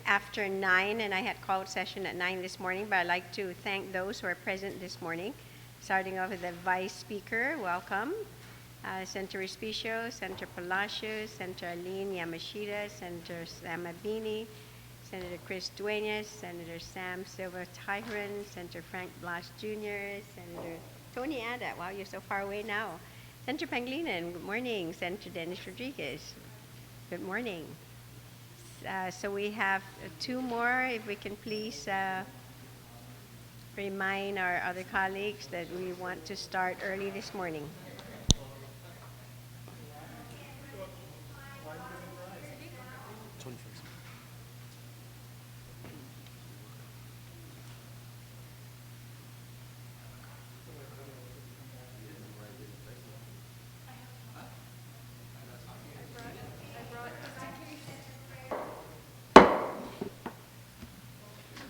after 9, and I had called session at 9 this morning, but I'd like to thank those who are present this morning, starting off with the Vice Speaker. Welcome. Senator Respicio, Senator Palacios, Senator Aline Yamashita, Senator Sam Abini, Senator Chris Duenas, Senator Sam Silva Tyron, Senator Frank Blas Jr., Senator Tony Adat. Wow, you're so far away now. Senator Pangilinan, good morning. Senator Dennis Rodriguez, good morning. So we have two more. If we can please remind our other colleagues that we want to start early this morning.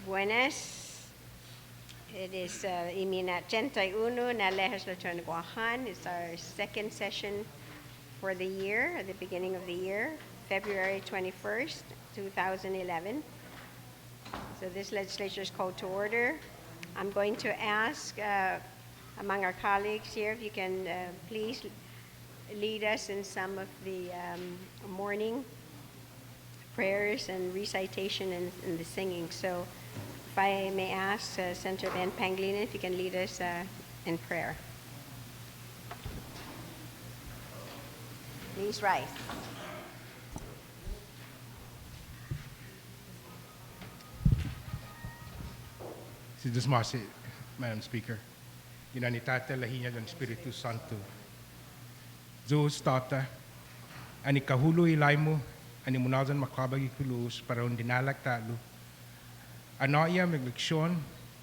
Buenas. It is Imina 81 na Legislature ng Guam. It's our second session for the year, at the beginning of the year, February 21st, 2011. So this legislature is called to order. I'm going to ask among our colleagues here if you can please lead us in some of the morning prayers and recitation and the singing. So if I may ask Senator Ben Pangilinan if you can lead us in prayer. Please rise. Si Dismasi, Madam Speaker, ginanitata lahinya ng Espiritu Santo. Diyos tata, ani kahulo ilay mo, ani munazan makabagi kulus para undinalag talo. Ano iya magleksyon,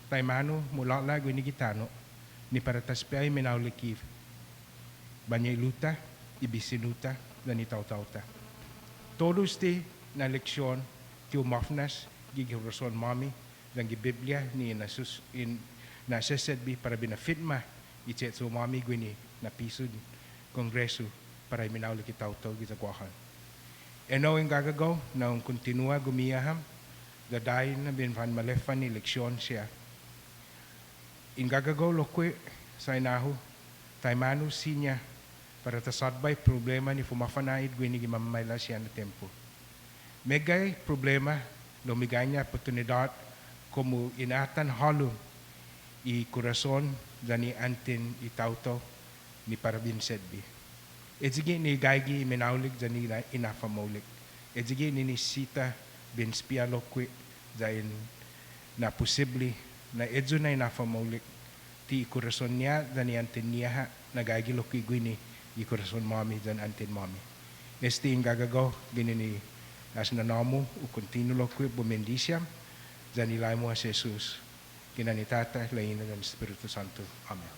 taymano mula lago ni gitano, ni para taspay minaulikiv. Banyay luta, ibisinuta, dan itaw-tawta. Todos ti na leksyon, ti umafnas, gigirason mami, dan Biblia ni nasesedbi para binafitma, itset so mami gwini na pisud kongreso para minaulik itaw-taw gitakuahan. Eno ang gagagaw na ang kontinua gumiyaham, dadayin na binfan malefan ni leksyon siya. In gagagaw lokwe sa inaho, taymano sinya para tasadbay problema ni fumafanaid gwini gimamayla siya na tempo. Megay problema, lumigay niya oportunidad como inatan halong i corazon dani antin itauto ni parabin sedbi. Edzigi ni gaigi minaulik dani inafamaulik. Edzigi ni nisita bin spialokwi dahin na posible na edzo na inafamaulik ti corazon niya dani antin niya na gaigi lokwi gwini i corazon mami dan antin mami. Este yung gagagaw gini ni as nanamo u continuo lokwi bumendisiam dani ilay mo as Jesus kinanitata lain ng Espiritu Santo. Amen.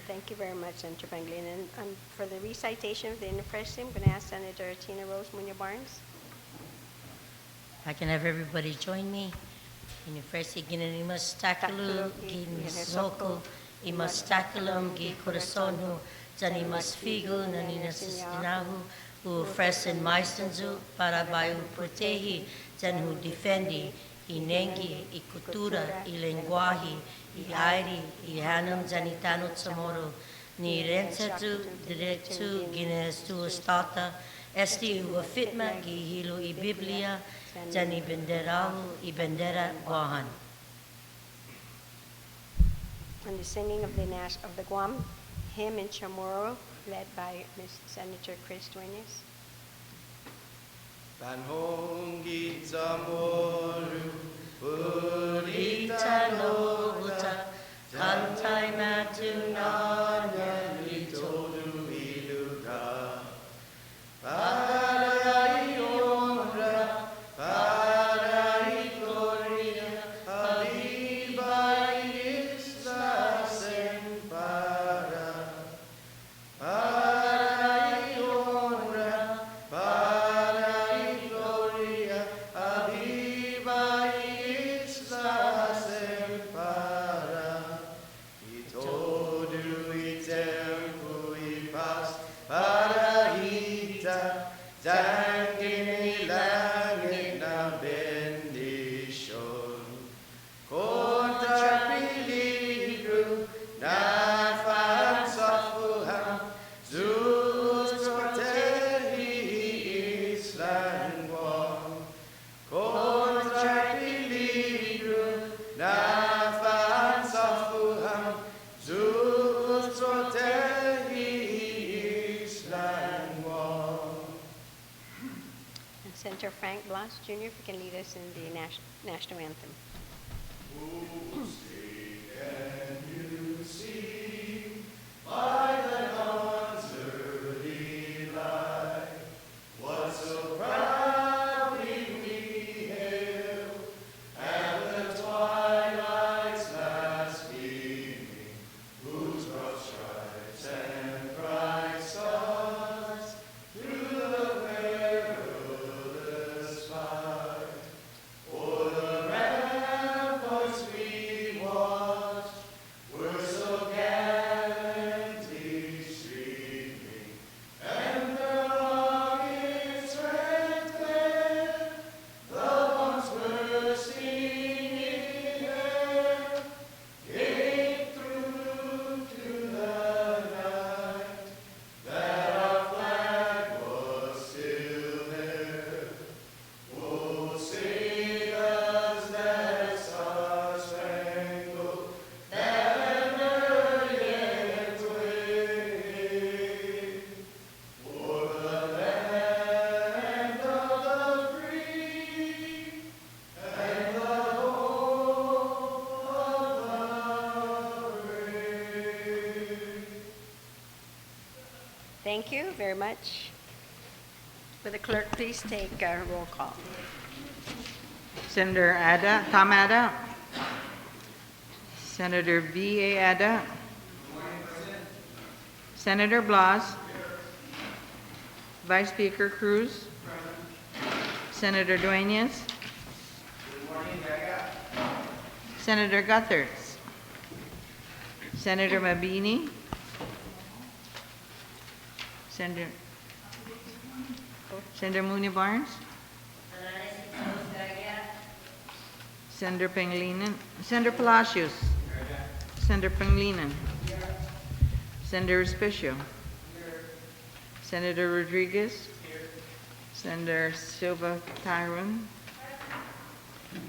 Thank you very much, Senator Pangilinan. And for the recitation of the Interpress, I'm going to ask Senator Tina Rose Muñoz-Barnes. I can have everybody join me. In the first, ginanimas takalum, ginisoko, imas takalum, gi corazono, zanimas figo, naninas inahu, u fressen maistenzu, para bayo protehi, zanhu defendi, inengi, i cultura, i lenguaje, i airi, i hanam zanitano zamoro, ni rensetu, directu, ginestu stata, esti u fitma, gi hilo i Biblia, zani benderahu, i bendera Guam. And the singing of the Guam hymn in Chamorro, led by Senator Chris Duenas. Panhongi Zamoru Purita Noguta, Kantai Matunanya, Litodu Iluga Para honra, para gloria, Habiba Isla Sen para honra, para gloria, Habiba Junior, if you can lead us in the national anthem. Thank you very much. Will the clerk please take a roll call? Senator Ada, Tom Ada. Senator V.A. Ada. Senator Blas. Vice Speaker Cruz. Senator Duenas. Senator Gutherts. Senator Mabini. Senator Mooney Barnes. Senator Pangilinan. Senator Palacios. Senator Pangilinan. Senator Respicio. Senator Rodriguez. Senator Silva Tyrone.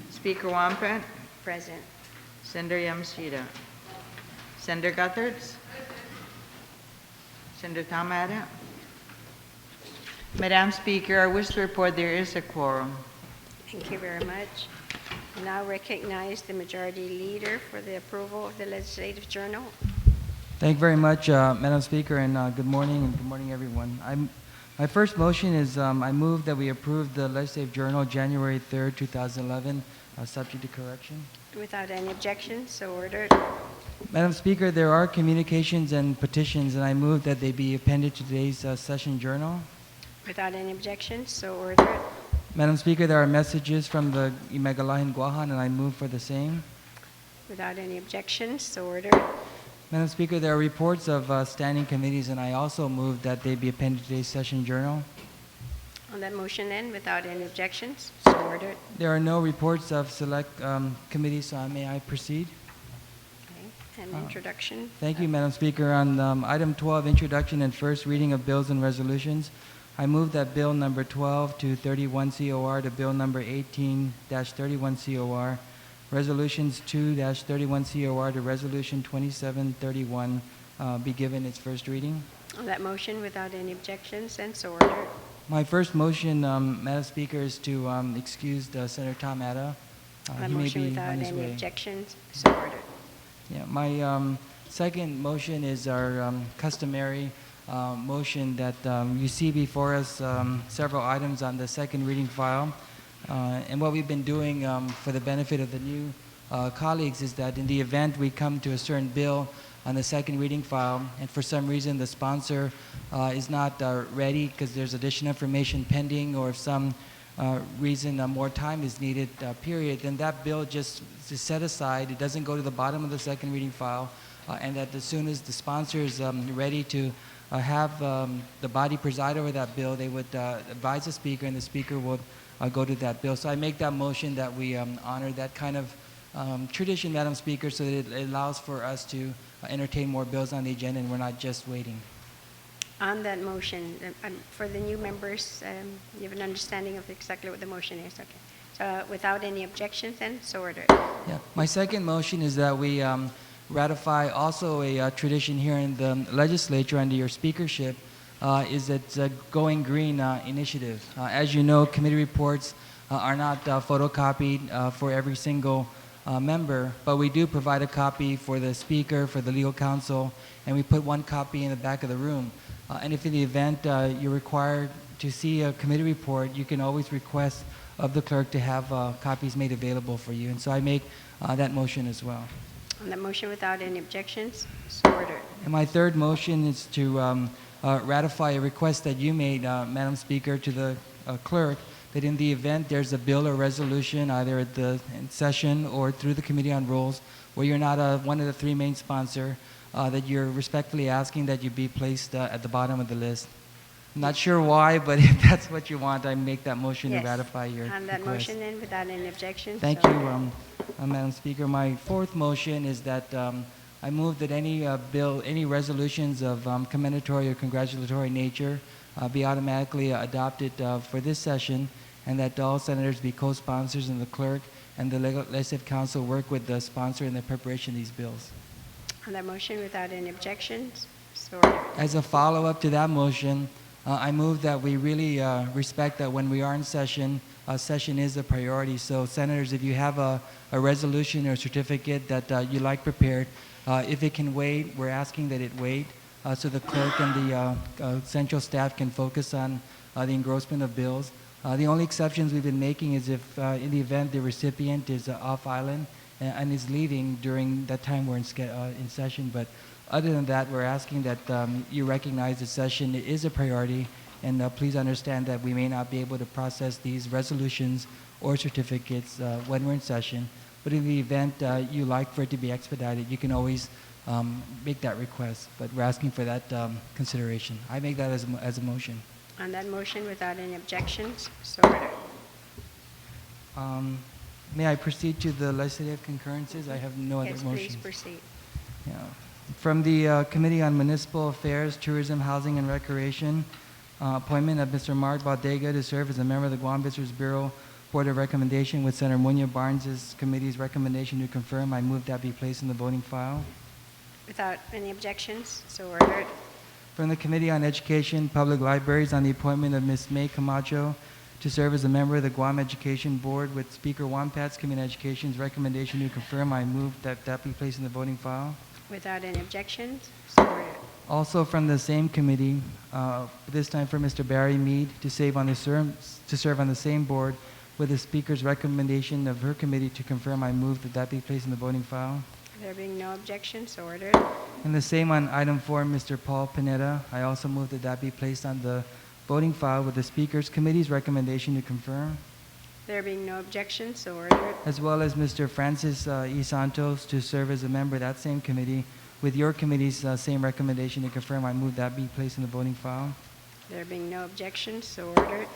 Speaker Wampat. Present. Senator Yamashita. Senator Gutherts. Senator Tom Ada. Madam Speaker, I wish to report there is a quorum. Thank you very much. I now recognize the majority leader for the approval of the legislative journal. Thank you very much, Madam Speaker, and good morning everyone. My first motion is I move that we approve the legislative journal January 3rd, 2011, subject to correction. Without any objections, so ordered. Madam Speaker, there are communications and petitions, and I move that they be appended to today's session journal. Without any objections, so ordered. Madam Speaker, there are messages from the Imagalahin Guahan, and I move for the same. Without any objections, so ordered. Madam Speaker, there are reports of standing committees, and I also move that they be appended to today's session journal. On that motion then, without any objections, so ordered. There are no reports of select committees, so may I proceed? Okay. And introduction. Thank you, Madam Speaker. On item 12, introduction and first reading of bills and resolutions, I move that bill number 12 to 31 COR to bill number 18-31 COR, resolutions 2-31 COR to resolution 2731 be given its first reading. On that motion, without any objections, and so ordered. My first motion, Madam Speaker, is to excuse Senator Tom Ada. On that He may motion, be without on his any way. objections, so ordered. Yeah, my second motion is our customary motion that you see before us several items on the second reading file. And what we've been doing for the benefit of the new colleagues is that in the event we come to a certain bill on the second reading file, and for some reason the sponsor is not ready because there's additional information pending, or if some reason more time is needed, period, then that bill just is set aside. It doesn't go to the bottom of the second reading file, and that as soon as the sponsor is ready to have the body preside over that bill, they would advise the speaker, and the speaker would go to that bill. So I make that motion that we honor that kind of tradition, Madam Speaker, so that it allows for us to entertain more bills on the agenda and we're not just waiting. On that motion, for the new members, you have an understanding of exactly what the motion is, okay. So without any objections then, so ordered. Yeah. My second motion is that we ratify also a tradition here in the legislature under your speakership, is that Going Green initiative. As you know, committee reports are not photocopied for every single member, but we do provide a copy for the speaker, for the legal counsel, and we put one copy in the back of the room. And if in the event you're required to see a committee report, you can always request of the clerk to have copies made available for you. And so I make that motion as well. On that motion without any objections, so ordered. And my third motion is to ratify a request that you made, Madam Speaker, to the clerk, that in the event there's a bill or resolution, either at the in session or through the Committee on Rules, where you're not one of the three main sponsor, that you're respectfully asking that you be placed at the bottom of the list. I'm not sure why, but if that's what you want, I make that motion to Yes. ratify your On that request. motion then, without any objections. Thank so you, ordered. Madam Speaker. My fourth motion is that I move that any bill, any resolutions of commendatory or congratulatory nature be automatically adopted for this session, and that all senators be co-sponsors, and the clerk and the Legislative Council work with the sponsor in the preparation of these bills. On that motion without any objections, so ordered. As a follow-up to that motion, I move that we really respect that when we are in session, session is a priority. So, senators, if you have a resolution or certificate that you like prepared, if it can wait, we're asking that it wait so the clerk and the central staff can focus on the engrossment of bills. The only exceptions we've been making is if, in the event the recipient is off island and is leaving during that time we're in session. But other than that, we're asking that you recognize that session is a priority, and please understand that we may not be able to process these resolutions or certificates when we're in session. But in the event you like for it to be expedited, you can always make that request. But we're asking for that consideration. I make that as a motion. On that motion without any objections, so ordered. May I proceed to the legislative concurrences? I have no other Yes, motions. please proceed. Yeah. From the Committee on Municipal Affairs, Tourism, Housing, and Recreation, appointment of Mr. Mark Baldega to serve as a member of the Guam Visitors Bureau Board of Recommendation with Senator Munya Barnes' committee's recommendation to confirm. I move that be placed in the voting file. Without any objections, so ordered. From the Committee on Education, Public Libraries, on the appointment of Ms. May Camacho to serve as a member of the Guam Education Board with Speaker Wampat's Committee on Education's recommendation to confirm. I move that that be placed in the voting file. Without any objections, so ordered. Also from the same committee, this time for Mr. Barry Mead to serve on the same board with the Speaker's recommendation of her committee to confirm. I move that that be placed in the voting file. There being no objections, so ordered. And the same on item 4, Mr. Paul Pineda. I also move that that be placed on the voting file with the Speaker's committee's recommendation to confirm, There being no objections, so ordered. as well as Mr. Francis E. Santos to serve as a member of that same committee with your committee's same recommendation to confirm. I move that be placed in the voting file. There being no objections, so ordered.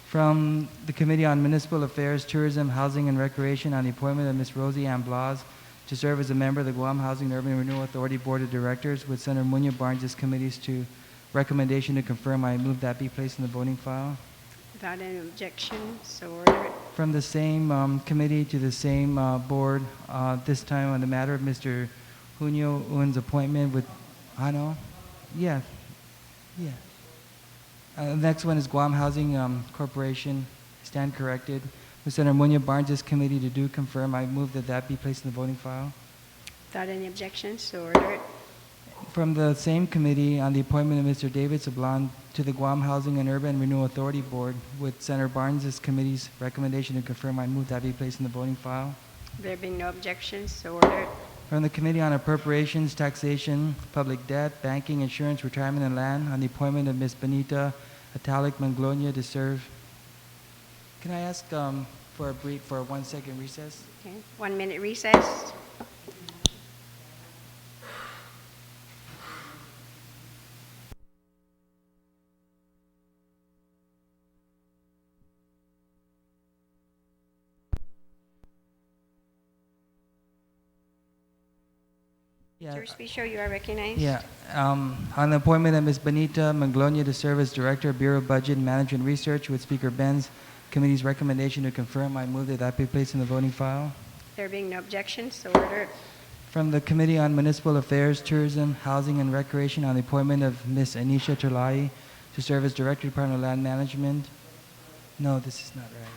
From the Committee on Municipal Affairs, Tourism, Housing, and Recreation, on the appointment of Ms. Rosie Ann Blas to serve as a member of the Guam Housing and Urban Renewal Authority Board of Directors with Senator Munya Barnes' committees to recommendation to confirm. I move that be placed in the voting file. Without any objections, so ordered. From the same committee to the same board, this time on the matter of Mr. Junio Un's appointment with Hano. Yeah. The next one is Guam Housing Corporation. Stand corrected. With Senator Munya Barnes' committee to do confirm. I move that that be placed in the voting file. Without any objections, so ordered. From the same committee on the appointment of Mr. David Sablan to the Guam Housing and Urban Renewal Authority Board with Senator Barnes' committee's recommendation to confirm. I move that be placed in the voting file. There being no objections, so ordered. From the Committee on Appropriations, Taxation, Public Debt, Banking, Insurance, Retirement, and Land, on the appointment of Ms. Benita Italic Manglonia to serve. Can I ask for a 1 second recess? Okay. 1 minute recess. Yeah. Mr. Spicio, you are recognized. Yeah. On the appointment of Ms. Benita Manglonia to serve as Director of Bureau of Budget and Management Research with Speaker Benz committee's recommendation to confirm. I move that that be placed in the voting file. There being no objections, so ordered. From the Committee on Municipal Affairs, Tourism, Housing, and Recreation, on the appointment of Ms. Anisha Terlai to serve as Director, Department of Land Management. No, this is not right.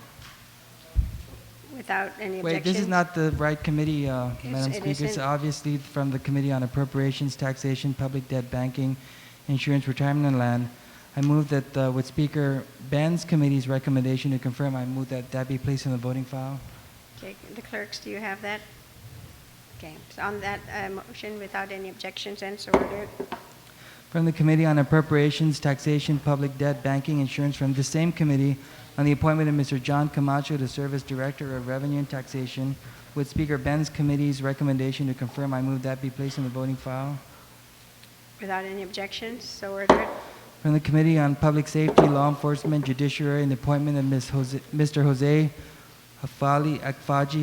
Without any Wait, objection? this is not the right committee, Madam it Speaker. It's isn't? obviously from the Committee on Appropriations, Taxation, Public Debt, Banking, Insurance, Retirement, and Land. I move that with Speaker Ben's committee's recommendation to confirm, I move that that be placed in the voting file. Okay, the clerks, do you have that? Okay, so on that motion, without any objections, and so ordered. From the Committee on Appropriations, Taxation, Public Debt, Banking, Insurance, from the same committee, on the appointment of Mr. John Camacho to serve as Director of Revenue and Taxation. With Speaker Ben's committee's recommendation to confirm, I move that be placed in the voting file. Without any objections, so ordered. From the Committee on Public Safety, Law Enforcement, Judiciary, and the appointment of Mr. Jose Akfaji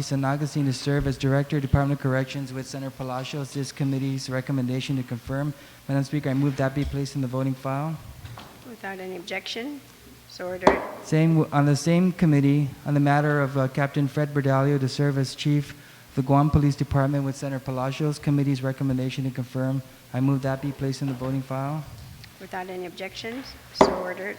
Sanagasine to serve as Director, Department of Corrections. With Senator Palacios, this committee's recommendation to confirm. Madam Speaker, I move that be placed in the voting file. Without any objection, so ordered. On the same committee, on the matter of Captain Fred Berdalio to serve as Chief of the Guam Police Department. With Senator Palacios, committee's recommendation to confirm. I move that be placed in the voting file. Without any objections, so ordered.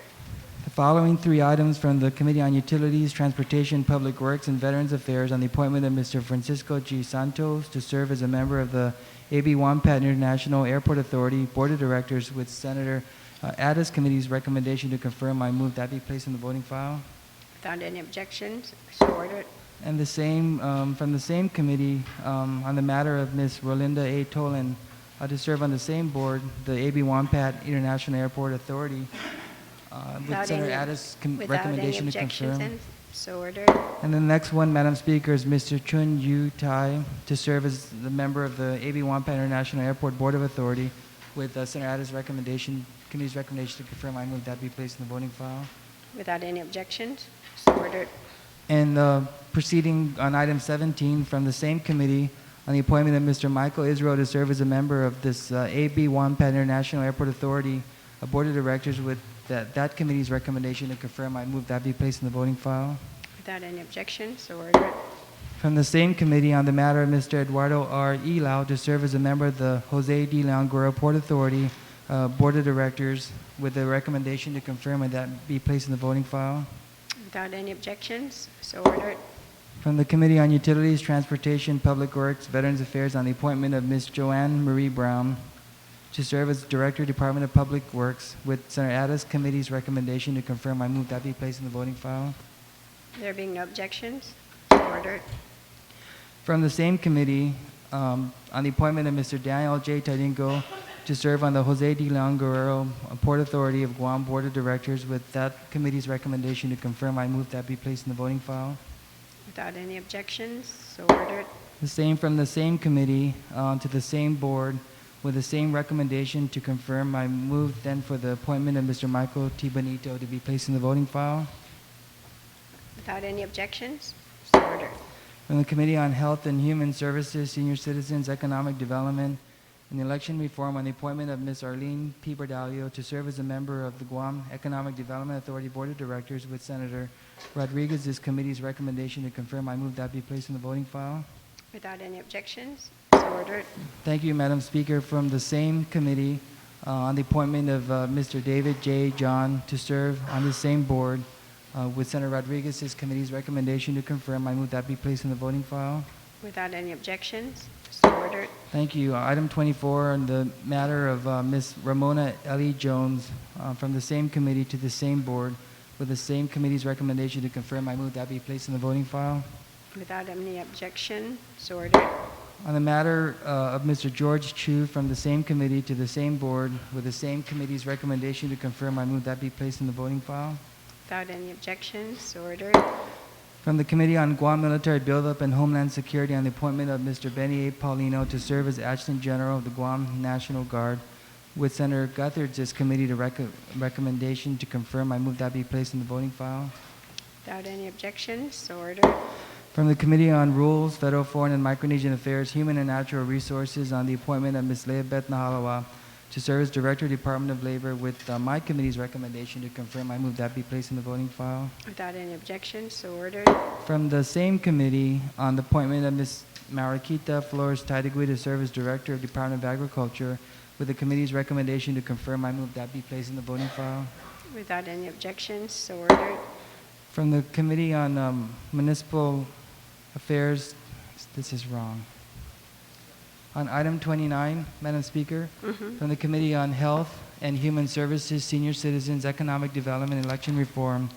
The following three items from the Committee on Utilities, Transportation, Public Works, and Veterans Affairs on the appointment of Mr. Francisco G. Santos to serve as a member of the A.B. Wampat International Airport Authority Board of Directors. With Senator Addis committee's recommendation to confirm, I move that be placed in the voting file. Without any objections, so ordered. And the same, from the same committee, on the matter of Ms. Rolinda A. Tolan to serve on the same board, the A.B. Wampat International Airport Authority, with Without Senator any- Addis' Without any recommendation to objections, confirm. and so ordered. And the next one, Madam Speaker, is Mr. Chun Yu Tai to serve as the member of the A.B. Wampat International Airport Board of Authority. With Senator Addis' committee's recommendation to confirm, I move that be placed in the voting file. Without any objections, so ordered. And proceeding on item 17 from the same committee, on the appointment of Mr. Michael Israel to serve as a member of this A.B. Wampat International Airport Authority Board of Directors. With that committee's recommendation to confirm, I move that be placed in the voting file. Without any objections, so ordered. From the same committee, on the matter of Mr. Eduardo R. Ilao to serve as a member of the Jose D. Leon Guerrero Port Authority Board of Directors, with the recommendation to confirm and that be placed in the voting file. Without any objections, so ordered. From the Committee on Utilities, Transportation, Public Works, Veterans Affairs, on the appointment of Ms. Joanne Marie Brown to serve as Director, Department of Public Works. With Senator Addis' committee's recommendation to confirm, I move that be placed in the voting file. There being no objections, so ordered. From the same committee, on the appointment of Mr. Daniel J. Taringo to serve on the Jose D. Leon Guerrero Port Authority of Guam Board of Directors. With that committee's recommendation to confirm, I move that be placed in the voting file. Without any objections, so ordered. The same from the same committee to the same board with the same recommendation to confirm, I move then for the appointment of Mr. Michael T. Benito to be placed in the voting file. Without any objections, so ordered. From the Committee on Health and Human Services, Senior Citizens, Economic Development, and Election Reform, on the appointment of Ms. Arlene P. Berdalio to serve as a member of the Guam Economic Development Authority Board of Directors. With Senator Rodriguez's committee's recommendation to confirm, I move that be placed in the voting file. Without any objections, so ordered. Thank you, Madam Speaker. From the same committee, on the appointment of Mr. David J. John to serve on the same board, with Senator Rodriguez's committee's recommendation to confirm, I move that be placed in the voting file. Without any objections, so ordered. Thank you. Item 24, on the matter of Ms. Ramona Ellie Jones, from the same committee to the same board, with the same committee's recommendation to confirm, I move that be placed in the voting file. Without any objection, so ordered. On the matter of Mr. George Chu, from the same committee to the same board, with the same committee's recommendation to confirm, I move that be placed in the voting file. Without any objections, so ordered. From the Committee on Guam Military Buildup and Homeland Security, on the appointment of Mr. Benny A. Paulino to serve as Adjutant General of the Guam National Guard. With Senator Guthridge's committee to recommendation to confirm, I move that be placed in the voting file. Without any objections, so ordered. From the Committee on Rules, Federal, Foreign, and Micronesian Affairs, Human and Natural Resources, on the appointment of Ms. Leah Beth Nahalawa to serve as Director, Department of Labor. With my committee's recommendation to confirm, I move that be placed in the voting file. Without any objections, so ordered. From the same committee, on the appointment of Ms. Mariquita Flores Taidegui to serve as Director of Department of Agriculture. With the committee's recommendation to confirm, I move that be placed in the voting file. Without any objections, so ordered. From the Committee on Municipal Affairs, this is wrong. On item 29, Madam Speaker, from the Committee on Health and Human Services, Senior Citizens, Economic Development, and Election Reform,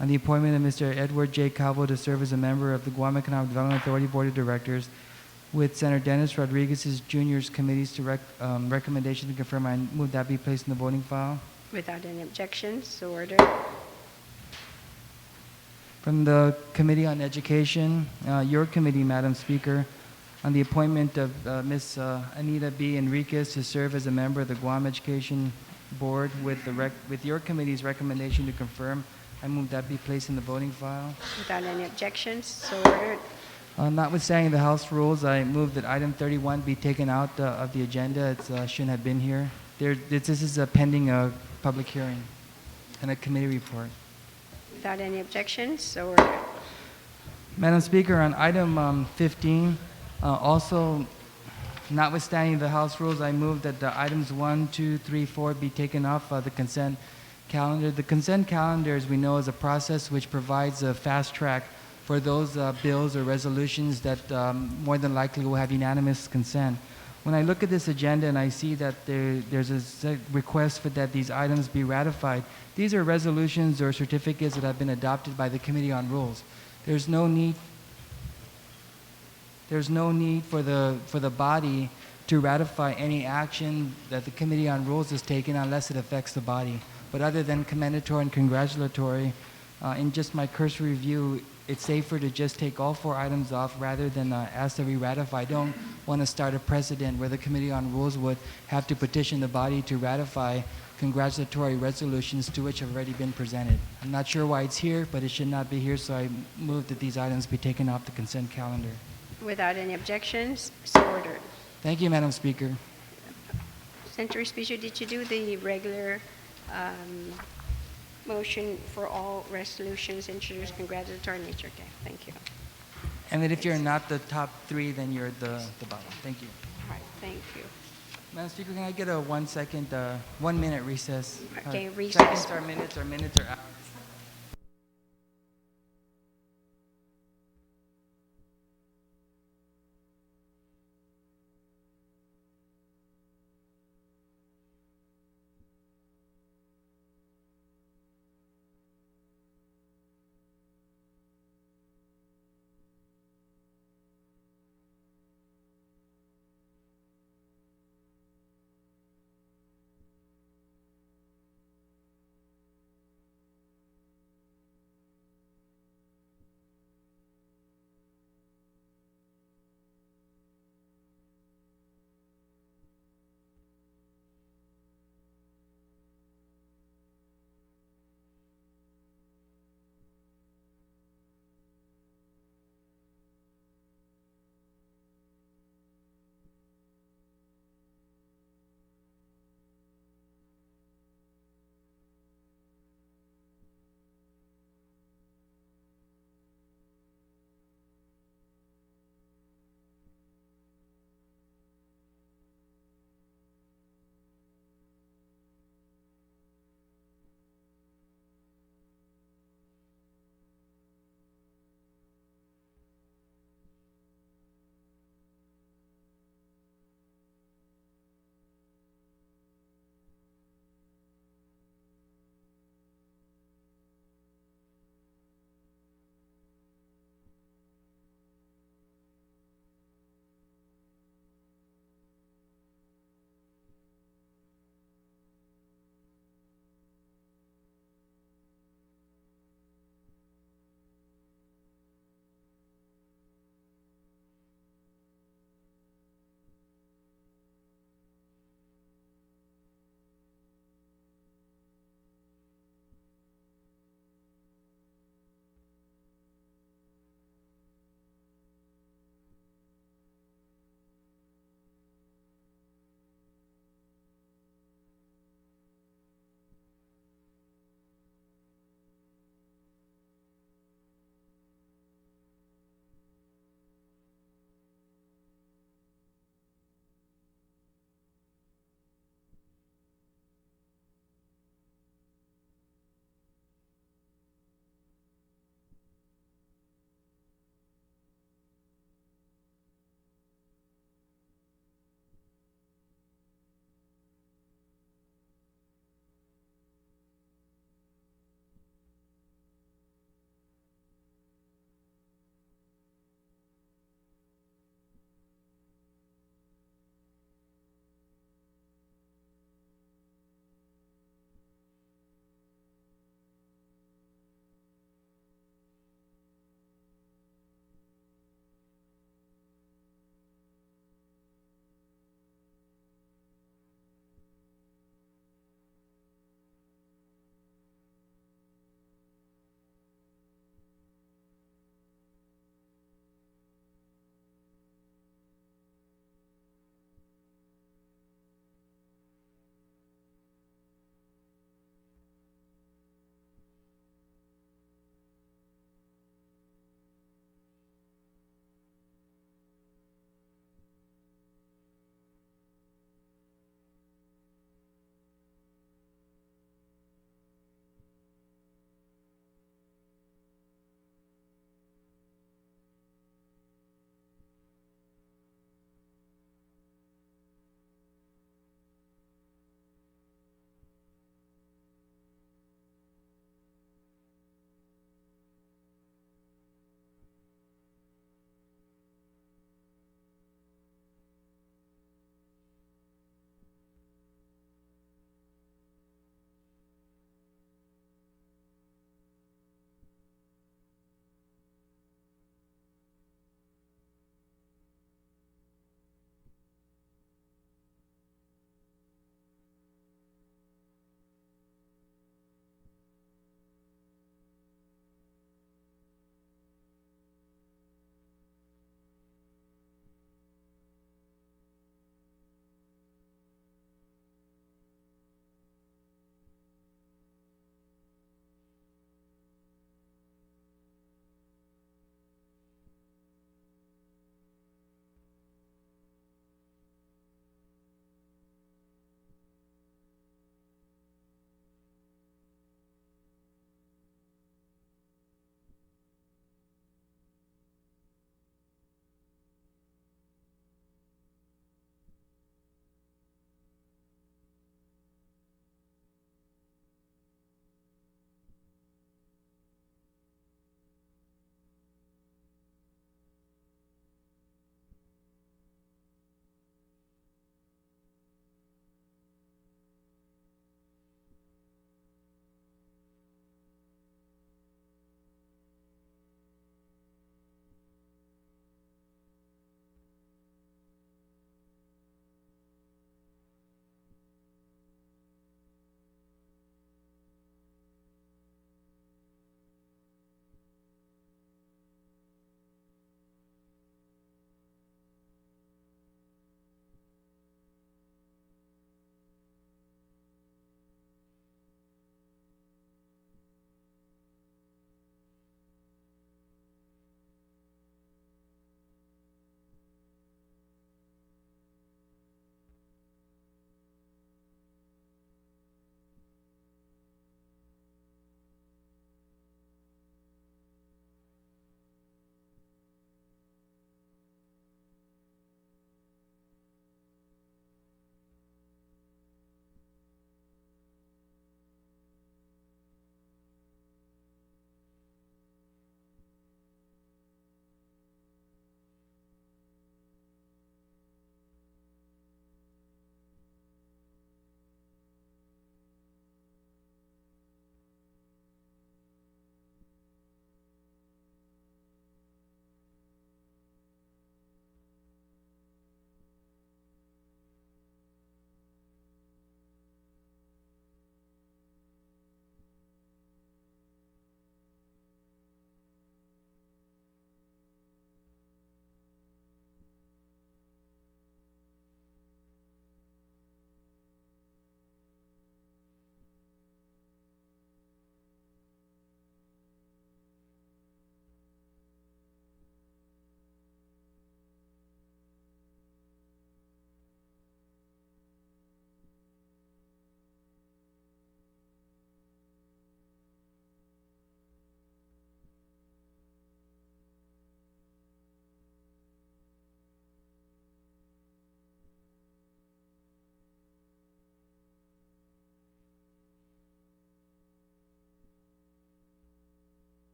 on the appointment of Mr. Edward J. Calvo to serve as a member of the Guam Economic Development Authority Board of Directors, with Senator Dennis Rodriguez Jr.'s committee's recommendation to confirm. I move that be placed in the voting file. Without any objections, so ordered. From the Committee on Education, your committee, Madam Speaker, on the appointment of Ms. Anita B. Enriquez to serve as a member of the Guam Education Board with your committee's recommendation to confirm. I move that be placed in the voting file. Without any objections, so ordered. Notwithstanding the House rules, I move that item 31 be taken out of the agenda. It shouldn't have been here. This is a pending public hearing and a committee report. Without any objections, so ordered. Madam Speaker, on item 15, also notwithstanding the House rules, I move that the items 1, 2, 3, 4 be taken off the consent calendar. The consent calendar, as we know, is a process which provides a fast track for those bills or resolutions that more than likely will have unanimous consent. When I look at this agenda and I see that there's a request for that these items be ratified, these are resolutions or certificates that have been adopted by the Committee on Rules. There's no need for the body to ratify any action that the Committee on Rules has taken unless it affects the body. But other than commendatory and congratulatory, in just my cursory review, it's safer to just take all 4 items off rather than ask that we ratify. I don't want to start a precedent where the Committee on Rules would have to petition the body to ratify congratulatory resolutions to which have already been presented. I'm not sure why it's here, but it should not be here, so I move that these items be taken off the consent calendar. Without any objections, so ordered. Thank you, Madam Speaker. Senator Speaker, did you do the regular motion for all resolutions introduced congratulatory nature? Okay, thank you. And that if you're not the top 3, then you're the bottom. Thank you. All right, thank you. Madam Speaker, can I get a 1 minute recess? Okay, recess. Seconds or minutes or hours?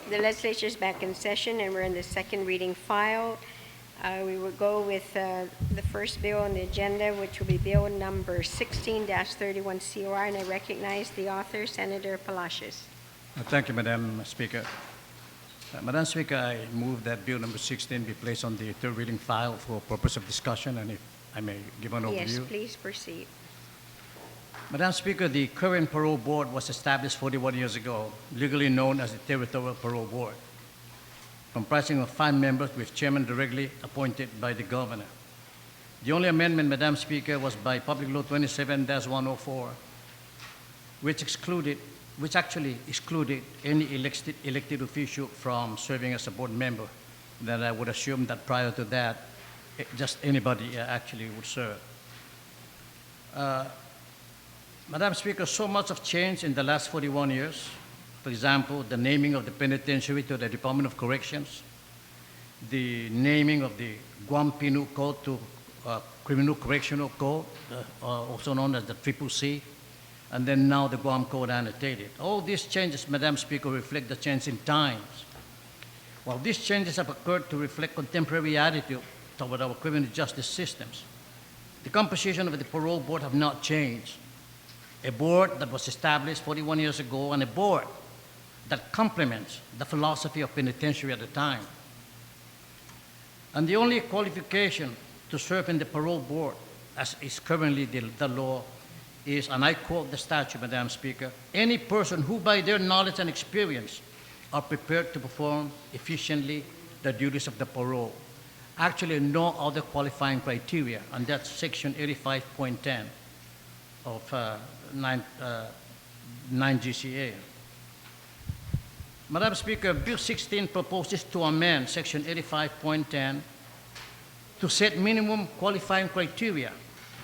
The legislature is back in session, and we're in the second reading file. We will go with the first bill on the agenda, which will be Bill number 16-31 COR, and I recognize the author, Senator Palacios. Thank you, Madam Speaker. Madam Speaker, I move that Bill number 16 be placed on the third reading file for purpose of discussion, and if I may give an overview. Yes, please proceed. Madam Speaker, the current parole board was established 41 years ago, legally known as the Territorial Parole Board, comprising of 5 members with chairman directly appointed by the governor. The only amendment, Madam Speaker, was by Public Law 27-104, which actually excluded any elected official from serving as a board member. That I would assume that prior to that, just anybody actually would serve. Madam Speaker, so much have changed in the last 41 years. For example, the naming of the penitentiary to the Department of Corrections, the naming of the Guam Penal Code to Criminal Correctional Code, also known as the CCC, and then now the Guam Code annotated. All these changes, Madam Speaker, reflect the change in times. While these changes have occurred to reflect contemporary attitude toward our criminal justice systems, the composition of the parole board have not changed. A board that was established 41 years ago, and a board that complements the philosophy of penitentiary at the time. And the only qualification to serve in the parole board, as is currently the law, is, and I quote the statute, Madam Speaker, any person who by their knowledge and experience are prepared to perform efficiently the duties of the parole. Actually, no other qualifying criteria, and that's section 85.10 of 9 GCA. Madam Speaker, Bill 16 proposes to amend section 85.10 to set minimum qualifying criteria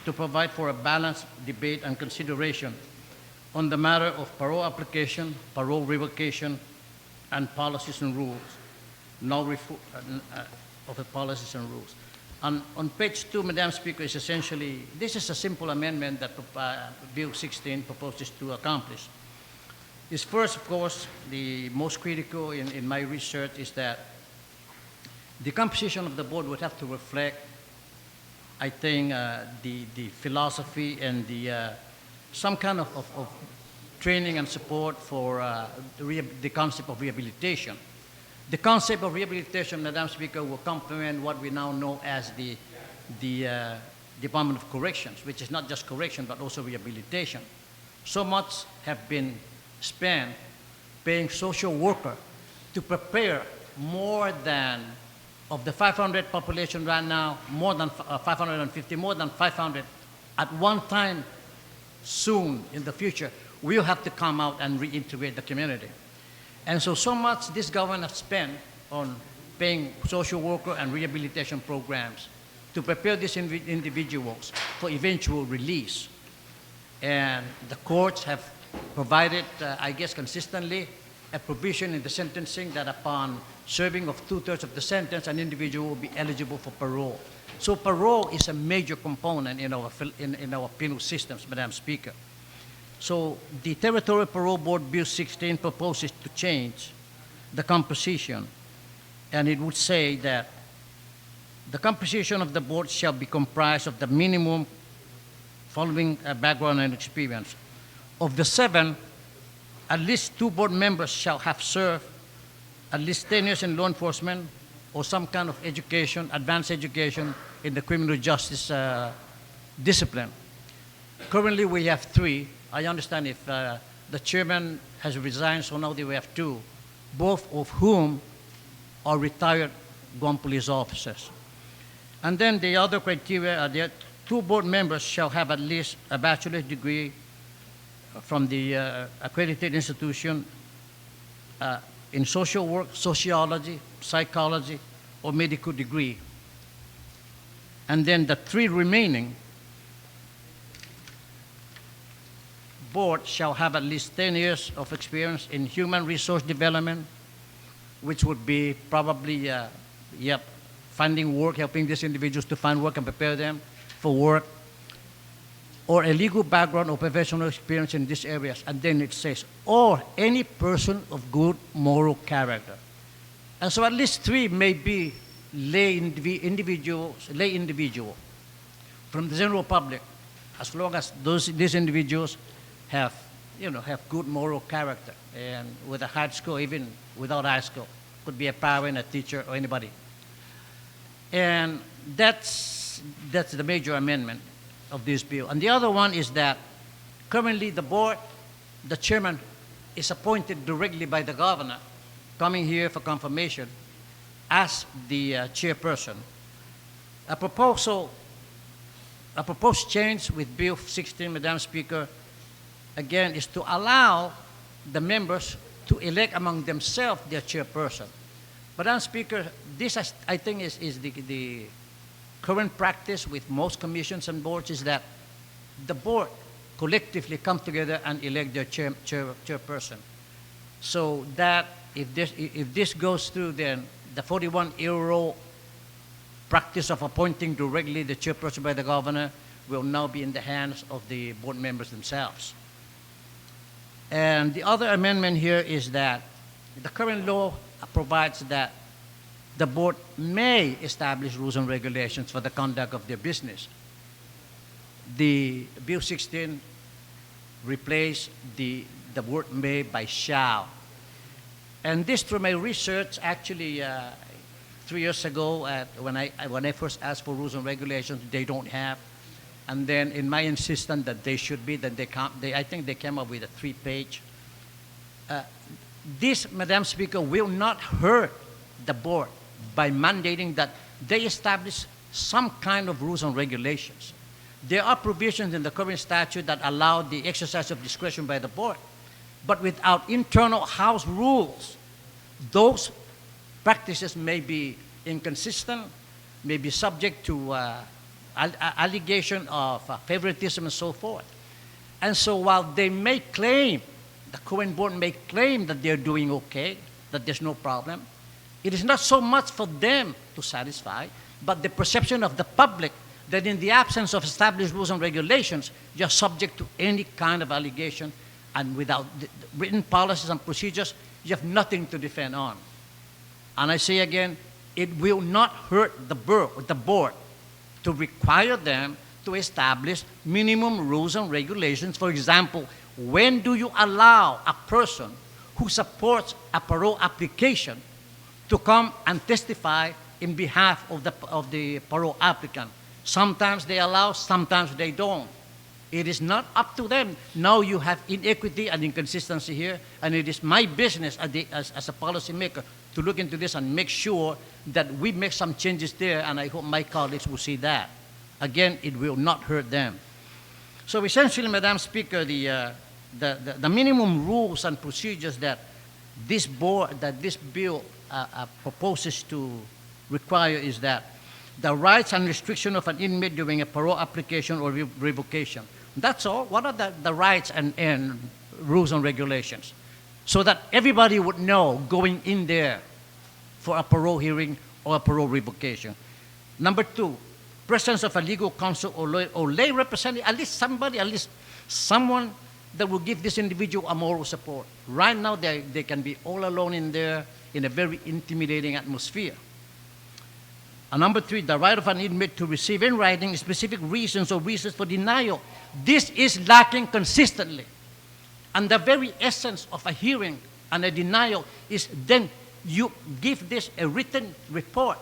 to provide for a balanced debate and consideration on the matter of parole application, parole revocation, and policies and rules, of the policies and rules. And on page 2, Madam Speaker, is essentially, this is a simple amendment that Bill 16 proposes to accomplish. Is first, of course, the most critical in my research is that the composition of the board would have to reflect, I think, the philosophy and some kind of training and support for the concept of rehabilitation. The concept of rehabilitation, Madam Speaker, will complement what we now know as the Department of Corrections, which is not just correction, but also rehabilitation. So much have been spent paying social worker to prepare more than, of the 500 population right now, more than 550, more than 500 at one time soon in the future will have to come out and reintegrate the community. And so much this government has spent on paying social worker and rehabilitation programs to prepare these individuals for eventual release. And the courts have provided, I guess consistently, a provision in the sentencing that upon serving of 2/3 of the sentence, an individual will be eligible for parole. So parole is a major component in our penal systems, Madam Speaker. So the Territorial Parole Board Bill 16 proposes to change the composition, and it would say that the composition of the board shall be comprised of the minimum following background and experience. Of the 7, at least 2 board members shall have served at least 10 years in law enforcement or some kind of education, advanced education in the criminal justice discipline. Currently, we have 3. I understand if the chairman has resigned, so now we have 2, both of whom are retired Guam police officers. And then the other criteria are that 2 board members shall have at least a bachelor's degree from the accredited institution in social work, sociology, psychology, or medical degree. And then the 3 remaining board shall have at least 10 years of experience in human resource development, which would be probably, finding work, helping these individuals to find work and prepare them for work, or a legal background or professional experience in these areas. And then it says, or any person of good moral character. And so at least 3 may be individual from the general public, as long as these individuals have good moral character and with a high score, even without high score, could be a parent, a teacher, or anybody. And that's the major amendment of this bill. And the other one is that currently the board, the chairman, is appointed directly by the governor, coming here for confirmation as the chairperson. A proposed change with Bill 16, Madam Speaker, again, is to allow the members to elect among themselves their chairperson. Madam Speaker, this I think is the current practice with most commissions and boards, is that the board collectively come together and elect their chairperson. So that if this goes through, then the 41-year-old practice of appointing directly the chairperson by the governor will now be in the hands of the board members themselves. And the other amendment here is that the current law provides that the board may establish rules and regulations for the conduct of their business. The Bill 16 replaced the word may by shall. And this, through my research, actually 3 years ago, when I first asked for rules and regulations, they don't have. And then in my insistence that they should be, then I think they came up with a 3-page. This, Madam Speaker, will not hurt the board by mandating that they establish some kind of rules and regulations. There are provisions in the current statute that allow the exercise of discretion by the board, but without internal house rules, those practices may be inconsistent, may be subject to allegation of favoritism and so forth. And so while they may claim, the current board may claim that they're doing okay, that there's no problem, it is not so much for them to satisfy, but the perception of the public that in the absence of established rules and regulations, you're subject to any kind of allegation, and without written policies and procedures, you have nothing to defend on. And I say again, it will not hurt the board to require them to establish minimum rules and regulations. For example, when do you allow a person who supports a parole application to come and testify in behalf of the parole applicant? Sometimes they allow, sometimes they don't. It is not up to them. Now you have inequity and inconsistency here, and it is my business as a policymaker to look into this and make sure that we make some changes there, and I hope my colleagues will see that. Again, it will not hurt them. So essentially, Madam Speaker, the minimum rules and procedures that this bill proposes to require is that the rights and restriction of an inmate during a parole application or revocation. That's all. What are the rights and rules and regulations? So that everybody would know going in there for a parole hearing or a parole revocation. Number 2, presence of a legal counsel or lay representative, at least someone that will give this individual a moral support. Right now, they can be all alone in there in a very intimidating atmosphere. And number 3, the right of an inmate to receive in writing specific reasons or reasons for denial. This is lacking consistently. And the very essence of a hearing and a denial is then you give this a written report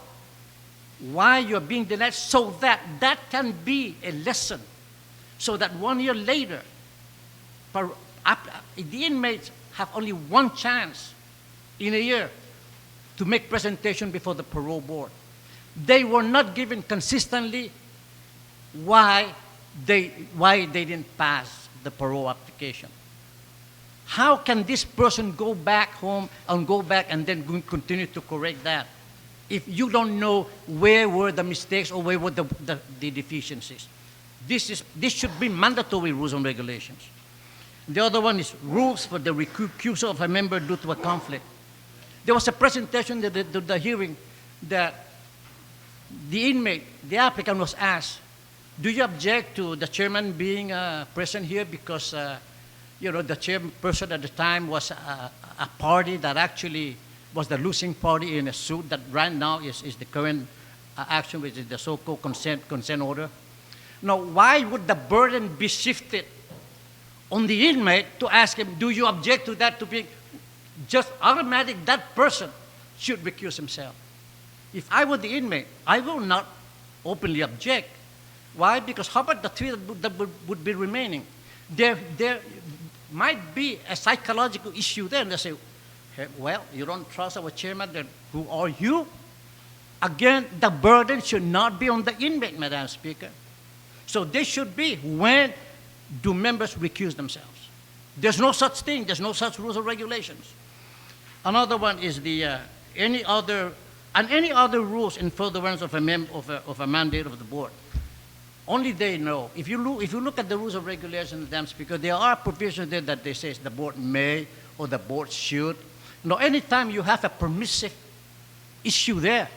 why you're being denied, so that can be a lesson. So that 1 year later, the inmates have only one chance in a year to make presentation before the parole board. They were not given consistently why they didn't pass the parole application. How can this person go back home and then continue to correct that if you don't know where were the mistakes or where were the deficiencies? This should be mandatory rules and regulations. The other one is rules for the recusal of a member due to a conflict. There was a presentation at the hearing that the inmate, the applicant, was asked, Do you object to the chairman being present here because, the chairperson at the time was a party that actually was the losing party in a suit that right now is the current action, which is the so-called consent order? Now, why would the burden be shifted on the inmate to ask him, do you object to that to be just automatic? That person should recuse himself. If I were the inmate, I will not openly object. Why? Because how about the three that would be remaining? There might be a psychological issue there. And they say, hey, well, you don't trust our chairman, then who are you? Again, the burden should not be on the inmate, Madam Speaker. So they should be, when do members recuse themselves? There's no such thing. There's no such rules or regulations. Another one is any other rules in furtherance of a mandate of the board. Only they know. If you look at the rules of regulation, Madam Speaker, there are provisions there that they say the board may or the board should. Now, anytime you have a permissive issue there,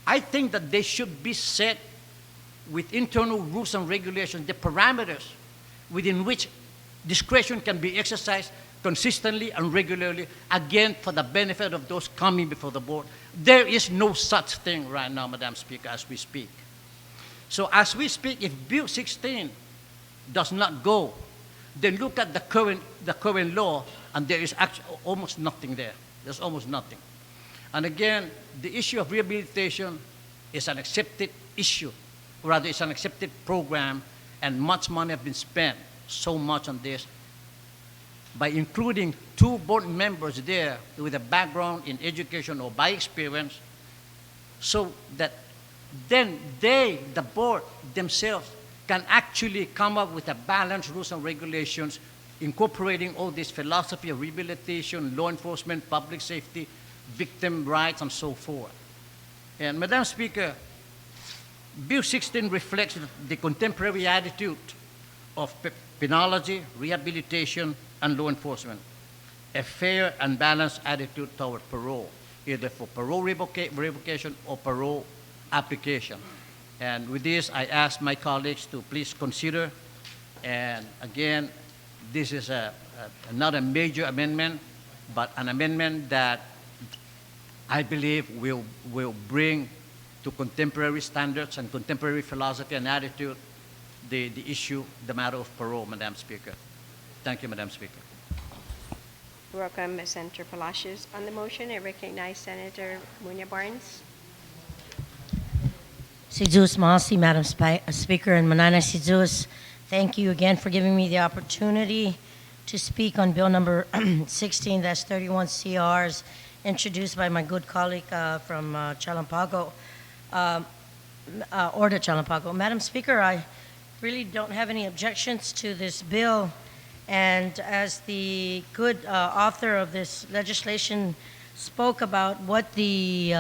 I think that they should be set with internal rules and regulations, the parameters within which discretion can be exercised consistently and regularly, again, for the benefit of those coming before the board. There is no such thing right now, Madam Speaker, as we speak. So as we speak, if Bill 16 does not go, then look at the current law, and there is actually almost nothing there. There's almost nothing. And again, the issue of rehabilitation is an accepted issue. Rather, it's an accepted program, and much money has been spent, so much on this, by including 2 board members there with a background in education or by experience, so that then they, the board themselves, can actually come up with a balanced rules and regulations incorporating all this philosophy of rehabilitation, law enforcement, public safety, victim rights, and so forth. And Madam Speaker, Bill 16 reflects the contemporary attitude of penology, rehabilitation, and law enforcement, a fair and balanced attitude toward parole, either for parole revocation or parole application. And with this, I ask my colleagues to please consider. And again, this is not a major amendment, but an amendment that I believe will bring to contemporary standards and contemporary philosophy and attitude the issue, the matter of parole, Madam Speaker. Thank you, Madam Speaker. Welcome, Senator Palacios. On the motion, I recognize Senator Munya Barnes. Si Zeus Mahasi, Madam Speaker, and Manana Si Zeus, thank you again for giving me the opportunity to speak on Bill number 16-31 CRs introduced by my good colleague from Chalampago, Order Chalampago. Madam Speaker, I really don't have any objections to this bill, and as the good author of this legislation spoke about what the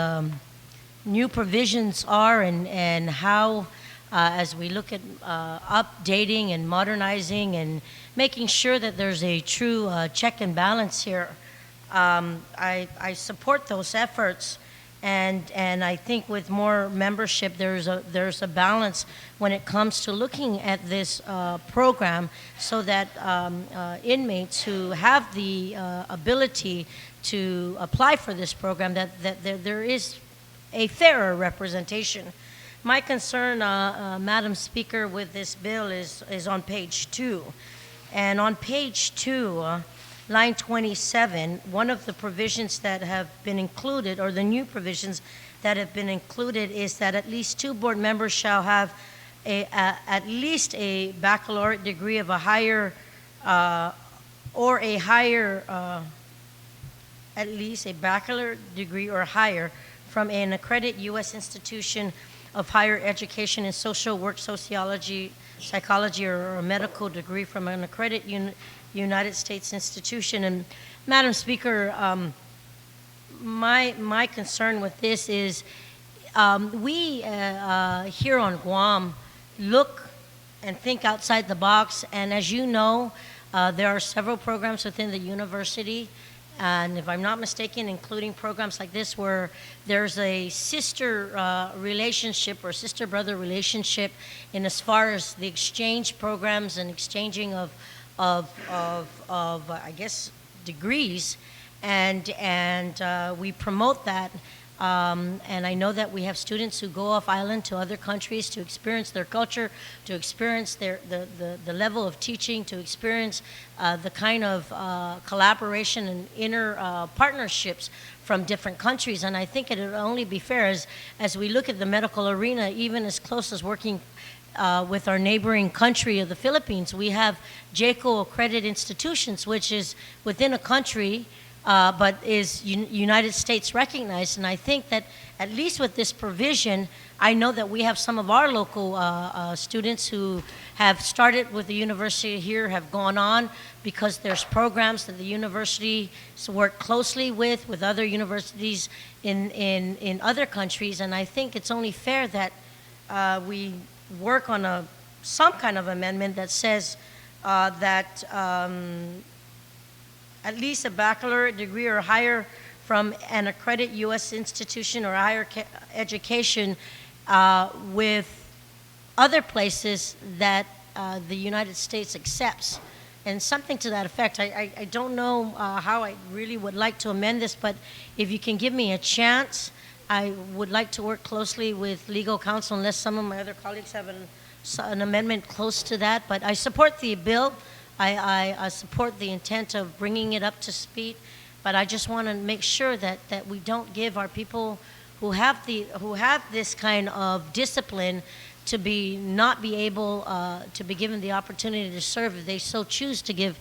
new provisions are and how, as we look at updating and modernizing and making sure that there's a true check and balance here, I support those efforts. And I think with more membership, there's a balance when it comes to looking at this program, so that inmates who have the ability to apply for this program, that there is a fairer representation. My concern, Madam Speaker, with this bill is on page 2. And on page 2, line 27, one of the provisions that have been included, or the new provisions that have been included, is that at least 2 board members shall have at least a baccalaureate degree of a higher, or a higher, at least a baccalaureate degree or higher from an accredited U.S. institution of higher education in social work, sociology, psychology, or a medical degree from an accredited United States institution. And Madam Speaker, my concern with this is we here on Guam look and think outside the box, and as you know, there are several programs within the university, and if I'm not mistaken, including programs like this where there's a sister relationship or sister-brother relationship in as far as the exchange programs and exchanging of I guess, degrees, and we promote that. And I know that we have students who go off island to other countries to experience their culture, to experience the level of teaching, to experience the kind of collaboration and inner partnerships from different countries. And I think it would only be fair as we look at the medical arena, even as close as working with our neighboring country of the Philippines, we have JCO accredited institutions, which is within a country, but is United States recognized. And I think that at least with this provision, I know that we have some of our local students who have started with the university here, have gone on because there's programs that the university work closely with other universities in other countries. And I think it's only fair that we work on some kind of amendment that says that at least a baccalaureate degree or higher from an accredited U.S. institution or higher education with other places that the United States accepts. And something to that effect. I don't know how I really would like to amend this, but if you can give me a chance, I would like to work closely with legal counsel unless some of my other colleagues have an amendment close to that. But I support the bill. I support the intent of bringing it up to speed, but I just want to make sure that we don't give our people who have this kind of discipline to not be able to be given the opportunity to serve if they so choose to give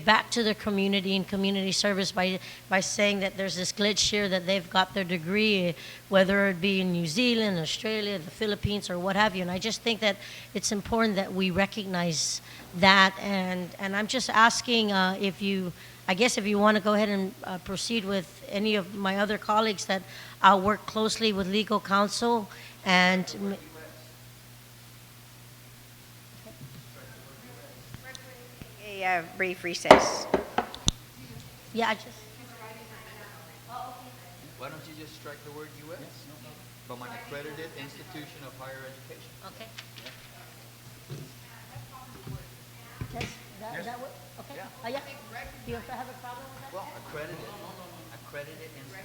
back to their community and community service by saying that there's this glitch here that they've got their degree, whether it be in New Zealand, Australia, the Philippines, or what have you. And I just think that it's important that we recognize that. And I'm just asking if you want to go ahead and proceed with any of my other colleagues, that I'll work closely with legal counsel and. A brief recess. Yeah, I just. Why don't you just strike the word U.S. from an accredited institution of higher education? Okay. That what? Okay. Yeah. Yeah. Do you have a problem with that? Well, accredited institution.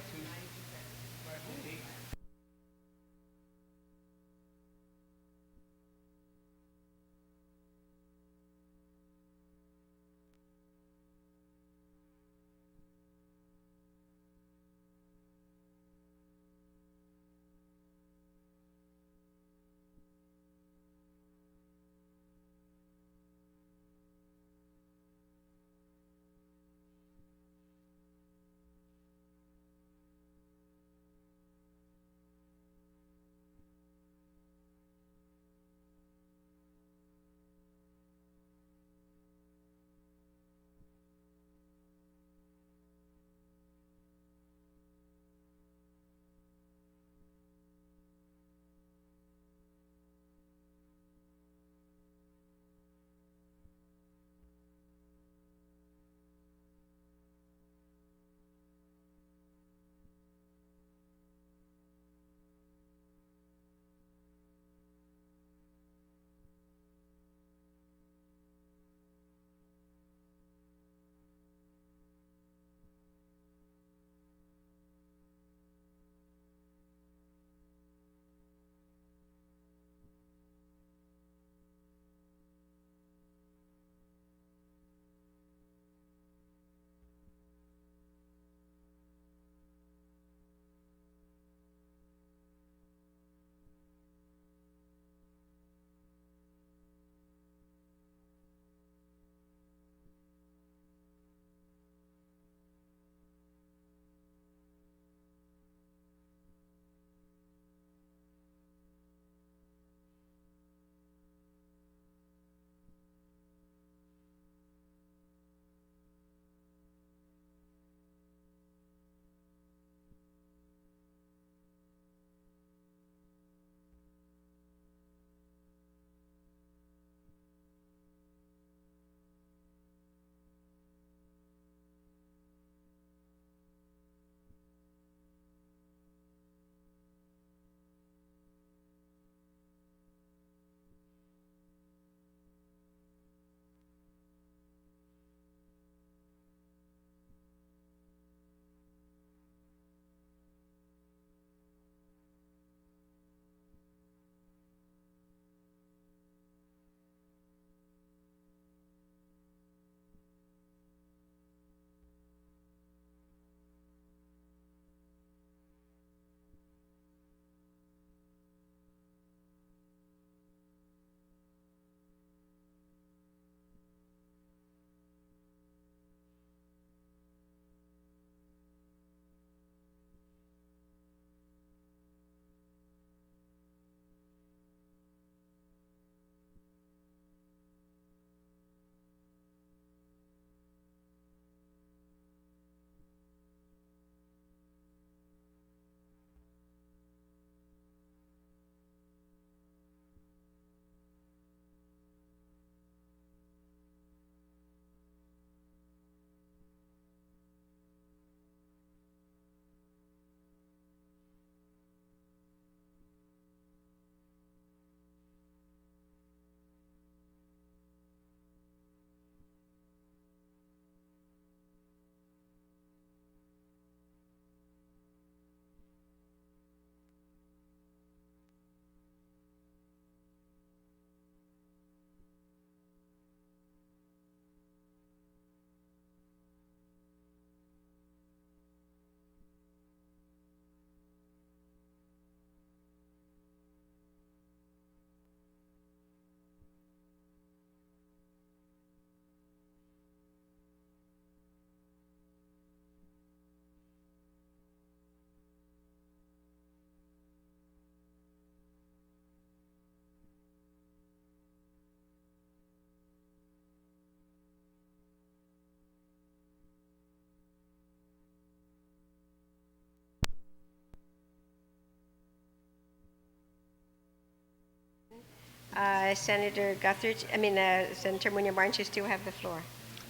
Senator Senator Munya Barnes, you still have the floor.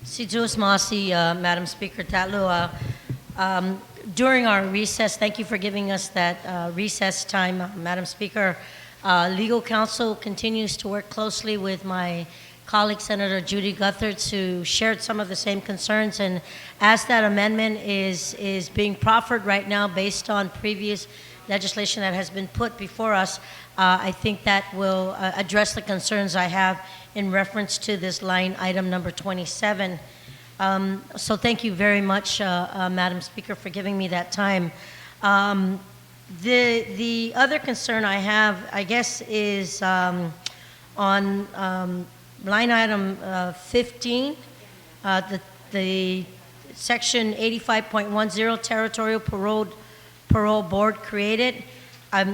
Si Diyos Masi, Madam Speaker Tatlo, during our recess, thank you for giving us that recess time, Madam Speaker. Legal counsel continues to work closely with my colleague, Senator Judy Guthertz, who shared some of the same concerns. And as that amendment is being proffered right now based on previous legislation that has been put before us, I think that will address the concerns I have in reference to this line item number 27. So thank you very much, Madam Speaker, for giving me that time. The other concern I have, I guess, is on line item 15, the section 85.10 territorial parole board created. I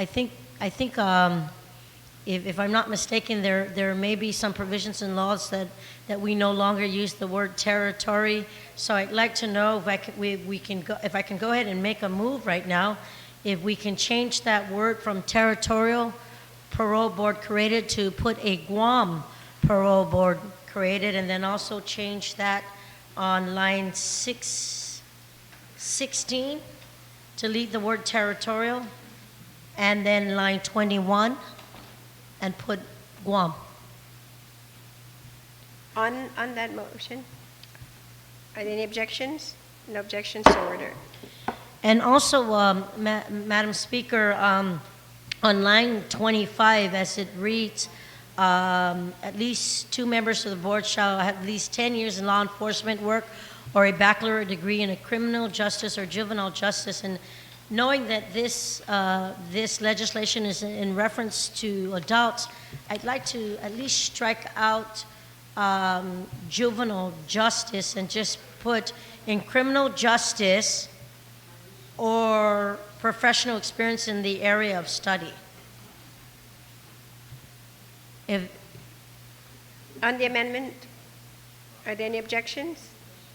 think if I'm not mistaken, there may be some provisions in laws that we no longer use the word territory. So I'd like to know if I can go ahead and make a move right now, if we can change that word from territorial parole board created to put a Guam parole board created, and then also change that on line 16 to leave the word territorial, and then line 21 and put Guam. On that motion, are there any objections? No objections, so ordered. And also, Madam Speaker, on line 25, as it reads, at least 2 members of the board shall have at least 10 years in law enforcement work or a baccalaureate degree in a criminal justice or juvenile justice. And knowing that this legislation is in reference to adults, I'd like to at least strike out juvenile justice and just put in criminal justice or professional experience in the area of study. On the amendment, are there any objections?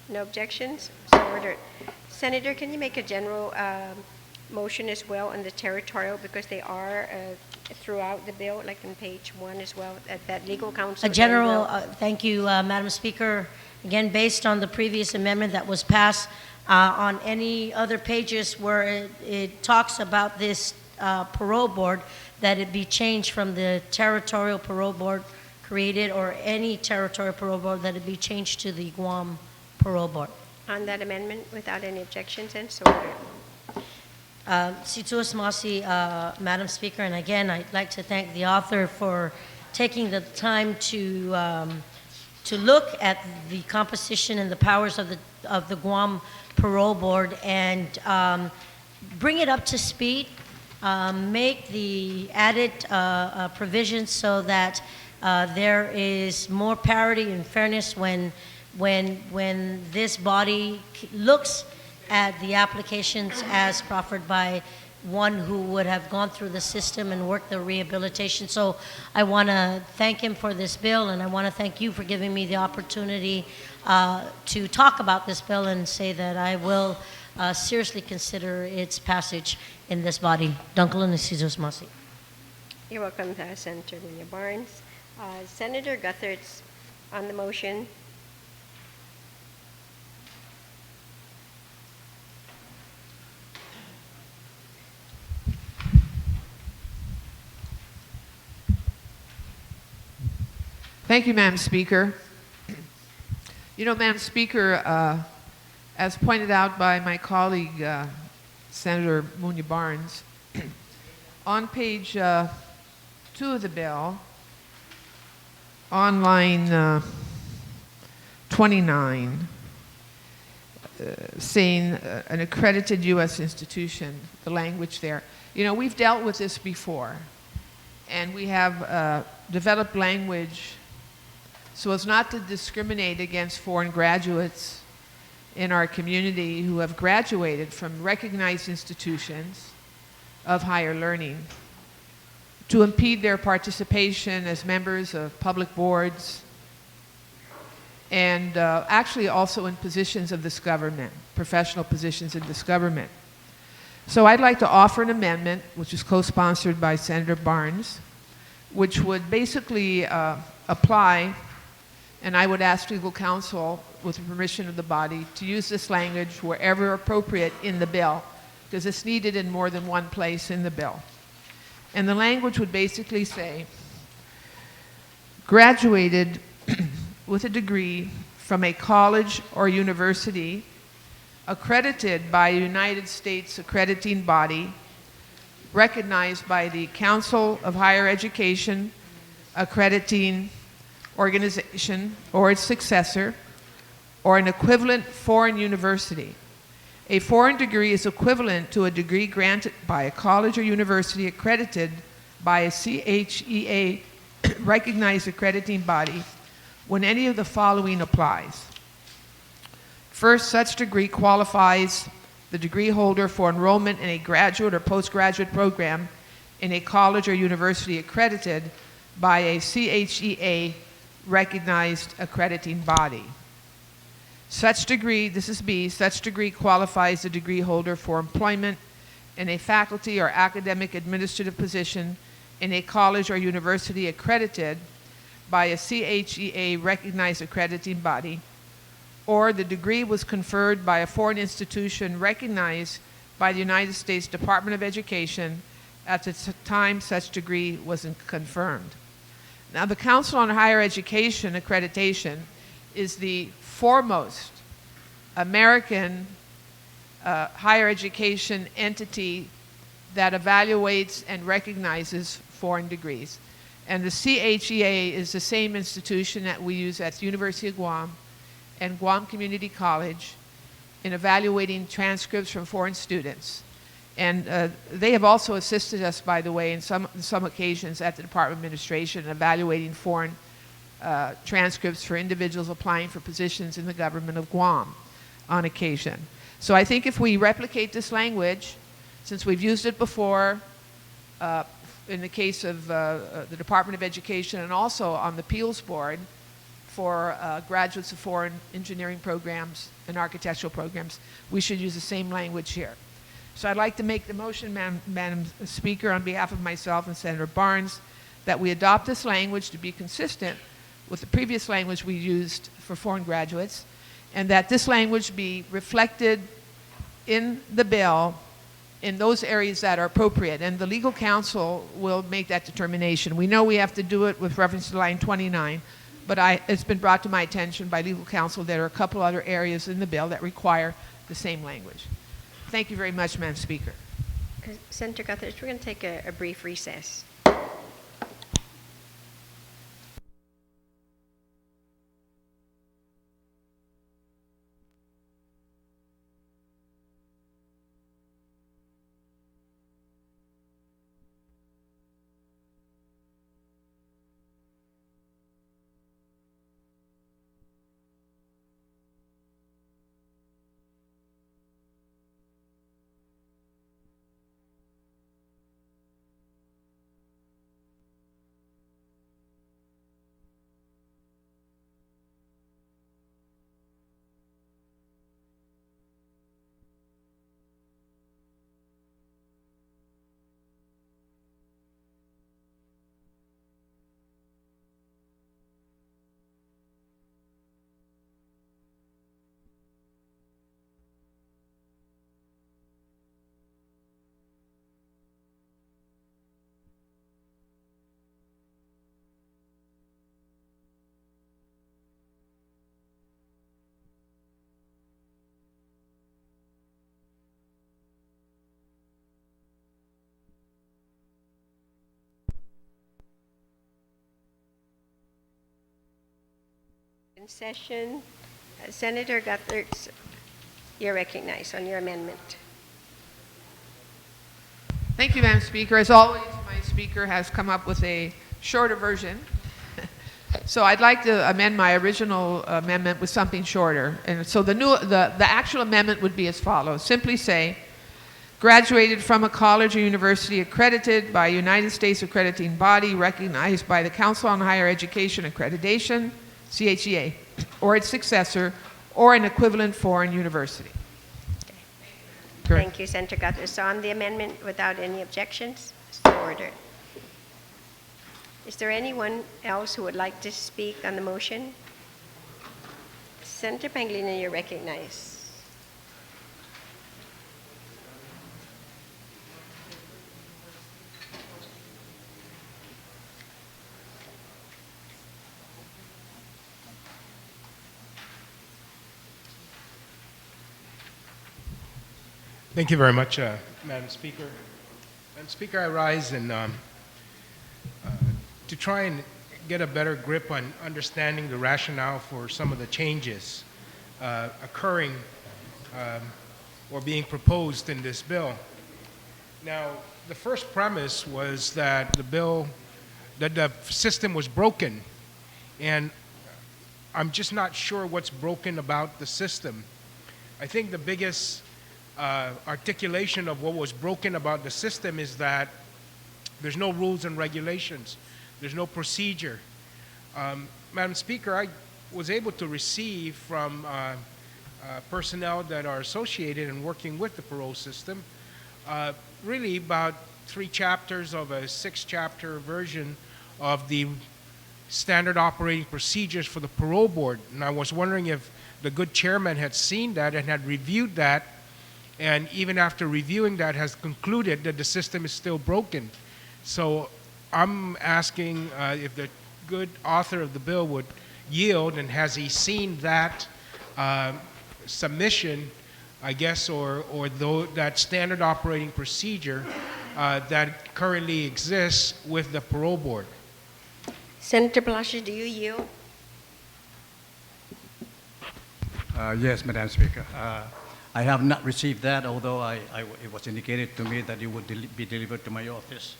No objections, so ordered. Senator, can you make a general motion as well on the territorial, because they are throughout the bill, like on page 1 as well, that legal counsel. A general, thank you, Madam Speaker. Again, based on the previous amendment that was passed, on any other pages where it talks about this parole board, that it be changed from the territorial parole board created or any territorial parole board, that it be changed to the Guam parole board. On that amendment, without any objections, and so ordered. Situas Masi, Madam Speaker, and again, I'd like to thank the author for taking the time to look at the composition and the powers of the Guam Parole Board and bring it up to speed, make the added provisions so that there is more parity and fairness when this body looks at the applications as proffered by one who would have gone through the system and worked the rehabilitation. So I want to thank him for this bill, and I want to thank you for giving me the opportunity to talk about this bill and say that I will seriously consider its passage in this body. Dunkel and Isidros Masi. You're welcome, Senator Munya Barnes. Senator Guthertz, on the motion. Thank you, Madam Speaker. You know, Madam Speaker, as pointed out by my colleague, Senator Munya Barnes, on page 2 of the bill, on line 29, saying an accredited U.S. institution, the language there. You know, we've dealt with this before, and we have developed language so as not to discriminate against foreign graduates in our community who have graduated from recognized institutions of higher learning, to impede their participation as members of public boards, and actually also in positions of this government, professional positions in this government. So I'd like to offer an amendment, which is co-sponsored by Senator Barnes, which would basically apply, and I would ask legal counsel, with the permission of the body, to use this language wherever appropriate in the bill, because it's needed in more than one place in the bill. And the language would basically say, graduated with a degree from a college or university accredited by a United States accrediting body, recognized by the Council of Higher Education accrediting organization or its successor, or an equivalent foreign university. A foreign degree is equivalent to a degree granted by a college or university accredited by a CHEA recognized accrediting body when any of the following applies. First, such degree qualifies the degree holder for enrollment in a graduate or postgraduate program in a college or university accredited by a CHEA recognized accrediting body. Such degree, this is B, such degree qualifies the degree holder for employment in a faculty or academic administrative position in a college or university accredited by a CHEA recognized accrediting body, or the degree was conferred by a foreign institution recognized by the United States Department of Education at the time such degree was confirmed. Now, the Council on Higher Education Accreditation is the foremost American higher education entity that evaluates and recognizes foreign degrees. And the CHEA is the same institution that we use at the University of Guam and Guam Community College in evaluating transcripts from foreign students. And they have also assisted us, by the way, in some occasions at the Department of Administration in evaluating foreign transcripts for individuals applying for positions in the government of Guam on occasion. So I think if we replicate this language, since we've used it before in the case of the Department of Education and also on the Appeals Board for graduates of foreign engineering programs and architectural programs, we should use the same language here. So I'd like to make the motion, Madam Speaker, on behalf of myself and Senator Barnes, that we adopt this language to be consistent with the previous language we used for foreign graduates, and that this language be reflected in the bill in those areas that are appropriate. And the legal counsel will make that determination. We know we have to do it with reference to line 29, but it's been brought to my attention by legal counsel there are a couple other areas in the bill that require the same language. Thank you very much, Madam Speaker. Senator Guthridge, we're going to take a brief recess. In session, Senator Guthridge, you're recognized on your amendment. Thank you, Madam Speaker. As always, my speaker has come up with a shorter version. So I'd like to amend my original amendment with something shorter. And so the actual amendment would be as follows. Simply say, graduated from a college or university accredited by a United States accrediting body recognized by the Council on Higher Education Accreditation, CHEA, or its successor, or an equivalent foreign university. Okay. Thank you, Senator Guthridge. So on the amendment, without any objections, so ordered. Is there anyone else who would like to speak on the motion? Senator Pangilinan, you're recognized. Thank you very much, Madam Speaker. Madam Speaker, I rise to try and get a better grip on understanding the rationale for some of the changes occurring or being proposed in this bill. Now, the first premise was that the system was broken, and I'm just not sure what's broken about the system. I think the biggest articulation of what was broken about the system is that there's no rules and regulations. There's no procedure. Madam Speaker, I was able to receive from personnel that are associated and working with the parole system really about 3 chapters of a 6-chapter version of the standard operating procedures for the parole board. And I was wondering if the good chairman had seen that and had reviewed that, and even after reviewing that has concluded that the system is still broken. So I'm asking if the good author of the bill would yield, and has he seen that submission, I guess, or that standard operating procedure that currently exists with the parole board? Senator Palacios, do you yield? Yes, Madam Speaker. I have not received that, although it was indicated to me that it would be delivered to my office.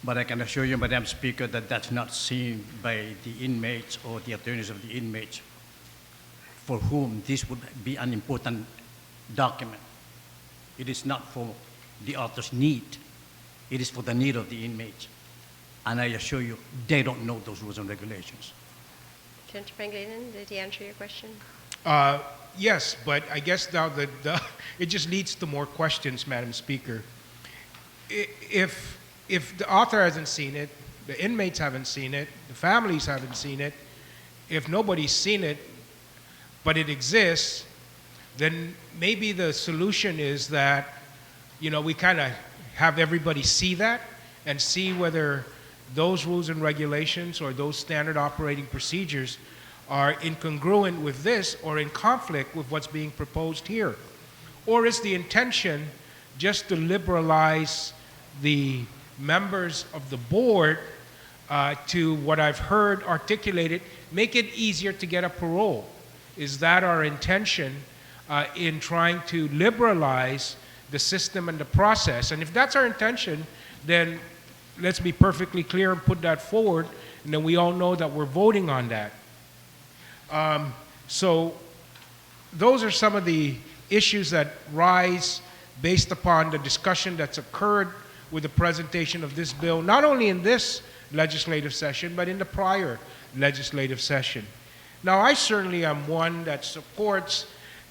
But I can assure you, Madam Speaker, that that's not seen by the inmates or the attorneys of the inmates for whom this would be an important document. It is not for the author's need. It is for the need of the inmates. And I assure you, they don't know those rules and regulations. Senator Pangilinan, did he answer your question? Yes, but I guess now it just leads to more questions, Madam Speaker. If the author hasn't seen it, the inmates haven't seen it, the families haven't seen it, if nobody's seen it, but it exists, then maybe the solution is that, we kind of have everybody see that and see whether those rules and regulations or those standard operating procedures are incongruent with this or in conflict with what's being proposed here. Or is the intention just to liberalize the members of the board to what I've heard articulated, make it easier to get a parole? Is that our intention in trying to liberalize the system and the process? And if that's our intention, then let's be perfectly clear and put that forward, and then we all know that we're voting on that. So those are some of the issues that rise based upon the discussion that's occurred with the presentation of this bill, not only in this legislative session, but in the prior legislative session. Now, I certainly am one that supports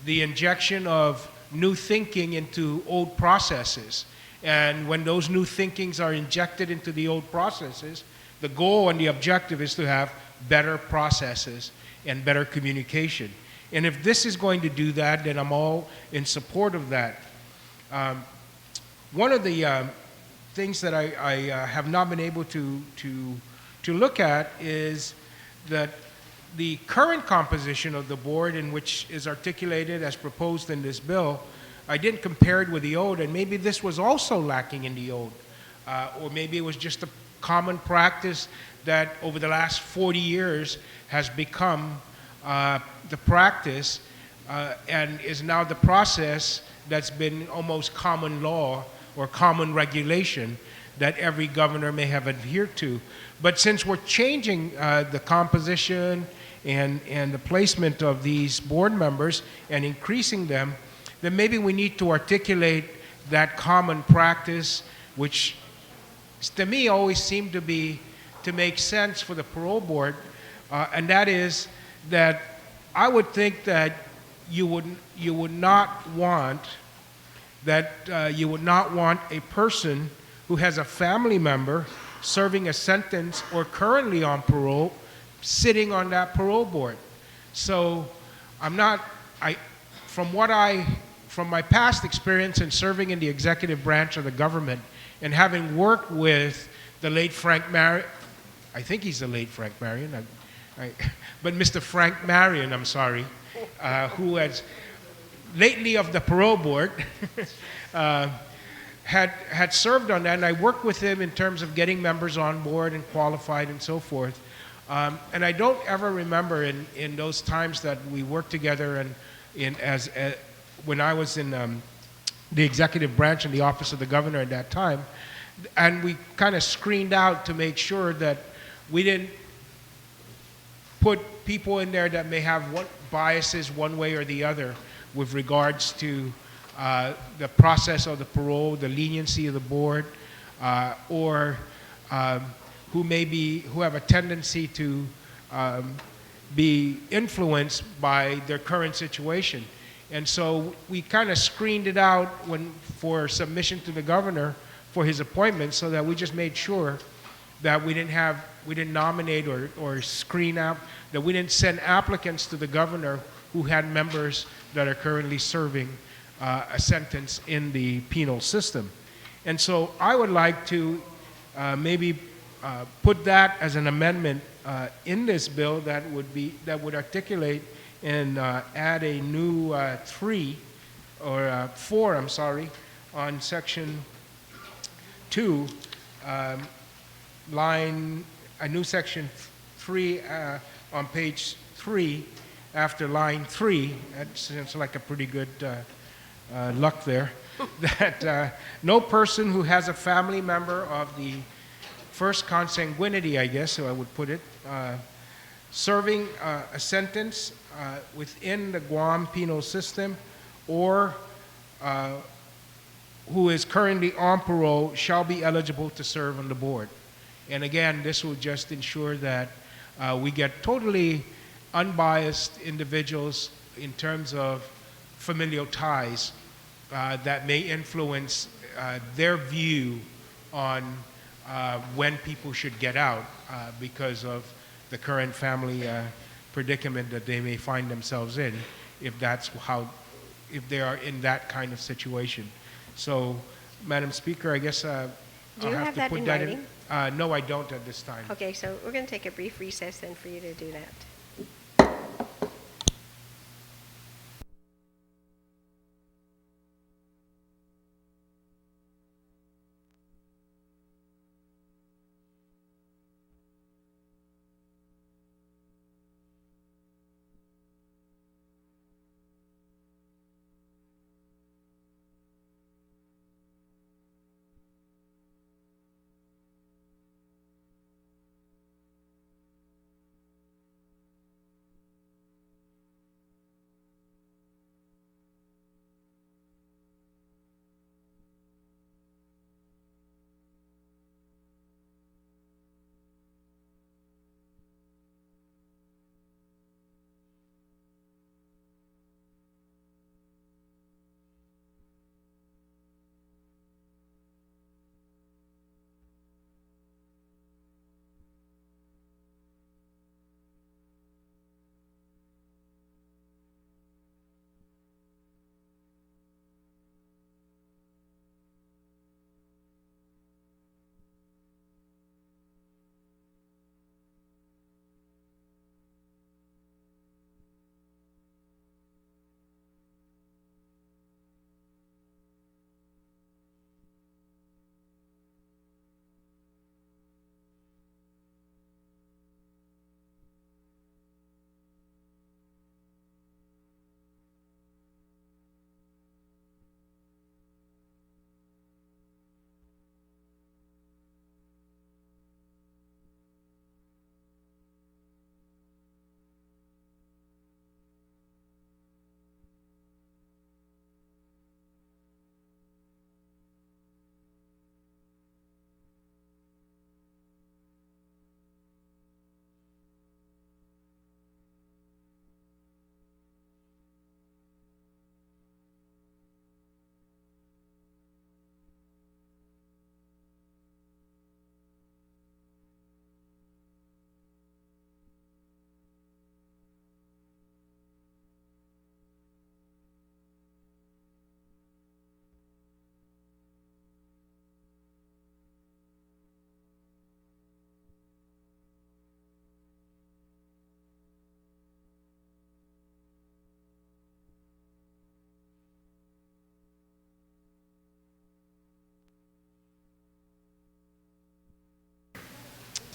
the injection of new thinking into old processes. And when those new thinkings are injected into the old processes, the goal and the objective is to have better processes and better communication. And if this is going to do that, then I'm all in support of that. One of the things that I have not been able to look at is that the current composition of the board, in which is articulated as proposed in this bill, I didn't compare it with the old, and maybe this was also lacking in the old, or maybe it was just a common practice that over the last 40 years has become the practice and is now the process that's been almost common law or common regulation that every governor may have adhered to. But since we're changing the composition and the placement of these board members and increasing them, then maybe we need to articulate that common practice, which to me always seemed to make sense for the parole board, and that is that I would think that you would not want a person who has a family member serving a sentence or currently on parole sitting on that parole board. So I'm not, from my past experience in serving in the executive branch of the government and having worked with the late Frank Marion, I think he's the late Frank Marion, but Mr. Frank Marion, I'm sorry, who has lately of the parole board, had served on that, and I worked with him in terms of getting members on board and qualified and so forth. And I don't ever remember in those times that we worked together and when I was in the executive branch in the office of the governor at that time, and we kind of screened out to make sure that we didn't put people in there that may have biases one way or the other with regards to the process of the parole, the leniency of the board, or who have a tendency to be influenced by their current situation. And so we kind of screened it out for submission to the governor for his appointment, so that we just made sure that we didn't nominate or screen out, that we didn't send applicants to the governor who had members that are currently serving a sentence in the penal system. And so I would like to maybe put that as an amendment in this bill that would articulate and add a new 4, I'm sorry, on section 2, a new section 3 on page 3 after line 3. That seems like a pretty good luck there. That no person who has a family member of the first consanguinity, I guess, so I would put it, serving a sentence within the Guam penal system or who is currently on parole shall be eligible to serve on the board. And again, this will just ensure that we get totally unbiased individuals in terms of familial ties that may influence their view on when people should get out because of the current family predicament that they may find themselves in, if they are in that kind of situation. So, Madam Speaker, I guess I'll have to put that in. No, I don't at this time. Okay, so we're going to take a brief recess then for you to do that.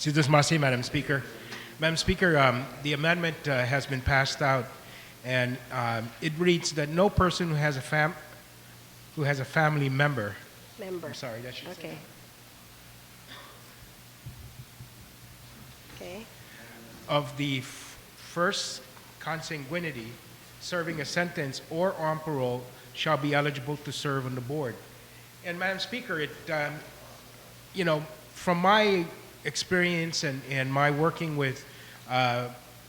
Sidusmasi, Madam Speaker. Madam Speaker, the amendment has been passed out, and it reads that no person who has a family member. Member. I'm sorry, that should say. Okay. Okay. Of the first consanguinity serving a sentence or on parole shall be eligible to serve on the board. And Madam Speaker, it, from my experience and my working with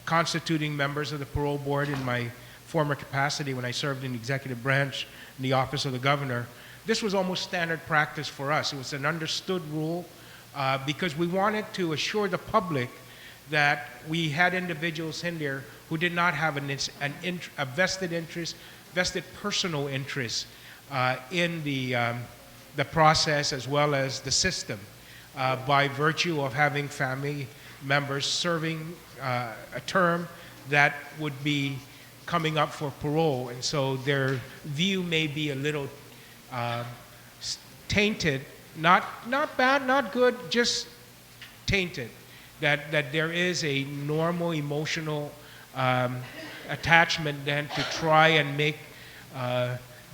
constituting members of the parole board in my former capacity when I served in the executive branch in the office of the governor, this was almost standard practice for us. It was an understood rule because we wanted to assure the public that we had individuals in there who did not have a vested interest, vested personal interest in the process as well as the system by virtue of having family members serving a term that would be coming up for parole. And so their view may be a little tainted, not bad, not good, just tainted. That there is a normal emotional attachment then to try and make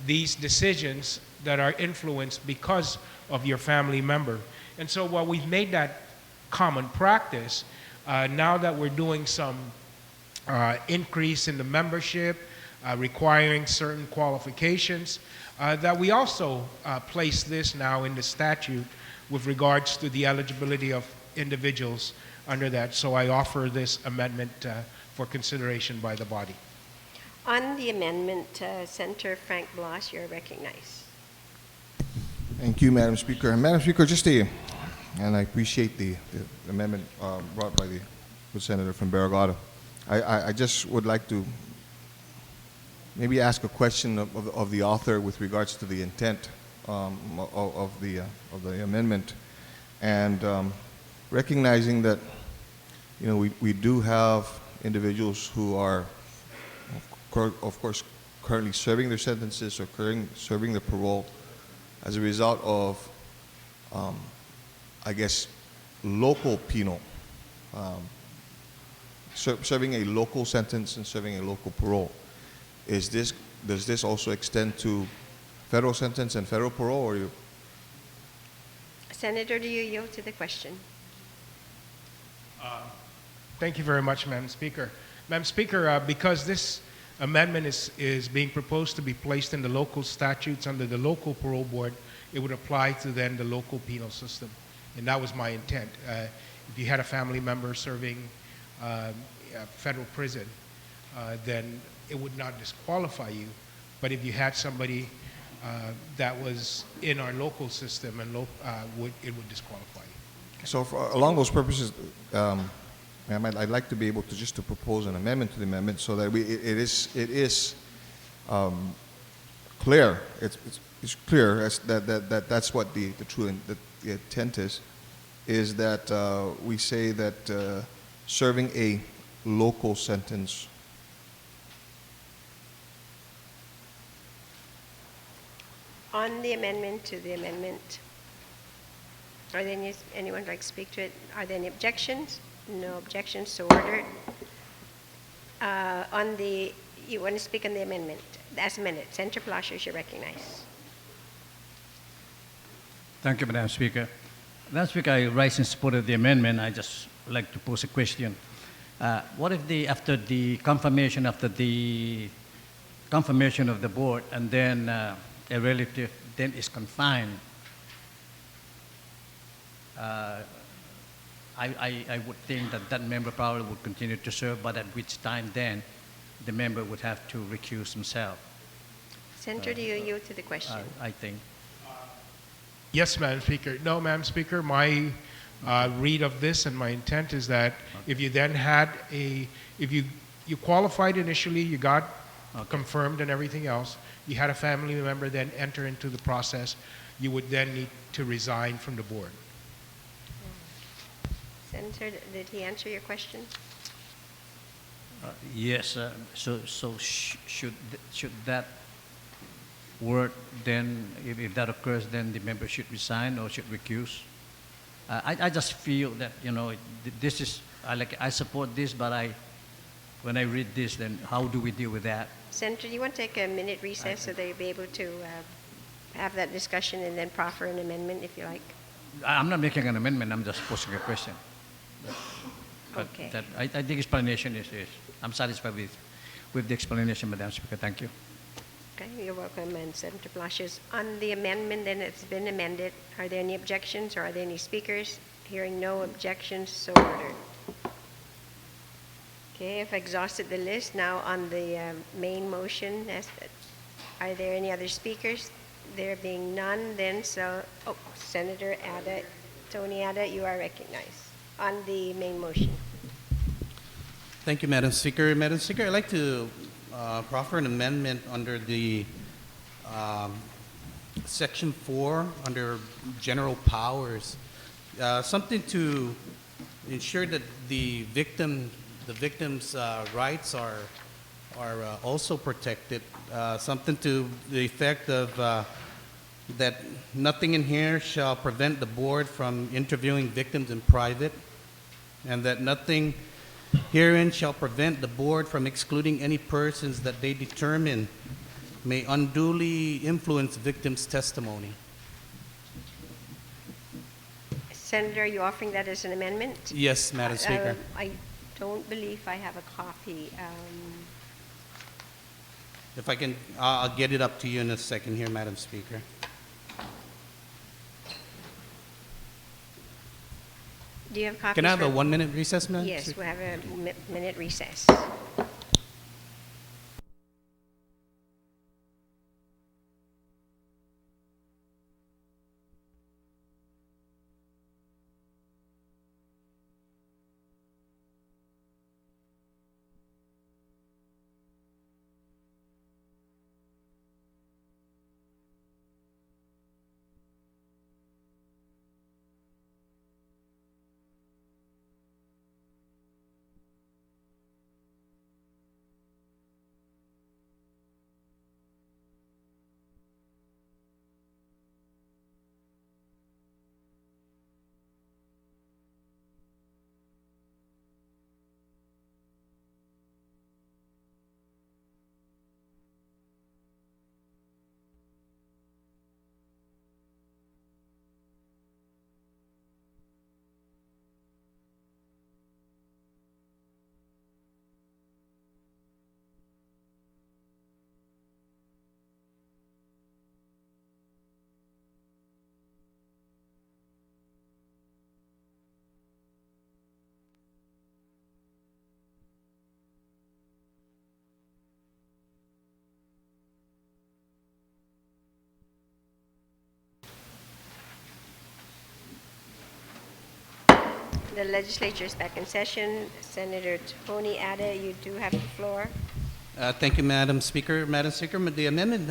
these decisions that are influenced because of your family member. And so while we've made that common practice, now that we're doing some increase in the membership, requiring certain qualifications, that we also place this now in the statute with regards to the eligibility of individuals under that. So I offer this amendment for consideration by the body. On the amendment, Senator Frank Blas, you're recognized. Thank you, Madam Speaker. And Madam Speaker, and I appreciate the amendment brought by the good senator from Barragata. I just would like to maybe ask a question of the author with regards to the intent of the amendment, and recognizing that we do have individuals who are, of course, currently serving their sentences or serving their parole as a result of, I guess, local penal, serving a local sentence and serving a local parole. Does this also extend to federal sentence and federal parole, or Senator, do you yield to the question? Thank you very much, Madam Speaker. Madam Speaker, because this amendment is being proposed to be placed in the local statutes under the local parole board, it would apply to then the local penal system. And that was my intent. If you had a family member serving federal prison, then it would not disqualify you. But if you had somebody that was in our local system, and it would disqualify you. So along those purposes, ma'am, I'd like to be able to propose an amendment to the amendment so that it is clear. It's clear that's what the true the intent is that we say that serving a local sentence. On the amendment to the amendment, are there anyone like to speak to it? Are there any objections? No objections, so ordered. You want to speak on the amendment? As amended. Senator Palacios, you recognize. Thank you, Madam Speaker. Madam Speaker, I rise in support of the amendment. I just like to pose a question. What if after the confirmation of the board, and then a relative then is confined? I would think that member probably would continue to serve, but at which time then the member would have to recuse himself. Senator, do you yield to the question? I think. Yes, Madam Speaker. No, Madam Speaker, my read of this and my intent is that if you then had if you qualified initially, you got confirmed and everything else, you had a family member then enter into the process, you would then need to resign from the board. Senator, did he answer your question? Yes. So should that word then, if that occurs, then the member should resign or should recuse? I just feel that, this is, I support this, but when I read this, then how do we deal with that? Senator, do you want to take a minute recess so that you'll be able to have that discussion and then proffer an amendment if you like? I'm not making an amendment, I'm just posing a question. But Okay. I think explanation is, I'm satisfied with the explanation, Madam Speaker. Thank you. Okay, you're welcome, and Senator Palacios. On the amendment, then it's been amended. Are there any objections or are there any speakers? Hearing no objections, so ordered. Okay, I've exhausted the list. Now on the main motion, are there any other speakers? There being none, then Senator Ada, Tony Ada, you are recognized on the main motion. Thank you, Madam Speaker. Madam Speaker, I'd like to proffer an amendment under the Section 4 under General Powers, something to ensure that the victim's rights are also protected. Something to the effect of that nothing in here shall prevent the board from interviewing victims in private, and that nothing herein shall prevent the board from excluding any persons that they determine may unduly influence victims' testimony. Senator, are you offering that as an amendment? Yes, Madam Speaker. I don't believe I have a copy. If I can, I'll get it up to you in a second here, Madam Speaker. Do you have copies? Can I have for- a 1-minute recess, Madam Yes, Speaker? we'll have a minute recess. The legislature is back in session. Senator Tony Ada, you do have the floor. Thank you, Madam Speaker. Madam Speaker, the amendment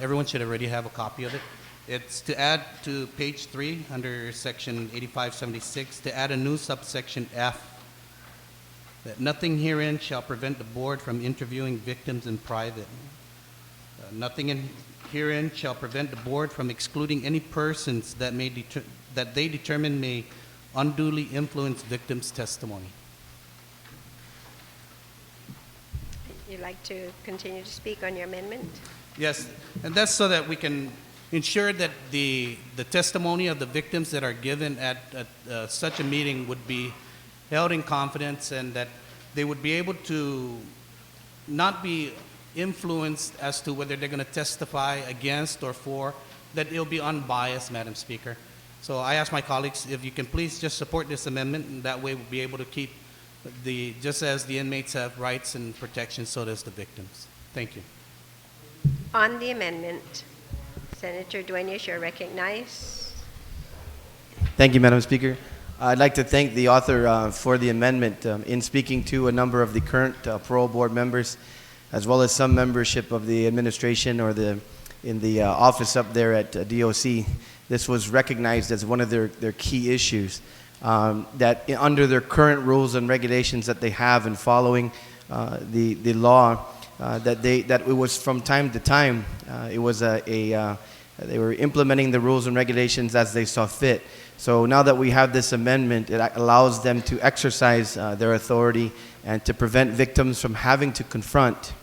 everyone should already have a copy of it. It's to add to page 3 under section 8576, to add a new subsection F, that nothing herein shall prevent the board from interviewing victims in private. Nothing herein shall prevent the board from excluding any persons that they determine may unduly influence victims' testimony. You'd like to continue to speak on your amendment? Yes, and that's so that we can ensure that the testimony of the victims that are given at such a meeting would be held in confidence, and that they would be able to not be influenced as to whether they're going to testify against or for, that it'll be unbiased, Madam Speaker. So I ask my colleagues if you can please just support this amendment, and that way we'll be able to keep just as the inmates have rights and protections, so does the victims. Thank you. On the amendment, Senator Dueñas, you're recognized. Thank you, Madam Speaker. I'd like to thank the author for the amendment. In speaking to a number of the current parole board members, as well as some membership of the administration or in the office up there at DOC, this was recognized as one of their key issues. That under their current rules and regulations that they have in following the law, that it was from time to time, it was a They were implementing the rules and regulations as they saw fit. So now that we have this amendment, it allows them to exercise their authority and to prevent victims from having to confront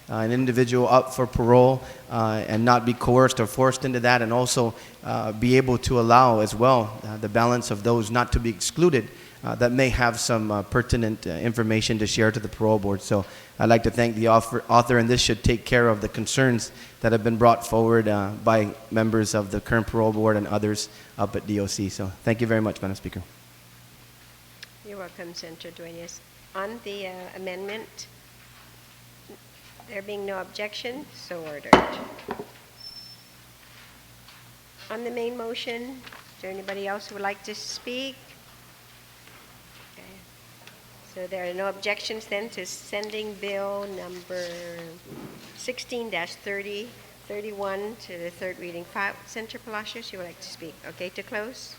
an individual up for parole and not be coerced or forced into that, and also be able to allow as well the balance of those not to be excluded that may have some pertinent information to share to the parole board. So I'd like to thank the author, and this should take care of the concerns that have been brought forward by members of the current parole board and others up at DOC. So thank you very much, Madam Speaker. You're welcome, Senator Duenas. On the amendment, there being no objection, so ordered. On the main motion, is there anybody else who would like to speak? Okay. So there are no objections then to sending bill number 16-31 to the third reading file. Senator Palacios, you would like to speak. Okay, to close.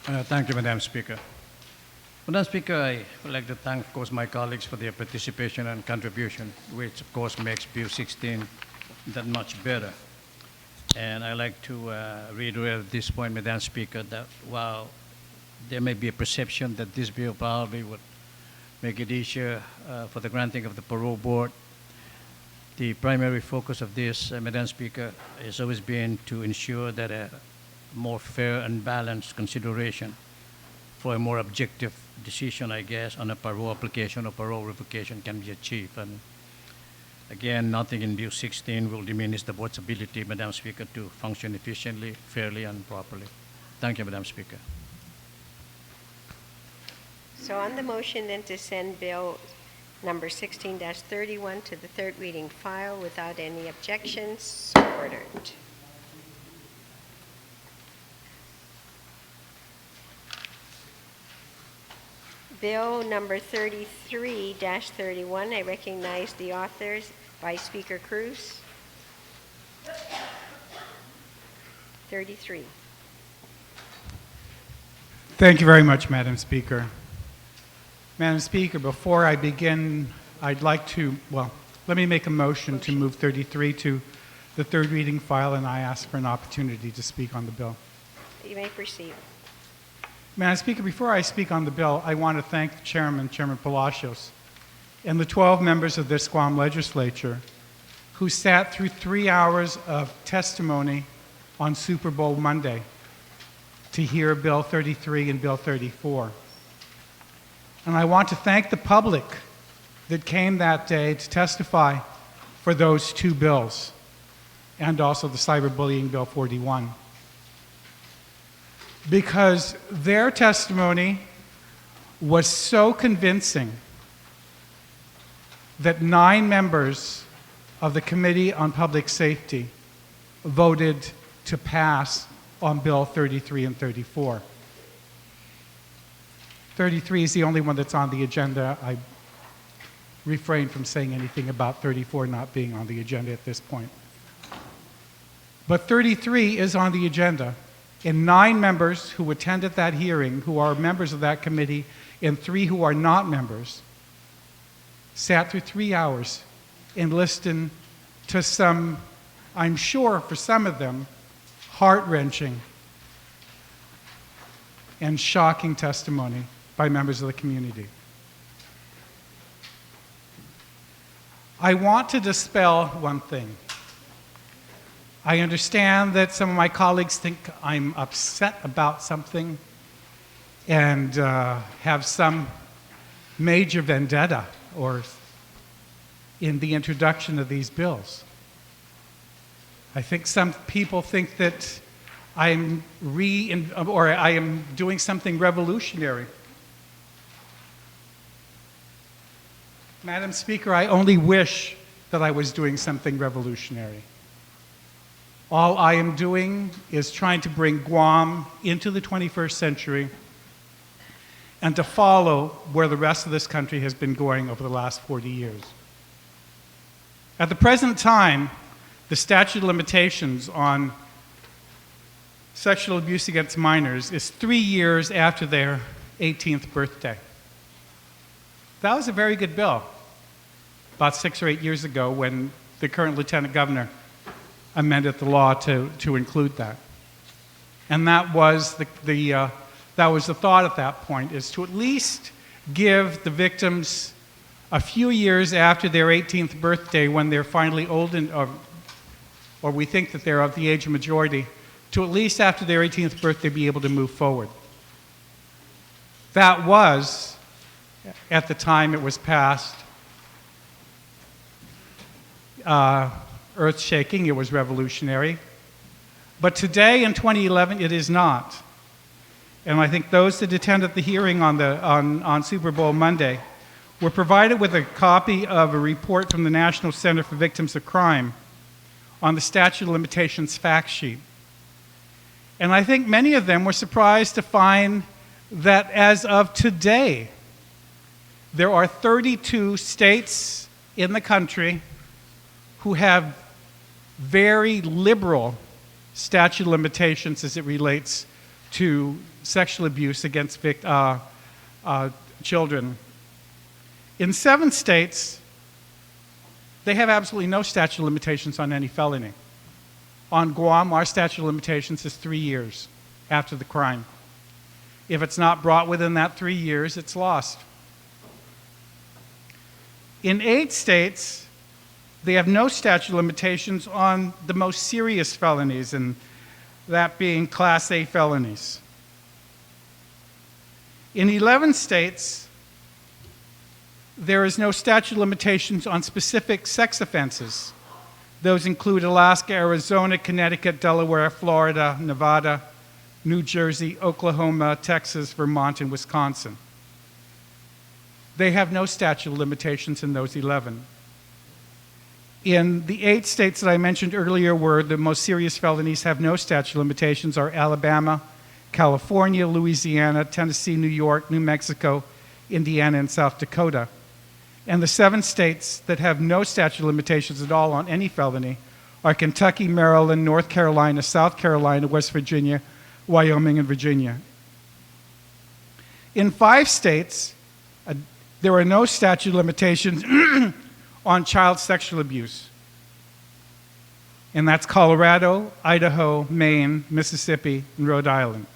Thank you, Madam Speaker. Madam Speaker, I would like to thank, of course, my colleagues for their participation and contribution, which, of course, makes Bill 16 that much better. And I'd like to reiterate at this point, Madam Speaker, that while there may be a perception that this bill probably would make it easier for the granting of the parole board, the primary focus of this, Madam Speaker, has always been to ensure that a more fair and balanced consideration for a more objective decision, I guess, on a parole application or parole revocation can be achieved. And again, nothing in Bill 16 will diminish the board's ability, Madam Speaker, to function efficiently, fairly, and properly. Thank you, Madam Speaker. So on the motion then to send bill number 16-31 to the third reading file without any objections, so ordered. Bill number 33-31, I recognize the authors, Vice Speaker Cruz. 33. Thank you very much, Madam Speaker. Madam Speaker, before I begin, I'd like to, well, let me make a motion to move 33 to the third reading file, and I ask for an opportunity to speak on the bill. You may proceed. Madam Speaker, before I speak on the bill, I want to thank the Chairman, Chairman Palacios, and the 12 members of this Guam Legislature who sat through 3 hours of testimony on Super Bowl Monday to hear Bill 33 and Bill 34. And I want to thank the public that came that day to testify for those two bills, and also the cyberbullying Bill 41. Because their testimony was so convincing that 9 members of the Committee on Public Safety voted to pass on Bill 33 and 34. 33 is the only one that's on the agenda. I refrain from saying anything about 34 not being on the agenda at this point. But 33 is on the agenda. And 9 members who attended that hearing, who are members of that committee, and 3 who are not members, sat through 3 hours and listened to some, I'm sure for some of them, heart-wrenching and shocking testimony by members of the community. I want to dispel one thing. I understand that some of my colleagues think I'm upset about something and have some major vendetta or in the introduction of these bills. I think some people think that I am doing something revolutionary. Madam Speaker, I only wish that I was doing something revolutionary. All I am doing is trying to bring Guam into the 21st century and to follow where the rest of this country has been going over the last 40 years. At the present time, the statute of limitations on sexual abuse against minors is 3 years after their 18th birthday. That was a very good bill about 6 or 8 years ago when the current Lieutenant Governor amended the law to include that. And that was that was the thought at that point, is to at least give the victims a few years after their 18th birthday, when they're finally old or we think that they're of the age of majority, to at least after their 18th birthday be able to move forward. That was, at the time it was passed, earth-shaking, it was revolutionary. But today, in 2011, it is not. And I think those that attended the hearing on Super Bowl Monday were provided with a copy of a report from the National Center for Victims of Crime on the statute of limitations fact sheet. And I think many of them were surprised to find that as of today, there are 32 states in the country who have very liberal statute of limitations as it relates to sexual abuse against children. In 7 states, they have absolutely no statute of limitations on any felony. On Guam, our statute of limitations is 3 years after the crime. If it's not brought within that 3 years, it's lost. In 8 states, they have no statute of limitations on the most serious felonies, and that being Class A felonies. In 11 states, there is no statute of limitations on specific sex offenses. Those include Alaska, Arizona, Connecticut, Delaware, Florida, Nevada, New Jersey, Oklahoma, Texas, Vermont, and Wisconsin. They have no statute of limitations in those 11. In the 8 states that I mentioned earlier where the most serious felonies have no statute of limitations are Alabama, California, Louisiana, Tennessee, New York, New Mexico, Indiana, and South Dakota. And the 7 states that have no statute of limitations at all on any felony are Kentucky, Maryland, North Carolina, South Carolina, West Virginia, Wyoming, and Virginia. In 5 states, there are no statute of limitations on child sexual abuse. And that's Colorado, Idaho, Maine, Mississippi, and Rhode Island.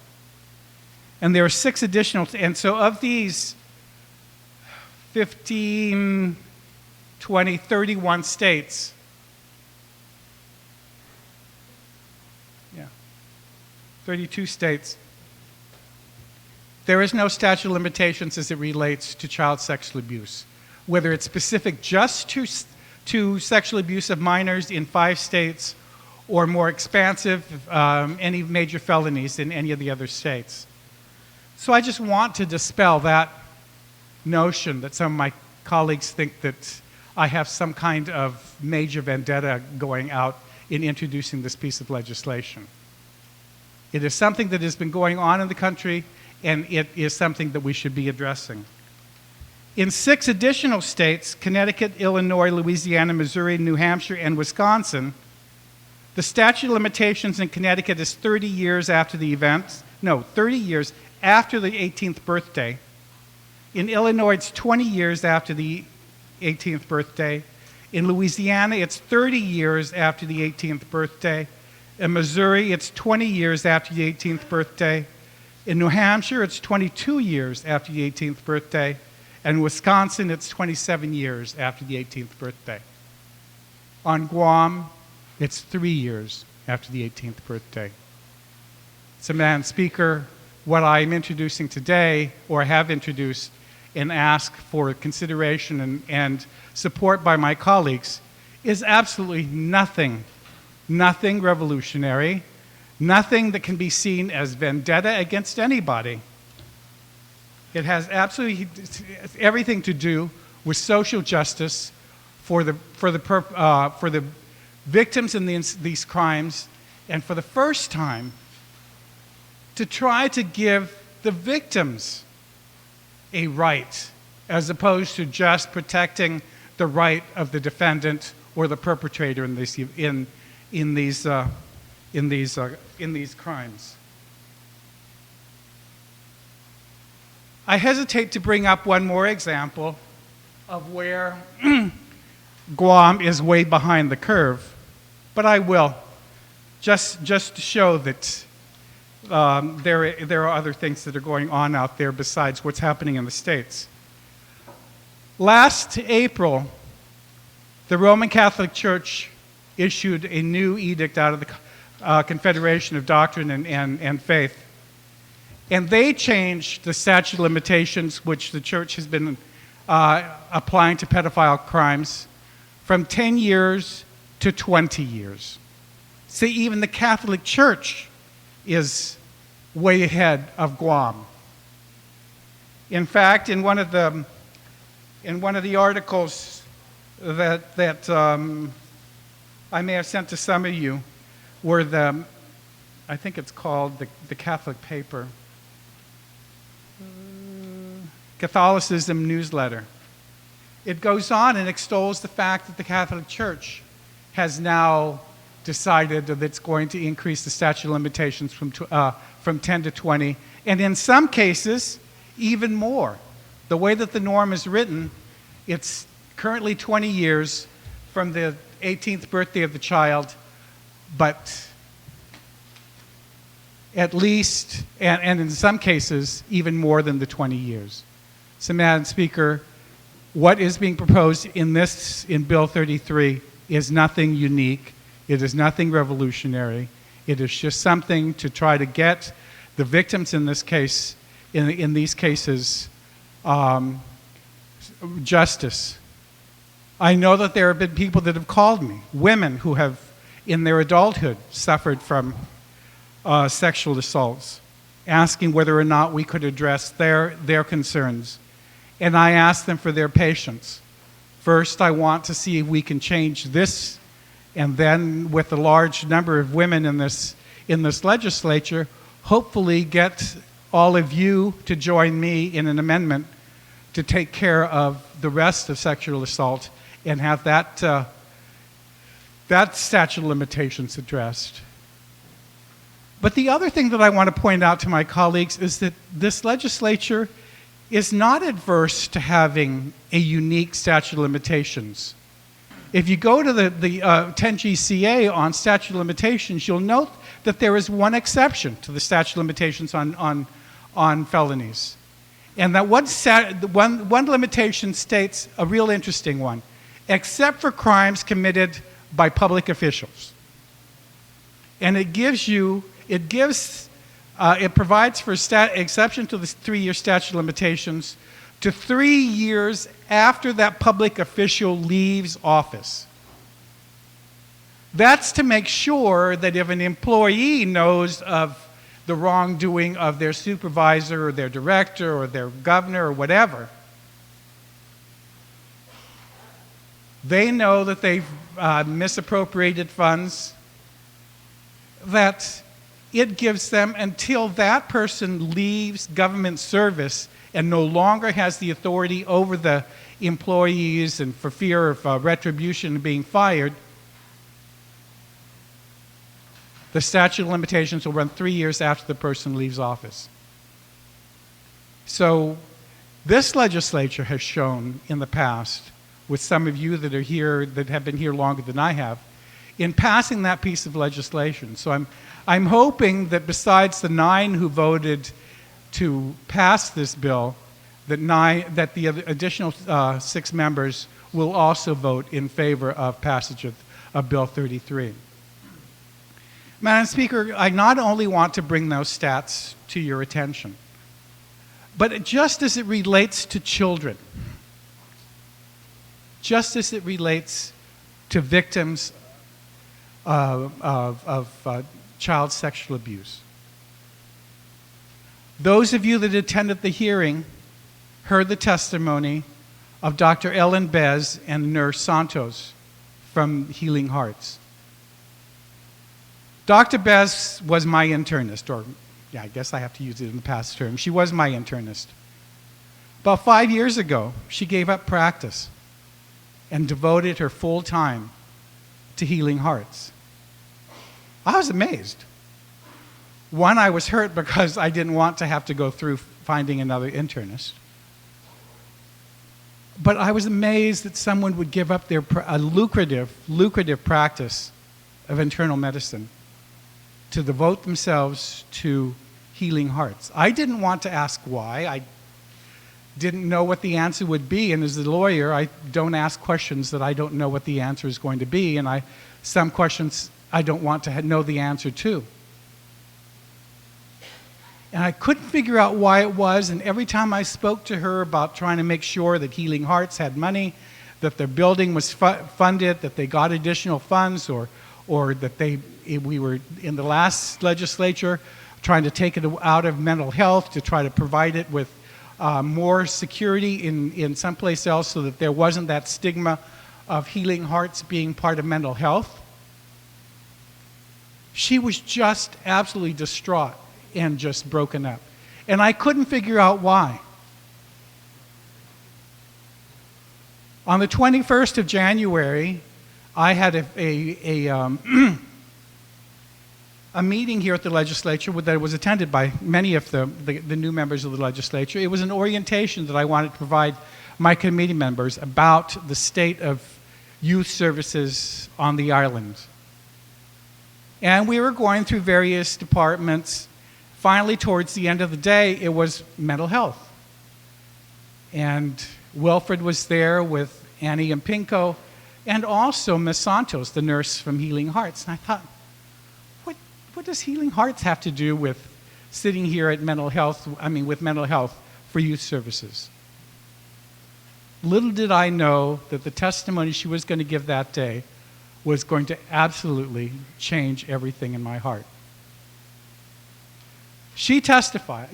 And there are 6 additional, and so of these 15, 20, 31 states, 32 states, there is no statute of limitations as it relates to child sexual abuse. Whether it's specific just to sexual abuse of minors in 5 states or more expansive, any major felonies in any of the other states. So I just want to dispel that notion that some of my colleagues think that I have some kind of major vendetta going out in introducing this piece of legislation. It is something that has been going on in the country, and it is something that we should be addressing. In 6 additional states, Connecticut, Illinois, Louisiana, Missouri, New Hampshire, and Wisconsin, the statute of limitations in Connecticut is 30 years after the event. No, 30 years after the 18th birthday. In Illinois, it's 20 years after the 18th birthday. In Louisiana, it's 30 years after the 18th birthday. In Missouri, it's 20 years after the 18th birthday. In New Hampshire, it's 22 years after the 18th birthday. And in Wisconsin, it's 27 years after the 18th birthday. On Guam, it's 3 years after the 18th birthday. So, Madam Speaker, what I'm introducing today, or have introduced, and ask for consideration and support by my colleagues, is absolutely nothing revolutionary, nothing that can be seen as vendetta against anybody. It has absolutely everything to do with social justice for the victims in these crimes, and for the first time, to try to give the victims a right, as opposed to just protecting the right of the defendant or the perpetrator in these crimes. I hesitate to bring up one more example of where Guam is way behind the curve, but I will. just to show that there are other things that are going on out there besides what's happening in the States. Last April, the Roman Catholic Church issued a new edict out of the Confederation of Doctrine and Faith. And they changed the statute of limitations, which the church has been applying to pedophile crimes, from 10 years to 20 years. See, even the Catholic Church is way ahead of Guam. In fact, in one of the articles that I may have sent to some of you, were I think it's called the Catholic Paper, Catholicism Newsletter. It goes on and extols the fact that the Catholic Church has now decided that it's going to increase the statute of limitations from 10 to 20, and in some cases, even more. The way that the norm is written, it's currently 20 years from the 18th birthday of the child, but at least, and in some cases, even more than the 20 years. So, Madam Speaker, what is being proposed in Bill 33 is nothing unique. It is nothing revolutionary. It is just something to try to get the victims in this case, in these cases, justice. I know that there have been people that have called me, women who have, in their adulthood, suffered from sexual assaults, asking whether or not we could address their concerns. And I asked them for their patience. First, I want to see if we can change this, and then with a large number of women in this legislature, hopefully get all of you to join me in an amendment to take care of the rest of sexual assault and have that statute of limitations addressed. But the other thing that I want to point out to my colleagues is that this legislature is not adverse to having a unique statute of limitations. If you go to the 10GCA on statute of limitations, you'll note that there is one exception to the statute of limitations on felonies. And that one limitation states a real interesting one, except for crimes committed by public officials. And it provides for exception to the 3-year statute of limitations to 3 years after that public official leaves office. That's to make sure that if an employee knows of the wrongdoing of their supervisor or their director or their governor or whatever, they know that they've misappropriated funds, that it gives them until that person leaves government service and no longer has the authority over the employees and for fear of retribution and being fired, the statute of limitations will run 3 years after the person leaves office. So this legislature has shown in the past, with some of you that are here, that have been here longer than I have, in passing that piece of legislation. So I'm hoping that besides the 9 who voted to pass this bill, that the additional 6 members will also vote in favor of passage of Bill 33. Madam Speaker, I not only want to bring those stats to your attention, but just as it relates to children, just as it relates to victims of child sexual abuse. Those of you that attended the hearing heard the testimony of Dr. Ellen Bez and Nurse Santos from Healing Hearts. Dr. Bez was my internist, or yeah, I guess I have to use it in the past term. She was my internist. About 5 years ago, she gave up practice and devoted her full time to Healing Hearts. I was amazed. One, I was hurt because I didn't want to have to go through finding another internist. But I was amazed that someone would give up a lucrative practice of internal medicine to devote themselves to healing hearts. I didn't want to ask why. I didn't know what the answer would be, and as a lawyer, I don't ask questions that I don't know what the answer is going to be, and some questions I don't want to know the answer to. And I couldn't figure out why it was, and every time I spoke to her about trying to make sure that Healing Hearts had money, that their building was funded, that they got additional funds, or that we were in the last legislature trying to take it out of mental health to try to provide it with more security in someplace else so that there wasn't that stigma of Healing Hearts being part of mental health. She was just absolutely distraught and just broken up. And I couldn't figure out why. On the 21st of January, I had a meeting here at the legislature that was attended by many of the new members of the legislature. It was an orientation that I wanted to provide my committee members about the state of youth services on the island. And we were going through various departments. Finally, towards the end of the day, it was mental health. And Wilfred was there with Annie and Pinko, and also Ms. Santos, the nurse from Healing Hearts. And I thought, what does Healing Hearts have to do with sitting here at with mental health for youth services? Little did I know that the testimony she was going to give that day was going to absolutely change everything in my heart. She testified,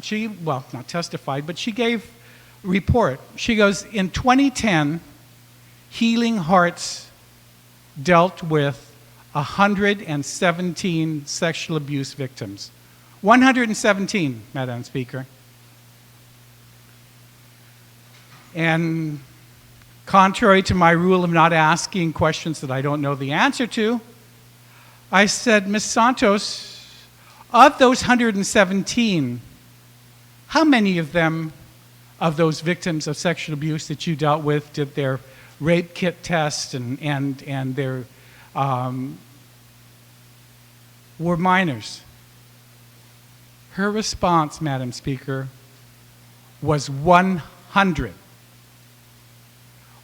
not testified, but she gave a report. She goes, in 2010, Healing Hearts dealt with 117 sexual abuse victims. 117, Madam Speaker. And contrary to my rule of not asking questions that I don't know the answer to, I said, Ms. Santos, of those 117, how many of them, of those victims of sexual abuse that you dealt with, did their rape kit test and their were minors? Her response, Madam Speaker, was 100.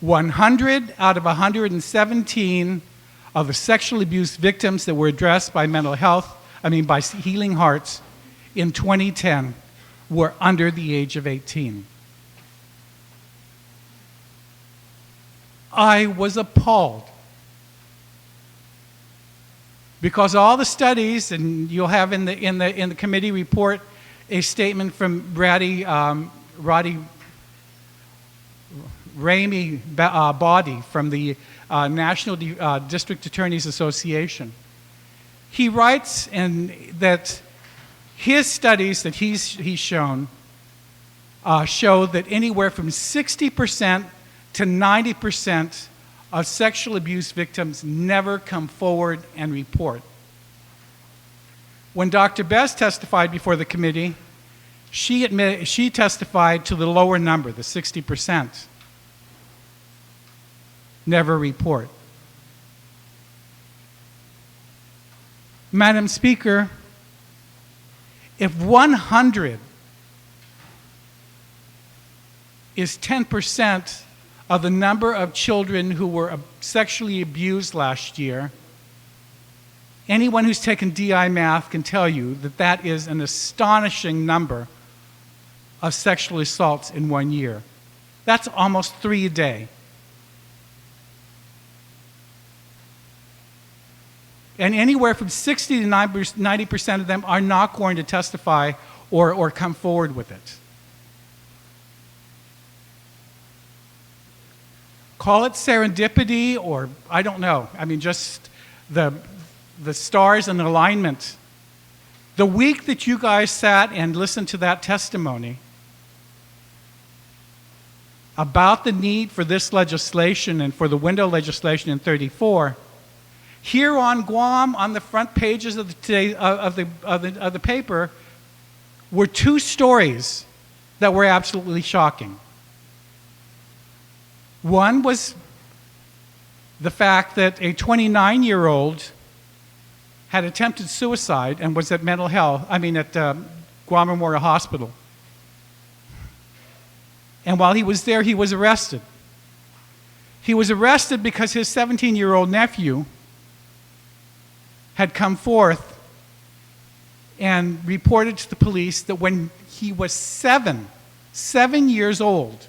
100 out of 117 of the sexual abuse victims that were addressed by by Healing Hearts in 2010 were under the age of 18. I was appalled. Because all the studies, and you'll have in the committee report a statement from Roddy Ramey Body from the National District Attorneys Association. He writes that his studies that he's shown show that anywhere from 60% to 90% of sexual abuse victims never come forward and report. When Dr. Best testified before the committee, she testified to the lower number, the 60%. Never report. Madam Speaker, if 100 is 10% of the number of children who were sexually abused last year, anyone who's taken DI math can tell you that that is an astonishing number of sexual assaults in 1 year. That's almost 3 a day. And anywhere from 60 to 90% of them are not going to testify or come forward with it. Call it serendipity, or I don't know. Just the stars and alignment. The week that you guys sat and listened to that testimony about the need for this legislation and for the window legislation in 34, here on Guam, on the front pages of the paper, were 2 stories that were absolutely shocking. One was the fact that a 29-year-old had attempted suicide and was at at Guam Memorial Hospital. And while he was there, he was arrested. He was arrested because his 17-year-old nephew had come forth and reported to the police that when he was 7 years old,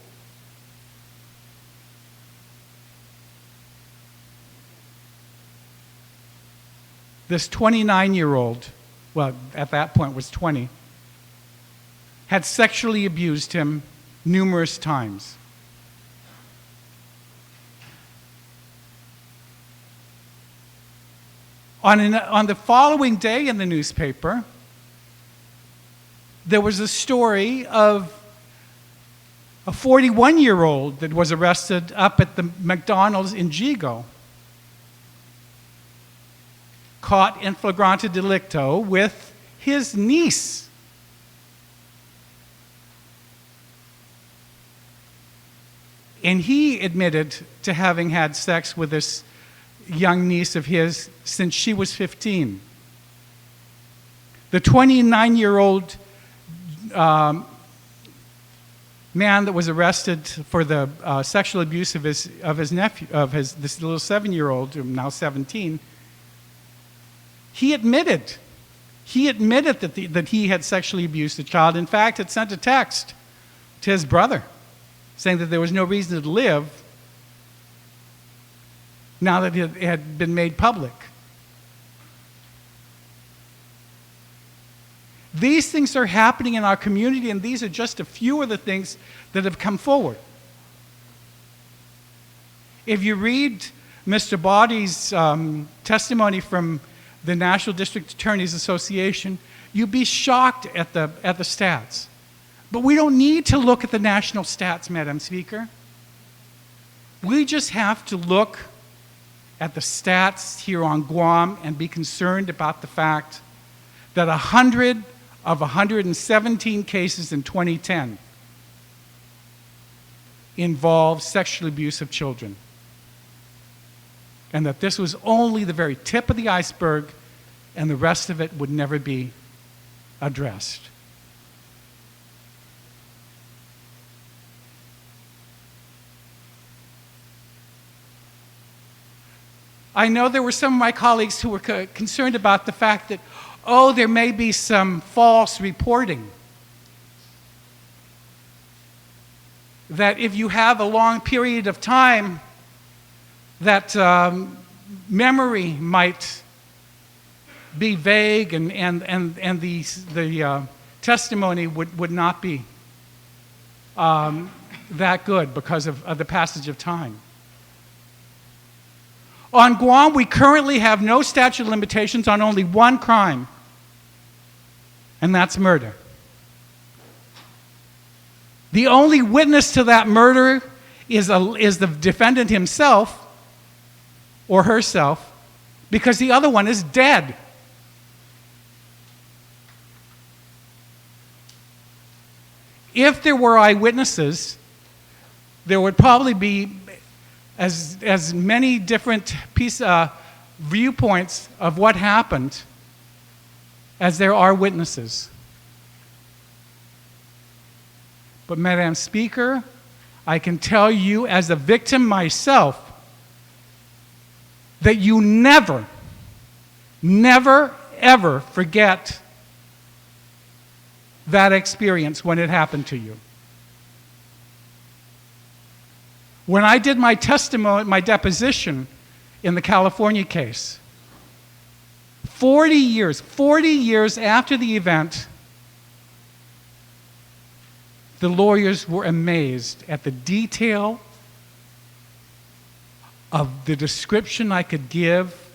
this 29-year-old, well, at that point was 20, had sexually abused him numerous times. On the following day in the newspaper, there was a story of a 41-year-old that was arrested up at the McDonald's in Jigo, caught in flagrante delicto with his niece. And he admitted to having had sex with this young niece of his since she was 15. The 29-year-old man that was arrested for the sexual abuse of his nephew, this little 7-year-old, now 17, he admitted that he had sexually abused the child. In fact, had sent a text to his brother saying that there was no reason to live now that it had been made public. These things are happening in our community, and these are just a few of the things that have come forward. If you read Mr. Boddy's testimony from the National District Attorneys Association, you'd be shocked at the stats. But we don't need to look at the national stats, Madam Speaker. We just have to look at the stats here on Guam and be concerned about the fact that 100 of 117 cases in 2010 involved sexual abuse of children. And that this was only the very tip of the iceberg, and the rest of it would never be addressed. I know there were some of my colleagues who were concerned about the fact that, there may be some false reporting. That if you have a long period of time, that memory might be vague and the testimony would not be that good because of the passage of time. On Guam, we currently have no statute of limitations on only one crime, and that's murder. The only witness to that murder is the defendant himself or herself, because the other one is dead. If there were eyewitnesses, there would probably be as many different viewpoints of what happened as there are witnesses. But Madam Speaker, I can tell you as a victim myself that you never, ever forget that experience when it happened to you. When I did my testimony, my deposition in the California case, 40 years after the event, the lawyers were amazed at the detail of the description I could give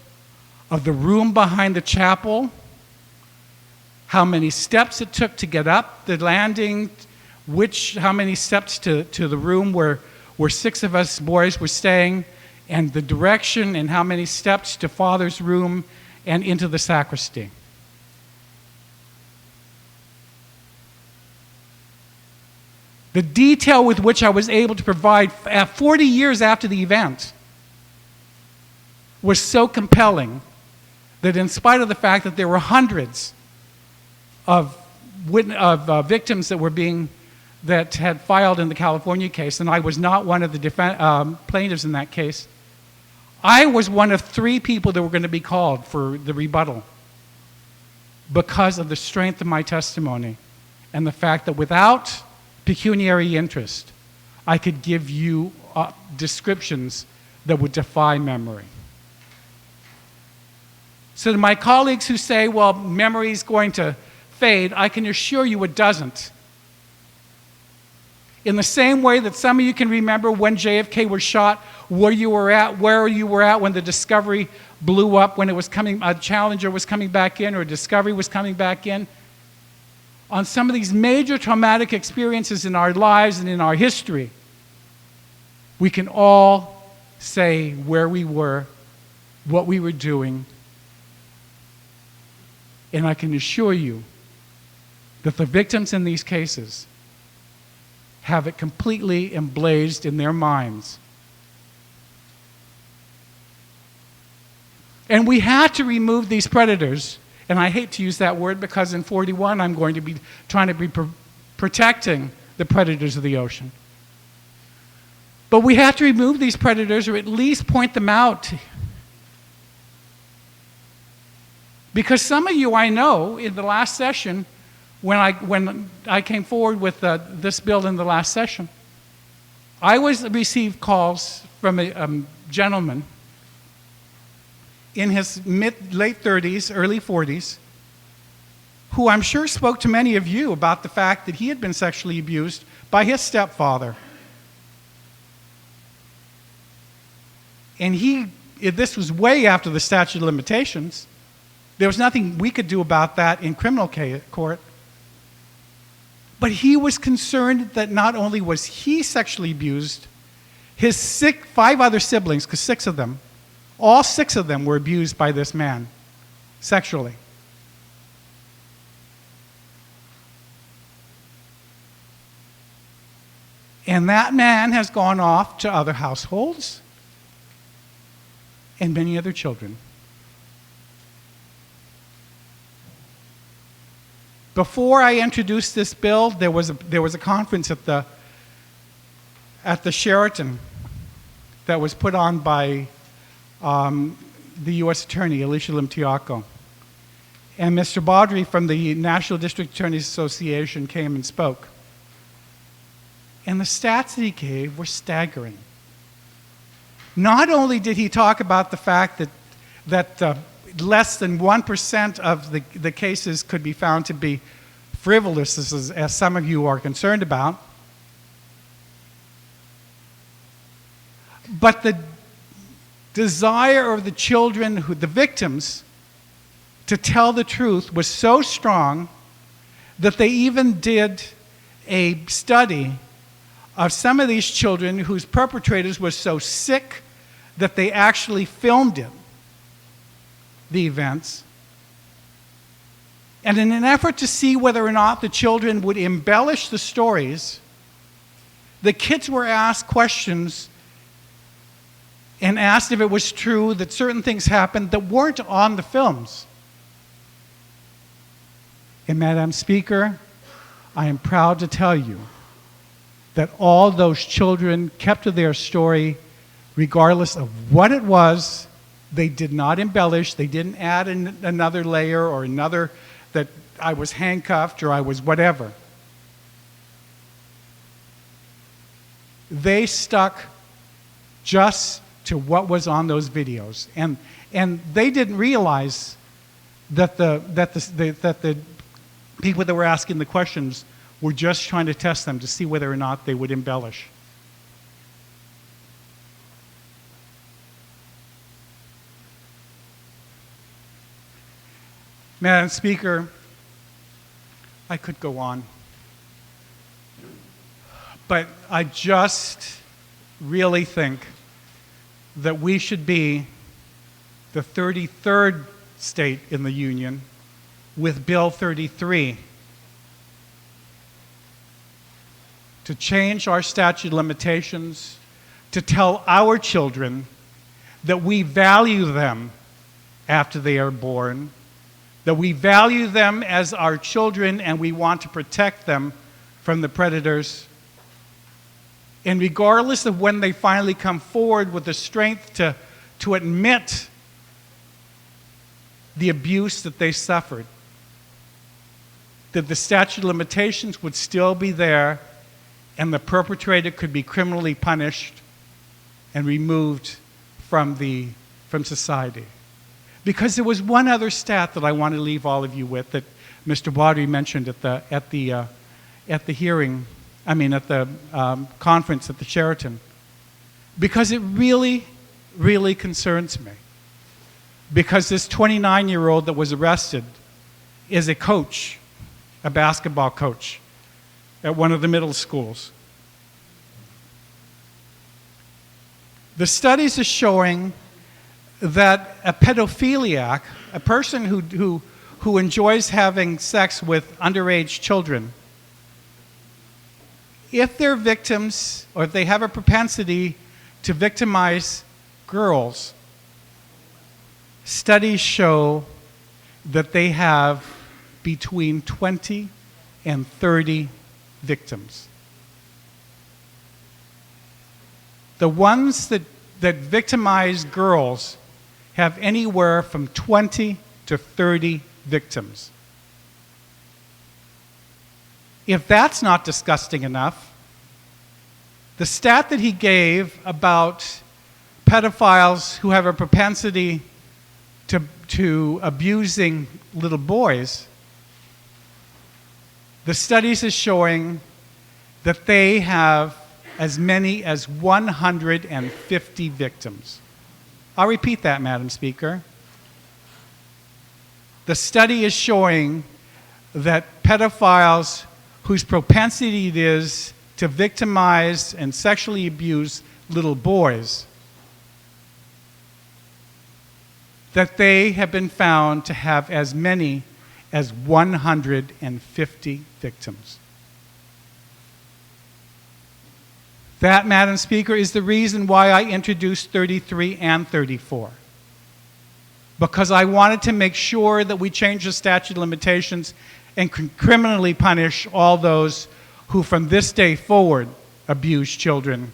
of the room behind the chapel, how many steps it took to get up the landing, how many steps to the room where 6 of us boys were staying, and the direction and how many steps to Father's room and into the sacristy. The detail with which I was able to provide 40 years after the event was so compelling that in spite of the fact that there were hundreds of victims that had filed in the California case, and I was not one of the plaintiffs in that case, I was one of 3 people that were going to be called for the rebuttal because of the strength of my testimony and the fact that without pecuniary interest, I could give you descriptions that would defy memory. So to my colleagues who say, well, memory is going to fade, I can assure you it doesn't. In the same way that some of you can remember when JFK was shot, where you were at when the Discovery blew up, when it was coming, a Challenger was coming back in or a Discovery was coming back in. On some of these major traumatic experiences in our lives and in our history, we can all say where we were, what we were doing, and I can assure you that the victims in these cases have it completely emblazed in their minds. And we had to remove these predators, and I hate to use that word because in 41 I'm going to be trying to be protecting the predators of the ocean. But we have to remove these predators or at least point them out. Because some of you I know in the last session, when I came forward with this bill in the last session, I received calls from a gentleman in his late 30s, early 40s, who I'm sure spoke to many of you about the fact that he had been sexually abused by his stepfather. And this was way after the statute of limitations. There was nothing we could do about that in criminal court. But he was concerned that not only was he sexually abused, his 5 other siblings, because 6 of them, all 6 of them were abused by this man sexually. And that man has gone off to other households and many other children. Before I introduced this bill, there was a conference at the Sheraton that was put on by the U.S. Attorney, Alicia Limtiaco. And Mr. Baudry from the National District Attorneys Association came and spoke. And the stats that he gave were staggering. Not only did he talk about the fact that less than 1% of the cases could be found to be frivolous, as some of you are concerned about, but the desire of the children, the victims, to tell the truth was so strong that they even did a study of some of these children whose perpetrators were so sick that they actually filmed it, the events. And in an effort to see whether or not the children would embellish the stories, the kids were asked questions and asked if it was true that certain things happened that weren't on the films. And Madam Speaker, I am proud to tell you that all those children kept to their story regardless of what it was. They did not embellish. They didn't add another layer or another that I was handcuffed or I was whatever. They stuck just to what was on those videos. And they didn't realize that the people that were asking the questions were just trying to test them to see whether or not they would embellish. Madam Speaker, I could go on, but I just really think that we should be the 33rd state in the Union with Bill 33 to change our statute of limitations, to tell our children that we value them after they are born, that we value them as our children and we want to protect them from the predators. And regardless of when they finally come forward with the strength to admit the abuse that they suffered, that the statute of limitations would still be there and the perpetrator could be criminally punished and removed from society. Because there was one other stat that I want to leave all of you with that Mr. Wadri mentioned at the hearing, at the conference at the Sheraton, because it really, really concerns me. Because this 29-year-old that was arrested is a coach, a basketball coach at one of the middle schools. The studies are showing that a pedophiliac, a person who enjoys having sex with underage children, if they're victims or if they have a propensity to victimize girls, studies show that they have between 20 and 30 victims. The ones that victimize girls have anywhere from 20 to 30 victims. If that's not disgusting enough, the stat that he gave about pedophiles who have a propensity to abusing little boys, the studies are showing that they have as many as 150 victims. I'll repeat that, Madam Speaker. The study is showing that pedophiles whose propensity it is to victimize and sexually abuse little boys, that they have been found to have as many as 150 victims. That, Madam Speaker, is the reason why I introduced 33 and 34. Because I wanted to make sure that we change the statute of limitations and criminally punish all those who from this day forward abuse children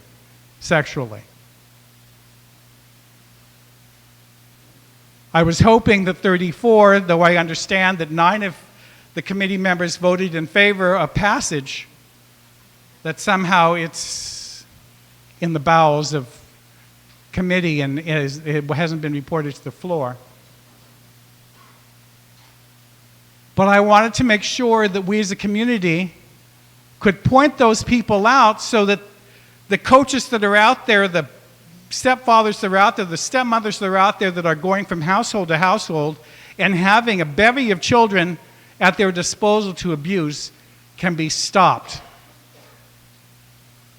sexually. I was hoping that 34, though I understand that 9 of the committee members voted in favor of passage, that somehow it's in the bowels of committee and it hasn't been reported to the floor. But I wanted to make sure that we as a community could point those people out so that the coaches that are out there, the stepfathers that are out there, the stepmothers that are out there that are going from household to household and having a bevy of children at their disposal to abuse can be stopped.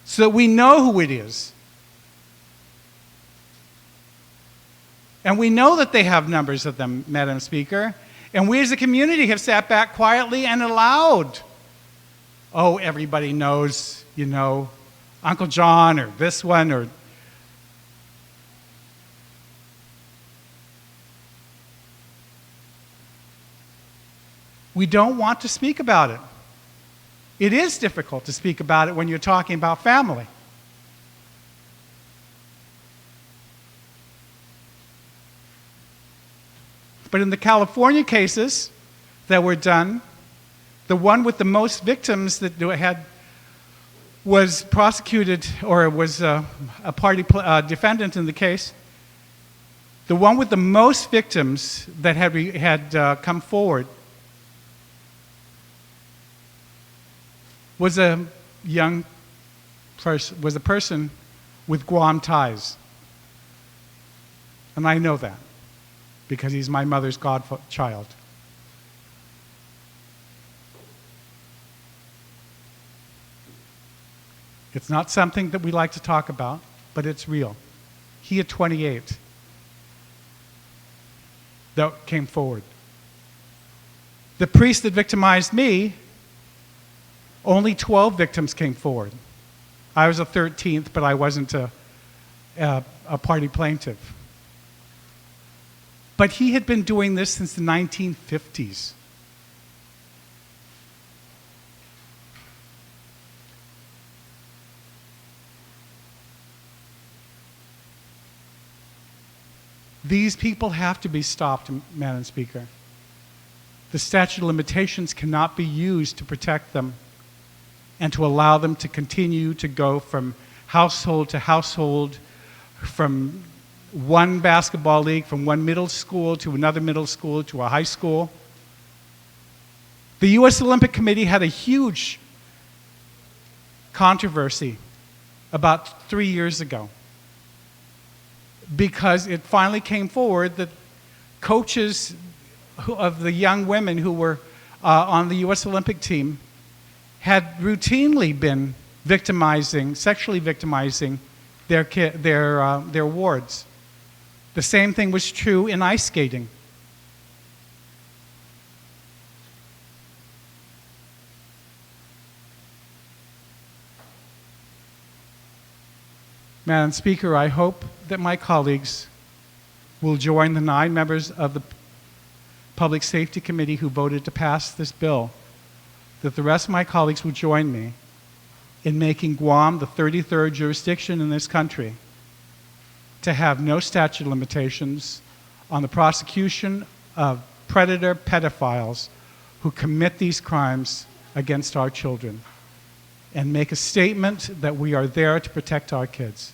So that we know who it is. And we know that they have numbers of them, Madam Speaker. And we as a community have sat back quietly and allowed, oh, everybody knows, Uncle John or this one or... We don't want to speak about it. It is difficult to speak about it when you're talking about family. But in the California cases that were done, the one with the most victims that was prosecuted or was a party defendant in the case, the one with the most victims that had come forward was a person with Guam ties. And I know that because he's my mother's godchild. It's not something that we like to talk about, but it's real. He at 28 that came forward. The priest that victimized me, only 12 victims came forward. I was a 13th, but I wasn't a party plaintiff. But he had been doing this since the 1950s. These people have to be stopped, Madam Speaker. The statute of limitations cannot be used to protect them and to allow them to continue to go from household to household, from one basketball league, from one middle school to another middle school to a high school. The U.S. Olympic Committee had a huge controversy about 3 years ago because it finally came forward that coaches of the young women who were on the U.S. Olympic team had routinely been sexually victimizing their wards. The same thing was true in ice skating. Madam Speaker, I hope that my colleagues will join the 9 members of the Public Safety Committee who voted to pass this bill, that the rest of my colleagues will join me in making Guam the 33rd jurisdiction in this country to have no statute of limitations on the prosecution of predator pedophiles who commit these crimes against our children, and make a statement that we are there to protect our kids.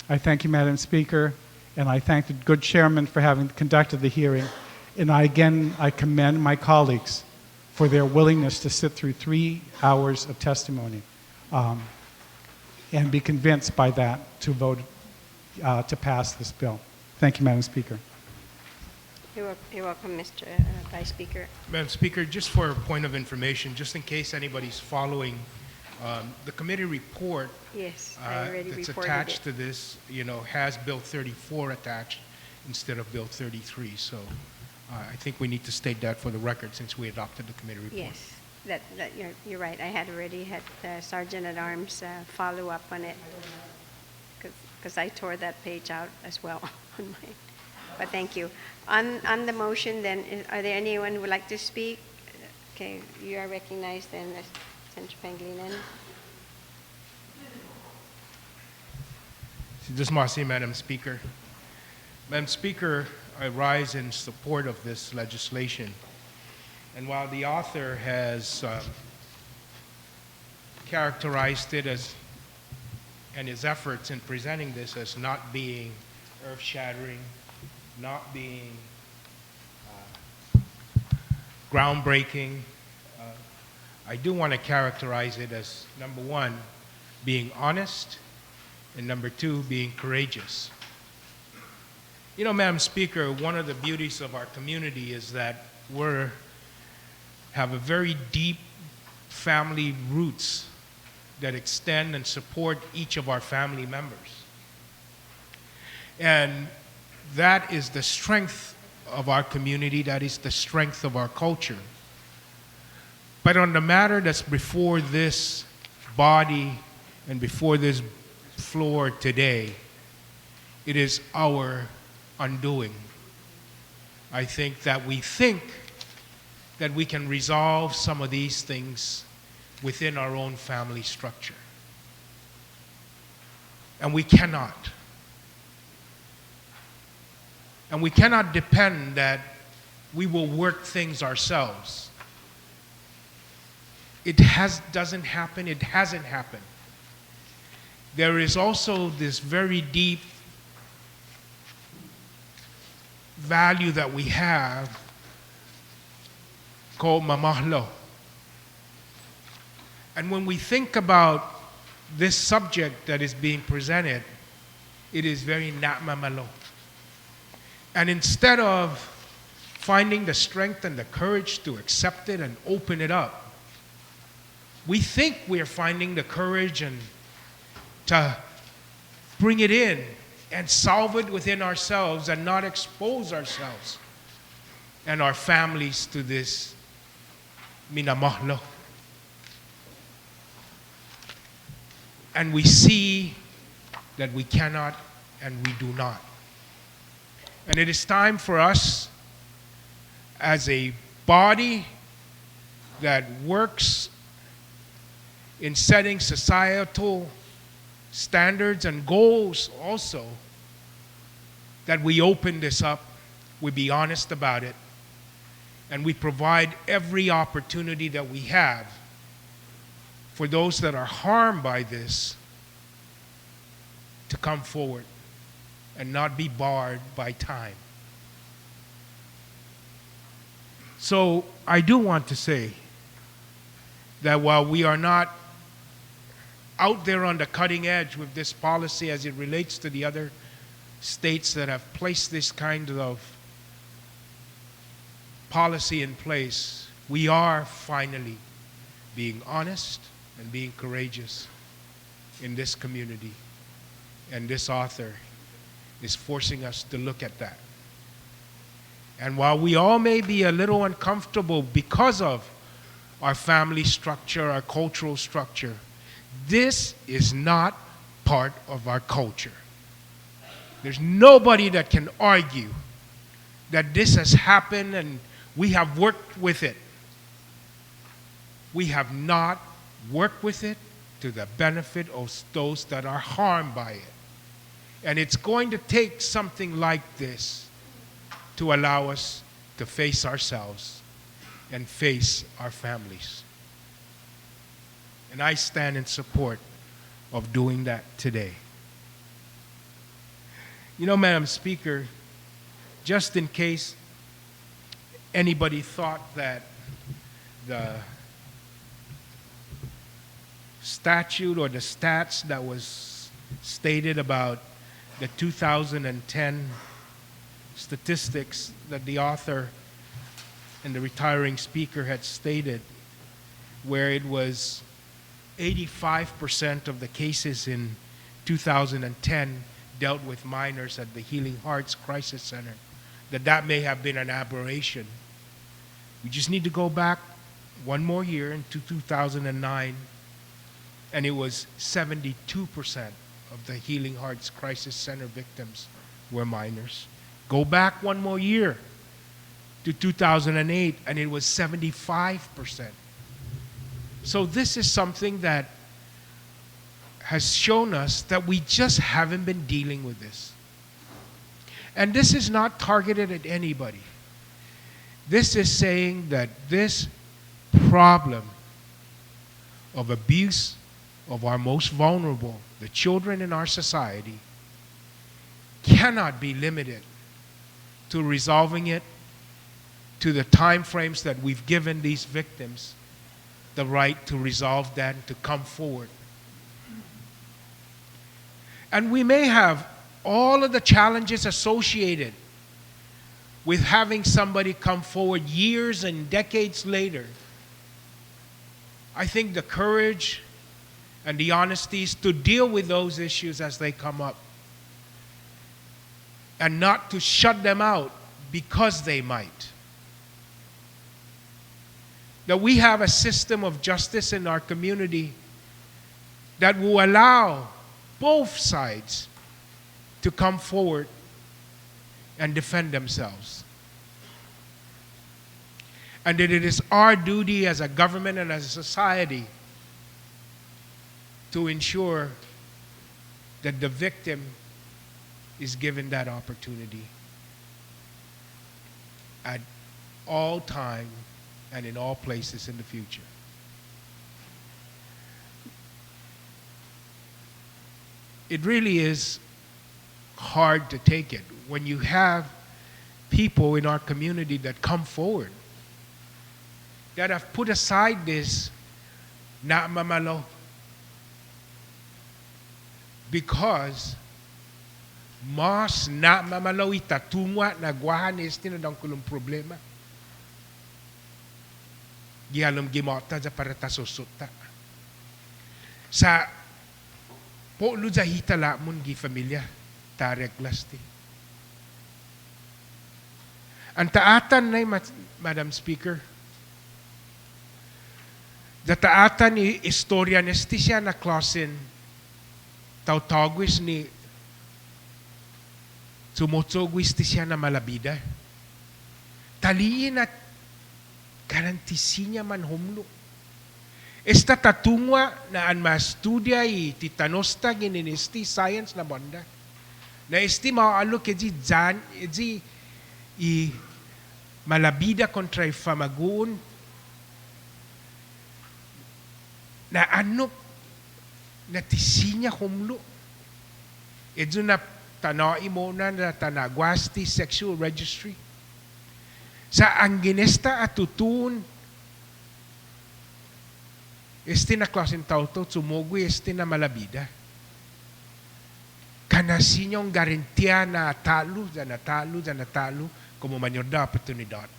I thank you, Madam Speaker, and I thank the good chairman for having conducted the hearing. And I commend my colleagues for their willingness to sit through 3 hours of testimony and be convinced by that to vote to pass this bill. Thank you, Madam Speaker. You're welcome, Mr. Vice Speaker. Madam Speaker, just for a point of information, just in case anybody's following, the committee report Yes, I already that's reported attached it. to this, has Bill 34 attached instead of Bill 33. So I think we need to state that for the record since we adopted the committee report. Yes, that you're right. I had already had Sergeant at Arms follow up on it because I tore that page out as well on mine. But thank you. On the motion, then, are there anyone who would like to speak? Okay, you are recognized then, Senator Pangilinan. Just Marcy, Madam Speaker. Madam Speaker, I rise in support of this legislation. And while the author has characterized it as, and his efforts in presenting this as not being earth-shattering, not being groundbreaking, I do want to characterize it as, number one, being honest, and number two, being courageous. You know, Madam Speaker, one of the beauties of our community is that we have a very deep family roots that extend and support each of our family members. And that is the strength of our community, that is the strength of our culture. But on the matter that's before this body and before this floor today, it is our undoing. I think that we can resolve some of these things within our own family structure. And we cannot. And we cannot depend that we will work things ourselves. It doesn't happen, it hasn't happened. There is also this very deep value that we have called mamahlo. And when we think about this subject that is being presented, it is very namamalo. And instead of finding the strength and the courage to accept it and open it up, we think we are finding the courage and to bring it in and solve it within ourselves and not expose ourselves and our families to this minamahlo. And we see that we cannot and we do not. And it is time for us as a body that works in setting societal standards and goals also, that we open this up, we be honest about it, and we provide every opportunity that we have for those that are harmed by this to come forward and not be barred by time. So I do want to say that while we are not out there on the cutting edge with this policy as it relates to the other states that have placed this kind of policy in place, we are finally being honest and being courageous in this community. And this author is forcing us to look at that. And while we all may be a little uncomfortable because of our family structure, our cultural structure, this is not part of our culture. There's nobody that can argue that this has happened and we have worked with it. We have not worked with it to the benefit of those that are harmed by it. And it's going to take something like this to allow us to face ourselves and face our families. And I stand in support of doing that today. You know, Madam Speaker, just in case anybody thought that the statute or the stats that was stated about the 2010 statistics that the author and the retiring speaker had stated, where it was 85% of the cases in 2010 dealt with minors at the Healing Hearts Crisis Center, that may have been an aberration. We just need to go back one more year into 2009, and it was 72% of the Healing Hearts Crisis Center victims were minors. Go back one more year to 2008, and it was 75%. So this is something that has shown us that we just haven't been dealing with this. And this is not targeted at anybody. This is saying that this problem of abuse of our most vulnerable, the children in our society, cannot be limited to resolving it to the time frames that we've given these victims the right to resolve that and to come forward. And we may have all of the challenges associated with having somebody come forward years and decades later. I think the courage and the honesty is to deal with those issues as they come up and not to shut them out because they might. That we have a system of justice in our community that will allow both sides to come forward and defend themselves. And that it is our duty as a government and as a society to ensure that the victim is given that opportunity at all time and in all places in the future. It really is hard to take it when you have people in our community that come forward that have put aside this na mamalo because mas na mamalo itatungwa nagwahan este na dang kulong problema. Gihalom gimota sa para tasusutta. Sa po luza hitala mun gi familia tarek lasti. Ang taatan na Madam Speaker, da taatan ni istorya nesti siya na klasen tautagwis ni Sumotsoguisti siya na malabida. Taliin at garantisinya man humlo. Esta tatungwa na an mastudia i titanosta gininisti science na banda. Na esti maalo keji jan eji i malabida kontra i famagun na ano na tisinya humlo. Edzo na tanai mo na tanagwasti sexual registry. Sa ang ginesta at tutun, este na klasin tauto, sumugwi este na malabida. Kanasinyong garantia na talo, como mayor da oportunidad.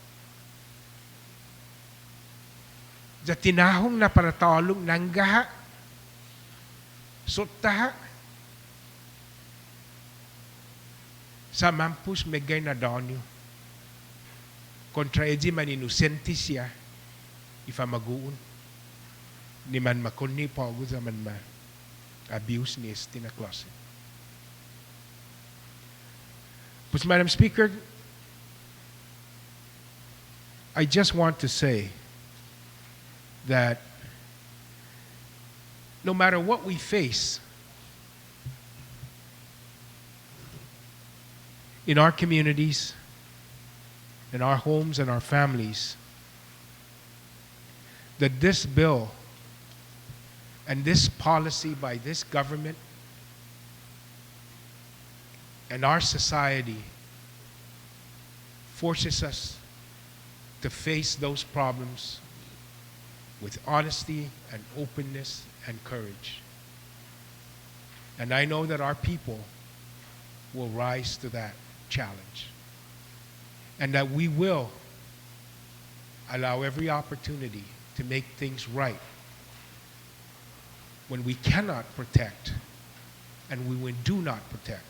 Sa tinahong na paratalong nanggaha, sotaha, sa mampus megay na donyo. Kontra eji man inusenti siya, ifamaguun. Ni man makunni pago sa man ma-abuse ni esti na klase. But Madam Speaker, I just want to say that no matter what we face in our communities, in our homes and our families, that this bill and this policy by this government and our society forces us to face those problems with honesty and openness and courage. And I know that our people will rise to that challenge. And that we will allow every opportunity to make things right when we cannot protect and when we do not protect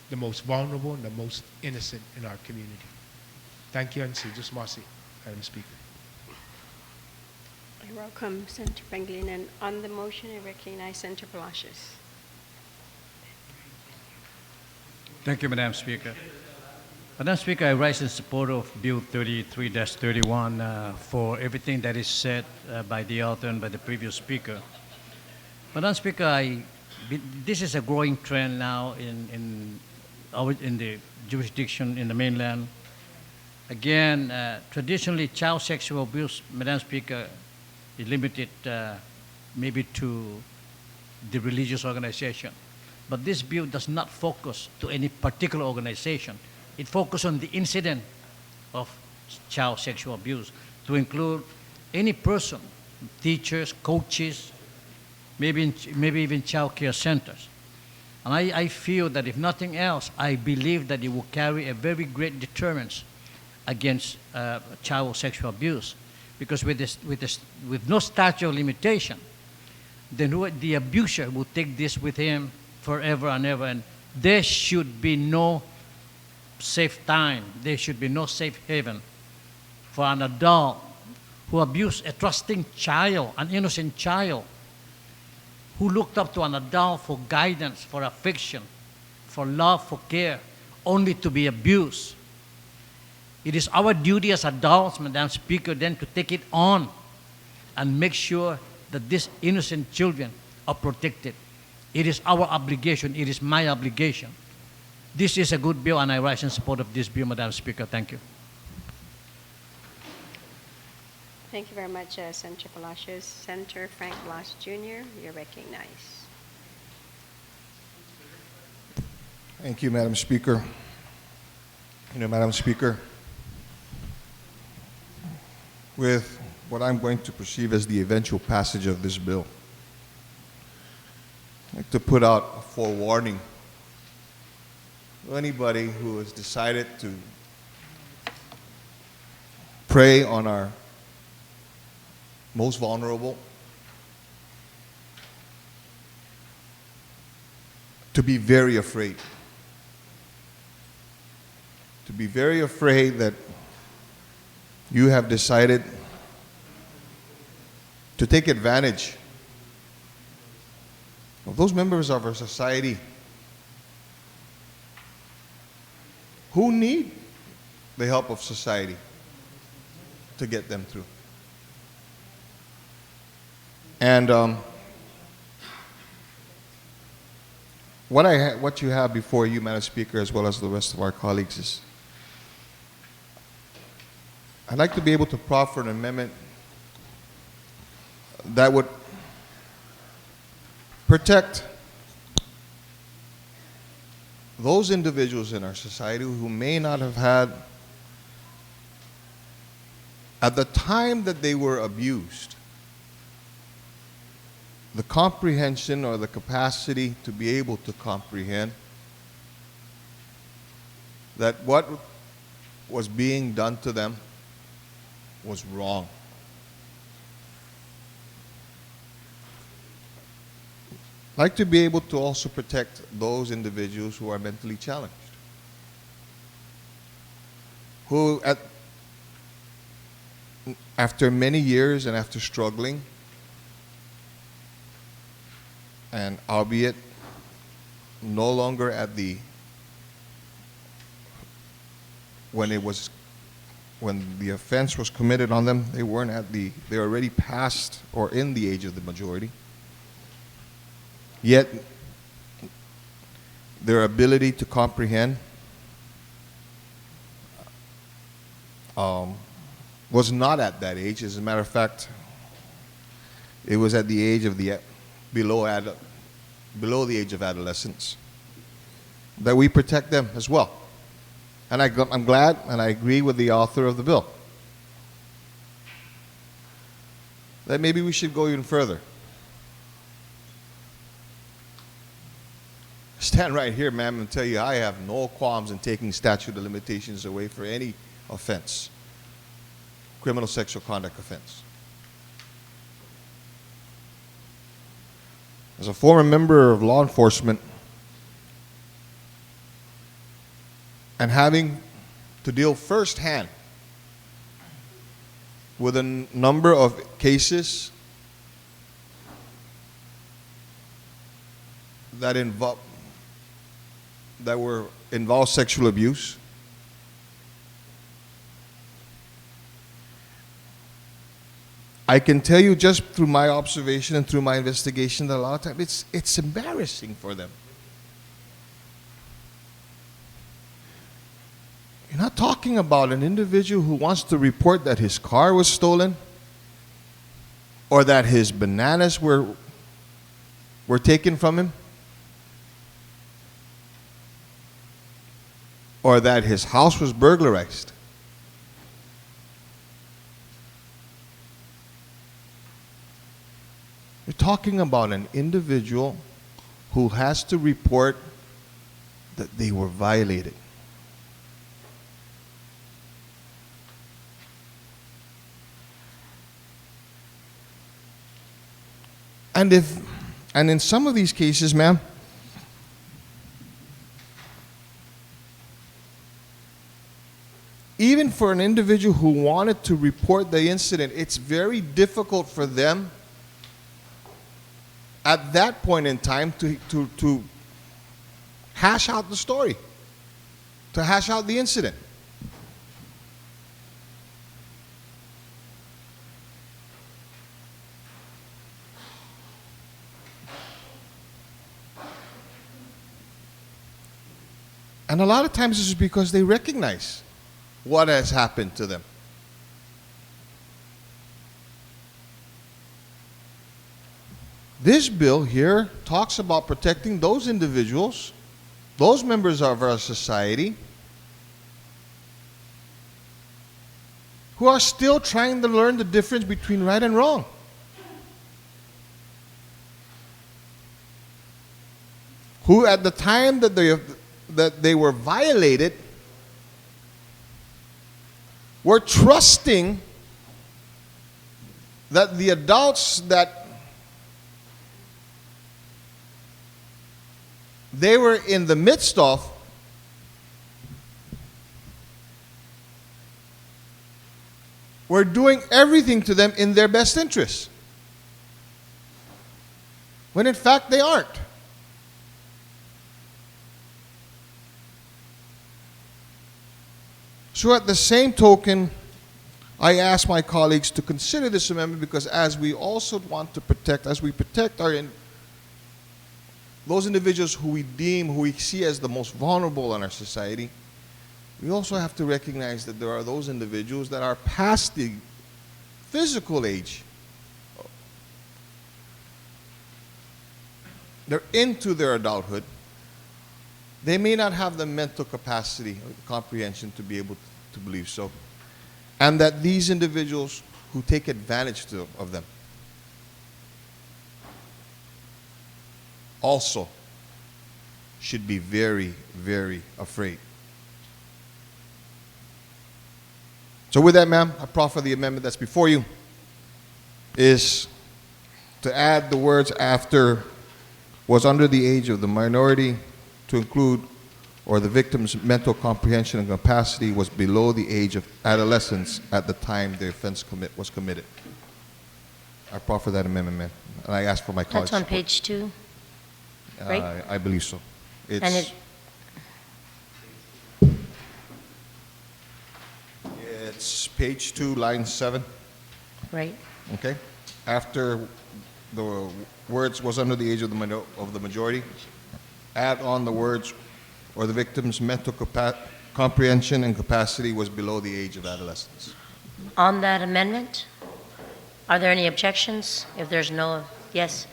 the most vulnerable and the most innocent in our community. Thank you, and Sijus Masi, Madam Speaker. I welcome Senator Penglin, and on the motion I recognize Senator Palacios. Thank you, Madam Speaker. Madam Speaker, I rise in support of Bill 33-31 for everything that is said by the author and by the previous speaker. Madam Speaker, this is a growing trend now in the jurisdiction in the mainland. Again, traditionally, child sexual abuse, Madam Speaker, is limited maybe to the religious organization. But this bill does not focus to any particular organization. It focuses on the incident of child sexual abuse to include any person, teachers, coaches, maybe even child care centers. And I feel that if nothing else, I believe that it will carry a very great deterrence against child sexual abuse. Because with no statute of limitation, then the abuser will take this with him forever and ever. And there should be no safe time. There should be no safe haven for an adult who abused a trusting child, an innocent child, who looked up to an adult for guidance, for affection, for love, for care, only to be abused. It is our duty as adults, Madam Speaker, then to take it on and make sure that these innocent children are protected. It is our obligation. It is my obligation. This is a good bill, and I rise in support of this bill, Madam Speaker. Thank you. Thank you very much, Senator Palacios. Senator Frank Blas Jr., you're recognized. Thank you, Madam Speaker. Madam Speaker, with what I'm going to perceive as the eventual passage of this bill, I'd like to put out a forewarning to anybody who has decided to prey on our most vulnerable, to be very afraid. To be very afraid that you have decided to take advantage of those members of our society who need the help of society to get them through. And what you have before you, Madam Speaker, as well as the rest of our colleagues, is I'd like to be able to proffer an amendment that would protect those individuals in our society who may not have had, at the time that they were abused, the comprehension or the capacity to be able to comprehend that what was being done to them was wrong. I'd like to be able to also protect those individuals who are mentally challenged, who after many years and after struggling, and albeit no longer at the, when the offense was committed on them, they weren't at the, they were already past or in the age of the majority. Yet, their ability to comprehend was not at that age. As a matter of fact, it was at the age of the below the age of adolescence that we protect them as well. And I'm glad and I agree with the author of the bill that maybe we should go even further. Stand right here, ma'am, and tell you I have no qualms in taking statute of limitations away for any offense, criminal sexual conduct offense. As a former member of law enforcement and having to deal firsthand with a number of cases that involve sexual abuse, I can tell you just through my observation and through my investigation that a lot of times it's embarrassing for them. You're not talking about an individual who wants to report that his car was stolen or that his bananas were taken from him or that his house was burglarized. You're talking about an individual who has to report that they were violated. And in some of these cases, ma'am, even for an individual who wanted to report the incident, it's very difficult for them at that point in time to hash out the story, to hash out the incident. And a lot of times this is because they recognize what has happened to them. This bill here talks about protecting those individuals, those members of our society, who are still trying to learn the difference between right and wrong. Who at the time that they were violated were trusting that the adults that they were in the midst of were doing everything to them in their best interest, when in fact they aren't. So at the same token, I ask my colleagues to consider this amendment because as we also want to protect, as we protect those individuals who we see as the most vulnerable in our society, we also have to recognize that there are those individuals that are past the physical age. They're into their adulthood. They may not have the mental capacity or comprehension to be able to believe so. And that these individuals who take advantage of them also should be very, very afraid. So with that, ma'am, I proffer the amendment that's before you is to add the words after was under the age of the minority to include or the victim's mental comprehension and capacity was below the age of adolescence at the time the offense was committed. I proffer that amendment, ma'am. And I ask for my colleagues' That's on support. page 2, right? I believe so. And It's page 2, line 7. right? Okay? After the words was under the age of the majority, add on the words or the victim's mental comprehension and capacity was below the age of adolescence. On that amendment, are there any objections? If there's no, yes.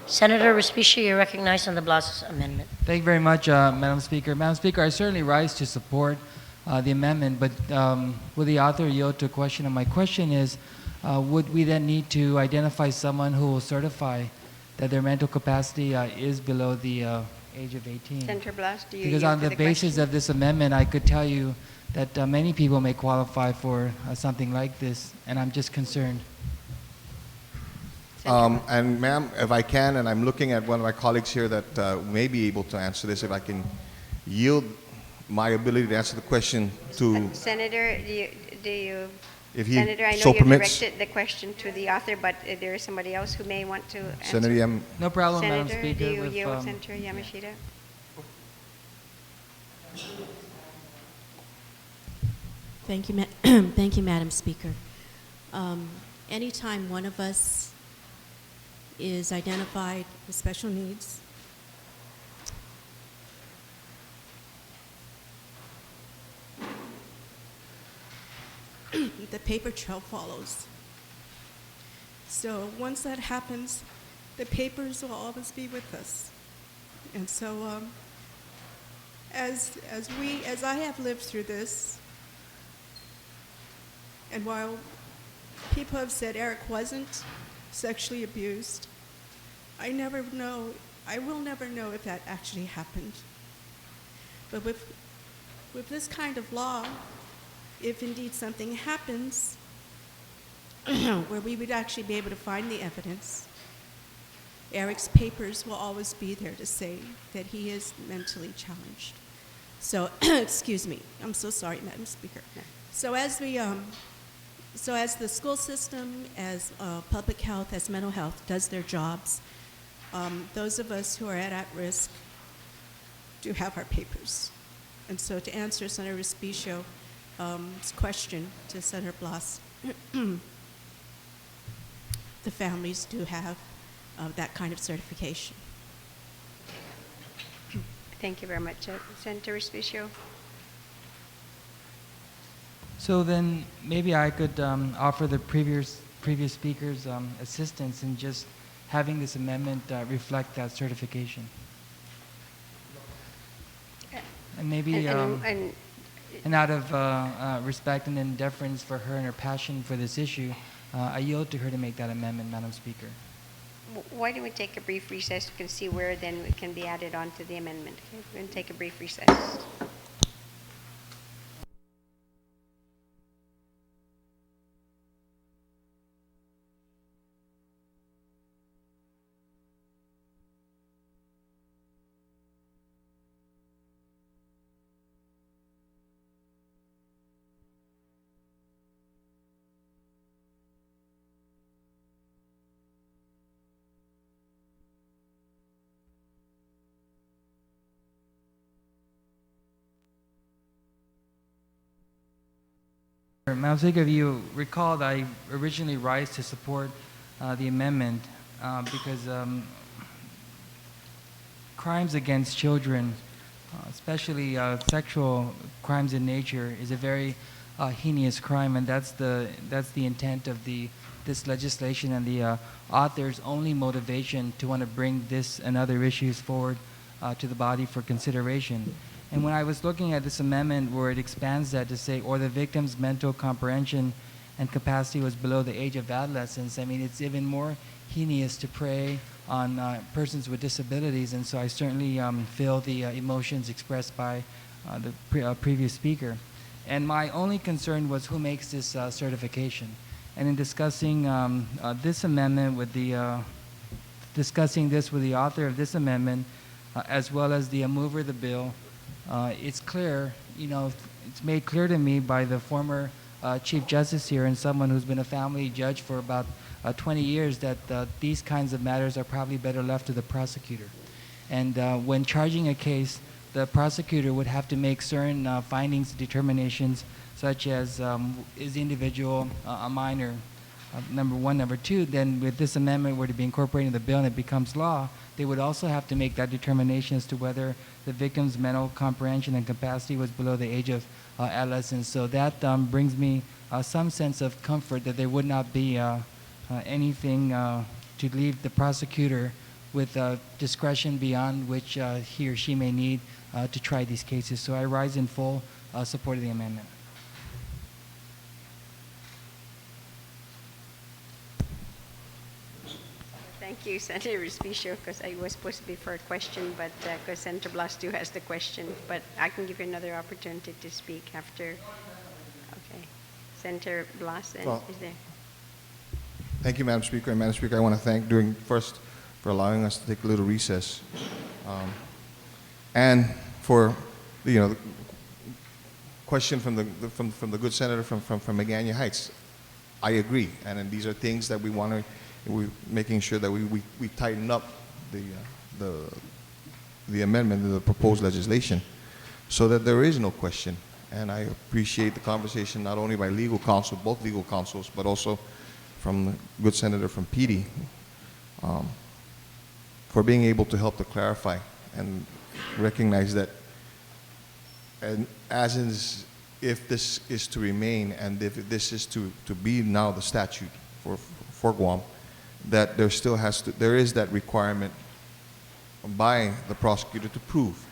Senator Respicia, you're recognized on the Blas amendment. Thank you very much, Madam Speaker. Madam Speaker, I certainly rise to support the amendment, but will the author yield to a question? And my question is, would we then need to identify someone who will certify that their mental capacity is below the age of 18? Senator Blas, do you Because yield on to the basis question? of this amendment, I could tell you that many people may qualify for something like this, and I'm just concerned. And ma'am, if I can, and I'm looking at one of my colleagues here that may be able to answer this, if I can yield my ability to answer the question to, Senator, do you if he Senator, I know so you permits. directed the question to the author, but there is somebody else who may want to answer. Senator Yam. No problem, Senator, Madam Speaker. do you with, yield, Senator Yamashita? Thank you, thank you, Madam Speaker. Anytime one of us is identified with special needs, the paper trail follows. So once that happens, the papers will always be with us. And so as I have lived through this, and while people have said Eric wasn't sexually abused, I will never know if that actually happened. But with this kind of law, if indeed something happens where we would actually be able to find the evidence, Eric's papers will always be there to say that he is mentally challenged. So, excuse me, I'm so sorry, Madam Speaker. So as the school system, as public health, as mental health does their jobs, those of us who are at risk do have our papers. And so to answer Senator Respicio's question to Senator Blas, the families do have that kind of certification. Thank you very much. Senator Respicio. So then maybe I could offer the previous speakers assistance in just having this amendment reflect that certification. And maybe, and out of respect and in deference for her and her passion for this issue, I yield to her to make that amendment, Madam Speaker. Why don't we take a brief recess? We can see where then it can be added on to the amendment. Okay? We're going to take a brief recess. Madam Speaker, if you recall, I originally rise to support the amendment because crimes against children, especially sexual crimes in nature, is a very heinous crime, and that's the intent of this legislation and the author's only motivation to want to bring this and other issues forward to the body for consideration. And when I was looking at this amendment where it expands that to say, or the victim's mental comprehension and capacity was below the age of adolescence, I mean, it's even more heinous to prey on persons with disabilities, and so I certainly feel the emotions expressed by the previous speaker. And my only concern was who makes this certification. And in discussing this amendment with discussing this with the author of this amendment, as well as the mover of the bill, it's clear, it's made clear to me by the former Chief Justice here and someone who's been a family judge for about 20 years that these kinds of matters are probably better left to the prosecutor. And when charging a case, the prosecutor would have to make certain findings, determinations, such as is the individual a minor, number one. Number two, then with this amendment were to be incorporated in the bill and it becomes law, they would also have to make that determination as to whether the victim's mental comprehension and capacity was below the age of adolescence. So that brings me some sense of comfort that there would not be anything to leave the prosecutor with discretion beyond which he or she may need to try these cases. So I rise in full support of the amendment. Thank you, Senator Respicio, because I was supposed to be for a question, but because Senator Blas too has the question, but I can give you another opportunity to speak after. Okay. Senator Blas, then, is there? Thank you, Madam Speaker. And Madam Speaker, I want to thank first for allowing us to take a little recess, and for the question from the good senator from Magana Heights. I agree, and these are things that we're making sure that we tighten up the amendment to the proposed legislation, so that there is no question. And I appreciate the conversation not only by legal counsel, both legal counsels, but also from the good senator from PD, for being able to help to clarify and recognize that, and as is, if this is to remain and if this is to be now the statute for Guam, that there is that requirement by the prosecutor to prove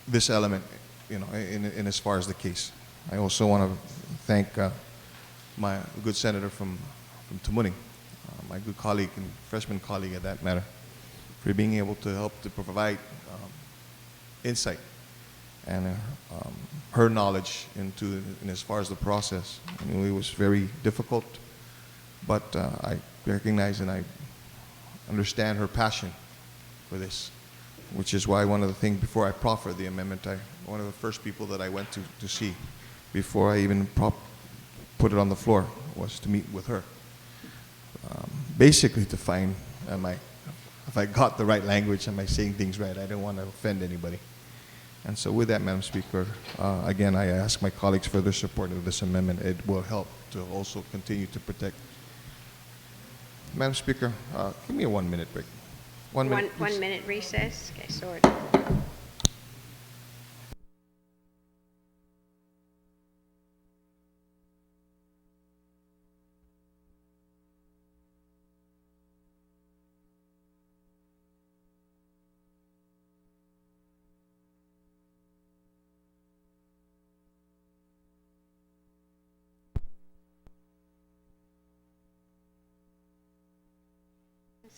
this element, in as far as the case. I also want to thank my good senator from Tamuning, my good colleague and freshman colleague at that matter, for being able to help to provide insight and her knowledge in as far as the process. It was very difficult, but I recognize and I understand her passion for this, which is why one of the things, before I proffered the amendment, one of the first people that I went to see before I even put it on the floor was to meet with her, basically to find, if I got the right language, am I saying things right? I don't want to offend anybody. And so with that, Madam Speaker, again, I ask my colleagues for their support of this amendment. It will help to also continue to protect. Madam Speaker, give me a 1 minute break. 1 minute, please. 1 minute recess. Okay, sorry.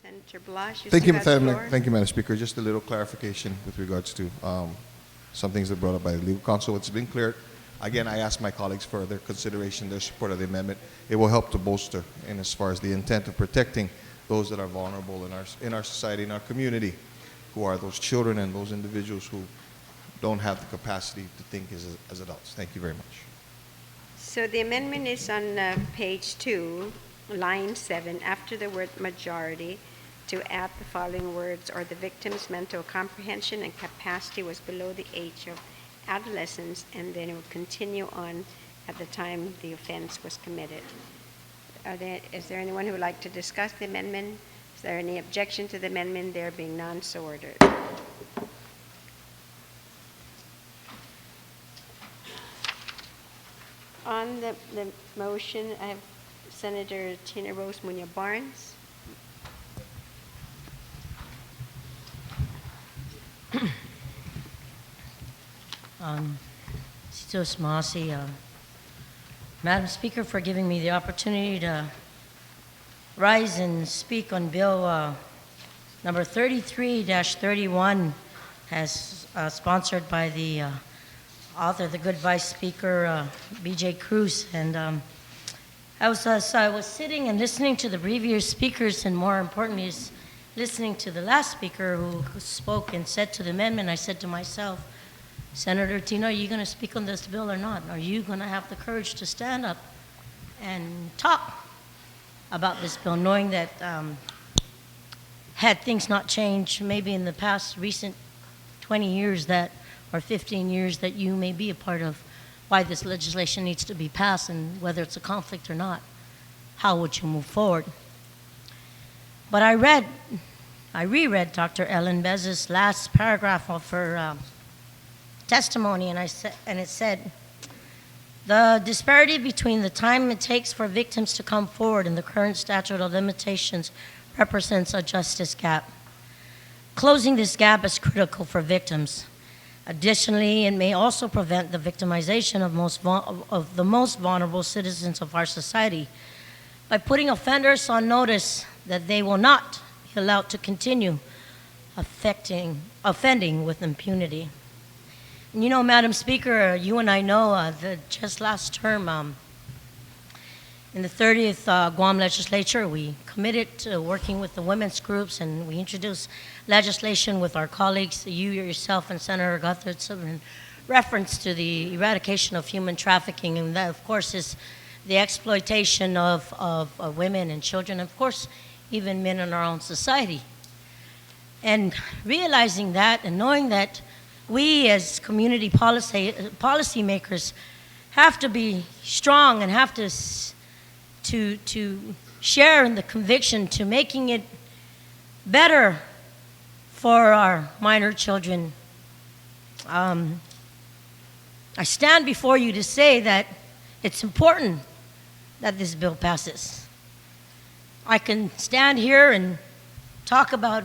Senator Blas, you Thank you, still have the floor. Thank you, Madam Speaker. Just a little clarification with regards to some things that were brought up by the legal counsel. It's been cleared. Again, I ask my colleagues for their consideration, their support of the amendment. It will help to bolster in as far as the intent of protecting those that are vulnerable in our society, in our community, who are those children and those individuals who don't have the capacity to think as adults. Thank you very much. So the amendment is on page 2, line 7, after the word majority, to add the following words, or the victim's mental comprehension and capacity was below the age of adolescents, and then it will continue on at the time the offense was committed. Is there anyone who would like to discuss the amendment? Is there any objection to the amendment? There being none, so ordered. On the motion, I have Senator Tina Rose Munoz Barnes. Sitos Masi, Madam Speaker, for giving me the opportunity to rise and speak on Bill number 33-31, as sponsored by the author, the good Vice Speaker, B.J. Cruz. And I was sitting and listening to the previous speakers, and more importantly, is listening to the last speaker who spoke and said to the amendment, I said to myself, Senator Tino, are you going to speak on this bill or not? Are you going to have the courage to stand up and talk about this bill, knowing that had things not changed, maybe in the past recent 20 years that, or 15 years, that you may be a part of why this legislation needs to be passed, and whether it's a conflict or not, how would you move forward? But I reread Dr. Ellen Bez's last paragraph of her testimony, and it said, the disparity between the time it takes for victims to come forward and the current statute of limitations represents a justice gap. Closing this gap is critical for victims. Additionally, it may also prevent the victimization of the most vulnerable citizens of our society by putting offenders on notice that they will not be allowed to continue offending with impunity. And you know, Madam Speaker, you and I know that just last term, in the 30th Guam Legislature, we committed to working with the women's groups, and we introduced legislation with our colleagues, you yourself and Senator Guthers, in reference to the eradication of human trafficking, and that, of course, is the exploitation of women and children, and of course, even men in our own society. And realizing that and knowing that we as community policymakers have to be strong and have to share in the conviction to making it better for our minor children. I stand before you to say that it's important that this bill passes. I can stand here and talk about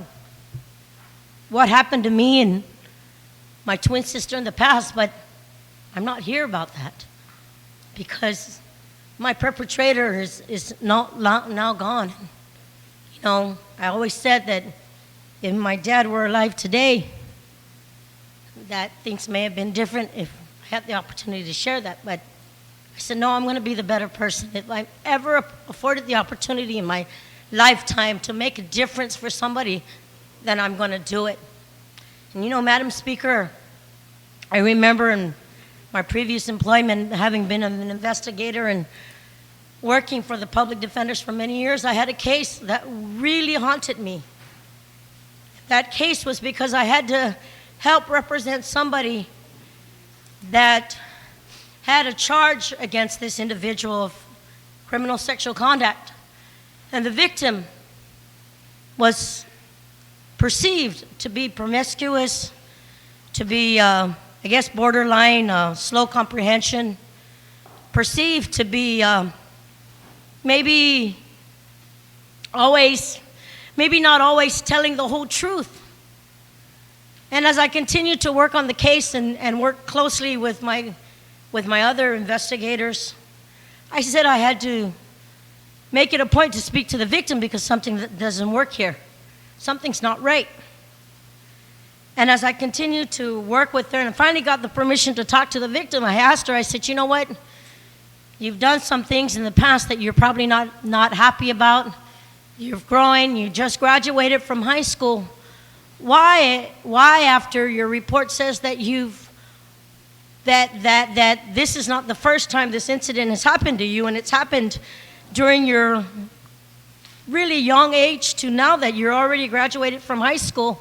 what happened to me and my twin sister in the past, but I'm not here about that because my perpetrator is now gone. You know, I always said that if my dad were alive today, that things may have been different if I had the opportunity to share that, but I said, no, I'm going to be the better person. If I'm ever afforded the opportunity in my lifetime to make a difference for somebody, then I'm going to do it. And you know, Madam Speaker, I remember in my previous employment, having been an investigator and working for the public defenders for many years, I had a case that really haunted me. That case was because I had to help represent somebody that had a charge against this individual of criminal sexual conduct. And the victim was perceived to be promiscuous, to be, I guess, borderline slow comprehension, perceived to be maybe not always telling the whole truth. And as I continued to work on the case and work closely with my other investigators, I said I had to make it a point to speak to the victim because something that doesn't work here. Something's not right. And as I continued to work with her and finally got the permission to talk to the victim, I asked her, I said, you know what? You've done some things in the past that you're probably not happy about. You're growing, you just graduated from high school. Why after your report says that that this is not the first time this incident has happened to you, and it's happened during your really young age to now that you're already graduated from high school,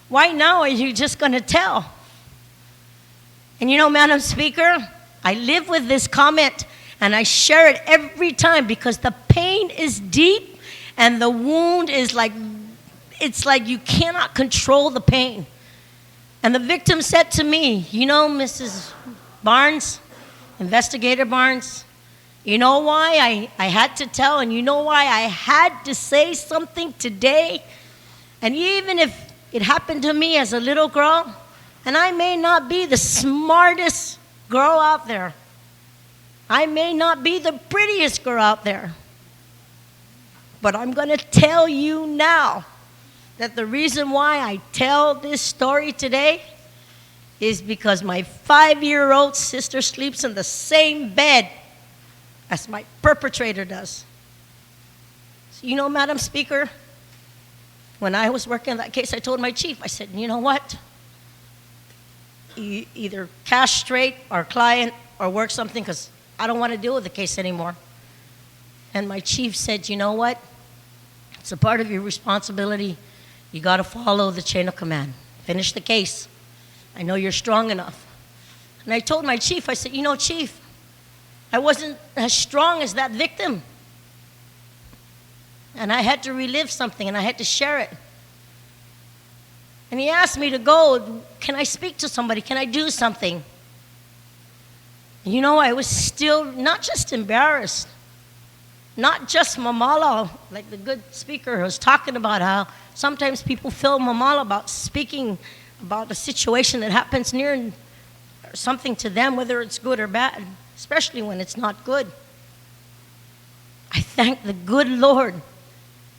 why now are you just going to tell? And you know, Madam Speaker, I live with this comment and I share it every time because the pain is deep and the wound is like, it's like you cannot control the pain. And the victim said to me, you know, Mrs. Barnes, Investigator Barnes, you know why I had to tell, and you know why I had to say something today? And even if it happened to me as a little girl, and I may not be the smartest girl out there, I may not be the prettiest girl out there, but I'm going to tell you now that the reason why I tell this story today is because my 5-year-old sister sleeps in the same bed as my perpetrator does. So, you know, Madam Speaker, when I was working on that case, I told my chief, I said, you know what? You either castrate our client or work something because I don't want to deal with the case anymore. And my chief said, you know what? It's a part of your responsibility. You got to follow the chain of command. Finish the case. I know you're strong enough. And I told my chief, I said, you know, Chief, I wasn't as strong as that victim. And I had to relive something and I had to share it. And he asked me to go, can I speak to somebody? Can I do something? And you know, I was still not just embarrassed, not just mamala, like the good speaker was talking about how sometimes people feel mamala about speaking about a situation that happens near something to them, whether it's good or bad, especially when it's not good. I thank the good Lord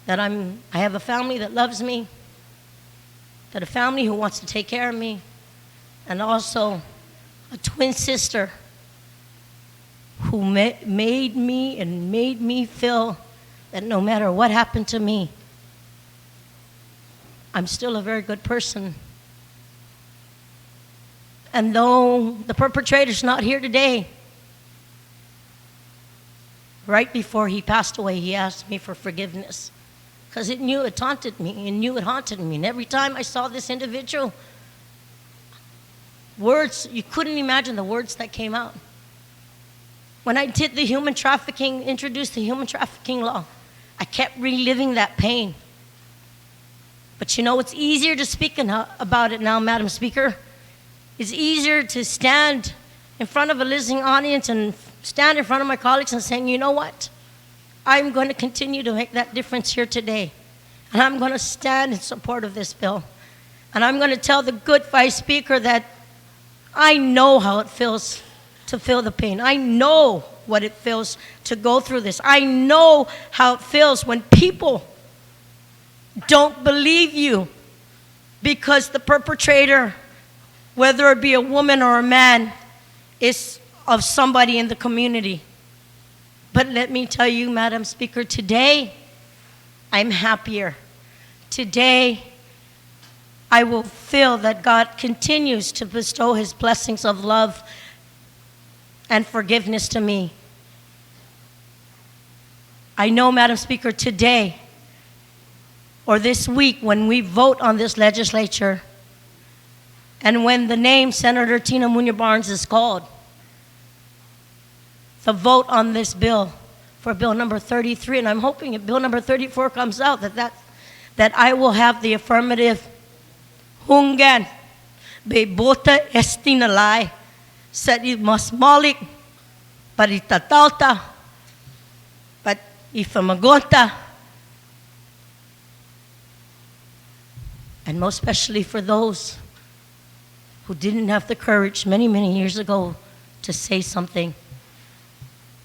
that I have a family that loves me, that a family who wants to take care of me, and also a twin sister who made me feel that no matter what happened to me, I'm still a very good person. And though the perpetrator's not here today, right before he passed away, he asked me for forgiveness because it knew it taunted me and knew it haunted me. And every time I saw this individual, words, you couldn't imagine the words that came out. When I did the human trafficking, introduced the human trafficking law, I kept reliving that pain. But you know, it's easier to speak about it now, Madam Speaker. It's easier to stand in front of a listening audience and stand in front of my colleagues and saying, you know what? I'm going to continue to make that difference here today. And I'm going to stand in support of this bill. And I'm going to tell the good Vice Speaker that I know how it feels to feel the pain. I know what it feels to go through this. I know how it feels when people don't believe you because the perpetrator, whether it be a woman or a man, is of somebody in the community. But let me tell you, Madam Speaker, today I'm happier. Today I will feel that God continues to bestow his blessings of love and forgiveness to me. I know, Madam Speaker, today or this week when we vote on this legislature and when the name Senator Tina Muñoz Barnes is called, the vote on this bill for bill number 33, and I'm hoping if bill number 34 comes out, that I will have the affirmative hunggan be bota estinalai sa mas malik paritatalta but ifamagonta, and most especially for those who didn't have the courage many years ago to say something.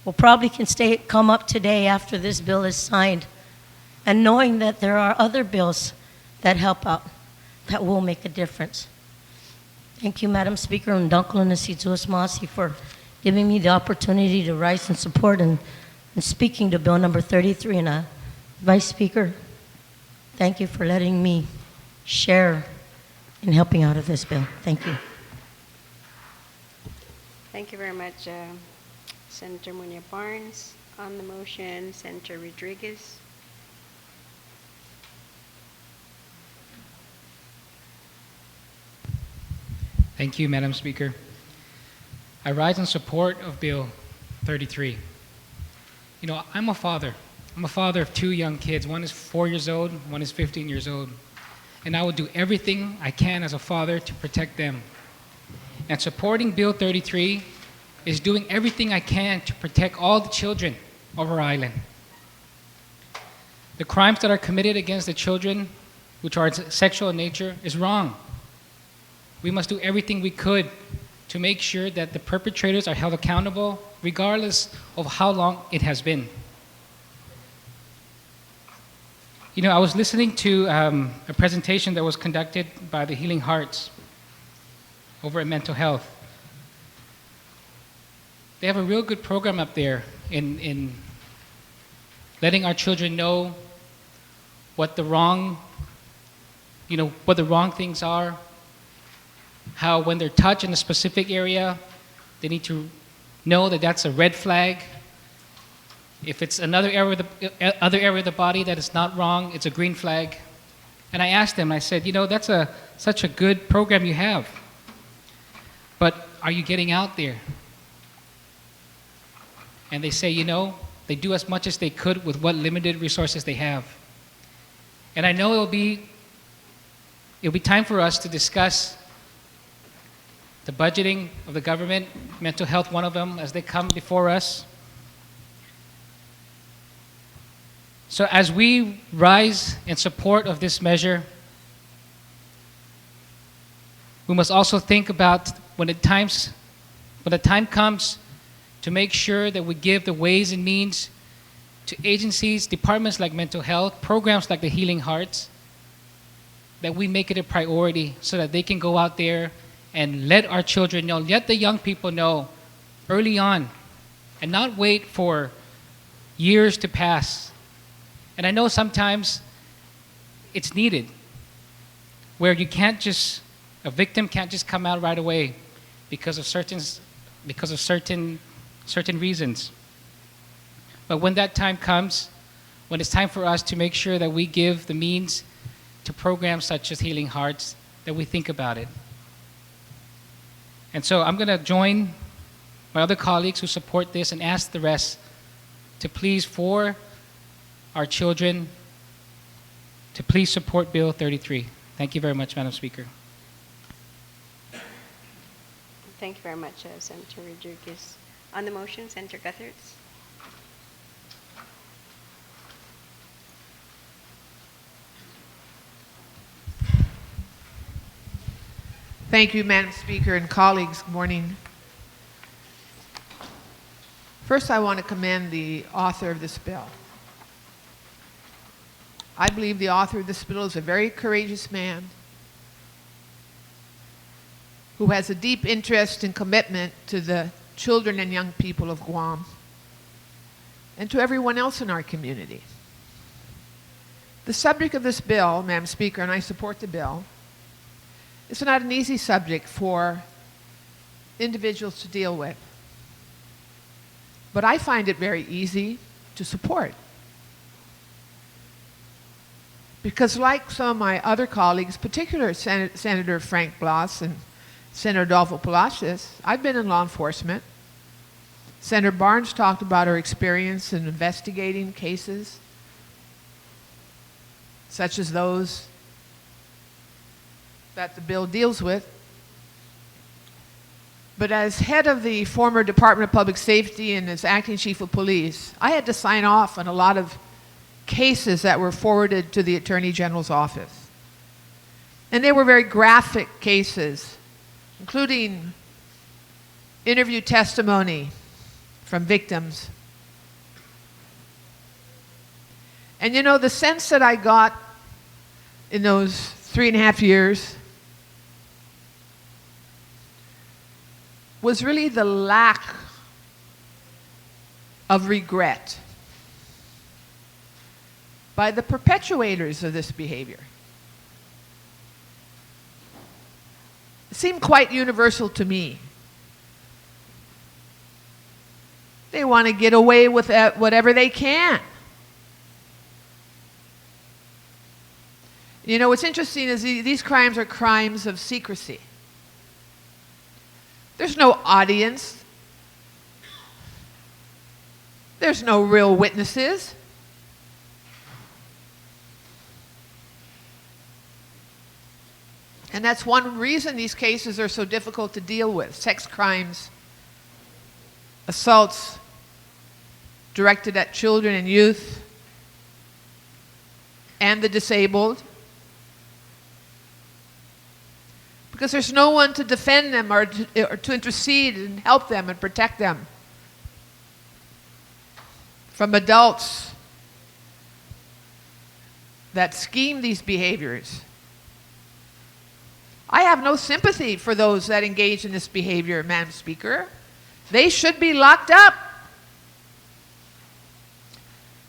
Well, probably can come up today after this bill is signed, and knowing that there are other bills that help out, that will make a difference. Thank you, Madam Speaker, and Dunkel and Masi for giving me the opportunity to rise and support and speaking to bill number 33. And Vice Speaker, thank you for letting me share in helping out of this bill. Thank you. Thank you very much, Senator Muñoz Barnes. On the motion, Senator Rodriguez. Thank you, Madam Speaker. I rise in support of Bill 33. You know, I'm a father. I'm a father of 2 young kids. One is 4 years old, one is 15 years old. And I will do everything I can as a father to protect them. And supporting Bill 33 is doing everything I can to protect all the children of our island. The crimes that are committed against the children, which are sexual in nature, is wrong. We must do everything we could to make sure that the perpetrators are held accountable, regardless of how long it has been. You know, I was listening to a presentation that was conducted by the Healing Hearts over at Mental Health. They have a real good program up there in letting our children know what the wrong things are, how when they're touched in a specific area, they need to know that that's a red flag. If it's another area of the body that is not wrong, it's a green flag. And I asked them, I said, you know, that's such a good program you have. But are you getting out there? And they say, you know, they do as much as they could with what limited resources they have. And I know it'll be time for us to discuss the budgeting of the government, mental health one of them, as they come before us. So as we rise in support of this measure, we must also think about when the time comes to make sure that we give the ways and means to agencies, departments like mental health, programs like the Healing Hearts, that we make it a priority so that they can go out there and let our children know, let the young people know early on, and not wait for years to pass. And I know sometimes it's needed, where a victim can't just come out right away because of certain reasons. But when that time comes, when it's time for us to make sure that we give the means to programs such as Healing Hearts, that we think about it. And so I'm going to join my other colleagues who support this and ask the rest to please, for our children, to please support Bill 33. Thank you very much, Madam Speaker. Thank you very much, Senator Rodriguez. On the motion, Senator Gutherts. Thank you, Madam Speaker and colleagues. Good morning. First, I want to commend the author of this bill. I believe the author of this bill is a very courageous man who has a deep interest and commitment to the children and young people of Guam and to everyone else in our community. The subject of this bill, Madam Speaker, and I support the bill, it's not an easy subject for individuals to deal with. But I find it very easy to support. Because like some of my other colleagues, particularly Senator Frank Blas and Senator Adolfo Palacios, I've been in law enforcement. Senator Barnes talked about her experience in investigating cases such as those that the bill deals with. But as head of the former Department of Public Safety and as acting chief of police, I had to sign off on a lot of cases that were forwarded to the Attorney General's office. And they were very graphic cases, including interview testimony from victims. And you know, the sense that I got in those 3.5 years was really the lack of regret by the perpetuators of this behavior. It seemed quite universal to me. They want to get away with whatever they can. You know, what's interesting is these crimes are crimes of secrecy. There's no audience. There's no real witnesses. And that's one reason these cases are so difficult to deal with. Sex crimes, assaults directed at children and youth, and the disabled. Because there's no one to defend them or to intercede and help them and protect them from adults that scheme these behaviors. I have no sympathy for those that engage in this behavior, Madam Speaker. They should be locked up.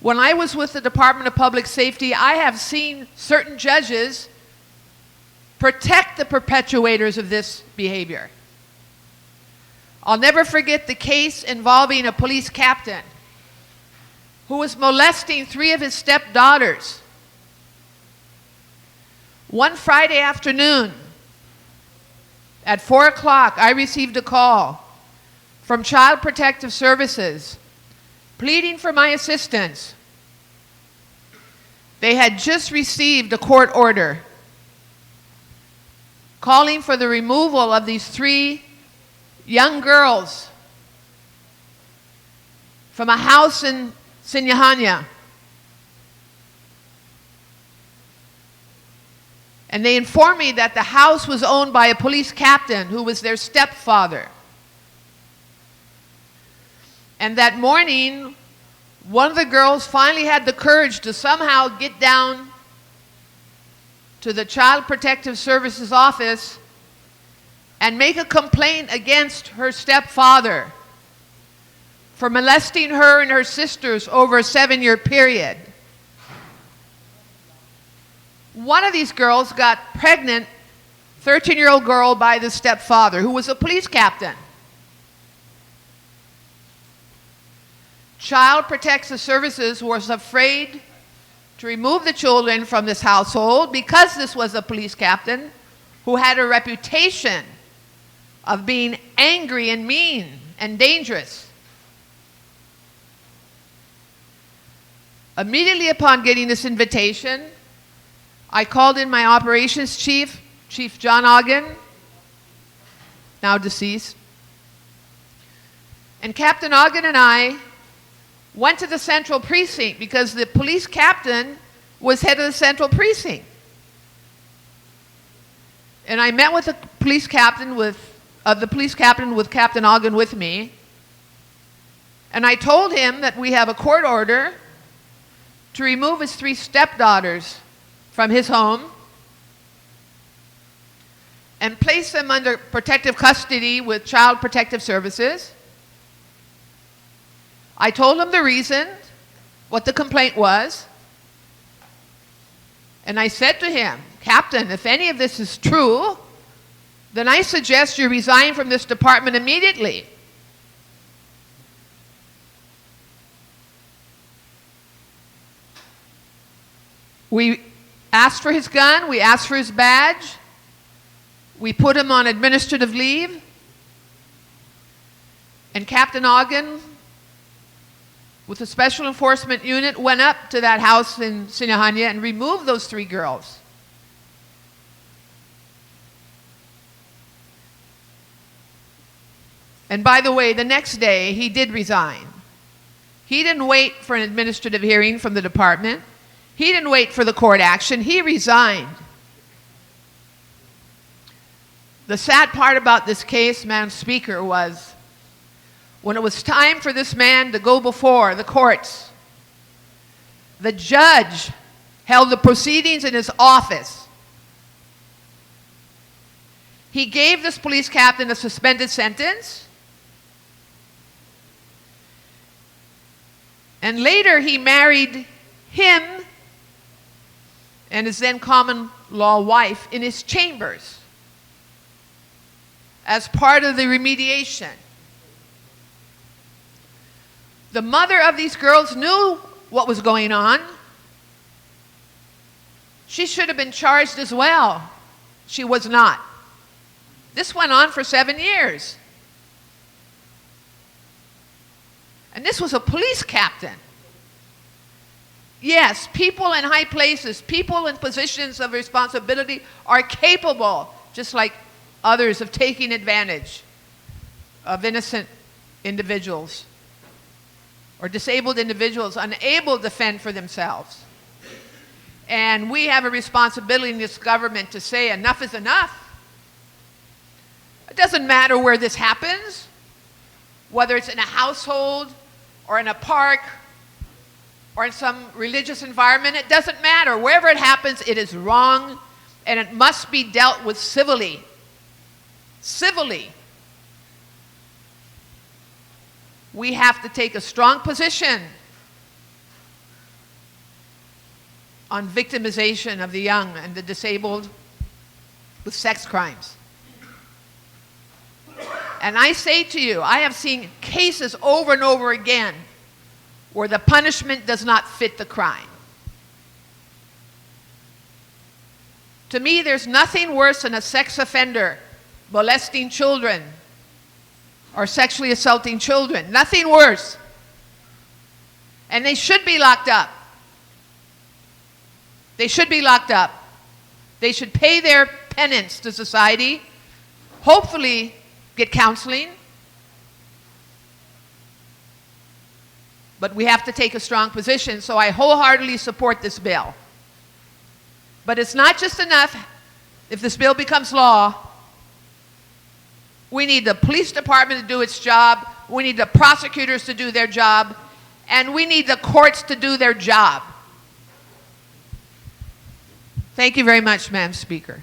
When I was with the Department of Public Safety, I have seen certain judges protect the perpetuators of this behavior. I'll never forget the case involving a police captain who was molesting 3 of his stepdaughters. One Friday afternoon, at 4 o'clock, I received a call from Child Protective Services pleading for my assistance. They had just received a court order calling for the removal of these 3 young girls from a house in Sinyahanya. And they informed me that the house was owned by a police captain who was their stepfather. And that morning, one of the girls finally had the courage to somehow get down to the Child Protective Services office and make a complaint against her stepfather for molesting her and her sisters over a 7-year period. One of these girls got pregnant, 13-year-old girl, by the stepfather, who was a police captain. Child Protective Services was afraid to remove the children from this household because this was a police captain who had a reputation of being angry and mean and dangerous. Immediately upon getting this invitation, I called in my operations chief, Chief John Ogden, now deceased. And Captain Ogden and I went to the Central Precinct because the police captain was head of the Central Precinct. And I met with the police captain with Captain Ogden with me. And I told him that we have a court order to remove his 3 stepdaughters from his home and place them under protective custody with Child Protective Services. I told him the reason, what the complaint was, and I said to him, Captain, if any of this is true, then I suggest you resign from this department immediately. We asked for his gun, we asked for his badge, we put him on administrative leave, and Captain Ogden, with a special enforcement unit, went up to that house in Sinyahanya and removed those 3 girls. And by the way, the next day, he did resign. He didn't wait for an administrative hearing from the department. He didn't wait for the court action. He resigned. The sad part about this case, Madam Speaker, was when it was time for this man to go before the courts, the judge held the proceedings in his office. He gave this police captain a suspended sentence. And later he married him and his then common law wife in his chambers as part of the remediation. The mother of these girls knew what was going on. She should have been charged as well. She was not. This went on for 7 years. And this was a police captain. Yes, people in high places, people in positions of responsibility are capable, just like others, of taking advantage of innocent individuals or disabled individuals unable to fend for themselves. And we have a responsibility in this government to say enough is enough. It doesn't matter where this happens, whether it's in a household or in a park or in some religious environment. It doesn't matter. Wherever it happens, it is wrong, and it must be dealt with civilly. Civilly. We have to take a strong position on victimization of the young and the disabled with sex crimes. And I say to you, I have seen cases over and over again where the punishment does not fit the crime. To me, there's nothing worse than a sex offender molesting children or sexually assaulting children. Nothing worse. And they should be locked up. They should be locked up. They should pay their penance to society, hopefully get counseling. But we have to take a strong position, so I wholeheartedly support this bill. But it's not just enough if this bill becomes law. We need the police department to do its job, we need the prosecutors to do their job, and we need the courts to do their job. Thank you very much, Madam Speaker.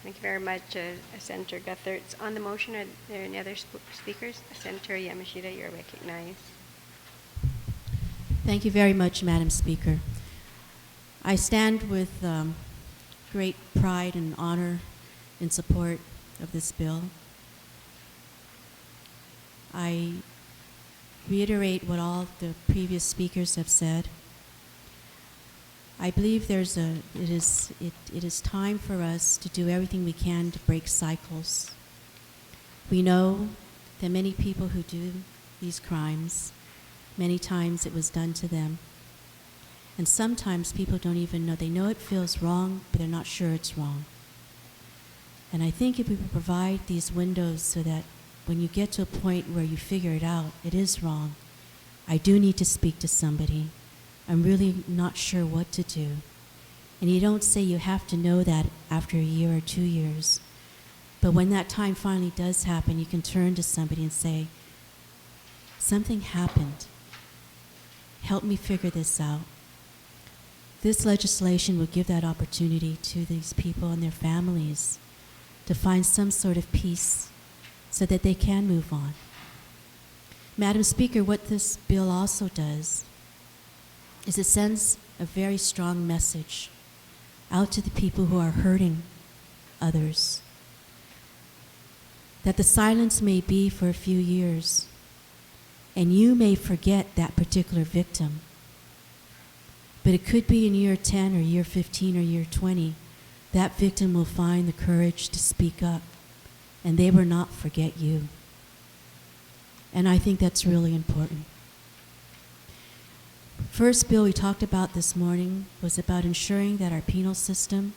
Thank you very much, Senator Guthertz. On the motion, are there any other speakers? Senator Yamashita, you're recognized. Thank you very much, Madam Speaker. I stand with great pride and honor in support of this bill. I reiterate what all the previous speakers have said. I believe it is time for us to do everything we can to break cycles. We know that many people who do these crimes, many times it was done to them. And sometimes people don't even know. They know it feels wrong, but they're not sure it's wrong. And I think if we provide these windows so that when you get to a point where you figure it out, it is wrong, I do need to speak to somebody. I'm really not sure what to do. And you don't say you have to know that after a year or 2 years. But when that time finally does happen, you can turn to somebody and say, something happened. Help me figure this out. This legislation would give that opportunity to these people and their families to find some sort of peace so that they can move on. Madam Speaker, what this bill also does is it sends a very strong message out to the people who are hurting others. That the silence may be for a few years, and you may forget that particular victim. But it could be in year 10 or year 15 or year 20, that victim will find the courage to speak up, and they will not forget you. And I think that's really important. First bill we talked about this morning was about ensuring that our penal system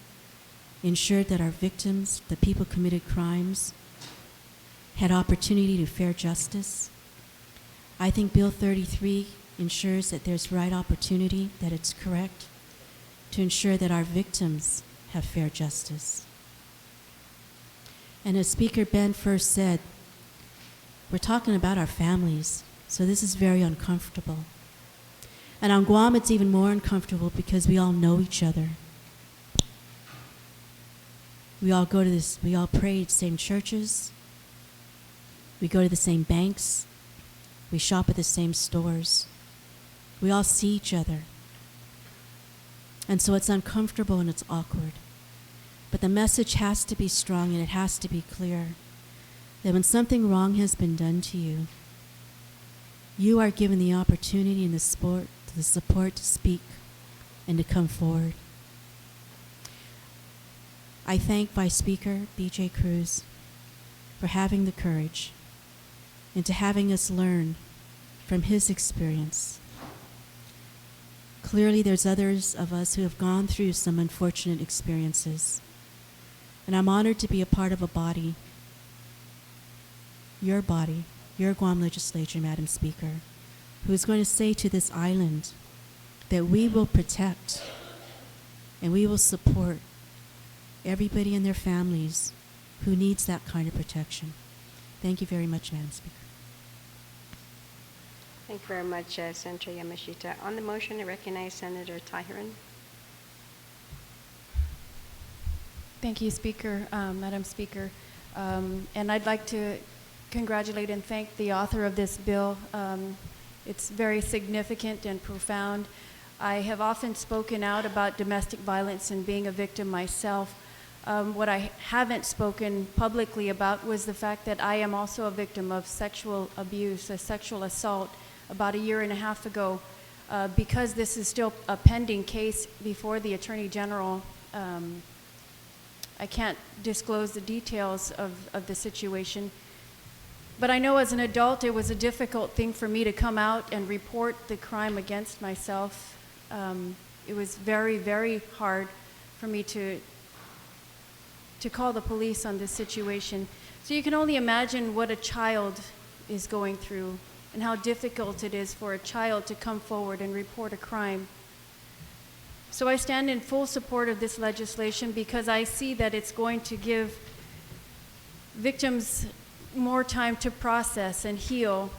ensured that our victims, the people who committed crimes, had opportunity to fair justice. I think Bill 33 ensures that there's right opportunity, that it's correct, to ensure that our victims have fair justice. And as Speaker Ben first said, we're talking about our families, so this is very uncomfortable. And on Guam, it's even more uncomfortable because we all know each other. We all pray at the same churches. We go to the same banks. We shop at the same stores. We all see each other. And so it's uncomfortable and it's awkward. But the message has to be strong and it has to be clear that when something wrong has been done to you, you are given the opportunity and the support to speak and to come forward. I thank Vice Speaker B.J. Cruz for having the courage and to having us learn from his experience. Clearly, there's others of us who have gone through some unfortunate experiences. And I'm honored to be a part of a body, your Guam Legislature, Madam Speaker, who is going to say to this island that we will protect and we will support everybody and their families who needs that kind of protection. Thank you very much, Madam Speaker. Thank you very much, Senator Yamashita. On the motion, I recognize Senator Tyron. Thank you, Speaker, Madam Speaker. And I'd like to congratulate and thank the author of this bill. It's very significant and profound. I have often spoken out about domestic violence and being a victim myself. What I haven't spoken publicly about was the fact that I am also a victim of sexual abuse, a sexual assault, about 1.5 years ago. Because this is still a pending case before the Attorney General, I can't disclose the details of the situation. But I know as an adult it was a difficult thing for me to come out and report the crime against myself. It was very, very hard for me to call the police on this situation. So you can only imagine what a child is going through and how difficult it is for a child to come forward and report a crime. So I stand in full support of this legislation because I see that it's going to give victims more time to process and heal.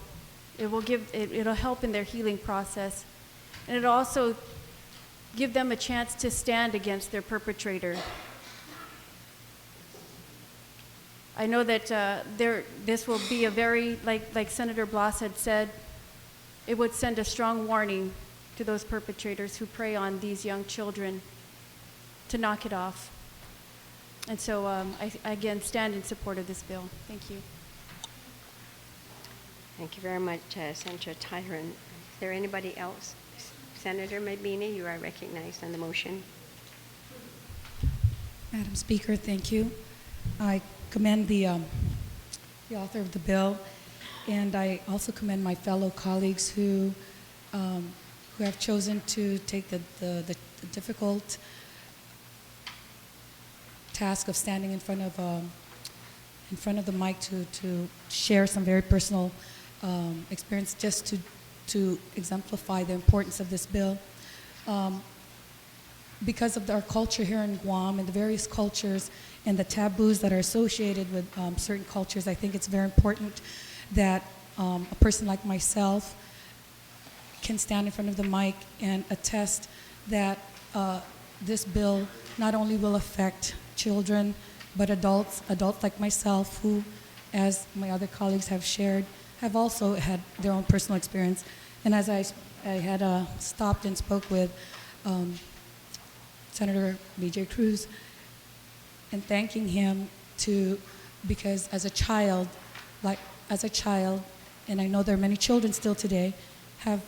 It'll help in their healing process. And it'll also give them a chance to stand against their perpetrator. I know that this will be a very, like Senator Blas had said, it would send a strong warning to those perpetrators who prey on these young children to knock it off. And so I again stand in support of this bill. Thank you. Thank you very much, Senator Tyron. Is there anybody else? Senator Mabini, you are recognized on the motion. Madam Speaker, thank you. I commend the author of the bill, and I also commend my fellow colleagues who have chosen to take the difficult task of standing in front of the mic to share some very personal experience, just to exemplify the importance of this bill. Because of our culture here in Guam and the various cultures and the taboos that are associated with certain cultures, I think it's very important that a person like myself can stand in front of the mic and attest that this bill not only will affect children, but adults like myself who, as my other colleagues have shared, have also had their own personal experience. And as I had stopped and spoke with Senator B.J. Cruz and thanking him because as a child, and I know there are many children still today, have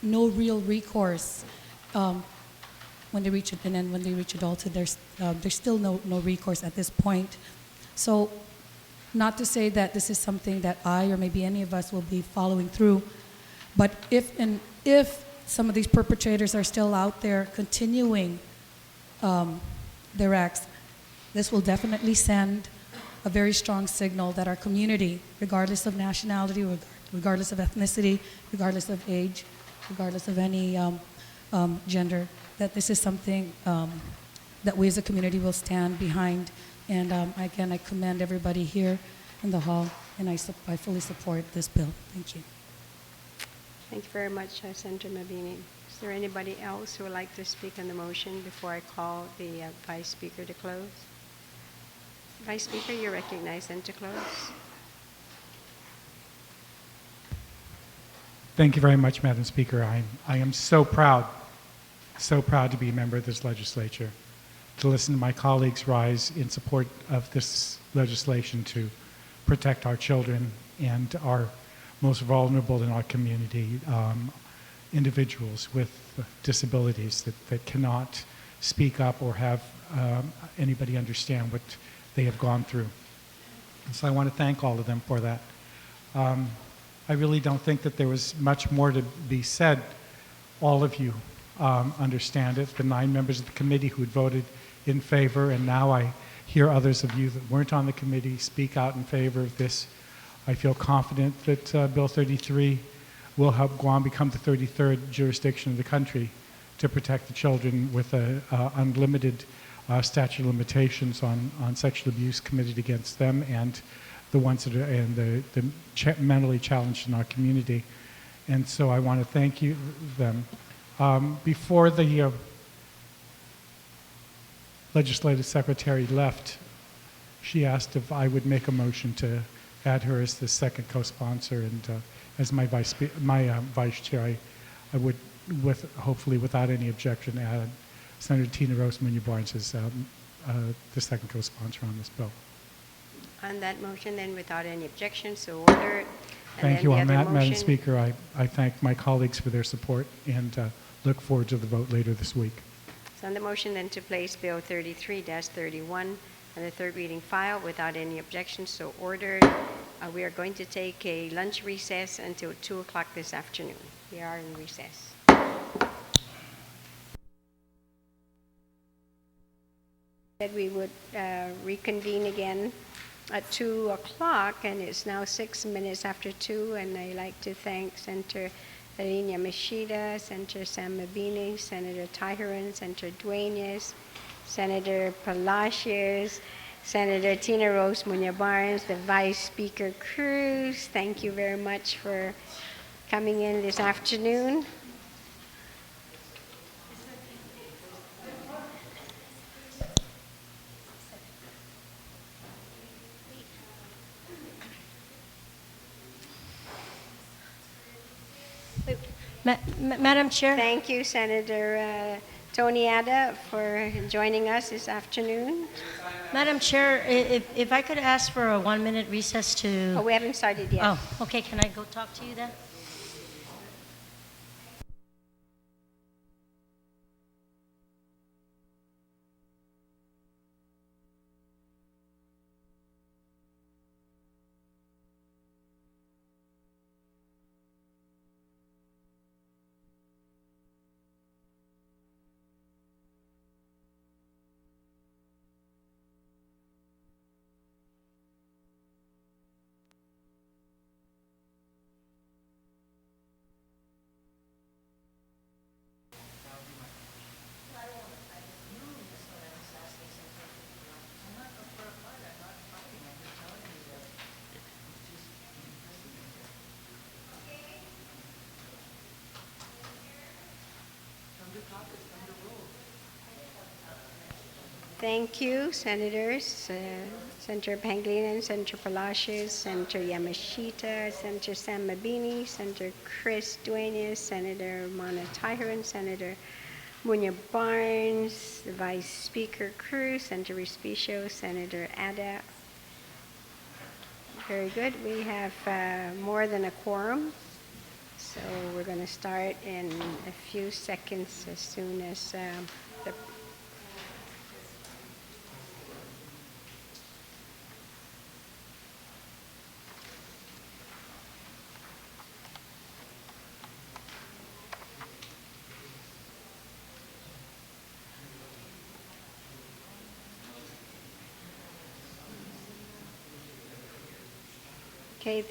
no real recourse when they reach it, and then when they reach adulthood, there's still no recourse at this point. So, not to say that this is something that I or maybe any of us will be following through, but if some of these perpetrators are still out there continuing their acts, this will definitely send a very strong signal that our community, regardless of nationality, regardless of ethnicity, regardless of age, regardless of any gender, that this is something that we as a community will stand behind. And again, I commend everybody here in the hall, and I fully support this bill. Thank you. Thank you very much, Senator Mabini. Is there anybody else who would like to speak on the motion before I call the Vice Speaker to close? Vice Speaker, you're recognized and to close. Thank you very much, Madam Speaker. I am so proud to be a member of this legislature, to listen to my colleagues rise in support of this legislation to protect our children and our most vulnerable in our community, individuals with disabilities that cannot speak up or have anybody understand what they have gone through. And so I want to thank all of them for that. I really don't think that there was much more to be said. All of you understand it. The 9 members of the committee who had voted in favor, and now I hear others of you that weren't on the committee speak out in favor of this. I feel confident that Bill 33 will help Guam become the 33rd jurisdiction of the country to protect the children with an unlimited statute of limitations on sexual abuse committed against them and the ones that are and the mentally challenged in our community. And so I want to thank you them. Before the legislative secretary left, she asked if I would make a motion to add her as the second co-sponsor, and as my vice chair, I would, hopefully without any objection, add Senator Tina Rose Munoz-Barnes as the second co-sponsor on this bill. On that motion, then, without any objection, so ordered. Thank you on that, Madam Speaker. I thank my colleagues for their support and look forward to the vote later this week. So on the motion then to place Bill 33-31 on the third reading file without any objection, so ordered. We are going to take a lunch recess until 2 o'clock this afternoon. We are in recess. That we would reconvene again at 2 o'clock, and it's now 6 minutes after 2, and I'd like to thank Senator Alina Machida, Senator Sam Mabini, Senator Tyron, Senator Duenas, Senator Palacios, Senator Tina Rose Munoz-Barnes, the Vice Speaker Cruz. Thank you very much for coming in this afternoon. Madam Chair. Thank you, Senator Tony Ada, for joining us this afternoon. Madam Chair, if I could ask for a 1-minute recess to... Oh, we haven't started yet. Oh, okay. Can I go talk to you then? Thank you, Senators, Senator Pangilinan, Senator Palacios, Senator Yamashita, Senator Sam Mabini, Senator Chris Duenas, Senator Mana Tyron, Senator Munoz-Barnes, the Vice Speaker Cruz, Senator Respicio, Senator Ada. Very good. We have more than a quorum, so we're going to start in a few seconds as soon as the Okay,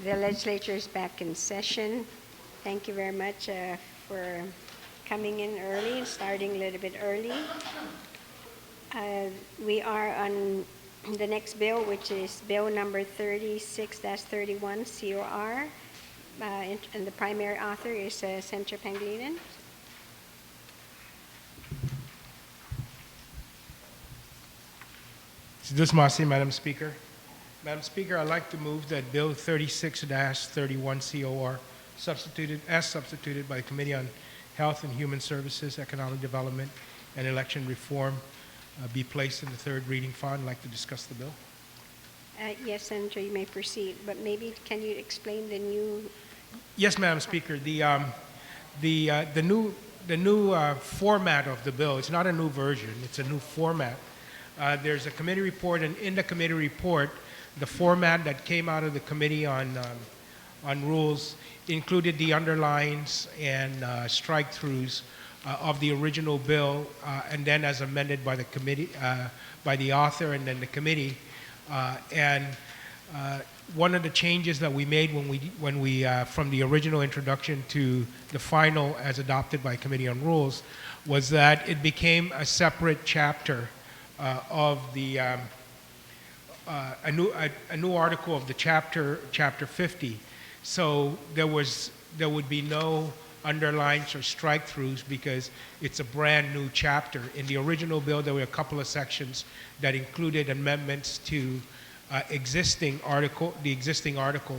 the legislature is back in session. Thank you very much for coming in early and starting a little bit early. We are on the next bill, which is bill number 36-31 COR, and the primary author is Senator Pangilinan. Madam Speaker. Madam Speaker, I'd like to move that Bill 36-31 COR, substituted by the Committee on Health and Human Services, Economic Development, and Election Reform, be placed in the third reading file. I'd like to discuss the bill. Yes, Senator, you may proceed, but maybe can you explain the new? Yes, Madam Speaker. The new format of the bill, it's not a new version, it's a new format. There's a committee report, and in the committee report, the format that came out of the Committee on Rules included the underlines and strike-throughs of the original bill, and then as amended by the committee, by the author and then the committee. One of the changes that we made when we from the original introduction to the final as adopted by Committee on Rules was that it became a separate chapter of the a new article of the chapter 50. So there would be no underlines or strike-throughs because it's a brand new chapter. In the original bill, there were a couple of sections that included amendments to the existing article,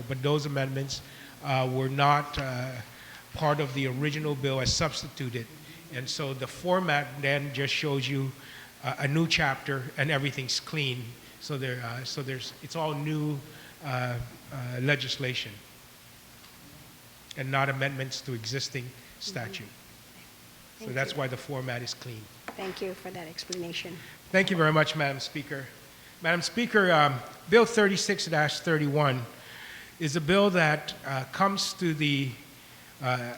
but those amendments were not part of the original bill as substituted. And so the format then just shows you a new chapter and everything's clean. So it's all new legislation and not amendments to existing statute. So that's why the format is clean. Thank you for that explanation. Thank you very much, Madam Speaker. Madam Speaker, Bill 36-31 is a bill that comes to the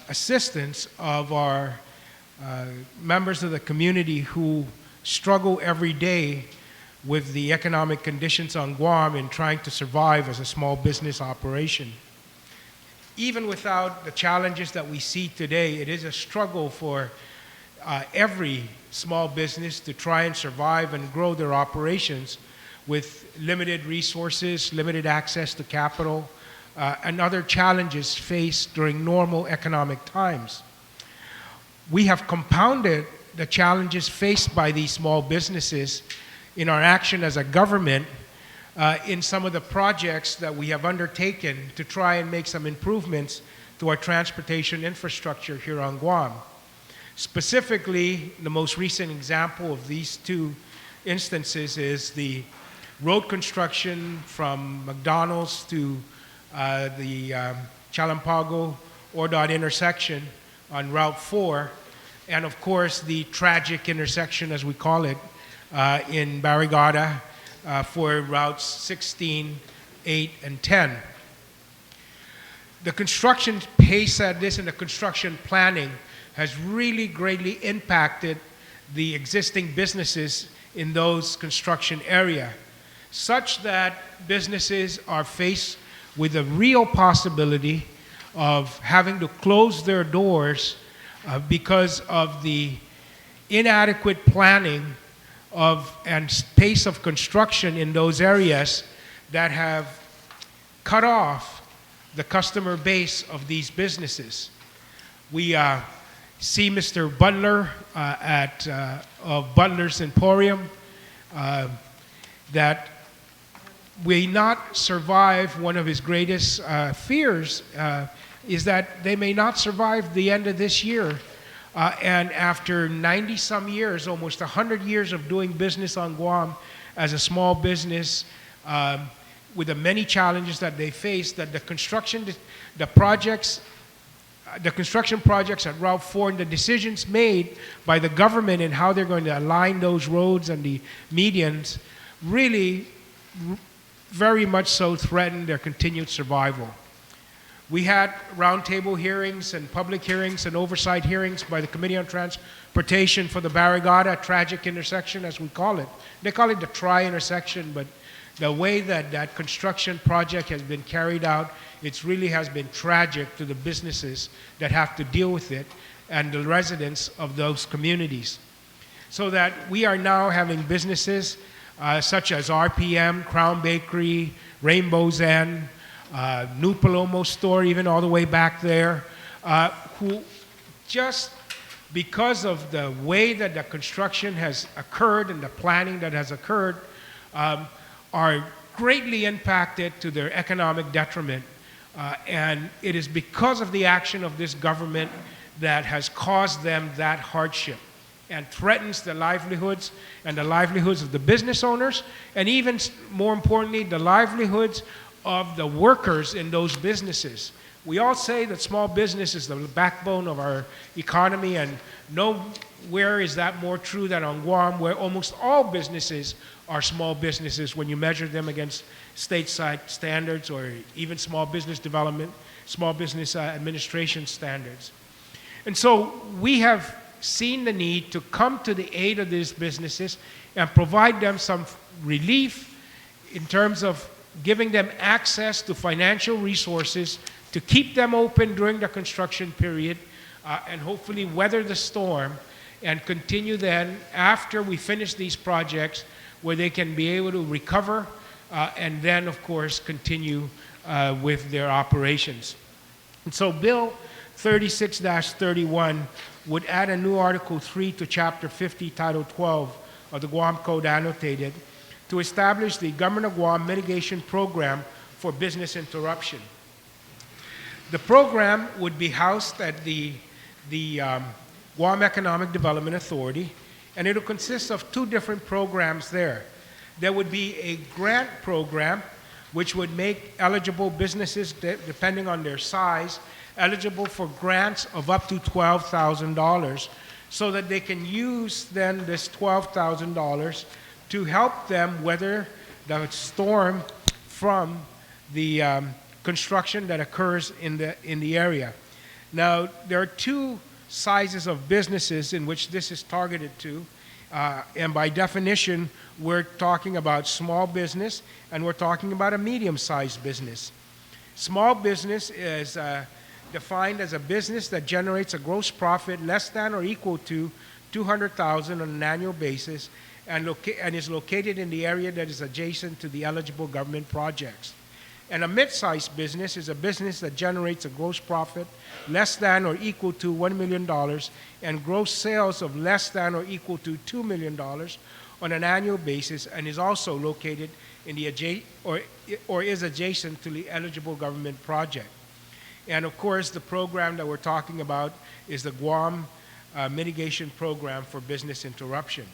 assistance of our members of the community who struggle every day with the economic conditions on Guam in trying to survive as a small business operation. Even without the challenges that we see today, it is a struggle for every small business to try and survive and grow their operations with limited resources, limited access to capital, and other challenges faced during normal economic times. We have compounded the challenges faced by these small businesses in our action as a government in some of the projects that we have undertaken to try and make some improvements to our transportation infrastructure here on Guam. Specifically, the most recent example of these two instances is the road construction from McDonald's to the Chalampago ORDOT intersection on Route 4, and of course the tragic intersection, as we call it, in Barrigada for routes 16, 8, and 10. The construction pace at this and the construction planning has really greatly impacted the existing businesses in those construction area, such that businesses are faced with a real possibility of having to close their doors because of the inadequate planning and pace of construction in those areas that have cut off the customer base of these businesses. We see Mr. Butler of Butler's Emporium that may not survive. One of his greatest fears is that they may not survive the end of this year. And after 90-some years, almost 100 years of doing business on Guam as a small business, with the many challenges that they face, that the construction projects at Route 4 and the decisions made by the government and how they're going to align those roads and the medians really very much so threaten their continued survival. We had roundtable hearings and public hearings and oversight hearings by the Committee on Transportation for the Barrigada tragic intersection, as we call it. They call it the tri-intersection, but the way that that construction project has been carried out, it really has been tragic to the businesses that have to deal with it and the residents of those communities. So that we are now having businesses such as RPM, Crown Bakery, Rainbow's End, New Palomo store, even all the way back there, who just because of the way that the construction has occurred and the planning that has occurred, are greatly impacted to their economic detriment. And it is because of the action of this government that has caused them that hardship. and threatens the livelihoods and the livelihoods of the business owners, and even more importantly, the livelihoods of the workers in those businesses. We all say that small business is the backbone of our economy, and nowhere is that more true than on Guam, where almost all businesses are small businesses when you measure them against stateside standards or even small business development, small business administration standards. And so we have seen the need to come to the aid of these businesses and provide them some relief in terms of giving them access to financial resources to keep them open during the construction period and hopefully weather the storm and continue then after we finish these projects where they can be able to recover and then of course continue with their operations. And so Bill 36-31 would add a new Article 3 to Chapter 50, Title 12 of the Guam Code Annotated to establish the Government of Guam Mitigation Program for Business Interruption. The program would be housed at the Guam Economic Development Authority, and it will consist of two different programs there. There would be a grant program, which would make eligible businesses, depending on their size, eligible for grants of up to $12,000 so that they can use then this $12,000 to help them weather the storm from the construction that occurs in the area. Now, there are two sizes of businesses in which this is targeted to, and by definition, we're talking about small business and we're talking about a medium-sized business. Small business is defined as a business that generates a gross profit less than or equal to $200,000 on an annual basis and is located in the area that is adjacent to the eligible government projects. And a mid-sized business is a business that generates a gross profit less than or equal to $1 million and gross sales of less than or equal to $2 million on an annual basis and is also located in the or is adjacent to the eligible government project. And of course, the program that we're talking about is the Guam Mitigation Program for Business Interruption.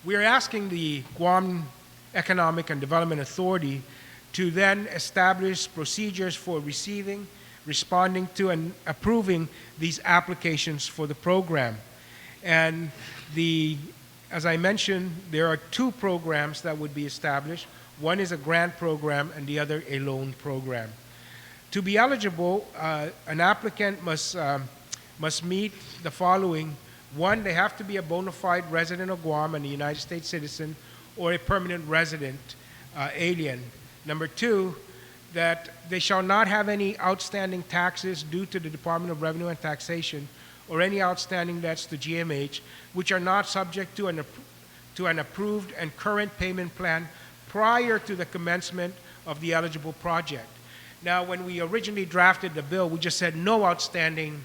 We are asking the Guam Economic and Development Authority to then establish procedures for receiving, responding to, and approving these applications for the program. And as I mentioned, there are two programs that would be established. One is a grant program and the other a loan program. To be eligible, an applicant must meet the following. One, they have to be a bona fide resident of Guam and a United States citizen or a permanent resident alien. Number two, that they shall not have any outstanding taxes due to the Department of Revenue and Taxation or any outstanding debts to GMH, which are not subject to an approved and current payment plan prior to the commencement of the eligible project. Now, when we originally drafted the bill, we just said no outstanding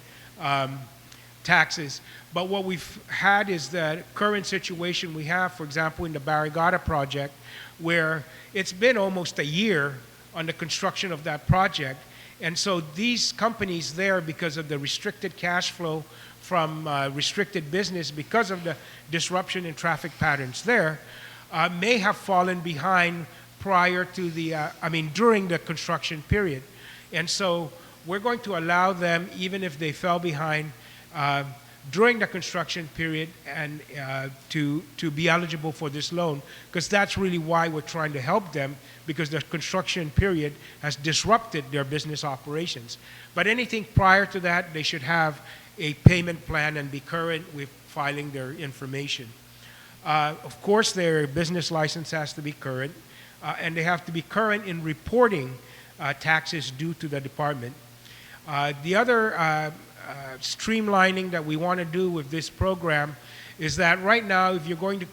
taxes. But what we've had is the current situation we have, for example, in the Barrigada project, where it's been almost a year on the construction of that project. And so these companies there, because of the restricted cash flow from restricted business, because of the disruption in traffic patterns there, may have fallen behind prior to during the construction period. And so we're going to allow them, even if they fell behind during the construction period, and to be eligible for this loan, because that's really why we're trying to help them, because the construction period has disrupted their business operations. But anything prior to that, they should have a payment plan and be current with filing their information. Of course, their business license has to be current, and they have to be current in reporting taxes due to the department. The other streamlining that we want to do with this program is that right now, if you're going to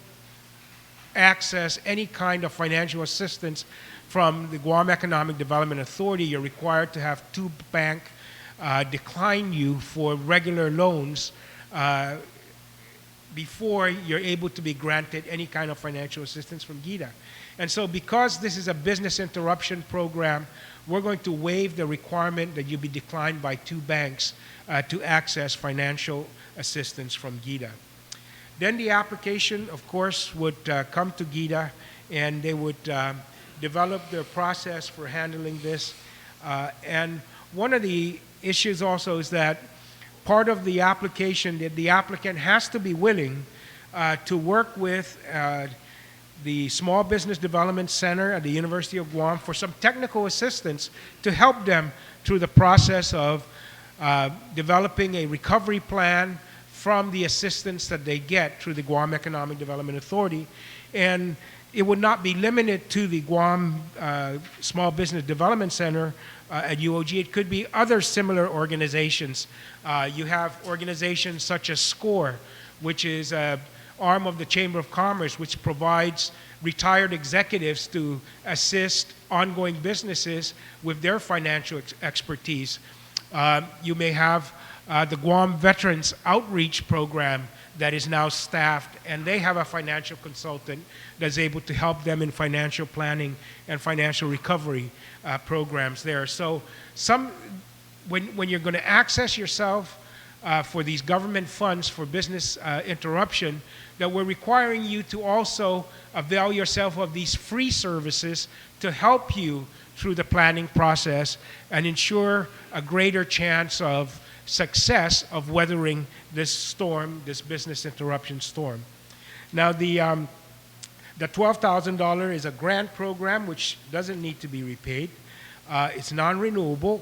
access any kind of financial assistance from the Guam Economic Development Authority, you're required to have two banks decline you for regular loans before you're able to be granted any kind of financial assistance from GIDA. And so because this is a business interruption program, we're going to waive the requirement that you be declined by two banks to access financial assistance from GIDA. Then the application, of course, would come to GIDA, and they would develop their process for handling this. And one of the issues also is that part of the application, that the applicant has to be willing to work with the Small Business Development Center at the University of Guam for some technical assistance to help them through the process of developing a recovery plan from the assistance that they get through the Guam Economic Development Authority. And it would not be limited to the Guam Small Business Development Center at UOG. It could be other similar organizations. You have organizations such as SCORE, which is an arm of the Chamber of Commerce, which provides retired executives to assist ongoing businesses with their financial expertise. You may have the Guam Veterans Outreach Program that is now staffed, and they have a financial consultant that's able to help them in financial planning and financial recovery programs there. So when you're going to access yourself for these government funds for business interruption, that we're requiring you to also avail yourself of these free services to help you through the planning process and ensure a greater chance of success of weathering this storm, this business interruption storm. Now the $12,000 is a grant program which doesn't need to be repaid. It's non-renewable,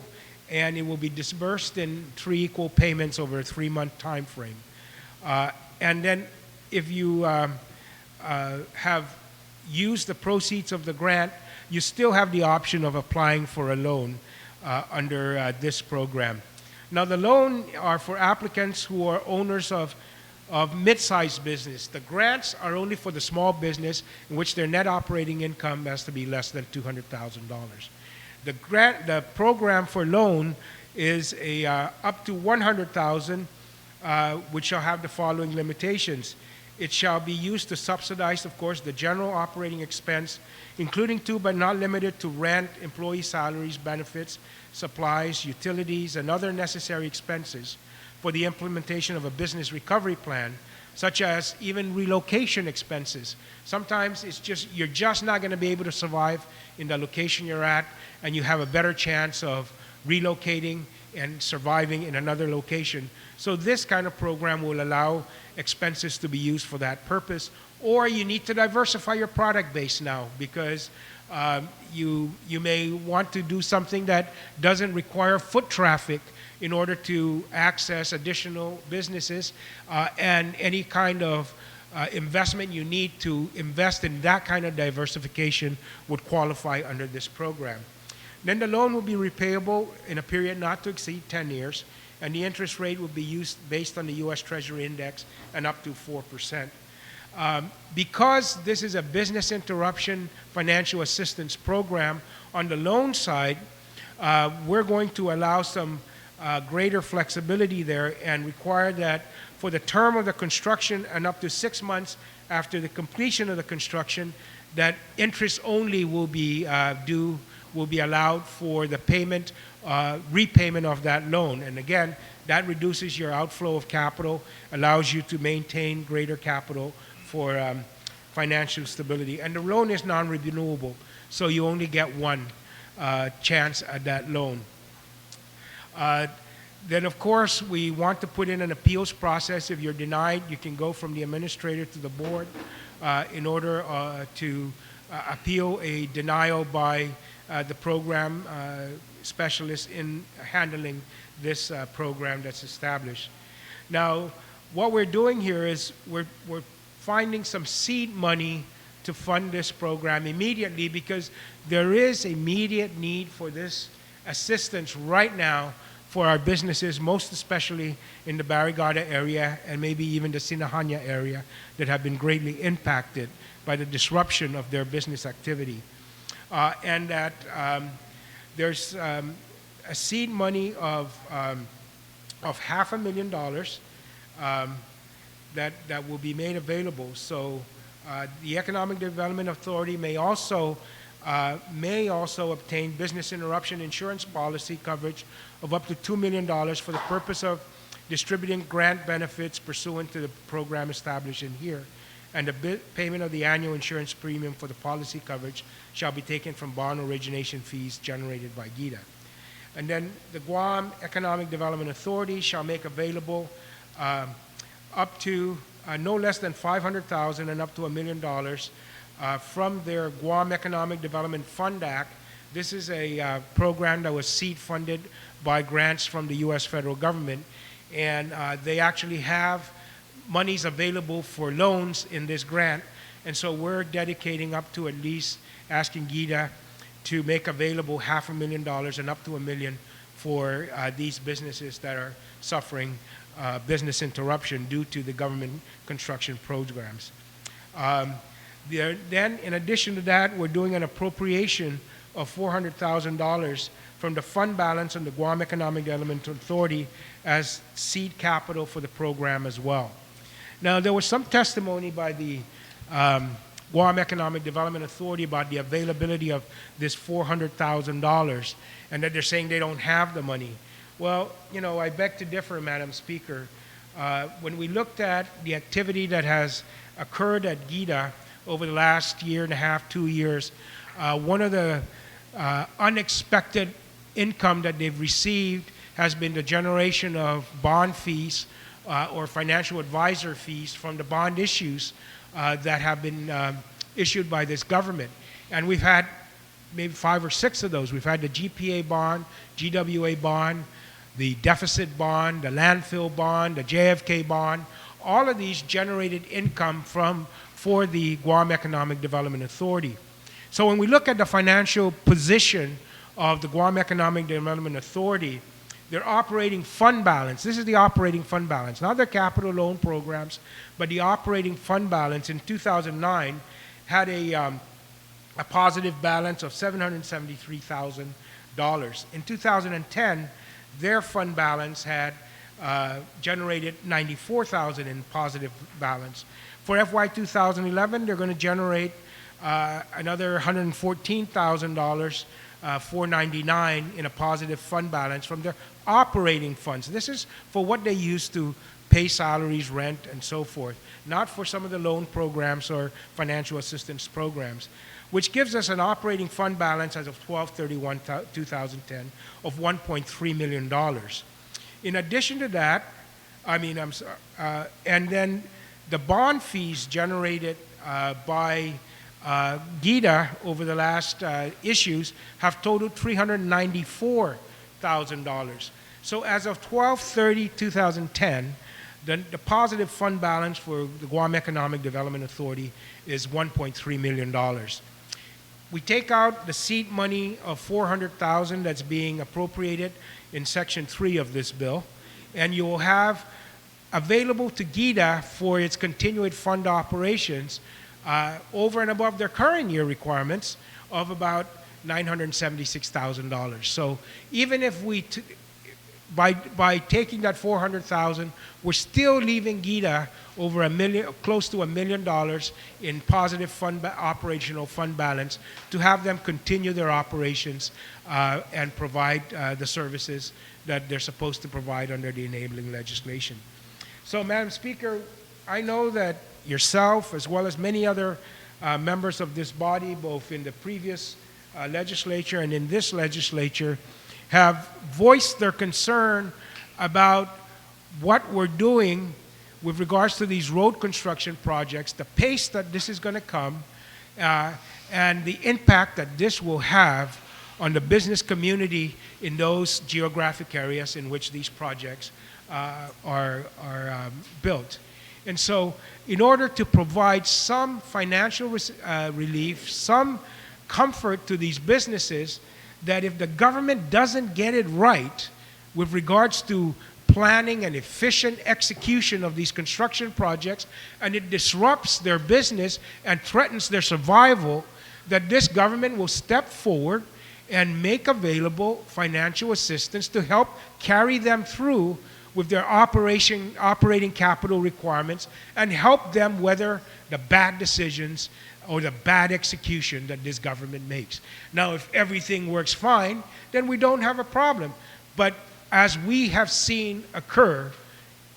and it will be disbursed in 3 equal payments over a 3-month time frame. And then if you have used the proceeds of the grant, you still have the option of applying for a loan under this program. Now, the loan are for applicants who are owners of mid-sized business. The grants are only for the small business in which their net operating income has to be less than $200,000. The program for loan is up to $100,000, which shall have the following limitations. It shall be used to subsidize, of course, the general operating expense, including to but not limited to rent, employee salaries, benefits, supplies, utilities, and other necessary expenses for the implementation of a business recovery plan, such as even relocation expenses. Sometimes you're just not going to be able to survive in the location you're at, and you have a better chance of relocating and surviving in another location. So this kind of program will allow expenses to be used for that purpose. Or you need to diversify your product base now, because you may want to do something that doesn't require foot traffic in order to access additional businesses, and any kind of investment you need to invest in that kind of diversification would qualify under this program. Then the loan will be repayable in a period not to exceed 10 years, and the interest rate will be used based on the U.S. Treasury Index and up to 4%. Because this is a business interruption financial assistance program, on the loan side, we're going to allow some greater flexibility there and require that for the term of the construction and up to 6 months after the completion of the construction, that interest only will be allowed for the payment, repayment of that loan. And again, that reduces your outflow of capital, allows you to maintain greater capital for financial stability. And the loan is non-renewable, so you only get one chance at that loan. Then, of course, we want to put in an appeals process. If you're denied, you can go from the administrator to the board in order to appeal a denial by the program specialist in handling this program that's established. Now, what we're doing here is we're finding some seed money to fund this program immediately, because there is immediate need for this assistance right now for our businesses, most especially in the Barrigada area and maybe even the Sinahanya area that have been greatly impacted by the disruption of their business activity. And that there's a seed money of $500,000 that will be made available. So the Economic Development Authority may also obtain business interruption insurance policy coverage of up to $2 million for the purpose of distributing grant benefits pursuant to the program established in here, and the payment of the annual insurance premium for the policy coverage shall be taken from bond origination fees generated by GIDA. And then the Guam Economic Development Authority shall make available up to no less than $500,000 and up to $1 million from their Guam Economic Development Fund Act. This is a program that was seed funded by grants from the U.S. federal government, and they actually have monies available for loans in this grant, and so we're dedicating up to at least asking GIDA to make available $500,000 and up to $1 million for these businesses that are suffering business interruption due to the government construction programs. Then, in addition to that, we're doing an appropriation of $400,000 from the fund balance on the Guam Economic Development Authority as seed capital for the program as well. Now, there was some testimony by the Guam Economic Development Authority about the availability of this $400,000 and that they're saying they don't have the money. Well, you know, I beg to differ, Madam Speaker. When we looked at the activity that has occurred at GIDA over the last year and a half, 2 years, one of the unexpected income that they've received has been the generation of bond fees or financial advisor fees from the bond issues that have been issued by this government. And we've had maybe 5 or 6 of those. We've had the GPA bond, GWA bond, the deficit bond, the landfill bond, the JFK bond. All of these generated income for the Guam Economic Development Authority. So when we look at the financial position of the Guam Economic Development Authority, their operating fund balance, this is the operating fund balance, not their capital loan programs, but the operating fund balance in 2009 had a positive balance of $773,000. In 2010, their fund balance had generated $94,000 in positive balance. For FY 2011, they're going to generate another $114,000, $499 in a positive fund balance from their operating funds. This is for what they use to pay salaries, rent, and so forth, not for some of the loan programs or financial assistance programs, which gives us an operating fund balance as of 12/31/2010 of $1.3 million. In addition to that, and then the bond fees generated by GIDA over the last issues have totaled $394,000. So as of 12/30/2010, the positive fund balance for the Guam Economic Development Authority is $1.3 million. We take out the seed money of $400,000 that's being appropriated in Section 3 of this bill, and you will have available to GIDA for its continued fund operations over and above their current year requirements of about $976,000. So even if we, by taking that $400,000, we're still leaving GIDA over close to $1 million in positive operational fund balance to have them continue their operations and provide the services that they're supposed to provide under the enabling legislation. So, Madam Speaker, I know that yourself, as well as many other members of this body, both in the previous legislature and in this legislature, have voiced their concern about what we're doing with regards to these road construction projects, the pace that this is going to come, and the impact that this will have on the business community in those geographic areas in which these projects are built. And so, in order to provide some financial relief, some comfort to these businesses, that if the government doesn't get it right with regards to planning and efficient execution of these construction projects, and it disrupts their business and threatens their survival, that this government will step forward and make available financial assistance to help carry them through with their operating capital requirements and help them weather the bad decisions or the bad execution that this government makes. Now, if everything works fine, then we don't have a problem. But as we have seen occur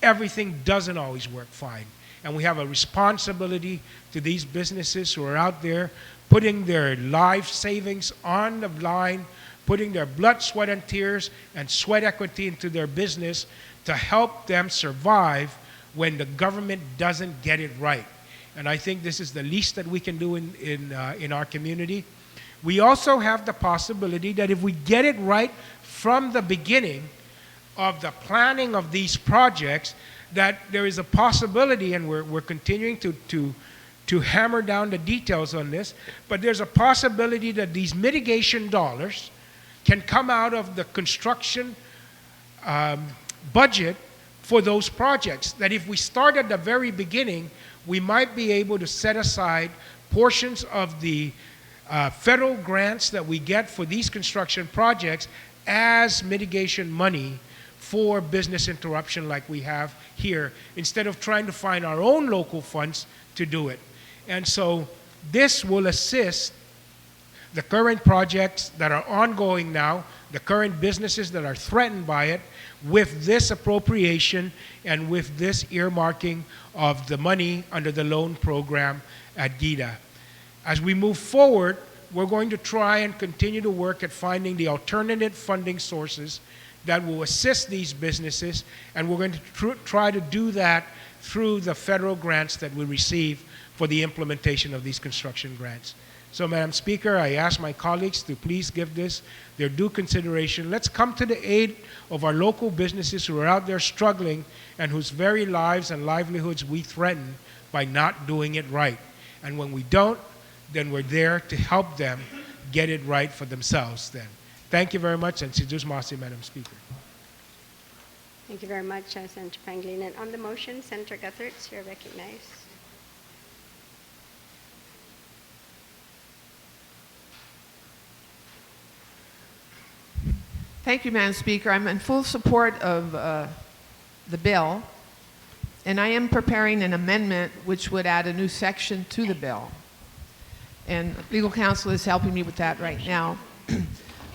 everything doesn't always work fine. And we have a responsibility to these businesses who are out there putting their life savings on the line, putting their blood, sweat, and tears and sweat equity into their business to help them survive when the government doesn't get it right. And I think this is the least that we can do in our community. We also have the possibility that if we get it right from the beginning of the planning of these projects, that there is a possibility, and we're continuing to hammer down the details on this, but there's a possibility that these mitigation dollars can come out of the construction budget for those projects. That if we start at the very beginning, we might be able to set aside portions of the federal grants that we get for these construction projects as mitigation money for business interruption like we have here, instead of trying to find our own local funds to do it. And so this will assist the current projects that are ongoing now, the current businesses that are threatened by it, with this appropriation and with this earmarking of the money under the loan program at GIDA. As we move forward, we're going to try and continue to work at finding the alternative funding sources that will assist these businesses, and we're going to try to do that through the federal grants that we receive for the implementation of these construction grants. So, Madam Speaker, I ask my colleagues to please give this their due consideration. Let's come to the aid of our local businesses who are out there struggling and whose very lives and livelihoods we threaten by not doing it right. And when we don't, then we're there to help them get it right for themselves then. Thank you very much, and Sidus Masi, Madam Speaker. Thank you very much, Senator Pangilinan. On the motion, Senator Guthertz, you're recognized. Thank you, Madam Speaker. I'm in full support of the bill, and I am preparing an amendment which would add a new section to the bill. And legal counsel is helping me with that right now.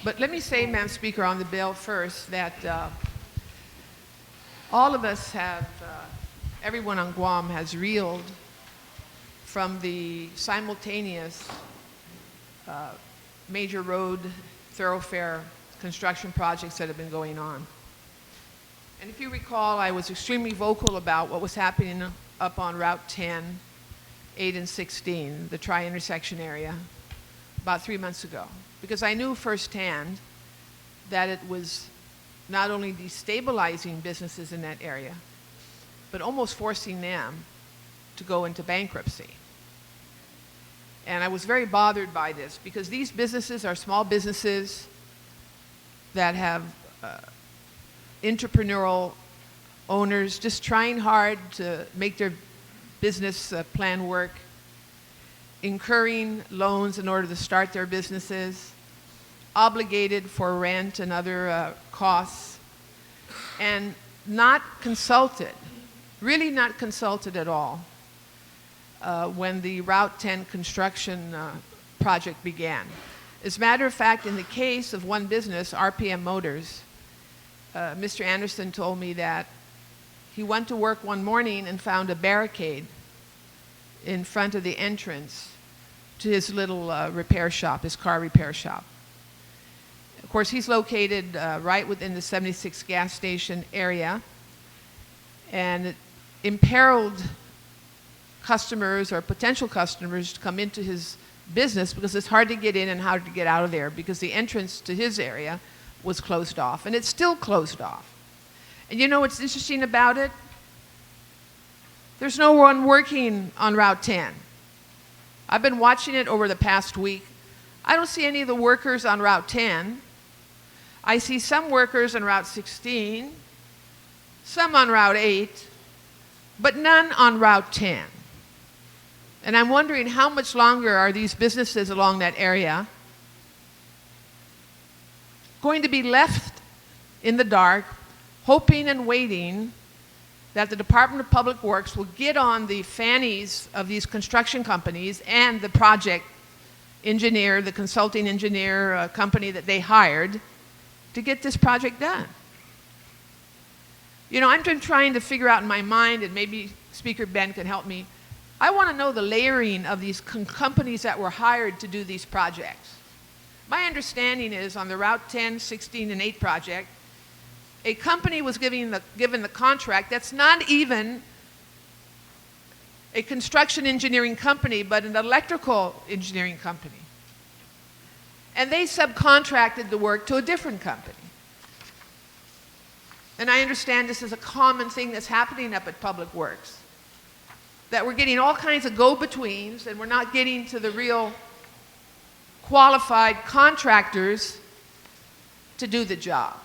But let me say, Madam Speaker, on the bill first, that all of us have, everyone on Guam has reeled from the simultaneous major road thoroughfare construction projects that have been going on. And if you recall, I was extremely vocal about what was happening up on Route 10, 8 and 16, the tri-intersection area, about 3 months ago. Because I knew firsthand that it was not only destabilizing businesses in that area, but almost forcing them to go into bankruptcy. And I was very bothered by this because these businesses are small businesses that have entrepreneurial owners just trying hard to make their business plan work, incurring loans in order to start their businesses, obligated for rent and other costs, and not consulted, really not consulted at all when the Route 10 construction project began. As a matter of fact, in the case of one business, RPM Motors, Mr. Anderson told me that he went to work one morning and found a barricade in front of the entrance to his little repair shop, his car repair shop. Of course, he's located right within the 76 gas station area, and it imperiled customers or potential customers to come into his business because it's hard to get in and hard to get out of there because the entrance to his area was closed off, and it's still closed off. And you know what's interesting about it? There's no one working on Route 10. I've been watching it over the past week. I don't see any of the workers on Route 10. I see some workers on Route 16, some on Route 8, but none on Route 10. And I'm wondering how much longer are these businesses along that area going to be left in the dark, hoping and waiting that the Department of Public Works will get on the fannies of these construction companies and the project engineer, the consulting engineer company that they hired to get this project done. You know, I'm just trying to figure out in my mind, and maybe Speaker Ben can help me. I want to know the layering of these companies that were hired to do these projects. My understanding is on the Route 10, 16, and 8 project, a company was given the contract that's not even a construction engineering company, but an electrical engineering company. And they subcontracted the work to a different company. And I understand this is a common thing that's happening up at Public Works, that we're getting all kinds of go-betweens and we're not getting to the real qualified contractors to do the job.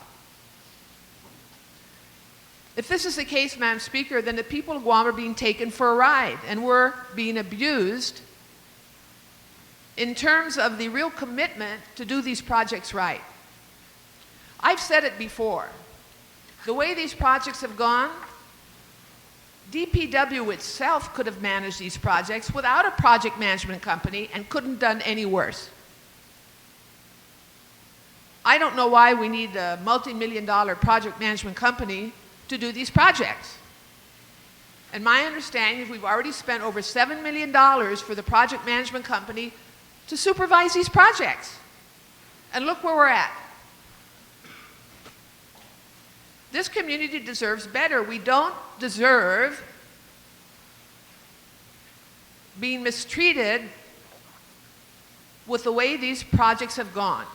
If this is the case, Madam Speaker, then the people of Guam are being taken for a ride and we're being abused in terms of the real commitment to do these projects right. I've said it before. The way these projects have gone, DPW itself could have managed these projects without a project management company and couldn't have done any worse. I don't know why we need a multi-million-dollar project management company to do these projects. And my understanding is we've already spent over $7 million for the project management company to supervise these projects. And look where we're at. This community deserves better. We don't deserve being mistreated with the way these projects have gone.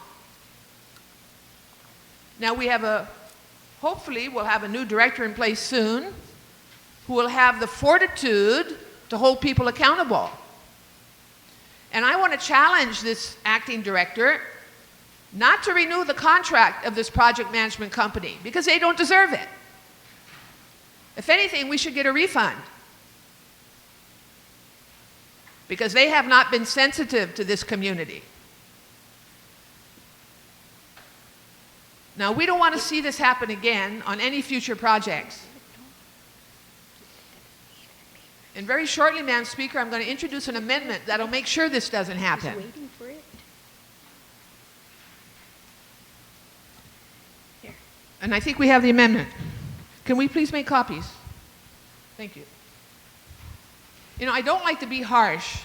Now hopefully we'll have a new director in place soon who will have the fortitude to hold people accountable. And I want to challenge this acting director not to renew the contract of this project management company because they don't deserve it. If anything, we should get a refund because they have not been sensitive to this community. Now, we don't want to see this happen again on any future projects. And very shortly, Madam Speaker, I'm going to introduce an amendment that'll make sure this doesn't happen. Waiting for it. Here. And I think we have the amendment. Can we please make copies? Thank you. You know, I don't like to be harsh,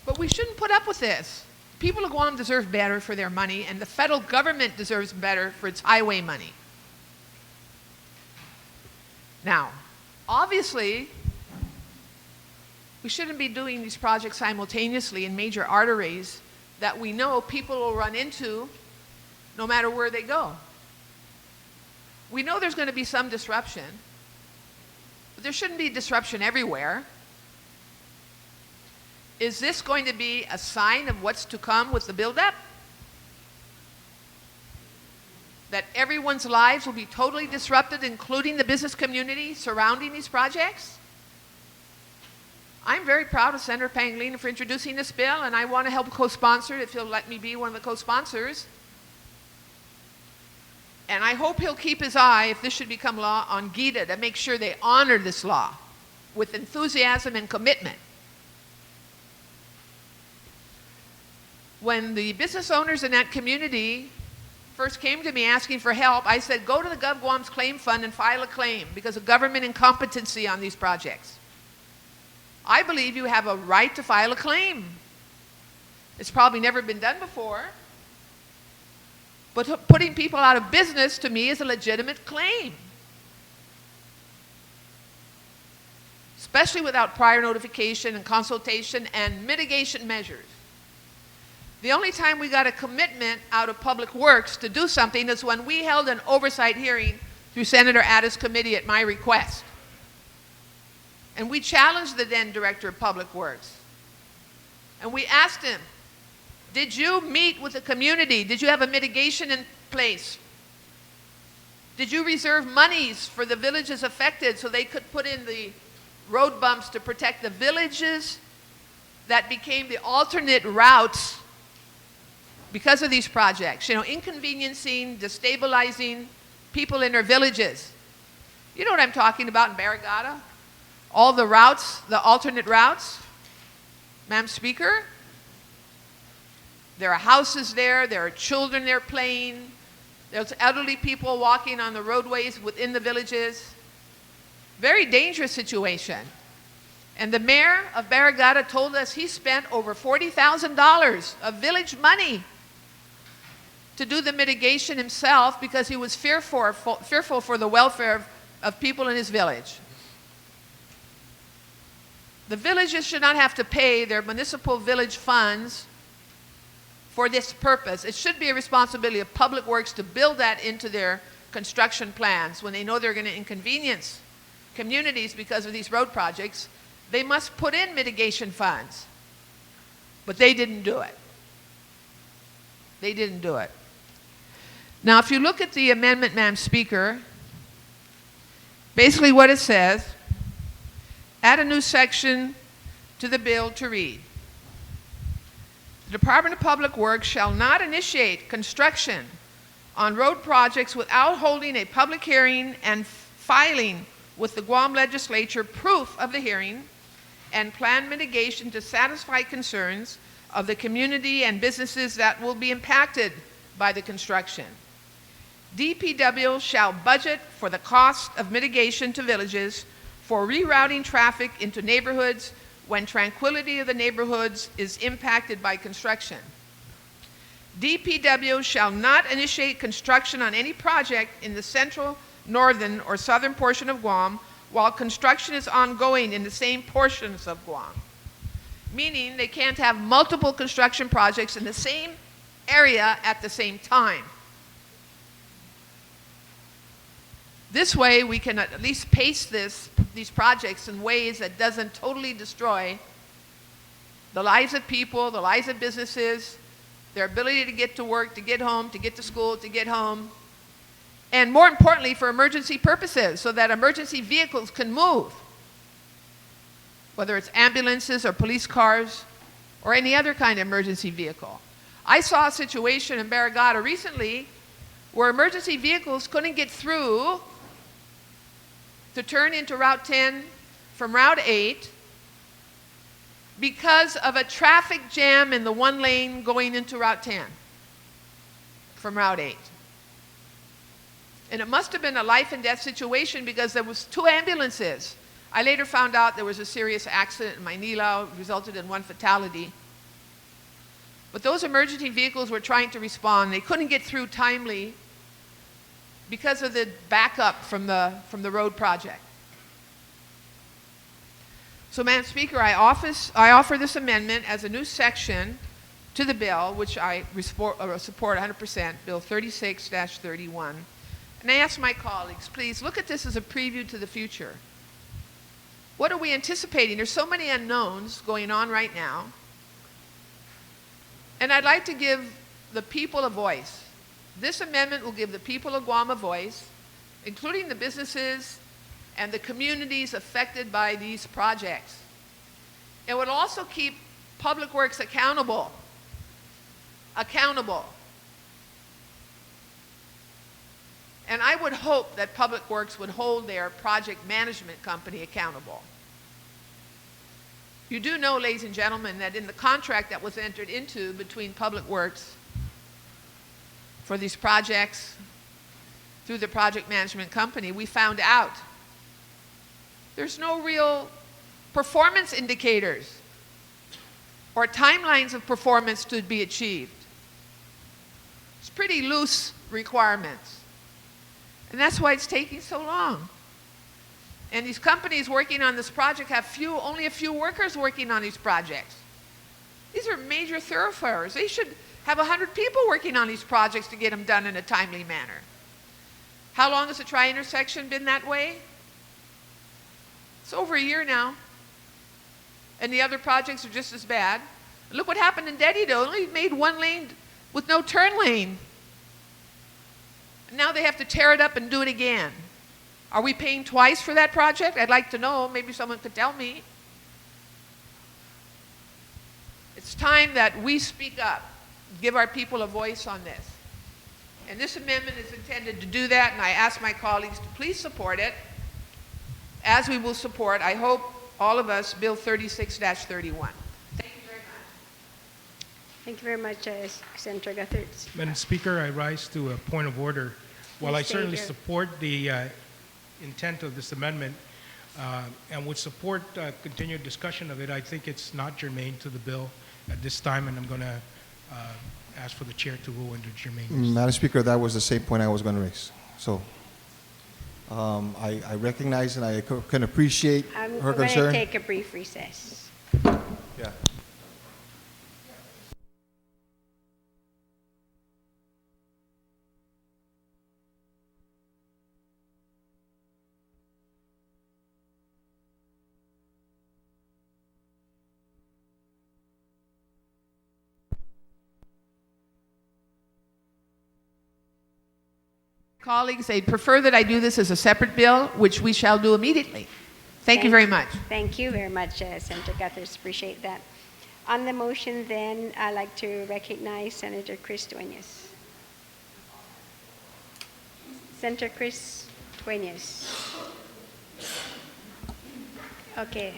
but we shouldn't put up with this. People of Guam deserve better for their money, and the federal government deserves better for its highway money. Now, obviously, we shouldn't be doing these projects simultaneously in major arteries that we know people will run into no matter where they go. We know there's going to be some disruption, but there shouldn't be disruption everywhere. Is this going to be a sign of what's to come with the buildup? That everyone's lives will be totally disrupted, including the business community surrounding these projects? I'm very proud of Senator Pangilinan for introducing this bill, and I want to help co-sponsor it if he'll let me be one of the co-sponsors. And I hope he'll keep his eye, if this should become law, on GITA to make sure they honor this law with enthusiasm and commitment. When the business owners in that community first came to me asking for help, I said, go to the GovGuam's claim fund and file a claim because of government incompetency on these projects. I believe you have a right to file a claim. It's probably never been done before, but putting people out of business to me is a legitimate claim, especially without prior notification and consultation and mitigation measures. The only time we got a commitment out of Public Works to do something is when we held an oversight hearing through Senator Addis' committee at my request. And we challenged the then Director of Public Works. And we asked him, did you meet with the community? Did you have a mitigation in place? Did you reserve monies for the villages affected so they could put in the road bumps to protect the villages that became the alternate routes because of these projects, you know, inconveniencing, destabilizing people in their villages? You know what I'm talking about in Barrigada? All the routes, the alternate routes. Madam Speaker, there are houses there are children there playing, there's elderly people walking on the roadways within the villages. Very dangerous situation. And the mayor of Barrigada told us he spent over $40,000 of village money to do the mitigation himself because he was fearful for the welfare of people in his village. The villages should not have to pay their municipal village funds for this purpose. It should be a responsibility of Public Works to build that into their construction plans. When they know they're going to inconvenience communities because of these road projects, they must put in mitigation funds. But they didn't do it. They didn't do it. Now, if you look at the amendment, Madam Speaker, basically what it says, add a new section to the bill to read. The Department of Public Works shall not initiate construction on road projects without holding a public hearing and filing with the Guam Legislature proof of the hearing and plan mitigation to satisfy concerns of the community and businesses that will be impacted by the construction. DPW shall budget for the cost of mitigation to villages for rerouting traffic into neighborhoods when tranquility of the neighborhoods is impacted by construction. DPW shall not initiate construction on any project in the central, northern, or southern portion of Guam while construction is ongoing in the same portions of Guam. Meaning they can't have multiple construction projects in the same area at the same time. This way we can at least pace these projects in ways that doesn't totally destroy the lives of people, the lives of businesses, their ability to get to work, to get home, to get to school, to get home, and more importantly for emergency purposes so that emergency vehicles can move, whether it's ambulances or police cars or any other kind of emergency vehicle. I saw a situation in Barrigada recently where emergency vehicles couldn't get through to turn into Route 10 from Route 8 because of a traffic jam in the one lane going into Route 10 from Route 8. And it must have been a life and death situation because there was 2 ambulances. I later found out there was a serious accident in Manila, resulted in 1 fatality. But those emergency vehicles were trying to respond. They couldn't get through timely because of the backup from the road project. So, Madam Speaker, I offer this amendment as a new section to the bill, which I support 100%, Bill 36-31. And I ask my colleagues, please look at this as a preview to the future. What are we anticipating? There's so many unknowns going on right now. And I'd like to give the people a voice. This amendment will give the people of Guam a voice, including the businesses and the communities affected by these projects. It would also keep Public Works accountable. And I would hope that Public Works would hold their project management company accountable. You do know, ladies and gentlemen, that in the contract that was entered into between Public Works for these projects through the project management company, we found out there's no real performance indicators or timelines of performance to be achieved. It's pretty loose requirements. And that's why it's taking so long. And these companies working on this project have only a few workers working on these projects. These are major thoroughfares. They should have 100 people working on these projects to get them done in a timely manner. How long has the tri-intersection been that way? It's over a year now. And the other projects are just as bad. Look what happened in Dedido. They only made 1 lane with no turn lane. And now they have to tear it up and do it again. Are we paying twice for that project? I'd like to know. Maybe someone could tell me. It's time that we speak up, give our people a voice on this. And this amendment is intended to do that, and I ask my colleagues to please support it, as we will support, I hope, all of us, Bill 36-31. Thank you very much. Thank you very much, Senator Gutherts. Madam Speaker, I rise to a point of order. While I Please stay certainly here. support the intent of this amendment, and would support continued discussion of it. I think it's not germane to the bill at this time, and I'm going to ask for the chair to rule under germane. Madam Speaker, that was the same point I was going to raise. So I recognize and I can appreciate her We're going to concern. take a brief recess. Yeah. Colleagues, they'd prefer that I do this as a separate bill, which we shall do immediately. Thank you very much. Thank you very much, Senator Guthers. Appreciate that. On the motion, then, I'd like to recognize Senator Chris Dueñas. Senator Chris Dueñas. Okay.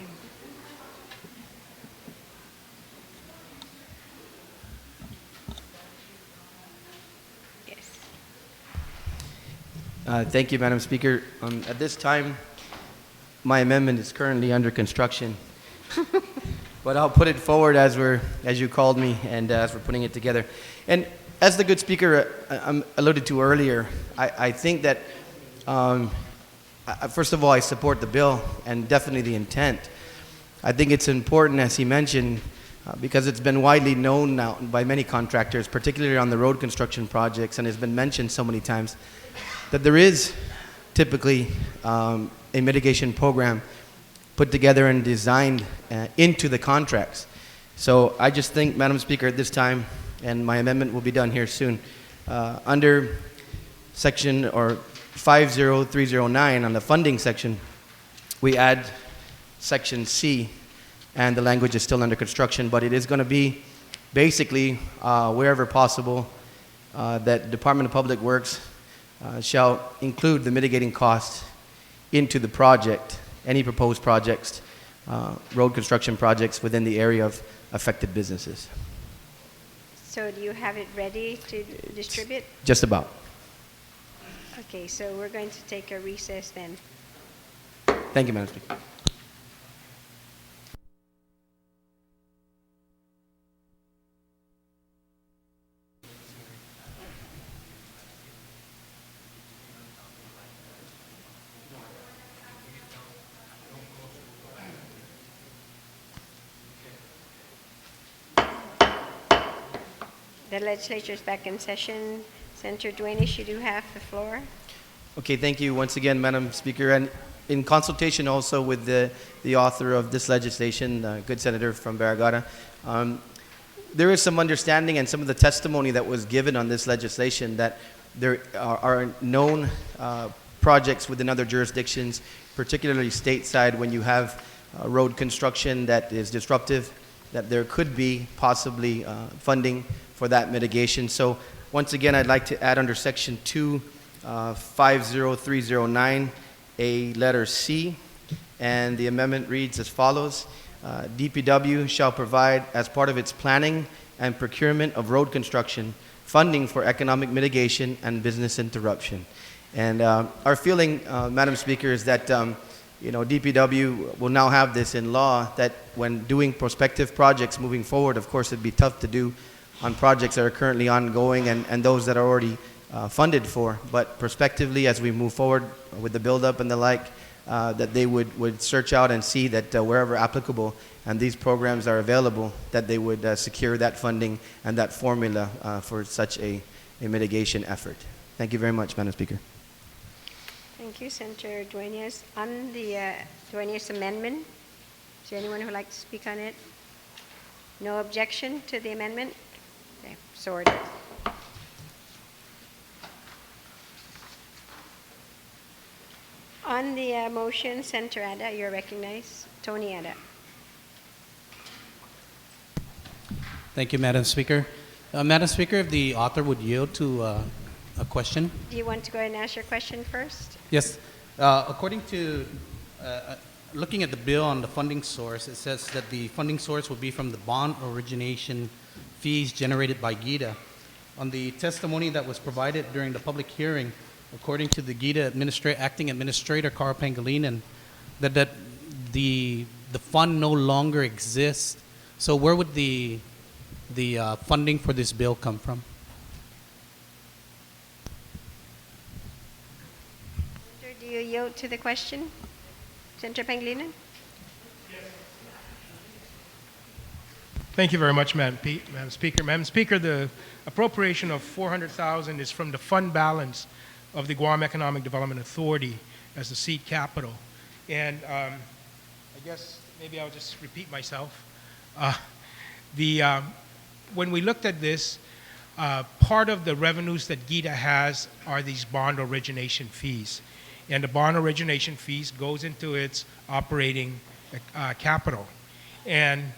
Thank you, Madam Speaker. At this time, my amendment is currently under construction, but I'll put it forward as you called me and as we're putting it together. And as the good speaker alluded to earlier, I think that, first of all, I support the bill and definitely the intent. I think it's important, as he mentioned, because it's been widely known now by many contractors, particularly on the road construction projects, and has been mentioned so many times, that there is typically a mitigation program put together and designed into the contracts. So I just think, Madam Speaker, at this time, and my amendment will be done here soon, under section or 50309 on the funding section, we add section C, and the language is still under construction, but it is going to be basically wherever possible that Department of Public Works shall include the mitigating costs into the project, any proposed projects, road construction projects within the area of affected businesses. So do you have it ready to distribute? Just about. Okay, so we're going to take a recess then. Thank you, Madam Speaker. The legislature is back in session. Senator Dueñas, you do have the floor. Okay, thank you once again, Madam Speaker. And in consultation also with the author of this legislation, good senator from Barragata, there is some understanding and some of the testimony that was given on this legislation that there are known projects within other jurisdictions, particularly stateside, when you have road construction that is disruptive, that there could be possibly funding for that mitigation. So once again, I'd like to add under section 2, 50309, a letter C, and the amendment reads as follows. DPW shall provide, as part of its planning and procurement of road construction, funding for economic mitigation and business interruption. And our feeling, Madam Speaker, is that DPW will now have this in law, that when doing prospective projects moving forward, of course it'd be tough to do on projects that are currently ongoing and those that are already funded for, but prospectively as we move forward with the buildup and the like, that they would search out and see that wherever applicable and these programs are available, that they would secure that funding and that formula for such a mitigation effort. Thank you very much, Madam Speaker. Thank you, Senator Dueñas. On the Dueñas amendment, is there anyone who would like to speak on it? No objection to the amendment? Okay, so ordered. On the motion, Senator Ada, you're recognized. Tony Ada. Thank you, Madam Speaker. Madam Speaker, if the author would yield to a question. Do you want to go ahead and ask your question first? Yes. According to looking at the bill on the funding source, it says that the funding source will be from the bond origination fees generated by GIDA. On the testimony that was provided during the public hearing, according to the GIDA acting administrator, Carl Pangilinan, that the fund no longer exists. So where would the funding for this bill come from? Senator, do you yield to the question? Senator Pangilinan? Thank you very much, Madam Speaker. Madam Speaker, the appropriation of $400,000 is from the fund balance of the Guam Economic Development Authority as the seed capital. And I guess maybe I'll just repeat myself. When we looked at this, part of the revenues that GIDA has are these bond origination fees. And the bond origination fees goes into its operating capital. And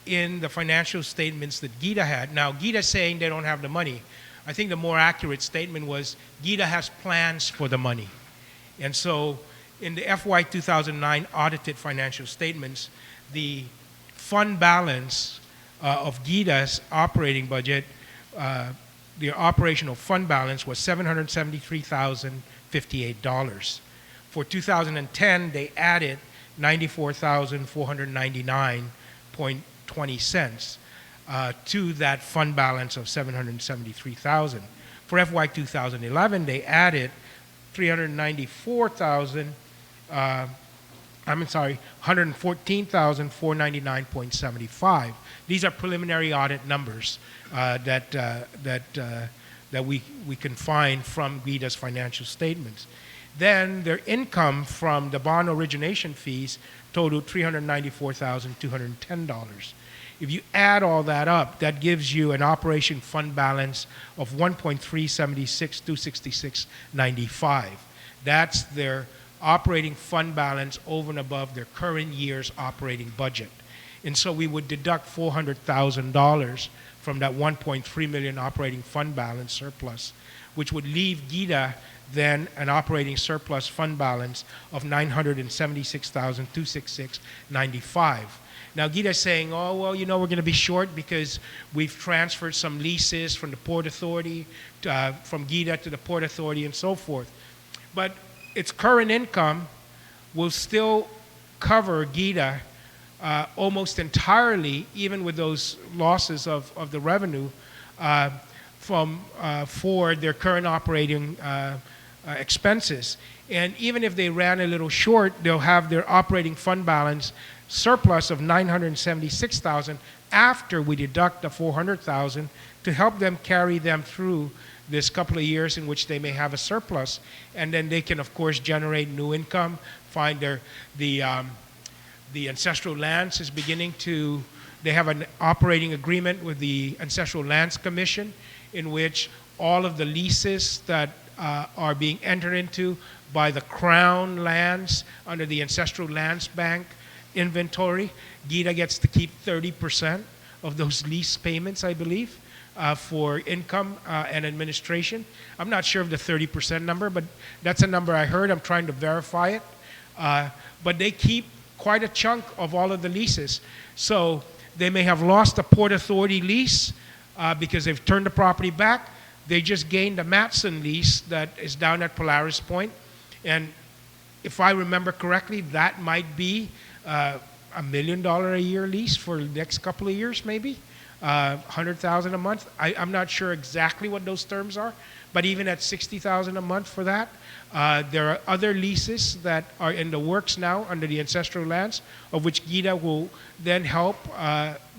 in the financial statements that GIDA had, now GIDA saying they don't have the money. I think the more accurate statement was GIDA has plans for the money. And so in the FY 2009 audited financial statements, the fund balance of GIDA's operating budget, the operational fund balance was $773,058. For 2010, they added $94,499.20 to that fund balance of $773,000. For FY 2011, they added $114,499.75. These are preliminary audit numbers that we can find from GIDA's financial statements. Then their income from the bond origination fees totaled $394,210. If you add all that up, that gives you an operation fund balance of $1.376,266.95. That's their operating fund balance over and above their current year's operating budget. And so we would deduct $400,000 from that $1.3 million operating fund balance surplus, which would leave GIDA then an operating surplus fund balance of $976,266.95. Now GIDA is saying, oh, well, you know, we're going to be short because we've transferred some leases from the Port Authority, from GIDA to the Port Authority and so forth. But its current income will still cover GIDA almost entirely, even with those losses of the revenue for their current operating expenses. And even if they ran a little short, they'll have their operating fund balance surplus of $976,000 after we deduct the $400,000 to help them carry them through this couple of years in which they may have a surplus. And then they can, of course, generate new income, find the ancestral lands is beginning to, they have an operating agreement with the Ancestral Lands Commission in which all of the leases that are being entered into by the Crown lands under the Ancestral Lands Bank inventory, GIDA gets to keep 30% of those lease payments, I believe, for income and administration. I'm not sure of the 30% number, but that's a number I heard. I'm trying to verify it. But they keep quite a chunk of all of the leases. So they may have lost a Port Authority lease because they've turned the property back. They just gained a Matson lease that is down at Polaris Point. And if I remember correctly, that might be $1 million a year lease for the next couple of years, maybe. $100,000 a month. I'm not sure exactly what those terms are, but even at $60,000 a month for that, there are other leases that are in the works now under the ancestral lands, of which GIDA will then help,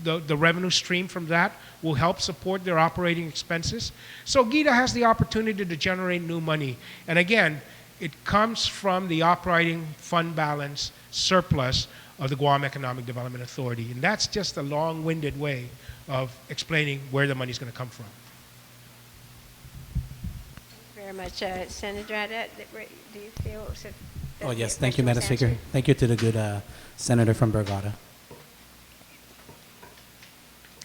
the revenue stream from that will help support their operating expenses. So GIDA has the opportunity to generate new money. And again, it comes from the operating fund balance surplus of the Guam Economic Development Authority. And that's just a long-winded way of explaining where the money is going to come from. Very much. Senator Haddad, do you feel? Oh, yes. Thank you, Madam Speaker. Thank you to the good senator from Bergata.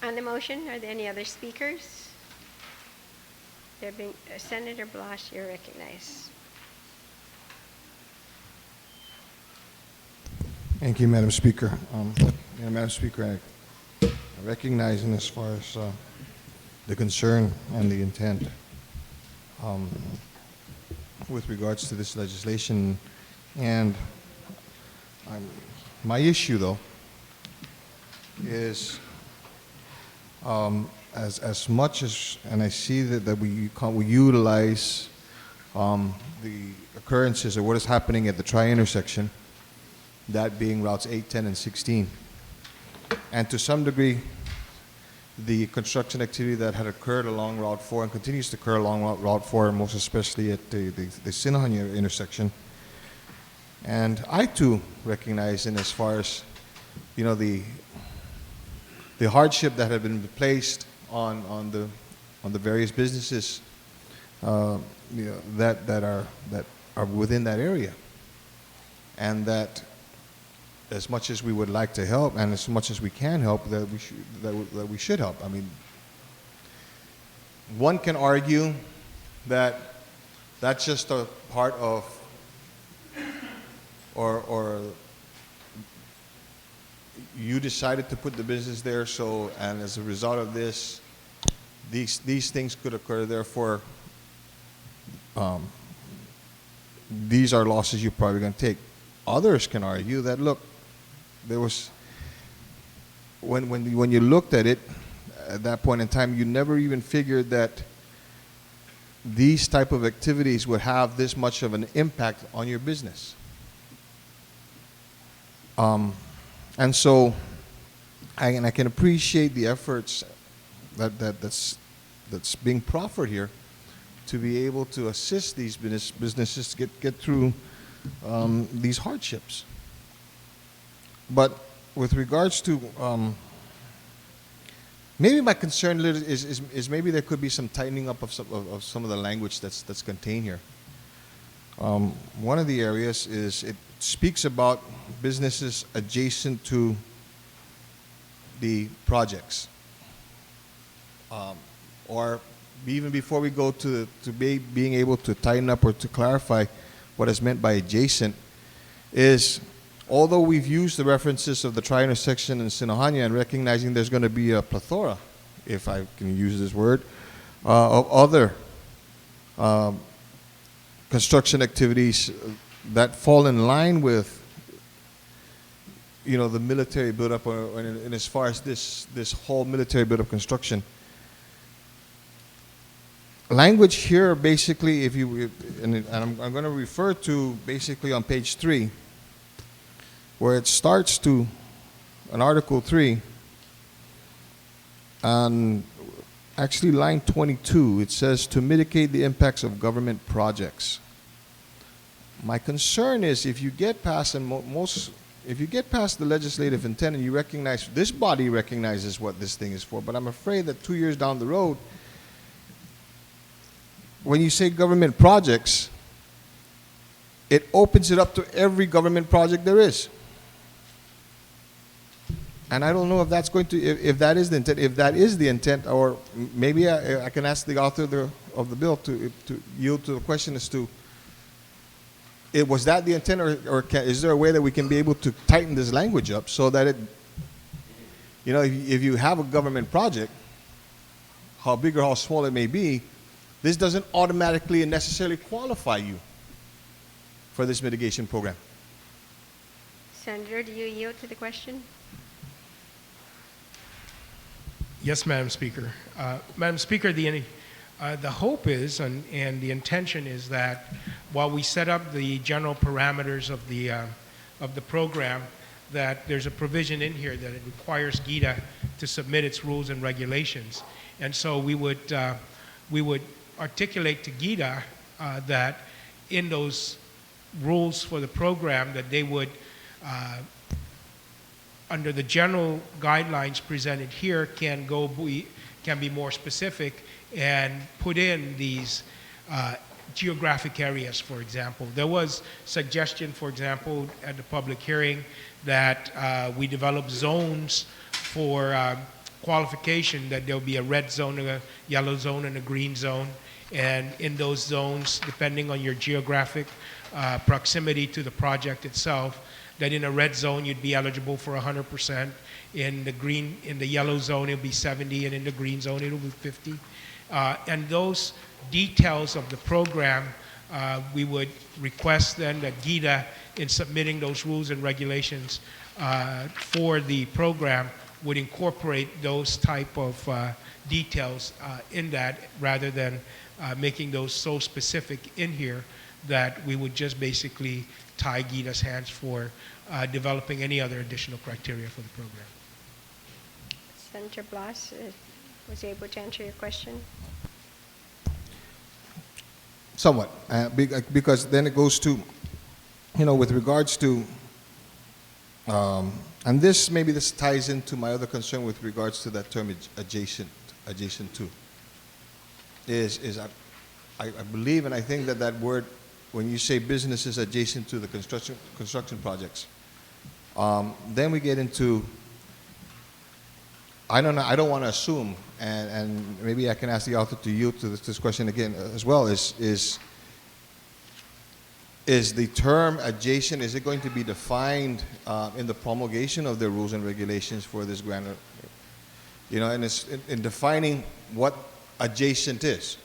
On the motion, are there any other speakers? There being Senator Blush, you're recognized. Thank you, Madam Speaker. Madam Speaker, I recognize as far as the concern and the intent with regards to this legislation and My issue, though, is as much as, and I see that we utilize the occurrences of what is happening at the tri-intersection, that being routes 8, 10, and 16, and to some degree, the construction activity that had occurred along Route 4 and continues to occur along Route 4, most especially at the Sinahanya intersection. And I too recognize, in as far as, you know, the hardship that had been placed on the various businesses, you know, that are within that area, and that as much as we would like to help and as much as we can help, that we should help. I mean, one can argue that that's just a part of, or you decided to put the business there, so, and as a result of this, these things could occur, therefore these are losses you're probably going to take. Others can argue that, look, there was, when you looked at it at that point in time, you never even figured that these type of activities would have this much of an impact on your business. And so, I can appreciate the efforts that's being proffered here to be able to assist these businesses to get through these hardships. But with regards to, maybe my concern is maybe there could be some tightening up of some of the language that's contained here. One of the areas is it speaks about businesses adjacent to the projects, or even before we go to being able to tighten up or to clarify what is meant by adjacent, is although we've used the references of the tri-intersection in Sinahanya and recognizing there's going to be a plethora, if I can use this word, of other construction activities that fall in line with, you know, the military buildup, and as far as this whole military buildup construction. Language here, basically, and I'm going to refer to basically on page 3, where it starts to, on Article 3, on actually line 22, it says to mitigate the impacts of government projects. My concern is if you get past, if you get past the legislative intent and you recognize, this body recognizes what this thing is for, but I'm afraid that 2 years down the road, when you say government projects, it opens it up to every government project there is. And I don't know if that's going to, if that is the intent, or maybe I can ask the author of the bill to yield to the question as to, was that the intent, or is there a way that we can be able to tighten this language up so that it, you know, if you have a government project, how big or how small it may be, this doesn't automatically and necessarily qualify you for this mitigation program. Senator, do you yield to the question? Yes, Madam Speaker. Madam Speaker, the hope is, and the intention is that while we set up the general parameters of the program, that there's a provision in here that it requires GITA to submit its rules and regulations. And so we would articulate to GITA that in those rules for the program that they would, under the general guidelines presented here, can be more specific and put in these geographic areas, for example. There was suggestion, for example, at the public hearing that we develop zones for qualification, that there'll be a red zone, a yellow zone, and a green zone. And in those zones, depending on your geographic proximity to the project itself, that in a red zone you'd be eligible for 100%. In the yellow zone it'll be 70, and in the green zone it'll be 50. And those details of the program we would request then that GIDA, in submitting those rules and regulations for the program, would incorporate those type of details in that, rather than making those so specific in here that we would just basically tie GIDA's hands for developing any other additional criteria for the program. Senator Blas was able to answer your question? Somewhat, because then it goes to, with regards to, and maybe this ties into my other concern with regards to that term adjacent to, I believe and I think that word, when you say businesses adjacent to the construction projects, then we get into, I don't know, I don't want to assume, and maybe I can ask the author to you to this question again as well, is the term adjacent, is it going to be defined in the promulgation of the rules and regulations for this grant? And it's in defining what adjacent is.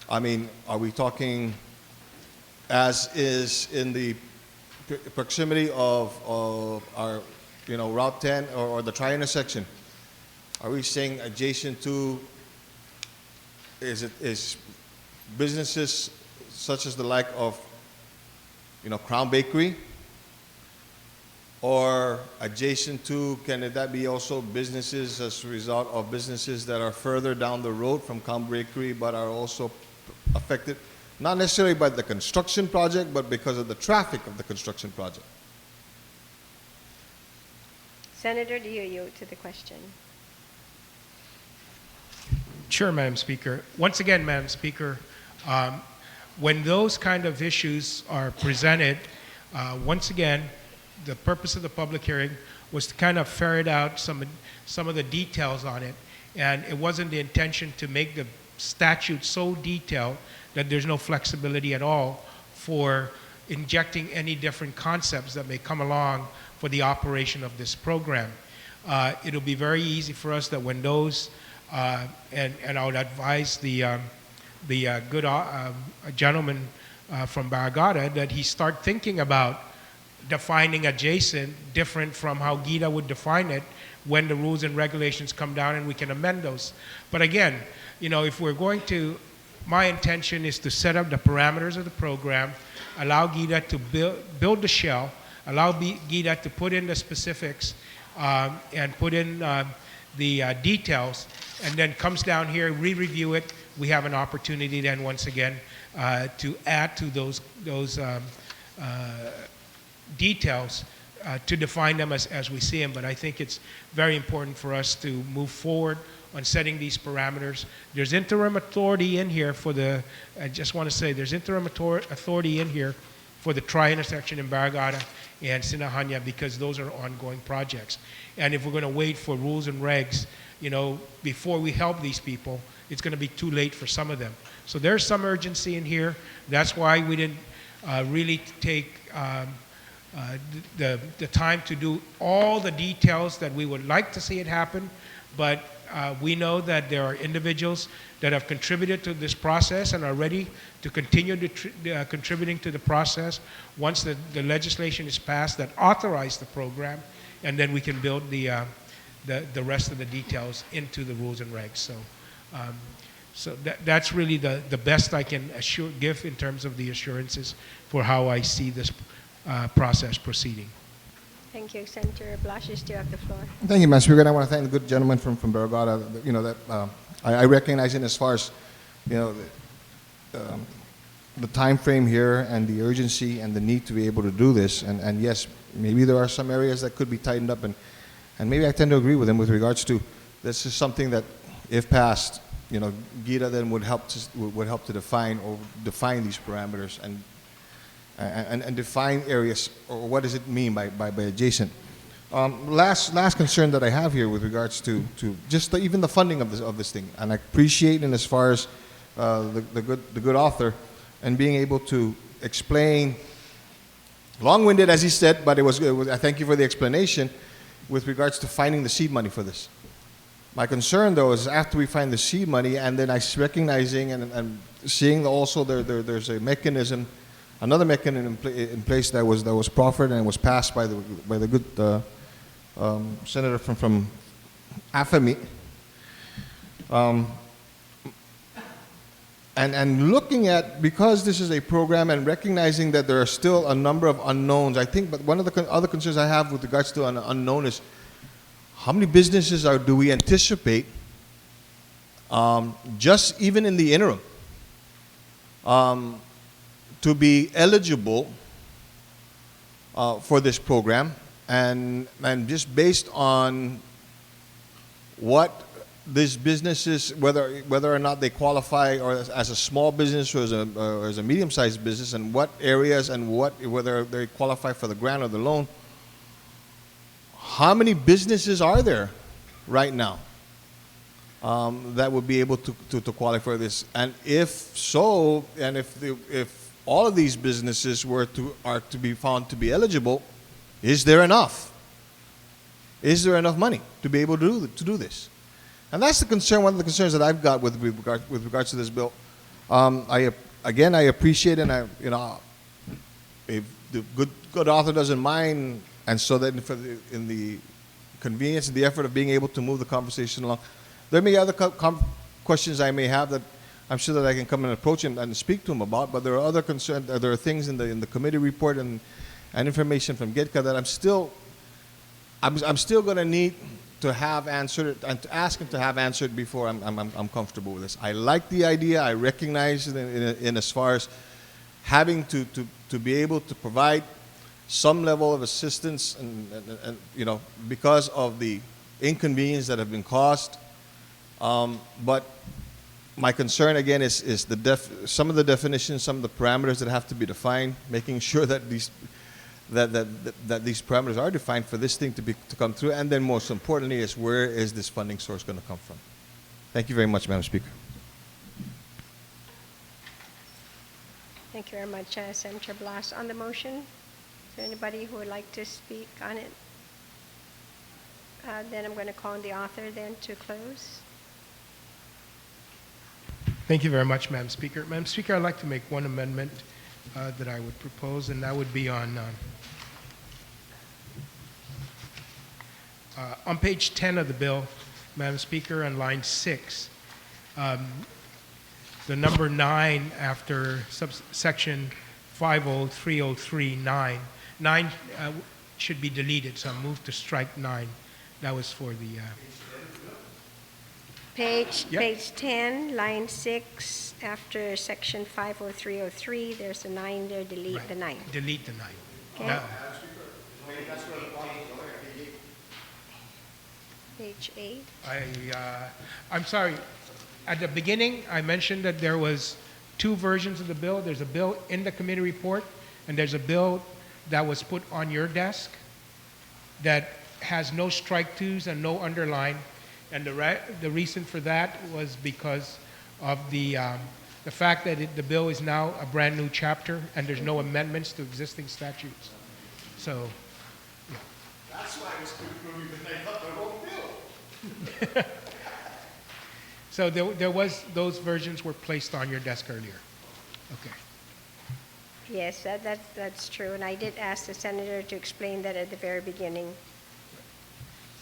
I mean, are we talking as is in the proximity of our, Route 10 or the tri-intersection? Are we saying adjacent to, is businesses such as the like of, Crown Bakery? Or adjacent to, can that be also businesses as a result of businesses that are further down the road from Crown Bakery but are also affected, not necessarily by the construction project, but because of the traffic of the construction project? Senator, do you yield to the question? Sure, Madam Speaker. Once again, Madam Speaker, when those kind of issues are presented, once again, the purpose of the public hearing was to kind of ferret out some of the details on it. And it wasn't the intention to make the statute so detailed that there's no flexibility at all for injecting any different concepts that may come along for the operation of this program. It'll be very easy for us that when those, and I would advise the good gentleman from Barragata that he start thinking about defining adjacent different from how GIDA would define it when the rules and regulations come down and we can amend those. But again, if we're going to, my intention is to set up the parameters of the program, allow GIDA to build the shell, allow GIDA to put in the specifics and put in the details, and then comes down here, re-review it. We have an opportunity then once again to add to those details to define them as we see them. But I think it's very important for us to move forward on setting these parameters. There's interim authority in here for the, I just want to say, there's interim authority in here for the tri-intersection in Barragata and Sinahanya, because those are ongoing projects. And if we're going to wait for rules and regs, before we help these people, it's going to be too late for some of them. So there's some urgency in here. That's why we didn't really take the time to do all the details that we would like to see it happen, but we know that there are individuals that have contributed to this process and are ready to continue contributing to the process once the legislation is passed that authorize the program, and then we can build the rest of the details into the rules and regs. So that's really the best I can give in terms of the assurances for how I see this process proceeding. Thank you. Senator Blas, you still have the floor. Thank you, Madam Speaker. And I want to thank the good gentleman from Barragata. I recognize it as far as, the time frame here and the urgency and the need to be able to do this. And yes, maybe there are some areas that could be tightened up, and maybe I tend to agree with him with regards to this is something that, if passed, GIDA then would help to define these parameters and define areas, or what does it mean by adjacent. Last concern that I have here with regards to just even the funding of this thing, and I appreciate, and as far as the good author, and being able to explain, long-winded as he said, but it was I thank you for the explanation with regards to finding the seed money for this. My concern, though, is after we find the seed money, and then recognizing and seeing also there's a mechanism, another mechanism in place that was proffered and was passed by the good senator from AFAMI. And looking at, because this is a program and recognizing that there are still a number of unknowns, I think, but one of the other concerns I have with regards to an unknown is how many businesses do we anticipate just even in the interim to be eligible for this program, and just based on what these businesses, whether or not they qualify or as a small business or as a medium-sized business, and what areas and whether they qualify for the grant or the loan. How many businesses are there right now that would be able to qualify for this? And if so, and if all of these businesses are to be found to be eligible, is there enough? Is there enough money to be able to do this? And that's the concern. One of the concerns that I've got with regards to this bill. I appreciate, and if the good author doesn't mind, and so that in the convenience and the effort of being able to move the conversation along, there may be other questions I may have that I'm sure that I can come and approach him and speak to him about. But there are other concerns. There are things in the committee report and information from GEDCA that I'm still going to need to have answered and to ask him to have answered before I'm comfortable with this. I like the idea. I recognize it in as far as having to be able to provide some level of assistance and because of the inconvenience that have been caused. But my concern again is some of the definitions, some of the parameters that have to be defined, making sure that these parameters are defined for this thing to come through, and then most importantly is where is this funding source going to come from. Thank you very much, Madam Speaker. Thank you very much, Senator Blas. On the motion, is there anybody who would like to speak on it? Then I'm going to call on the author then to close. Thank you very much, Madam Speaker. Madam Speaker, I'd like to make one amendment that I would propose, and that would be on page 10 of the bill, Madam Speaker, on line 6, the number 9 after subsection 503039. 9 should be deleted, so I move to strike 9. That was for the... Page 10, line 6, after section 50303, there's a 9 there, delete the 9. Delete the 9. Okay. Page 8. I'm sorry. At the beginning, I mentioned that there was 2 versions of the bill. There's a bill in the committee report, and there's a bill that was put on your desk that has no strike twos and no underline. And the reason for that was because of the fact that the bill is now a brand new chapter and there's no amendments to existing statutes. So, yeah. That's why I was concluding that they got the wrong bill. So there was, those versions were placed on your desk earlier. Okay. Yes, that's true. And I did ask the senator to explain that at the very beginning.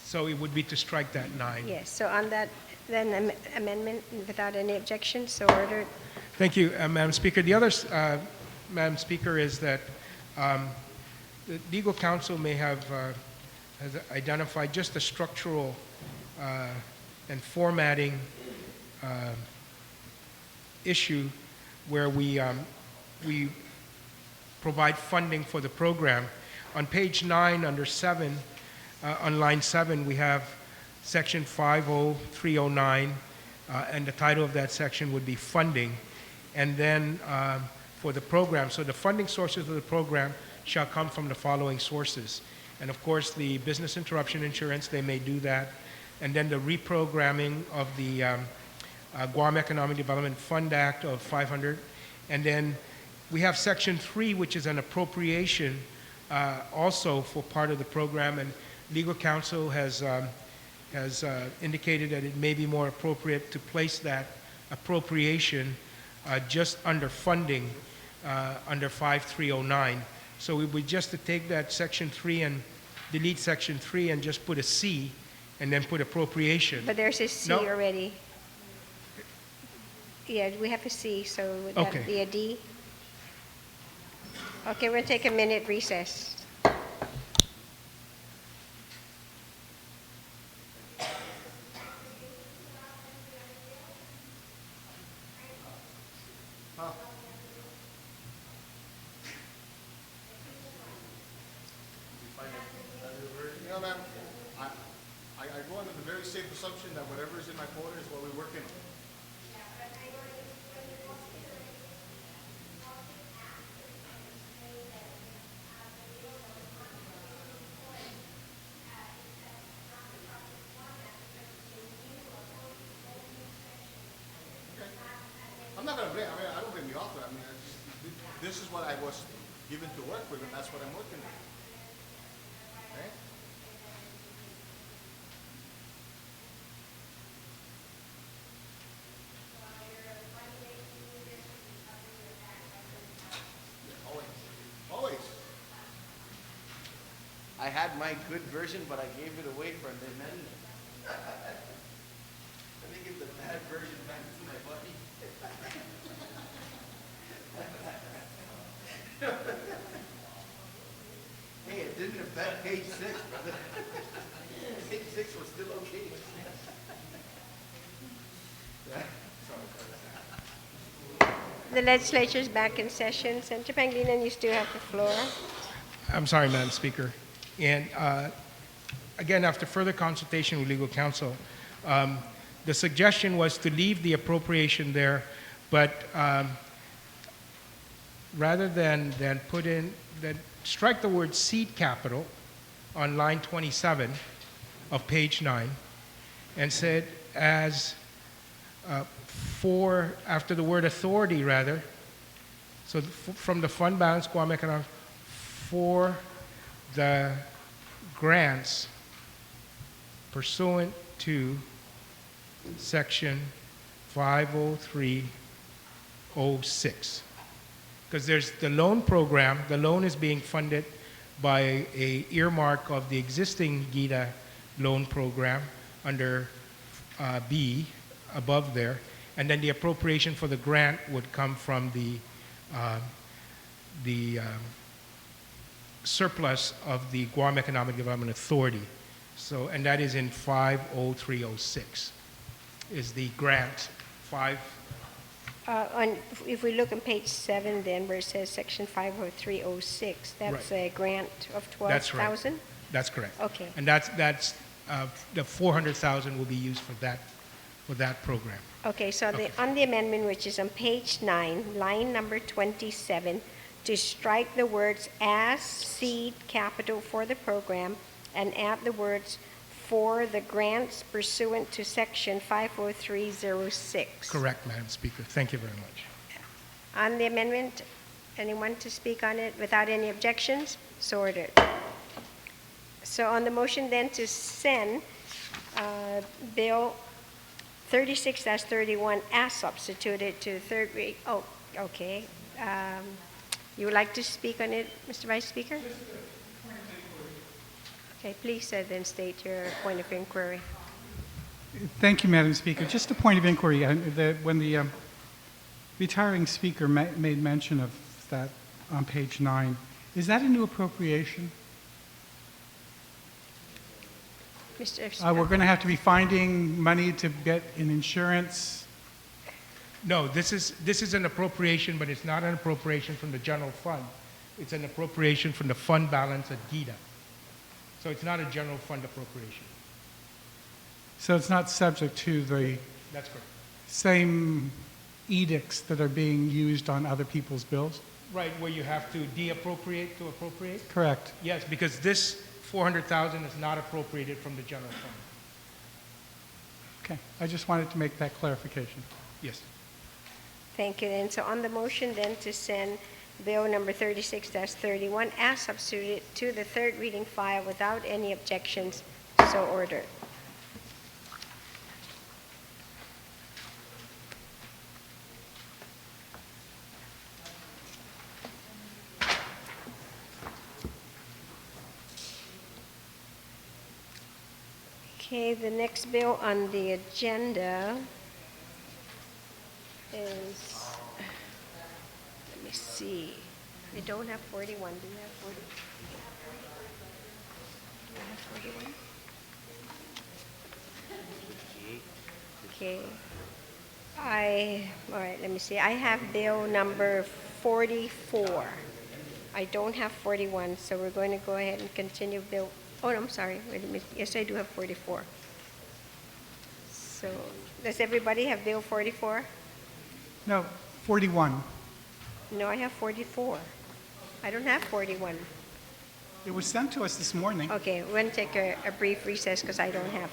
So it would be to strike that 9. Yes, so on that, then amendment without any objection, so ordered. Thank you, Madam Speaker. The other, Madam Speaker, is that the legal counsel may have has identified just a structural and formatting issue where we provide funding for the program. On page 9, under 7, on line 7, we have section 50309, and the title of that section would be funding. And then for the program, so the funding sources of the program shall come from the following sources. And of course, the business interruption insurance, they may do that. And then the reprogramming of the Guam Economic Development Fund Act of 500. And then we have section 3, which is an appropriation also for part of the program. And legal counsel has has indicated that it may be more appropriate to place that appropriation just under funding, under 5309. So we would just to take that section 3 and delete section 3 and just put a C and then put appropriation. But there's a C No. already. Yeah, we have a C, so would Okay. that be a D? Okay, we'll take a minute recess. You know, ma'am, I go under the very safe assumption that whatever is in my folder is what we're working on. I'm not gonna blame, I mean, I don't blame the author. I mean, this is what I was given to work with, and that's what I'm working with. Okay? Always. Always. I had my good version, but I gave it away for the amendment. Let me give the bad version back to my buddy. Hey, it didn't affect page 6, brother. Page 6 was still okay. The legislature is back in session. Senator Pangilinan, you still have the floor. I'm sorry, Madam Speaker. And again, after further consultation with legal counsel, the suggestion was to leave the appropriation there, but rather than put in, then strike the word seed capital on line 27 of page 9 and said as for, after the word authority rather, so from the fund balance, Guam Economic, for the grants pursuant to section 50306. Because there's the loan program, the loan is being funded by a earmark of the existing GIDA loan program under B, above there, and then the appropriation for the grant would come from the surplus of the Guam Economic Development Authority. So, and that is in 50306, is the grant, If we look on page 7 then, where it says section 50306, that's Right. a grant of That's right. 12,000? That's correct. Okay. And that's the 400,000 will be used for that program. Okay, so on the amendment, which is on page 9, line number 27, to strike the words as seed capital for the program and add the words for the grants pursuant to section 50306. Correct, Madam Speaker. Thank you very much. On the amendment, anyone to speak on it without any objections? So ordered. So on the motion then to send Bill 36-31 as substituted to third read. Oh, okay. You would like to speak on it, Mr. Vice Speaker? Okay, please then state your point of inquiry. Thank you, Madam Speaker. Just a point of inquiry. When the retiring speaker made mention of that on page 9, is that a new appropriation? We're going to have to be finding money to get an insurance. No, this is an appropriation, but it's not an appropriation from the general fund. It's an appropriation from the fund balance at GIDA. So it's not a general fund appropriation. So it's not subject to the That's correct. same edicts that are being used on other people's bills? Right, where you have to de-appropriate to appropriate? Correct. Yes, because this 400,000 is not appropriated from the general fund. Okay, I just wanted to make that clarification. Yes. Thank you. And so on the motion then to send Bill number 36-31 as substituted to the third reading file without any objections, so ordered. Okay, the next bill on the agenda is, let me see. We don't have 41. Do you have 40? Do you have 41? Okay. All right, let me see. I have bill number 44. I don't have 41, so we're going to go ahead and continue bill. Oh, no, I'm sorry. Wait a minute. Yes, I do have 44. So, does everybody have bill 44? No, 41. No, I have 44. I don't have 41. It was sent to us this morning. Okay, we're going to take a brief recess because I don't have.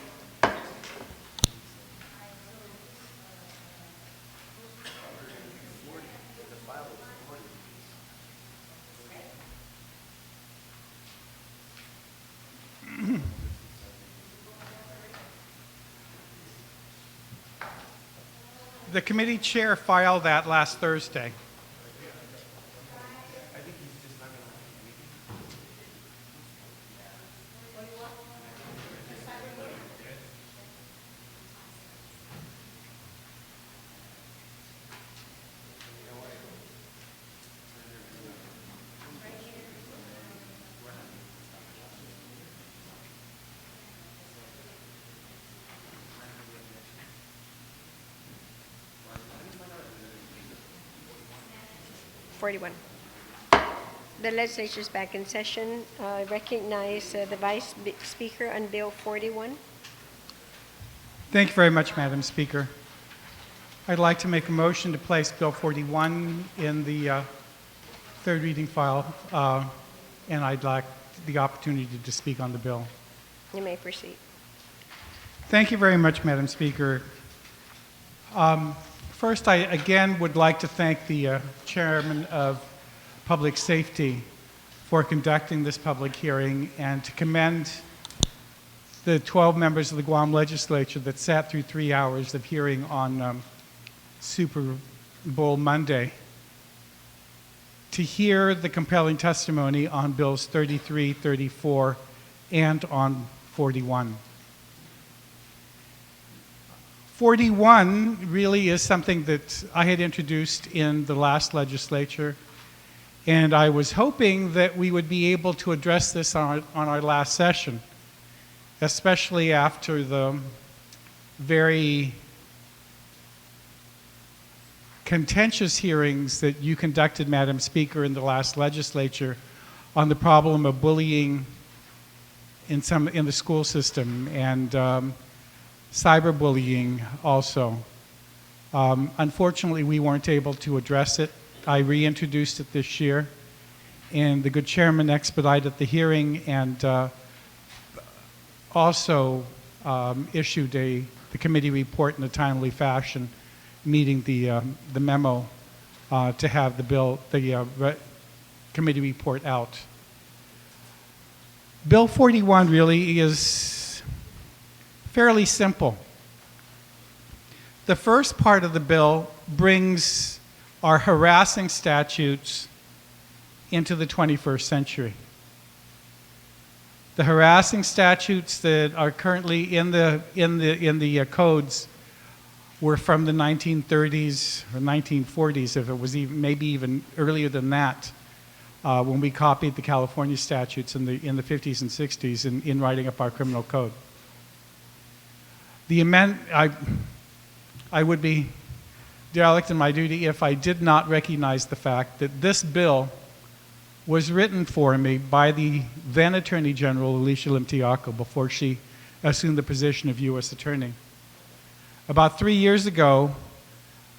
The committee chair filed that last Thursday. The legislature is back in session. I recognize the Vice Speaker on Bill 41. Thank you very much, Madam Speaker. I'd like to make a motion to place Bill 41 in the third reading file, and I'd like the opportunity to speak on the bill. You may proceed. Thank you very much, Madam Speaker. First, I again would like to thank the Chairman of Public Safety for conducting this public hearing and to commend the 12 members of the Guam Legislature that sat through 3 hours of hearing on Super Bowl Monday to hear the compelling testimony on Bills 33, 34, and on 41. 41 really is something that I had introduced in the last legislature, and I was hoping that we would be able to address this on our last session, especially after the very contentious hearings that you conducted, Madam Speaker, in the last legislature on the problem of bullying in the school system and cyberbullying also. Unfortunately, we weren't able to address it. I reintroduced it this year, and the good chairman expedited the hearing and also issued the committee report in a timely fashion, meeting the memo to have the committee report out. Bill 41 really is fairly simple. The first part of the bill brings our harassing statutes into the 21st century. The harassing statutes that are currently in the codes were from the 1930s or 1940s, if it was maybe even earlier than that, when we copied the California statutes in the 50s and 60s in writing up our criminal code. I would be derelict in my duty if I did not recognize the fact that this bill was written for me by the then Attorney General, Alicia Limtiaco, before she assumed the position of U.S. Attorney. About 3 years ago,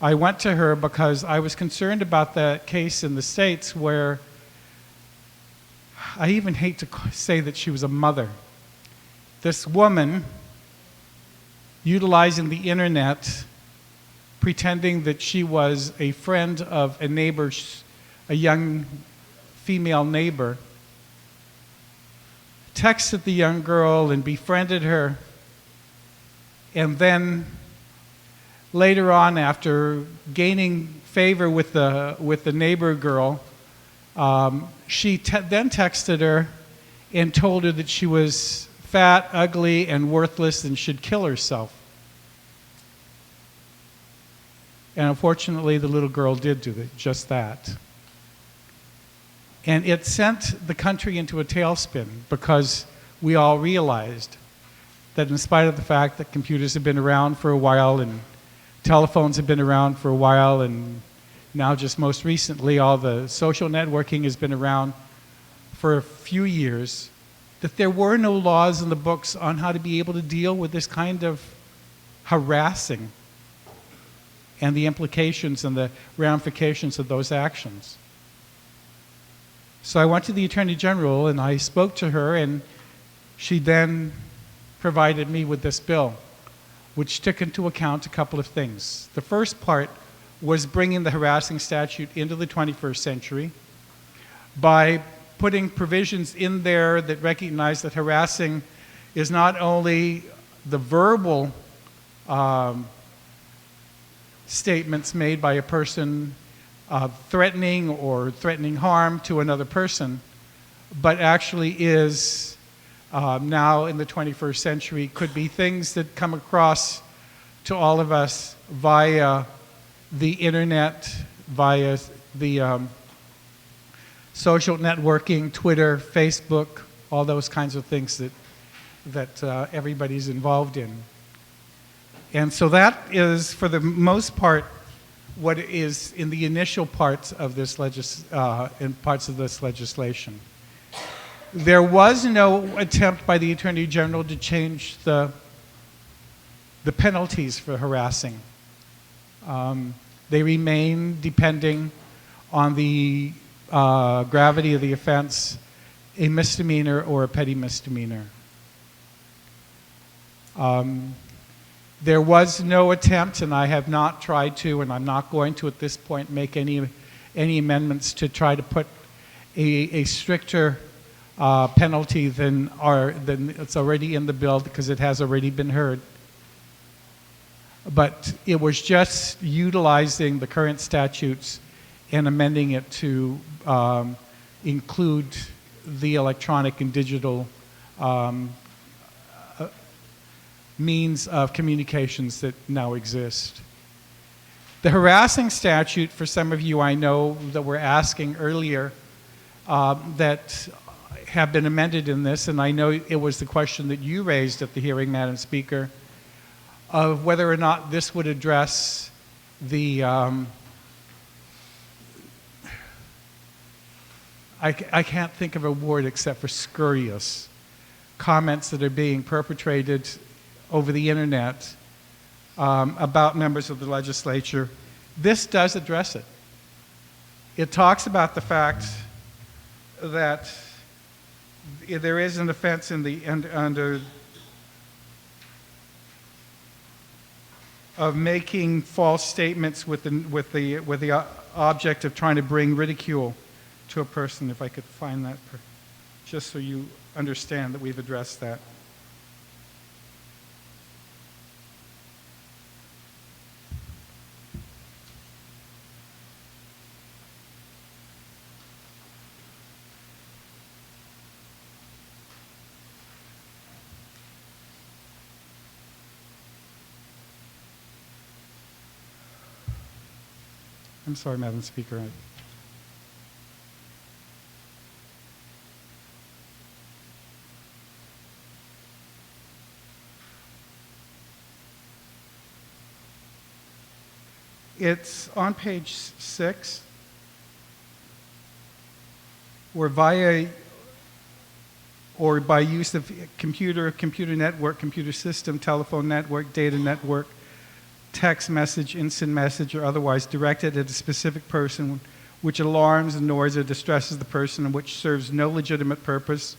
I went to her because I was concerned about that case in the States where I even hate to say that she was a mother. This woman, utilizing the internet, pretending that she was a friend of a neighbor, a young female neighbor, texted the young girl and befriended her, and then later on, after gaining favor with the neighbor girl, she then texted her and told her that she was fat, ugly, and worthless and should kill herself. And unfortunately, the little girl did do just that. And it sent the country into a tailspin because we all realized that in spite of the fact that computers have been around for a while and telephones have been around for a while, and now just most recently all the social networking has been around for a few years, that there were no laws in the books on how to be able to deal with this kind of harassing and the implications and the ramifications of those actions. So I went to the Attorney General and I spoke to her, and she then provided me with this bill, which took into account a couple of things. The first part was bringing the harassing statute into the 21st century by putting provisions in there that recognize that harassing is not only the verbal statements made by a person threatening or threatening harm to another person, but actually is now in the 21st century could be things that come across to all of us via the internet, via the social networking, Twitter, Facebook, all those kinds of things that everybody's involved in. And so that is, for the most part, what is in the initial parts of this legislation. There was no attempt by the Attorney General to change the penalties for harassing. They remain, depending on the gravity of the offense, a misdemeanor or a petty misdemeanor. There was no attempt, and I have not tried to, and I'm not going to at this point make any amendments to try to put a stricter penalty than it's already in the bill, because it has already been heard. But it was just utilizing the current statutes and amending it to include the electronic and digital means of communications that now exist. The harassing statute, for some of you I know that were asking earlier, that have been amended in this, and I know it was the question that you raised at the hearing, Madam Speaker, of whether or not this would address the I can't think of a word except for scurrilous comments that are being perpetrated over the internet about members of the legislature. This does address it. It talks about the fact that there is an offense under of making false statements with the object of trying to bring ridicule to a person. If I could find that, just so you understand that we've addressed that. I'm sorry, Madam Speaker. It's on page 6, where via or by use of computer network, computer system, telephone network, data network, text message, instant message, or otherwise directed at a specific person which alarms, annoys, or distresses the person and which serves no legitimate purpose,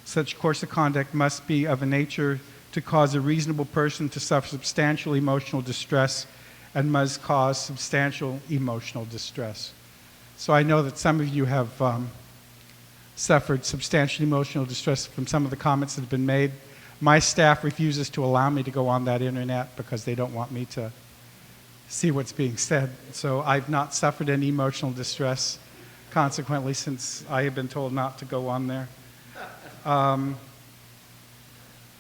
such course of conduct must be of a nature to cause a reasonable person to suffer substantial emotional distress and must cause substantial emotional distress. So I know that some of you have suffered substantial emotional distress from some of the comments that have been made. My staff refuses to allow me to go on that internet because they don't want me to see what's being said. So I've not suffered any emotional distress, consequently, since I have been told not to go on there.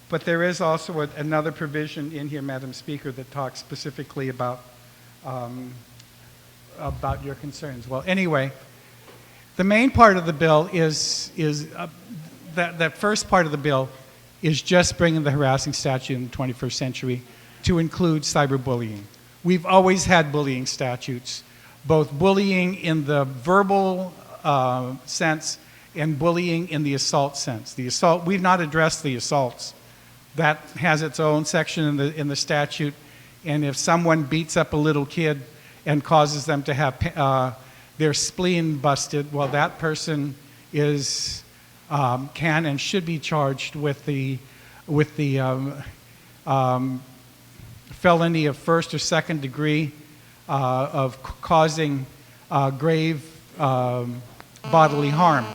But there is also another provision in here, Madam Speaker, that talks specifically about your concerns. Well, anyway, the main part of the bill is that first part of the bill is just bringing the harassing statute in the 21st century to include cyberbullying. We've always had bullying statutes, both bullying in the verbal sense and bullying in the assault sense. The assault, we've not addressed the assaults. That has its own section in the statute, and if someone beats up a little kid and causes them to have their spleen busted, well, that person is can and should be charged with the felony of first or second degree of causing grave bodily harm.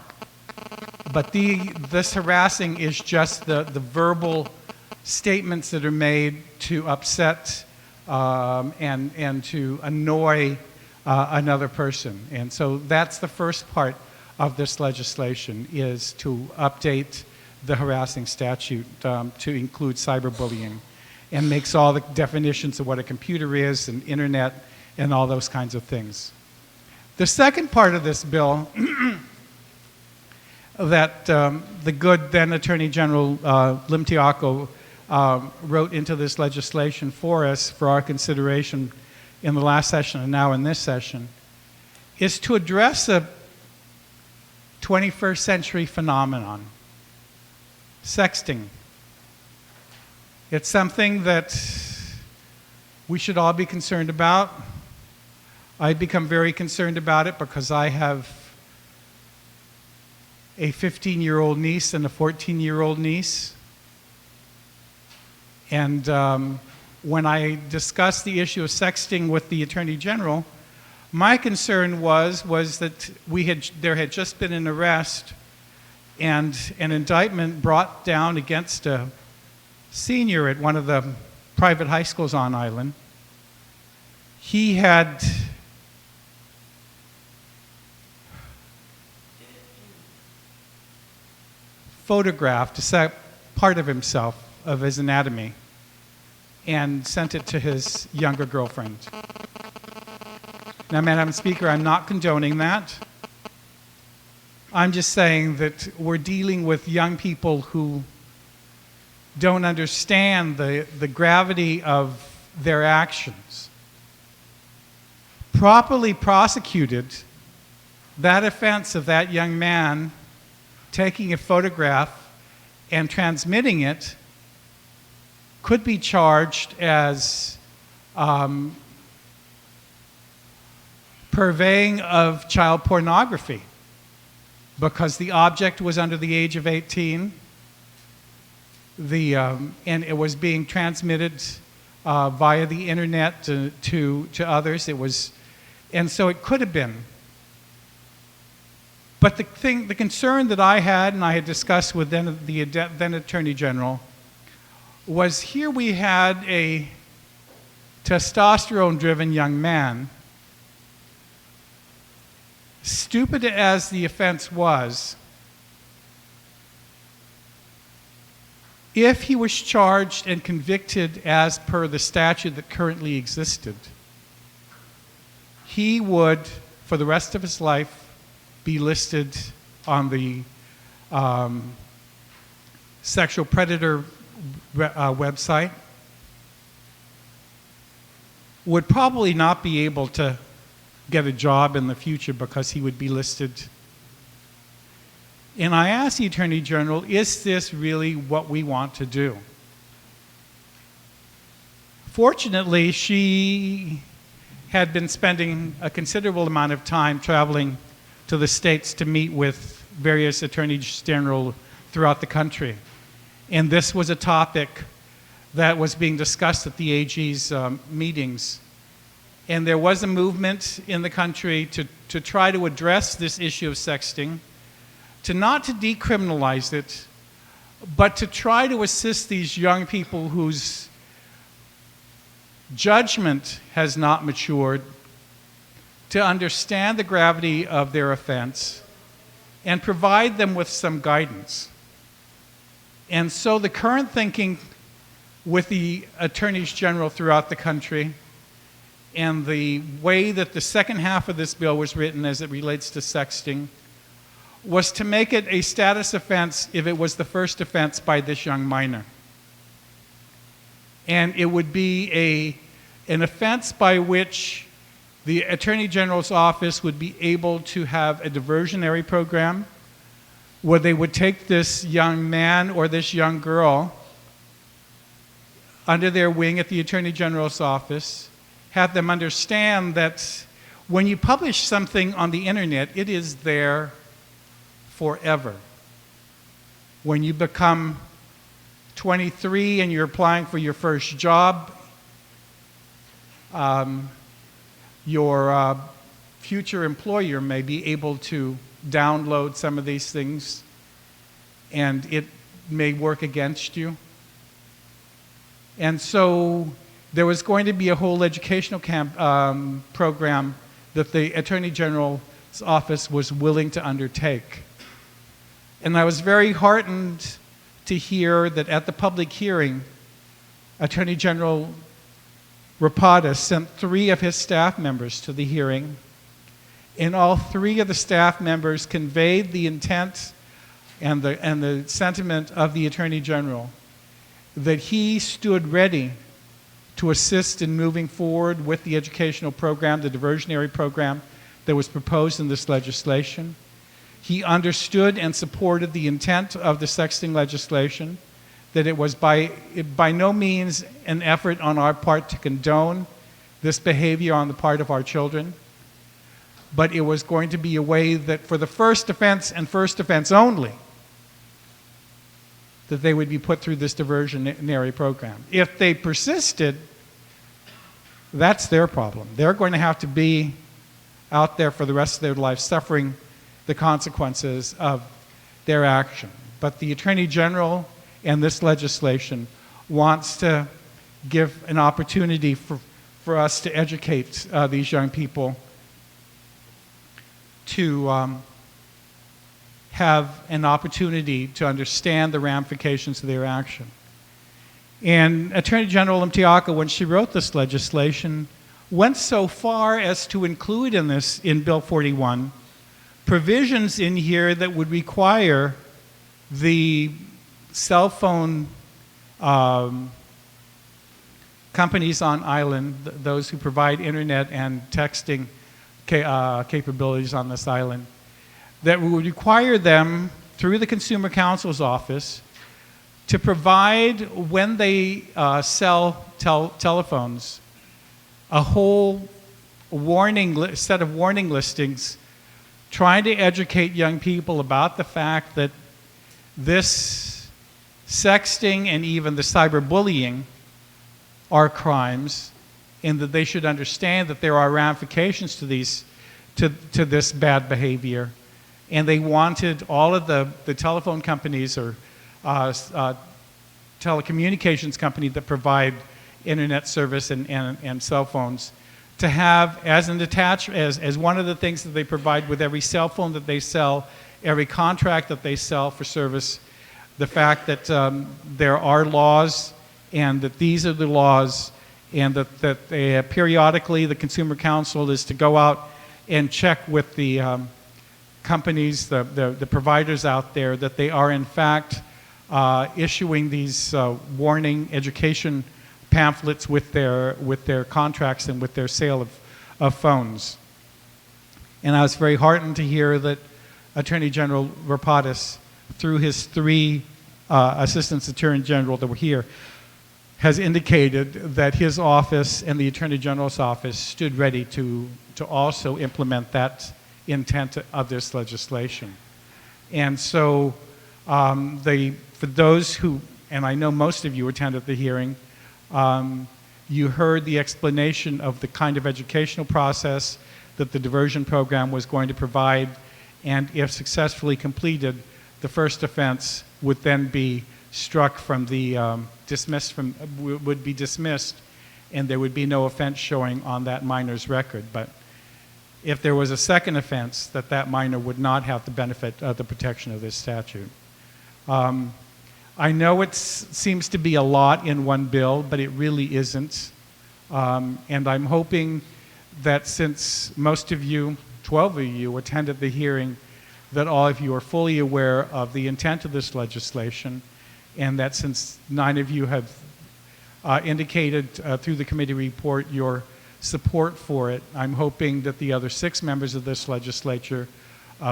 But this harassing is just the verbal statements that are made to upset and to annoy another person. And so that's the first part of this legislation, is to update the harassing statute to include cyberbullying, and makes all the definitions of what a computer is and internet and all those kinds of things. The second part of this bill that the good then Attorney General Lim Tiaco wrote into this legislation for us for our consideration in the last session and now in this session is to address a 21st century phenomenon, sexting. It's something that we should all be concerned about. I've become very concerned about it because I have a 15-year-old niece and a 14-year-old niece. And when I discussed the issue of sexting with the Attorney General, my concern was that there had just been an arrest and an indictment brought down against a senior at one of the private high schools on island. He had photographed a part of himself, of his anatomy, and sent it to his younger girlfriend. Now, Madam Speaker, I'm not condoning that. I'm just saying that we're dealing with young people who don't understand the gravity of their actions. Properly prosecuted, that offense of that young man taking a photograph and transmitting it could be charged as purveying of child pornography because the object was under the age of 18, and it was being transmitted via the internet to others. And so it could have been. But the concern that I had, and I had discussed with the then Attorney General, was here we had a testosterone-driven young man, stupid as the offense was. If he was charged and convicted as per the statute that currently existed, he would, for the rest of his life, be listed on the sexual predator website, would probably not be able to get a job in the future because he would be listed. And I asked the Attorney General, is this really what we want to do? Fortunately, she had been spending a considerable amount of time traveling to the States to meet with various attorneys general throughout the country. And this was a topic that was being discussed at the AG's meetings. And there was a movement in the country to try to address this issue of sexting, not to decriminalize it, but to try to assist these young people whose judgment has not matured to understand the gravity of their offense and provide them with some guidance. And so the current thinking with the attorneys general throughout the country and the way that the second half of this bill was written as it relates to sexting was to make it a status offense if it was the first offense by this young minor. And it would be an offense by which the Attorney General's office would be able to have a diversionary program where they would take this young man or this young girl under their wing at the Attorney General's office, have them understand that when you publish something on the internet, it is there forever. When you become 23 and you're applying for your first job, your future employer may be able to download some of these things and it may work against you. And so there was going to be a whole educational program that the Attorney General's office was willing to undertake. And I was very heartened to hear that at the public hearing, Attorney General Rapadas sent 3 of his staff members to the hearing, and all 3 of the staff members conveyed the intent and the sentiment of the Attorney General that he stood ready to assist in moving forward with the educational program, the diversionary program that was proposed in this legislation. He understood and supported the intent of the sexting legislation, that it was by no means an effort on our part to condone this behavior on the part of our children, but it was going to be a way that for the first offense and first offense only, that they would be put through this diversionary program. If they persisted, that's their problem. They're going to have to be out there for the rest of their life suffering the consequences of their action. But the Attorney General and this legislation wants to give an opportunity for us to educate these young people to have an opportunity to understand the ramifications of their action. And Attorney General Mtiaka, when she wrote this legislation, went so far as to include in Bill 41 provisions in here that would require the cell phone companies on island, those who provide internet and texting capabilities on this island, that would require them, through the Consumer Counsel's office, to provide, when they sell telephones, a whole set of warning listings trying to educate young people about the fact that this sexting and even the cyberbullying are crimes, and that they should understand that there are ramifications to this bad behavior. And they wanted all of the telephone companies or telecommunications companies that provide internet service and cell phones to have as one of the things that they provide with every cell phone that they sell, every contract that they sell for service, the fact that there are laws and that these are the laws, and that they, periodically the Consumer Counsel is to go out and check with the companies, the providers out there, that they are in fact issuing these warning education pamphlets with their contracts and with their sale of phones. And I was very heartened to hear that Attorney General Rapadas, through his 3 Assistant Attorney General that were here, has indicated that his office and the Attorney General's office stood ready to also implement that intent of this legislation. And so for those who, and I know most of you attended the hearing, you heard the explanation of the kind of educational process that the diversion program was going to provide, and if successfully completed, the first offense would then be struck from the, would be dismissed, and there would be no offense showing on that minor's record. But if there was a second offense, that minor would not have the benefit of the protection of this statute. I know it seems to be a lot in one bill, but it really isn't. And I'm hoping that since most of you, 12 of you, attended the hearing, that all of you are fully aware of the intent of this legislation, and that since 9 of you have indicated through the committee report your support for it, I'm hoping that the other 6 members of this legislature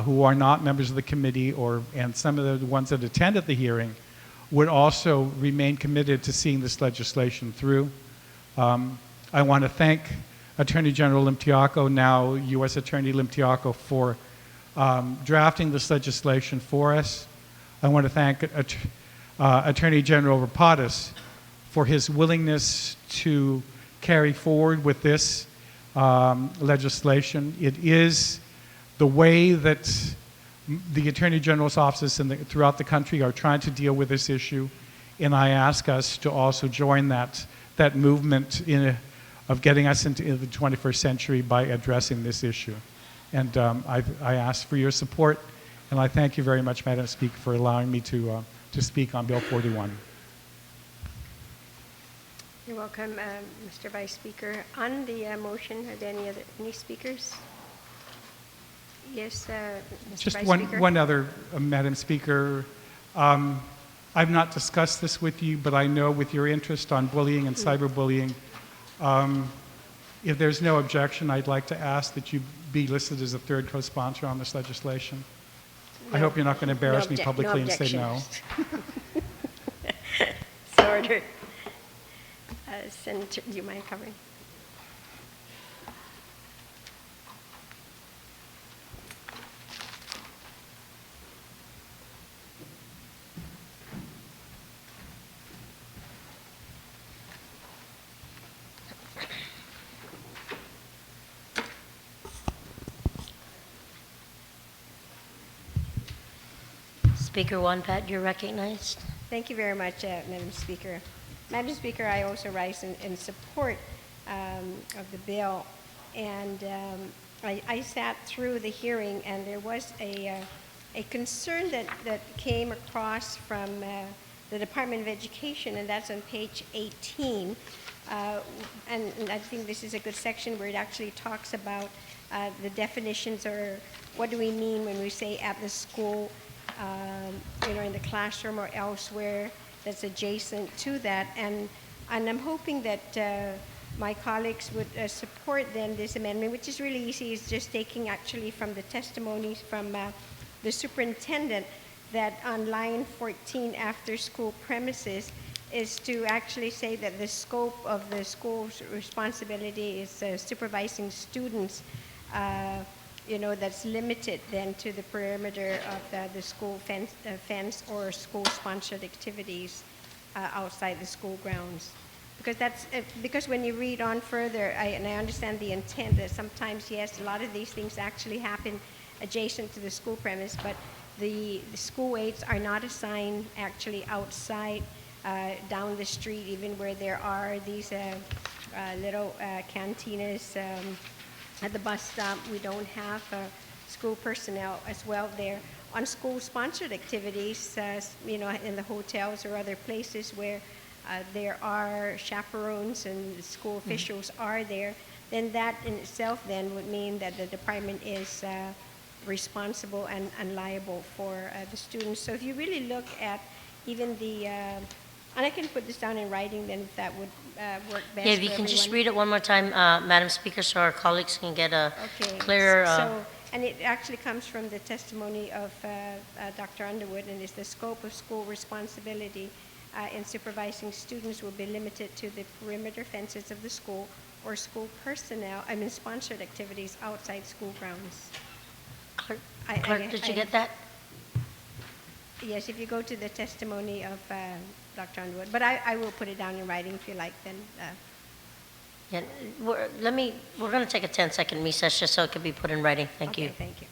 who are not members of the committee and some of the ones that attended the hearing would also remain committed to seeing this legislation through. I want to thank Attorney General Limtiaco, now U.S. Attorney Limtiaco, for drafting this legislation for us. I want to thank Attorney General Rapadas for his willingness to carry forward with this legislation. It is the way that the Attorney General's office throughout the country are trying to deal with this issue, and I ask us to also join that movement of getting us into the 21st century by addressing this issue. And I ask for your support, and I thank you very much, Madam Speaker, for allowing me to speak on Bill 41. You're welcome, Mr. Vice Speaker. On the motion, are there any speakers? Yes, Mr. Just Vice one, Speaker. one other, Madam Speaker. I've not discussed this with you, but I know with your interest on bullying and cyberbullying, if there's no objection, I'd like to ask that you be listed as a third co-sponsor on this legislation. I hope you're not going to embarrass me publicly and say no. So ordered. Senator, do you mind covering? Speaker Wonpat, you're recognized. Thank you very much, Madam Speaker. Madam Speaker, I also rise in support of the bill, and I sat through the hearing, and there was a concern that came across from the Department of Education, and that's on page 18. And I think this is a good section where it actually talks about the definitions, or what do we mean when we say at the school, in the classroom or elsewhere that's adjacent to that. And I'm hoping that my colleagues would support then this amendment, which is really easy. It's just taking actually from the testimonies from the superintendent, that on line 14, after school premises, is to actually say that the scope of the school's responsibility is supervising students, that's limited then to the perimeter of the school fence or school-sponsored activities outside the school grounds. Because when you read on further, and I understand the intent that sometimes, yes, a lot of these things actually happen adjacent to the school premise, but the school aides are not assigned actually outside, down the street, even where there are these little cantinas at the bus stop. We don't have school personnel as well there. On school-sponsored activities, in the hotels or other places where there are chaperones and the school officials are there, then that in itself then would mean that the department is responsible and liable for the students. So if you really look at even the, and I can put this down in writing then if that would work best. Yeah, if you can just read it one more time, Madam Speaker, so our colleagues can get a clearer. And it actually comes from the testimony of Dr. Underwood, and it's the scope of school responsibility in supervising students will be limited to the perimeter fences of the school or school personnel, sponsored activities outside school grounds. Clerk, did you get that? Yes, if you go to the testimony of Dr. Underwood, but I will put it down in writing if you like then. Yeah, we're going to take a 10-second recess just so it can be put in writing. Thank you. Thank you.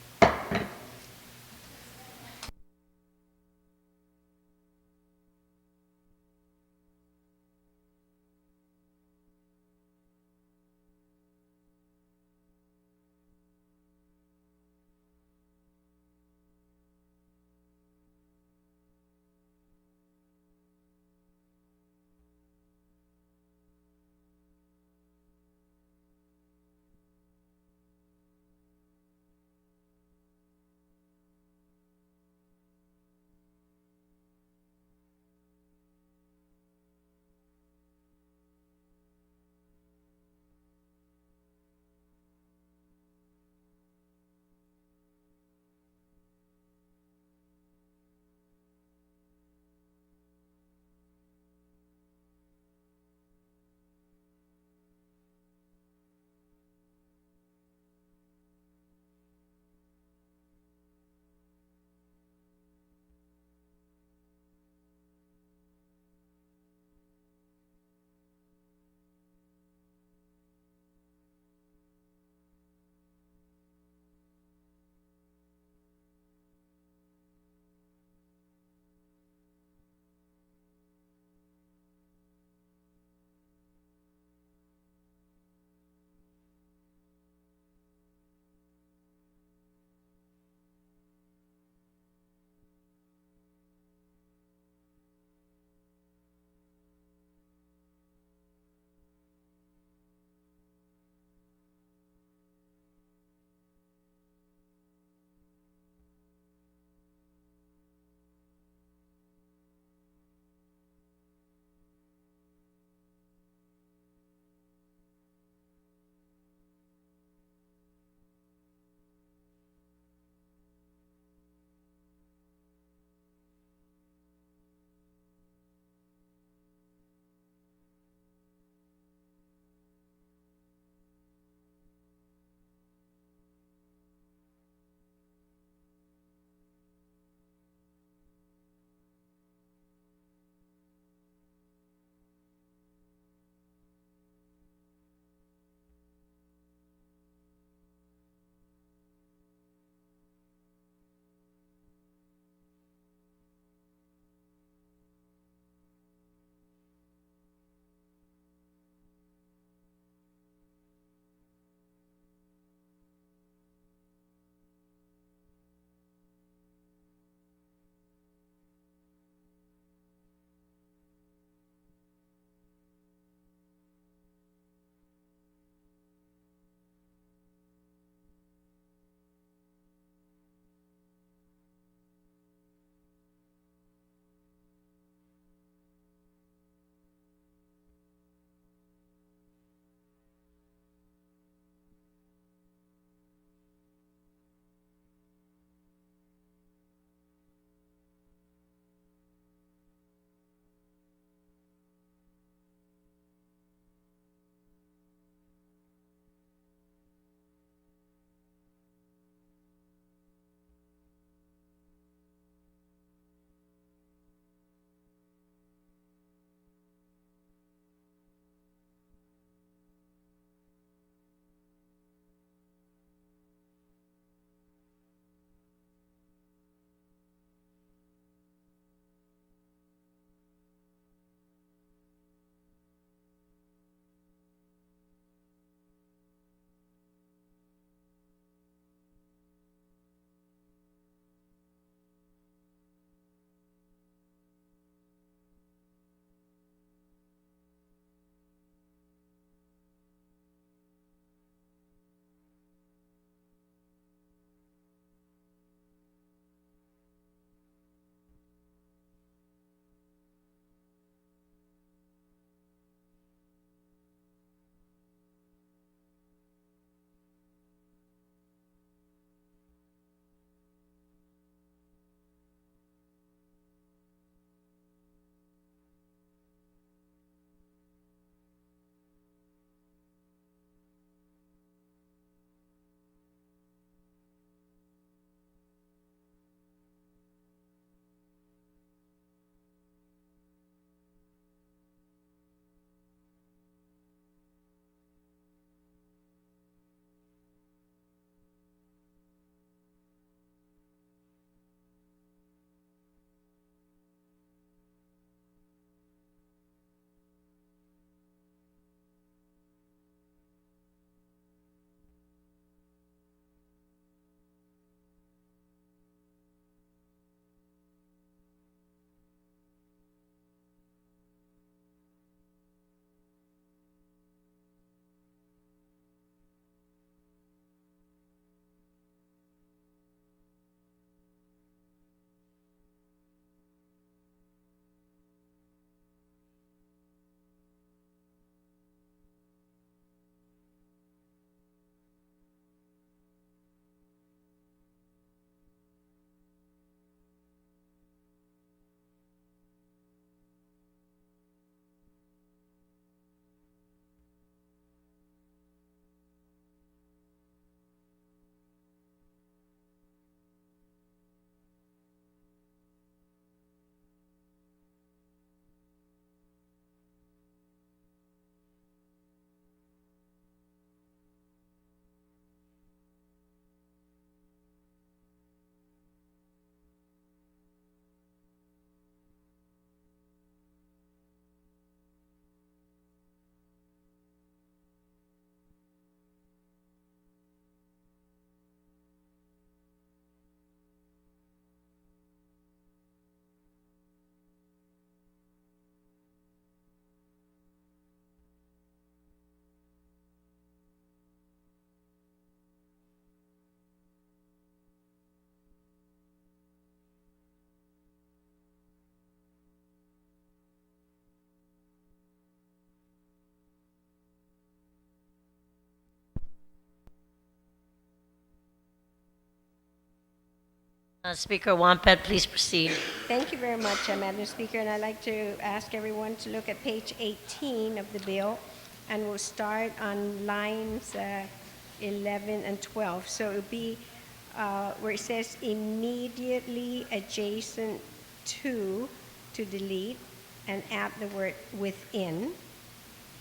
Speaker Wampet, please proceed. Thank you very much, Madam Speaker, and I'd like to ask everyone to look at page 18 of the bill, and we'll start on lines 11 and 12. So it would be where it says immediately adjacent to delete, and add the word within.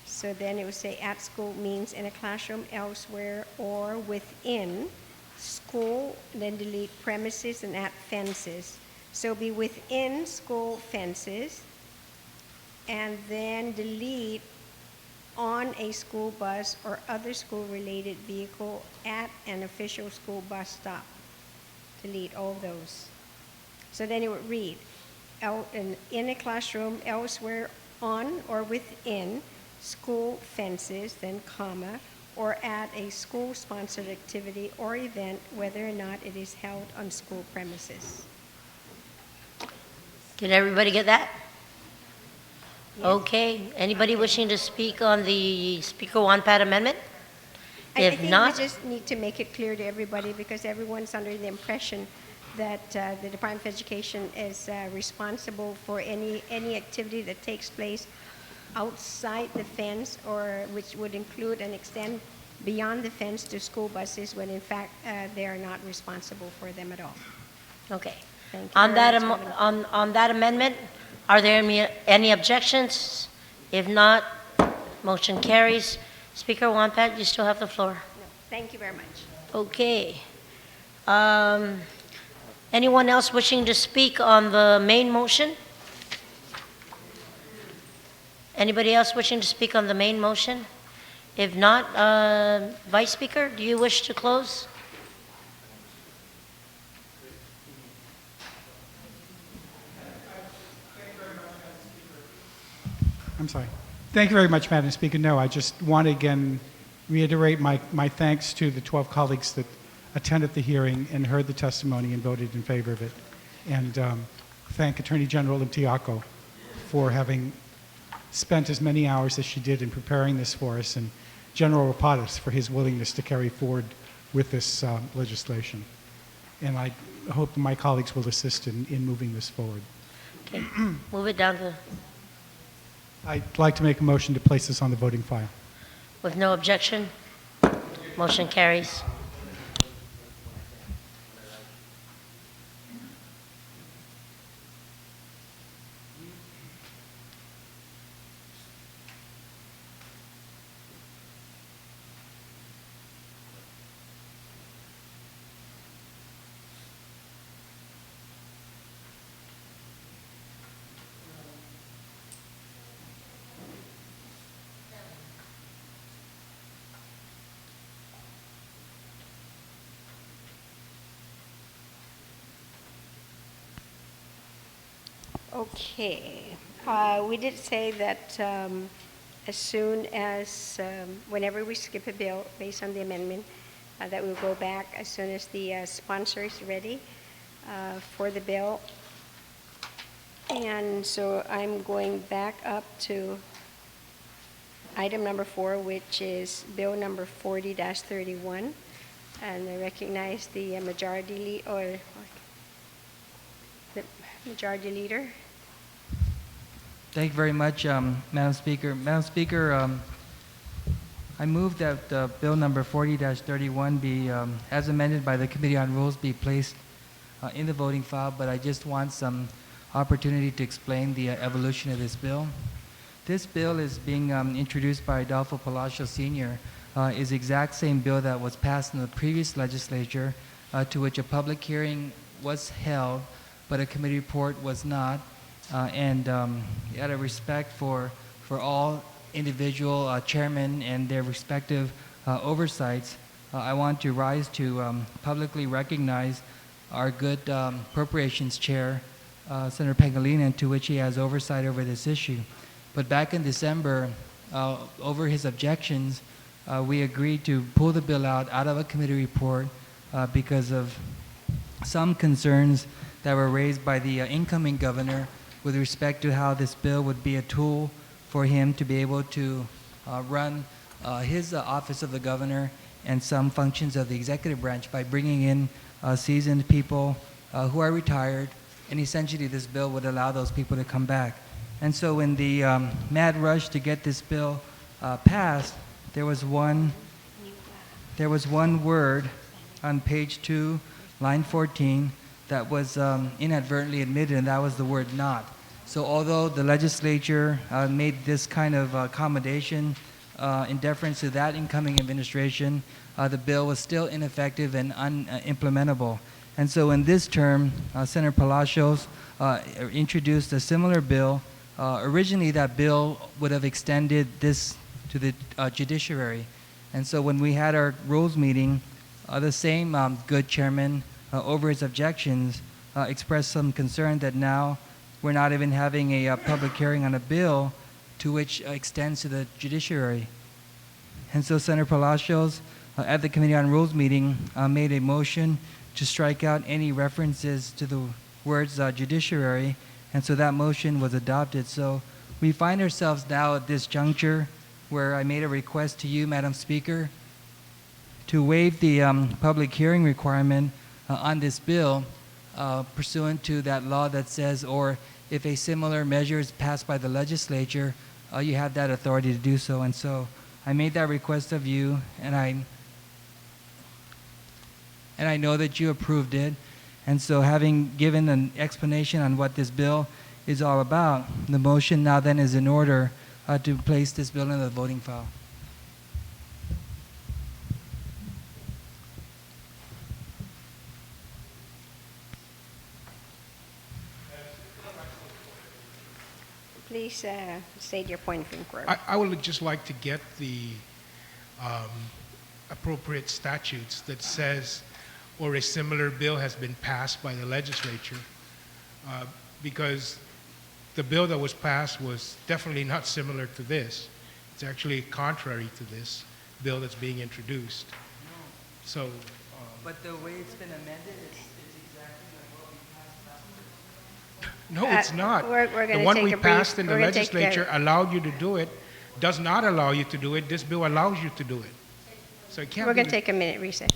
So then it would say at school means in a classroom, elsewhere, or within school, then delete premises and add fences. So be within school fences, and then delete on a school bus or other school-related vehicle at an official school bus stop. Delete all of those. So then it would read, in a classroom, elsewhere, on or within school fences, then comma, or at a school-sponsored activity or event, whether or not it is held on school premises. Did everybody get that? Okay. Anybody wishing to speak on the Speaker Wampet amendment? I If think not, we just need to make it clear to everybody, because everyone's under the impression that the Department of Education is responsible for any activity that takes place outside the fence, or which would include and extend beyond the fence to school buses, when in fact they are not responsible for them at all. okay. Thank you On very that, much, Madam. on that amendment, are there any objections? If not, motion carries. Speaker Wampet, you still have the floor. No, thank you very much. Okay. Anyone else wishing to speak on the main motion? Anybody else wishing to speak on the main motion? If not, Vice Speaker, do you wish to close? I'm sorry. Thank you very much, Madam Speaker. No, I just want to again reiterate my thanks to the 12 colleagues that attended the hearing and heard the testimony and voted in favor of it. And thank Attorney General Imtiaco for having spent as many hours as she did in preparing this for us, and General Rapadas for his willingness to carry forward with this legislation. And I hope my colleagues will assist in moving this forward. Okay, move it down to, I'd like to make a motion to place this on the voting file. with no objection. Motion carries. Okay. We did say that as soon as, whenever we skip a bill based on the amendment, that we'll go back as soon as the sponsor is ready for the bill. And so I'm going back up to item number 4, which is bill number 40-31. And I recognize the majority majority leader. Thank you very much, Madam Speaker. Madam Speaker, I move that Bill number 40-31 be, as amended by the Committee on Rules, be placed in the voting file, but I just want some opportunity to explain the evolution of this bill. This bill is being introduced by Adolfo Palacios Sr., is the exact same bill that was passed in the previous legislature, to which a public hearing was held, but a committee report was not. And out of respect for all individual chairmen and their respective oversights, I want to rise to publicly recognize our good appropriations chair, Senator Pangilinan, to which he has oversight over this issue. But back in December, over his objections, we agreed to pull the bill out of a committee report because of some concerns that were raised by the incoming governor with respect to how this bill would be a tool for him to be able to run his office of the governor and some functions of the executive branch by bringing in seasoned people who are retired, and essentially this bill would allow those people to come back. And so in the mad rush to get this bill passed, there was one word on page 2, line 14, that was inadvertently omitted, and that was the word not. So although the legislature made this kind of accommodation in deference to that incoming administration, the bill was still ineffective and unimplementable. And so in this term, Senator Palacios introduced a similar bill. Originally, that bill would have extended this to the judiciary. And so when we had our rules meeting, the same good chairman, over his objections, expressed some concern that now we're not even having a public hearing on a bill to which extends to the judiciary. And so Senator Palacios, at the Committee on Rules meeting, made a motion to strike out any references to the words judiciary, and so that motion was adopted. So we find ourselves now at this juncture where I made a request to you, Madam Speaker, to waive the public hearing requirement on this bill pursuant to that law that says, or if a similar measure is passed by the legislature, you have that authority to do so. And so I made that request of you, and I know that you approved it. And so having given an explanation on what this bill is all about, the motion now then is in order to place this bill in the voting file. Please state your point of inquiry. I would just like to get the appropriate statutes that says, or a similar bill has been passed by the legislature, because the bill that was passed was definitely not similar to this. It's actually contrary to this bill that's being introduced. So. But the way it's been amended, it's exactly like what we passed last year. No, it's not. We're The one we passed in the legislature allowed you to do it, does not allow you to do it. This bill allows you to do it. So it can't We're be. going to take a minute recess.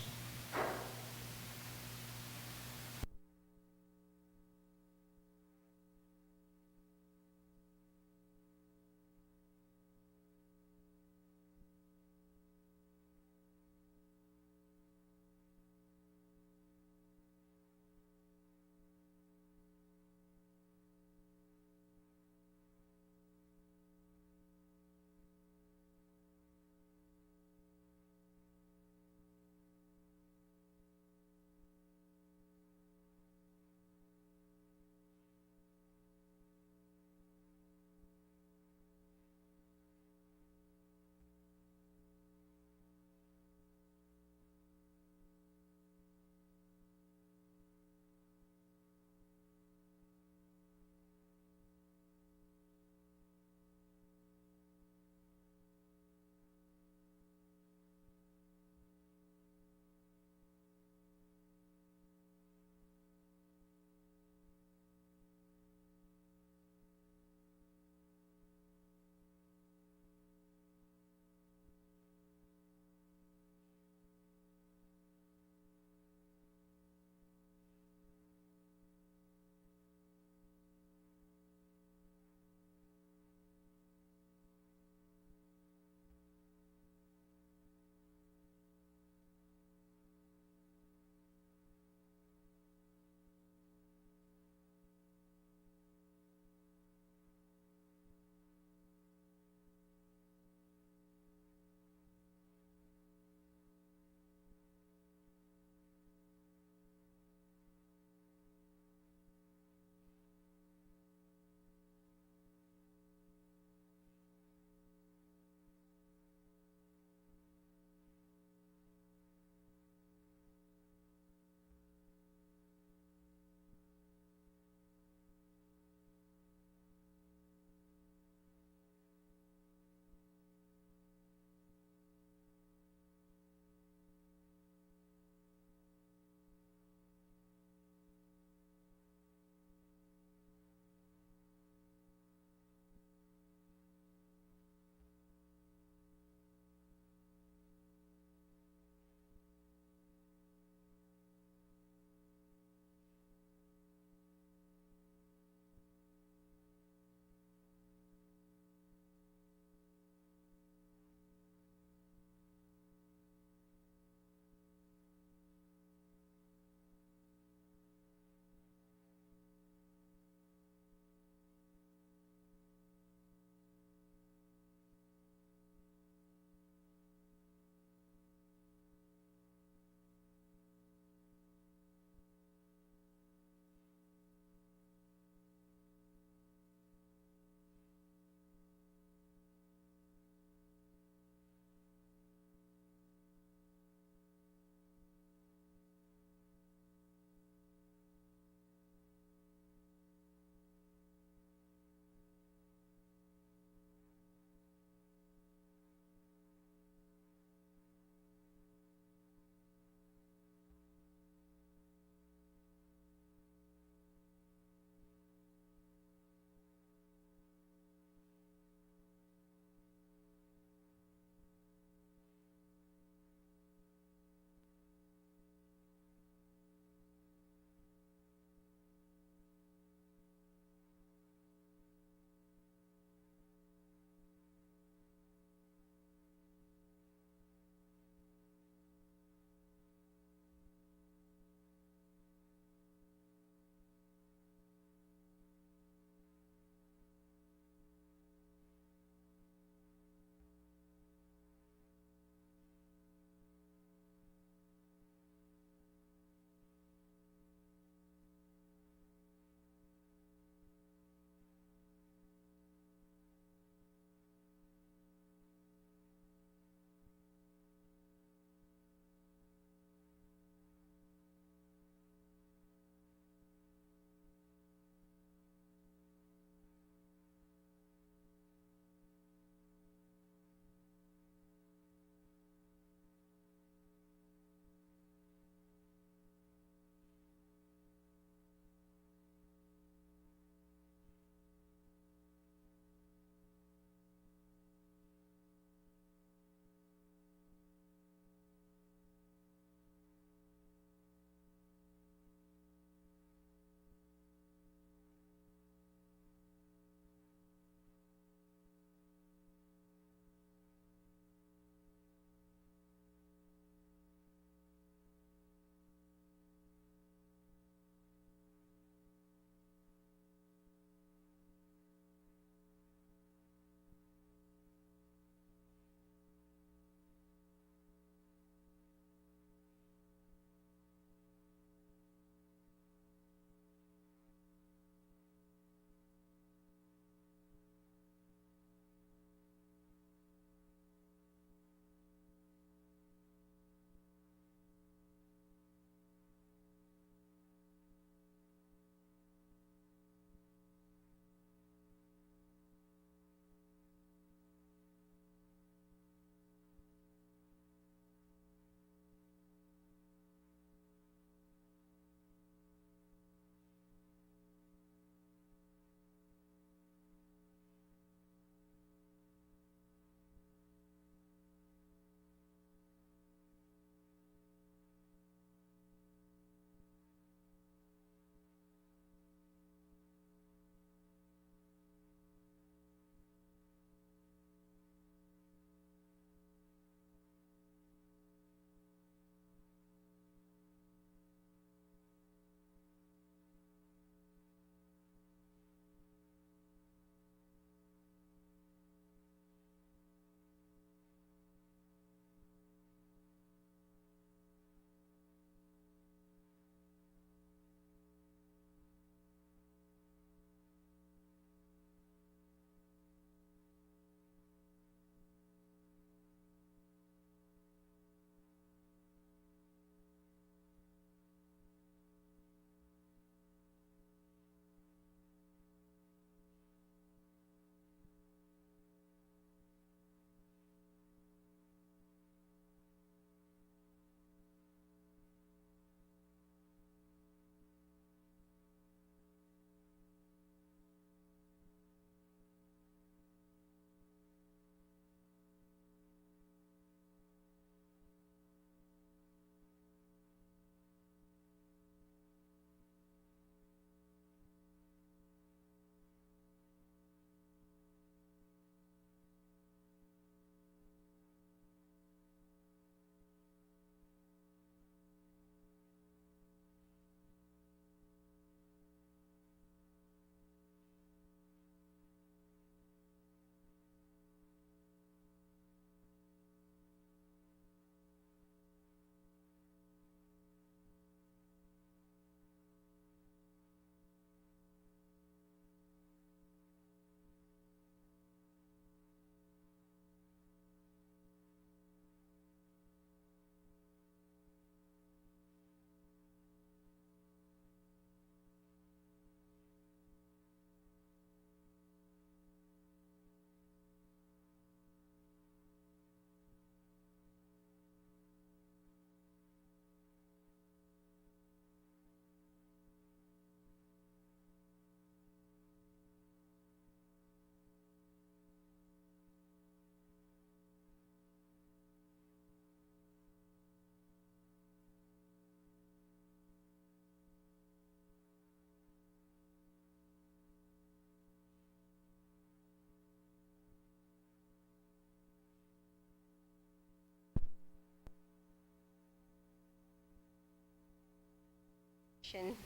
Commission.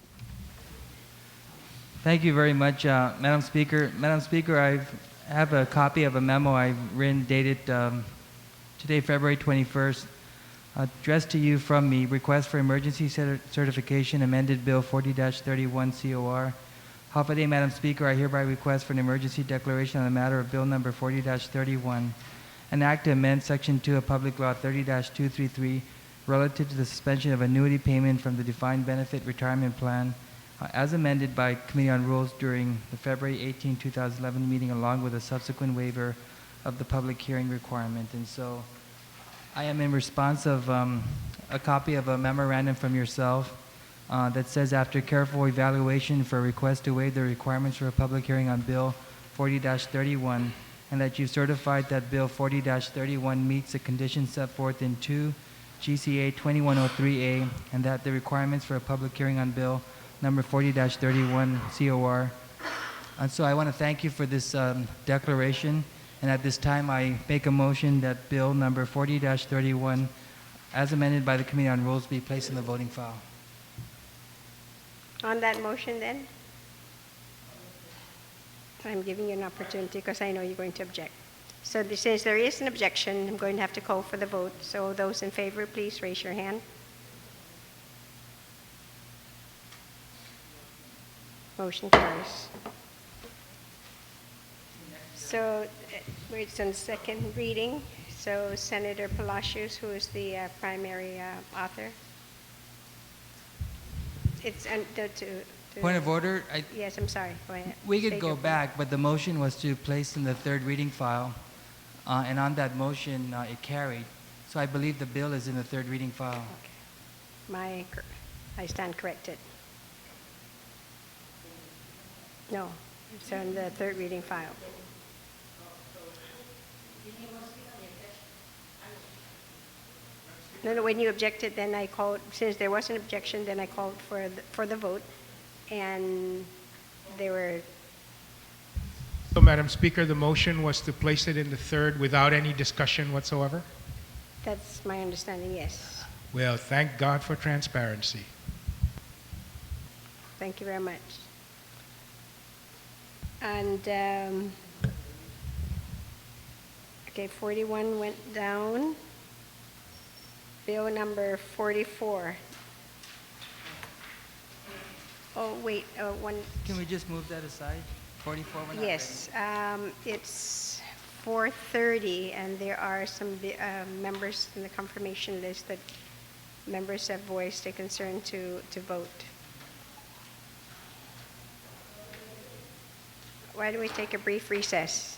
Thank you very much, Madam Speaker. Madam Speaker, I have a copy of a memo I've written dated today, February 21st, addressed to you from me, request for emergency certification, amended Bill 40-31 COR. Hafaday, Madam Speaker, I hereby request for an emergency declaration on the matter of Bill number 40-31, an act to amend Section 2 of Public Law 30-233 relative to the suspension of annuity payment from the Defined Benefit Retirement Plan as amended by Committee on Rules during the February 18, 2011 meeting, along with a subsequent waiver of the public hearing requirement. And so I am in response of a copy of a memorandum from yourself that says, after careful evaluation for a request to waive the requirements for a public hearing on Bill 40-31, and that you've certified that Bill 40-31 meets the conditions set forth in 2 GCA 2103A, and that the requirements for a public hearing on Bill number 40-31 COR. And so I want to thank you for this declaration, and at this time I make a motion that Bill number 40-31, as amended by the Committee on Rules, be placed in the voting file. On that motion then, I'm giving you an opportunity because I know you're going to object. So since there is an objection, I'm going to have to call for the vote. So those in favor, please raise your hand. Motion carries. So it's on second reading. So Senator Palacios, who is the primary author. It's Point of order. Yes, I'm sorry. Go ahead. We could State go your back, but the motion was to place in the third reading file, and on that motion, it carried. So I believe the bill is in the third reading file. Okay. I stand corrected. No, it's on the third reading file. No, when you objected, then I called, since there was an objection, then I called for the vote, and they were... So, Madam Speaker, the motion was to place it in the third without any discussion whatsoever? That's my understanding, yes. Well, thank God for transparency. Thank you very much. And, okay, 41 went down. Bill number 44. Oh, wait, one. Can we just move that aside? 44 went out, Yes, it's 4:30, and there are some members in the confirmation list that members have voiced a concern to vote. Why don't we take a brief recess?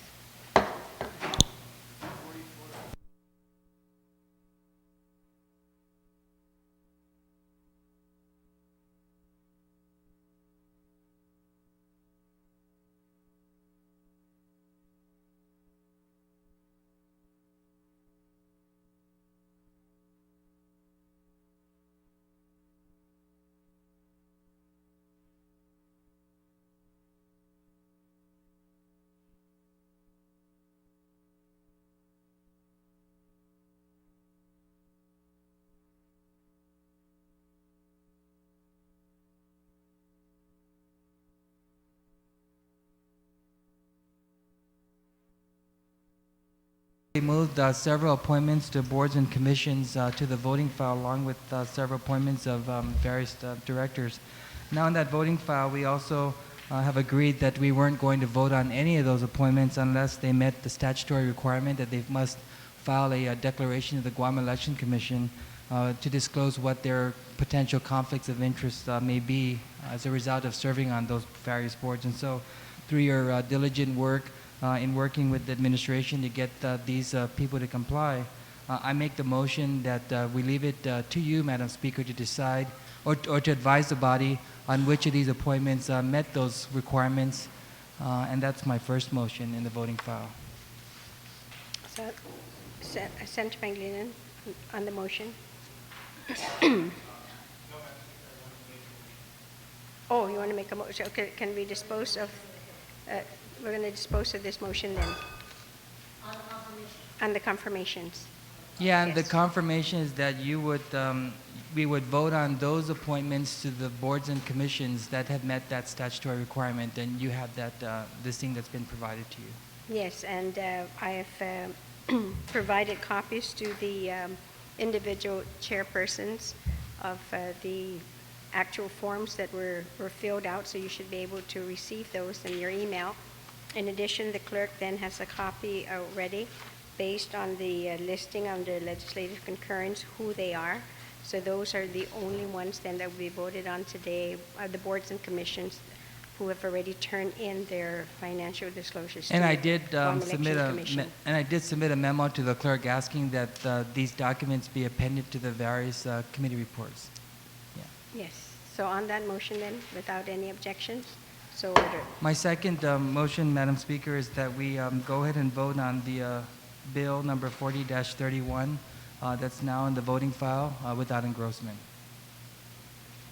We moved several appointments to boards and commissions to the voting file, along with several appointments of various directors. Now in that voting file, we also have agreed that we weren't going to vote on any of those appointments unless they met the statutory requirement that they must file a declaration to the Guam Election Commission to disclose what their potential conflicts of interest may be as a result of serving on those various boards. And so through your diligent work in working with the administration to get these people to comply, I make the motion that we leave it to you, Madam Speaker, to decide or to advise the body on which of these appointments met those requirements, and that's my first motion in the voting file. So, Senator Pangilinan, on the motion. Oh, you want to make a motion? Okay, can we dispose of? We're going to dispose of this motion then. On the confirmations. Yeah, and the confirmation is that you would we would vote on those appointments to the boards and commissions that have met that statutory requirement, and you have that listing that's been provided to you. Yes, and I have provided copies to the individual chairpersons of the actual forms that were filled out, so you should be able to receive those in your email. In addition, the clerk then has a copy already based on the listing under legislative concurrence, who they are. So those are the only ones then that will be voted on today, the boards and commissions who have already turned in their financial disclosures. And to I did Guam submit Election Commission. I did submit a memo to the clerk asking that these documents be appended to the various committee reports. Yes. So on that motion then, without any objections, so ordered. My second motion, Madam Speaker, is that we go ahead and vote on the bill number 40-31 that's now in the voting file without engrossment.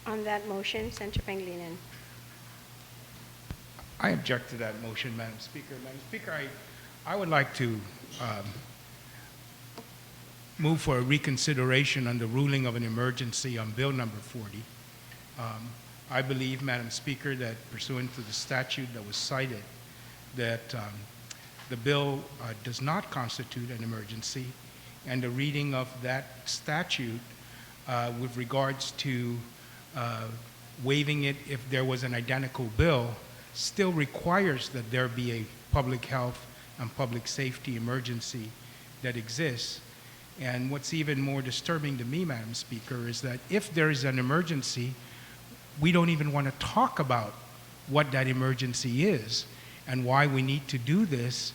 On that motion, Senator Pangilinan. I object to that motion, Madam Speaker. Madam Speaker, I would like to move for a reconsideration on the ruling of an emergency on bill number 40. I believe, Madam Speaker, that pursuant to the statute that was cited, that the bill does not constitute an emergency, and the reading of that statute with regards to waiving it if there was an identical bill still requires that there be a public health and public safety emergency that exists. And what's even more disturbing to me, Madam Speaker, is that if there is an emergency, we don't even want to talk about what that emergency is and why we need to do this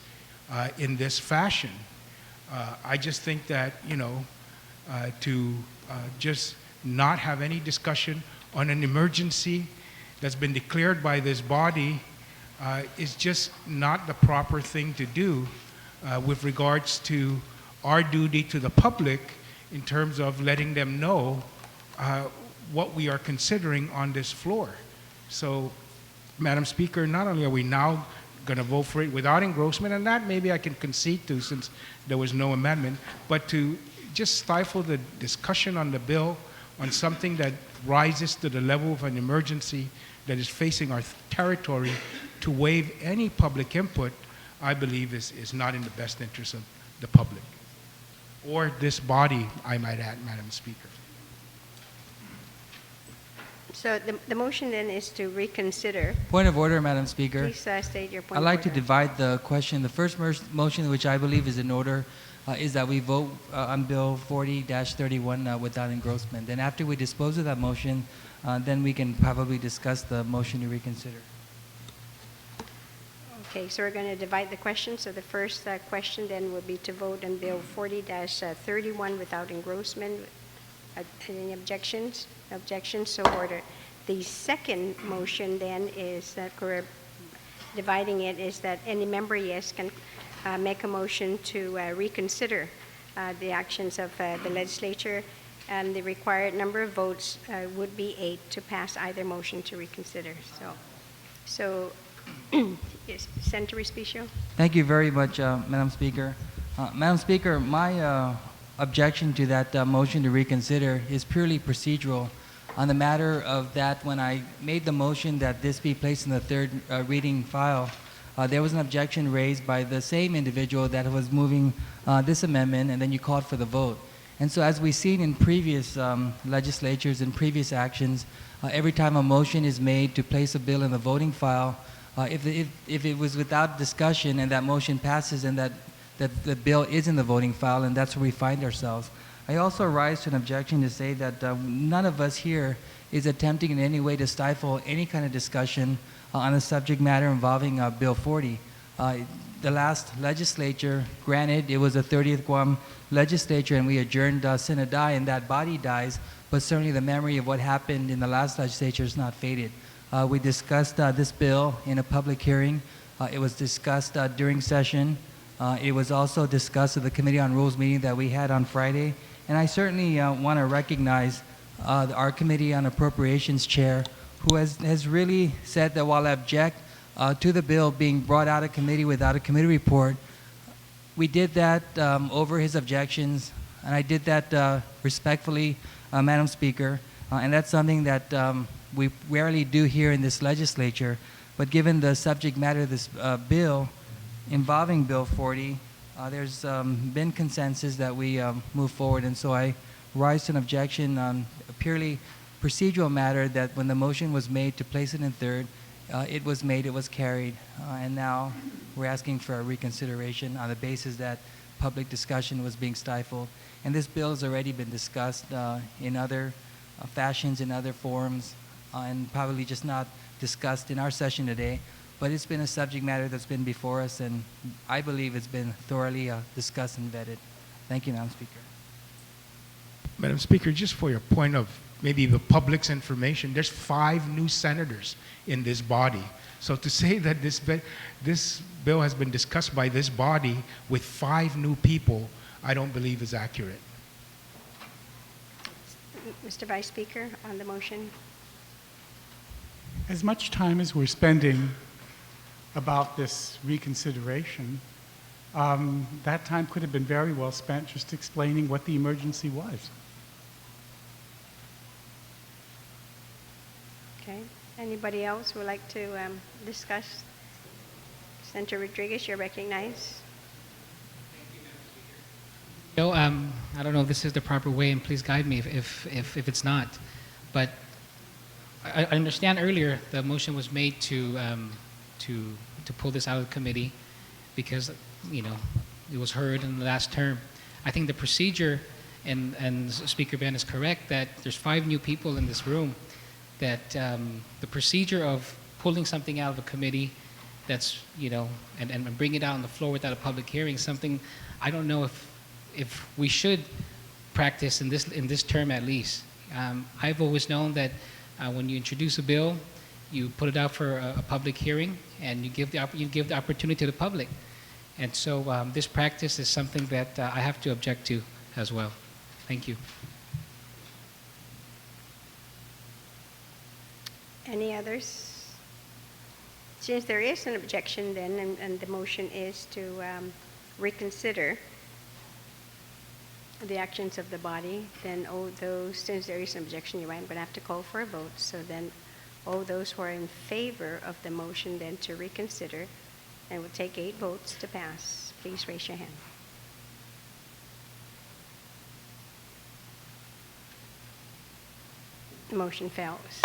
in this fashion. I just think that, to just not have any discussion on an emergency that's been declared by this body is just not the proper thing to do with regards to our duty to the public in terms of letting them know what we are considering on this floor. So, Madam Speaker, not only are we now going to vote for it without engrossment, and that maybe I can concede to since there was no amendment, but to just stifle the discussion on the bill on something that rises to the level of an emergency that is facing our territory, to waive any public input, I believe is not in the best interest of the public, or this body, I might add, Madam Speaker. So the motion then is to reconsider. Point of order, Madam Speaker. Please state your point I'd like of to order. divide the question. The first motion, which I believe is in order, is that we vote on Bill 40-31 without engrossment. Then after we dispose of that motion, then we can probably discuss the motion to reconsider. Okay, so we're going to divide the question. So the first question then will be to vote on Bill 40-31 without engrossment. Any objections? Objections, so ordered. The second motion then is that we're dividing it, is that any member, yes, can make a motion to reconsider the actions of the legislature, and the required number of votes would be 8 to pass either motion to reconsider. So yes, Senator Respicio. Thank you very much, Madam Speaker. Madam Speaker, my objection to that motion to reconsider is purely procedural. On the matter of that, when I made the motion that this be placed in the third reading file, there was an objection raised by the same individual that was moving this amendment, and then you called for the vote. And so as we've seen in previous legislatures and previous actions, every time a motion is made to place a bill in the voting file, if it was without discussion and that motion passes and that the bill is in the voting file, and that's where we find ourselves. I also rise to an objection to say that none of us here is attempting in any way to stifle any kind of discussion on a subject matter involving Bill 40. The last legislature, granted, it was the 30th Guam Legislature, and we adjourned sine die, and that body dies, but certainly the memory of what happened in the last legislature is not faded. We discussed this bill in a public hearing. It was discussed during session. It was also discussed at the Committee on Rules meeting that we had on Friday. And I certainly want to recognize our Committee on Appropriations Chair, who has really said that while I object to the bill being brought out of committee without a committee report, we did that over his objections, and I did that respectfully Madam Speaker, and that's something that we rarely do here in this legislature. But given the subject matter of this bill involving Bill 40, there's been consensus that we move forward, and so I rise to an objection on a purely procedural matter that when the motion was made to place it in third, it was made, it was carried, and now we're asking for a reconsideration on the basis that public discussion was being stifled. And this bill has already been discussed in other fashions, in other forums, and probably just not discussed in our session today. But it's been a subject matter that's been before us, and I believe it's been thoroughly discussed and vetted. Thank you, Madam Speaker. Madam Speaker, just for your point of maybe the public's information, there's 5 new senators in this body. So to say that this bill has been discussed by this body with 5 new people, I don't believe is accurate. Mr. Vice Speaker, on the motion. As much time as we're spending about this reconsideration, that time could have been very well spent just explaining what the emergency was. Okay. Anybody else who would like to discuss? Senator Rodriguez, you're recognized. No, I don't know if this is the proper way, and please guide me if it's not. But I understand earlier the motion was made to pull this out of the committee because, you know, it was heard in the last term. I think the procedure, and Speaker Ben is correct, that there's 5 new people in this room, that the procedure of pulling something out of a committee that's, you know, and bring it out on the floor without a public hearing, something I don't know if we should practice in this term at least. I've always known that when you introduce a bill, you put it out for a public hearing, and you give the opportunity to the public. And so this practice is something that I have to object to as well. Thank you. Any others? Since there is an objection then, and the motion is to reconsider the actions of the body, then since there is an objection, I'm going to have to call for a vote. So then all those who are in favor of the motion then to reconsider, and we'll take 8 votes to pass. Please raise your hand. The motion fails.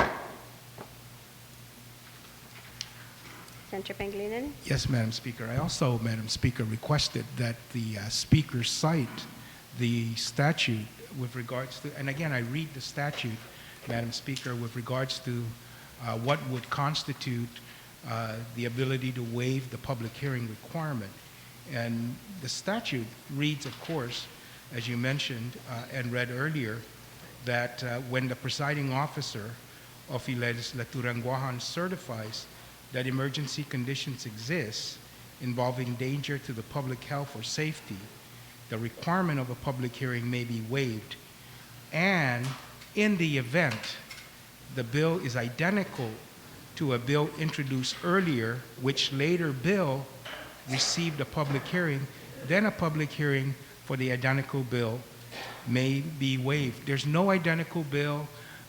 Senator Pangilinan? Yes, Madam Speaker. I also, Madam Speaker, requested that the Speaker cite the statute with regards to, and again, I read the statute, Madam Speaker, with regards to what would constitute the ability to waive the public hearing requirement. And the statute reads, of course, as you mentioned and read earlier, that when the presiding officer of the Legislature in Guam certifies that emergency conditions exist involving danger to the public health or safety, the requirement of a public hearing may be waived. And in the event the bill is identical to a bill introduced earlier, which later bill received a public hearing, then a public hearing for the identical bill may be waived. There's no identical bill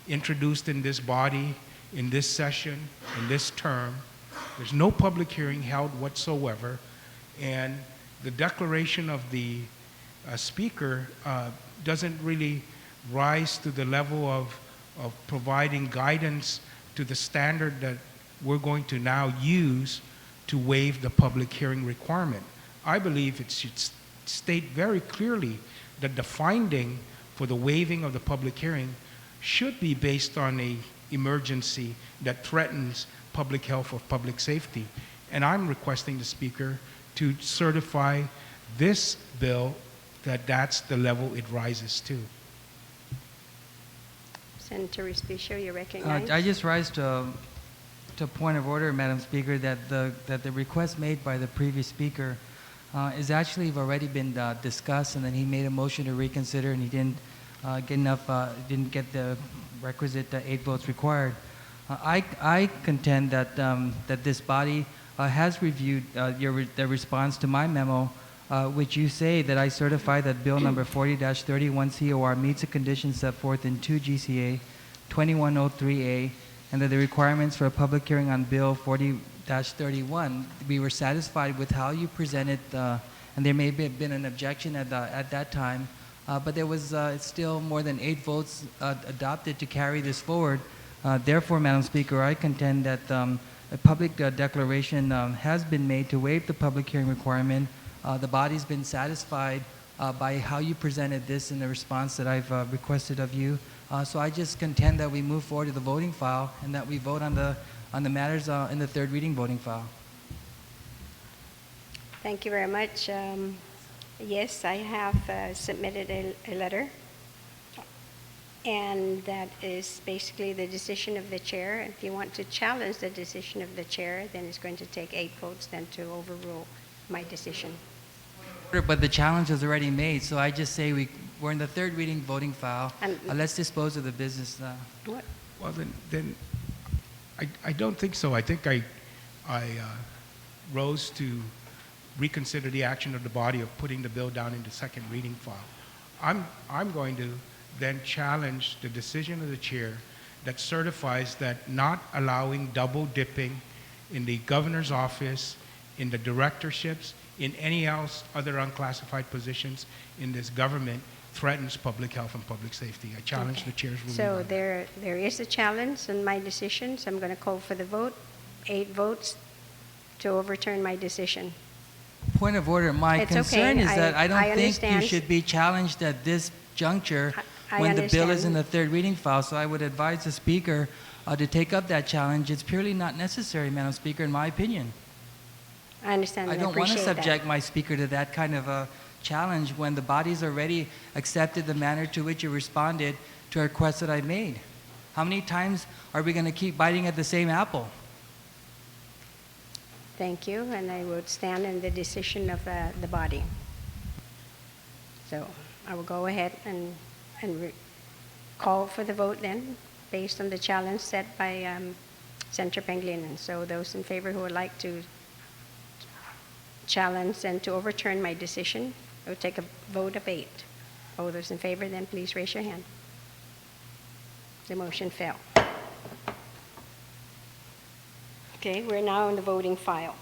introduced in this body, in this session, in this term. There's no public hearing held whatsoever, and the declaration of the Speaker doesn't really rise to the level of providing guidance to the standard that we're going to now use to waive the public hearing requirement. I believe it should state very clearly that the finding for the waiving of the public hearing should be based on an emergency that threatens public health or public safety. And I'm requesting the Speaker to certify this bill that that's the level it rises to. Senator Respicio, you're recognized. I just rise to a point of order, Madam Speaker, that the request made by the previous speaker is actually already been discussed, and then he made a motion to reconsider, and he didn't didn't get the requisite 8 votes required. I contend that that this body has reviewed the response to my memo which you say that I certify that Bill number 40-31 COR meets the conditions set forth in 2 GCA 2103A, and that the requirements for a public hearing on Bill 40-31, we were satisfied with how you presented, and there may have been an objection at that time, but there was still more than 8 votes adopted to carry this forward. Therefore, Madam Speaker, I contend that a public declaration has been made to waive the public hearing requirement. The body's been satisfied by how you presented this in the response that I've requested of you. So I just contend that we move forward to the voting file and that we vote on the matters in the third reading voting file. Thank you very much. Yes, I have submitted a letter, and that is basically the decision of the chair. If you want to challenge the decision of the chair, then it's going to take 8 votes then to overrule my decision. But the challenge was already made, so I just say we're in the third reading voting file. Let's dispose of the business now. What? Well, then I don't think so. I think I rose to reconsider the action of the body of putting the bill down into second reading file. I'm going to then challenge the decision of the chair that certifies that not allowing double dipping in the governor's office, in the directorships, in any else other unclassified positions in this government threatens public health and public safety. I challenge the chair's ruling. So there is a challenge in my decision, so I'm going to call for the vote. 8 votes to overturn my decision. Point of order. My It's concern okay. is that I don't think understand. you should be challenged at this juncture I when the bill is in understand. the third reading file. So I would advise the Speaker to take up that challenge. It's purely not necessary, Madam Speaker, in my opinion. I understand. I and don't want to appreciate subject that. my Speaker to that kind of a challenge when the body's already accepted the manner to which you responded to a request that I made. How many times are we going to keep biting at the same apple? Thank you, and I would stand in the decision of the body. So I will go ahead and call for the vote then, based on the challenge set by Senator Pangilinan. So those in favor who would like to challenge and to overturn my decision, I will take a vote of 8. All those in favor, then please raise your hand. The motion fell. Okay, we're now in the voting file.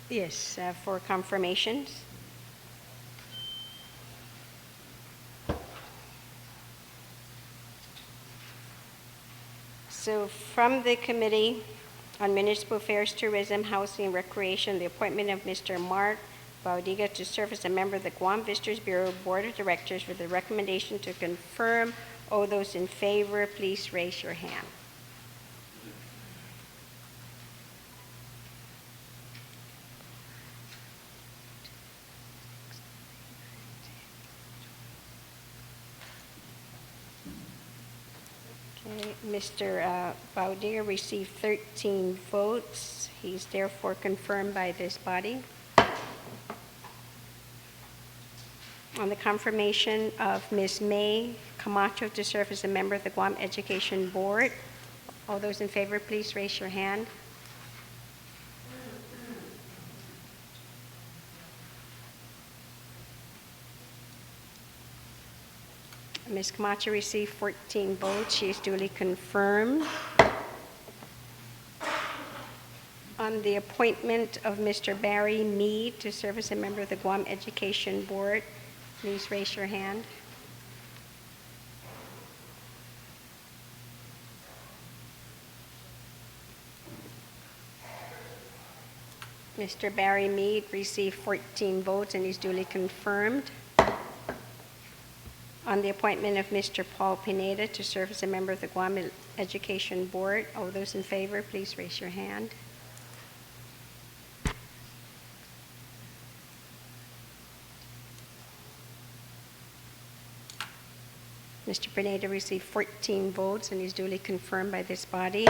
Yes, for confirmations. So from the Committee on Municipal Affairs, Tourism, Housing, and Recreation, the appointment of Mr. Mark Baudiga to serve as a member of the Guam Visitors Bureau Board of Directors with the recommendation to confirm. All those in favor, please raise your hand. Okay, Mr. Baudiga received 13 votes. He's therefore confirmed by this body. On the confirmation of Ms. May Camacho to serve as a member of the Guam Education Board, all those in favor, please raise your hand. Ms. Camacho received 14 votes. She is duly confirmed. On the appointment of Mr. Barry Mead to serve as a member of the Guam Education Board, please raise your hand. Mr. Barry Mead received 14 votes and is duly confirmed. On the appointment of Mr. Paul Pineda to serve as a member of the Guam Education Board, all those in favor, please raise your hand. Mr. Pineda received 14 votes and is duly confirmed by this body.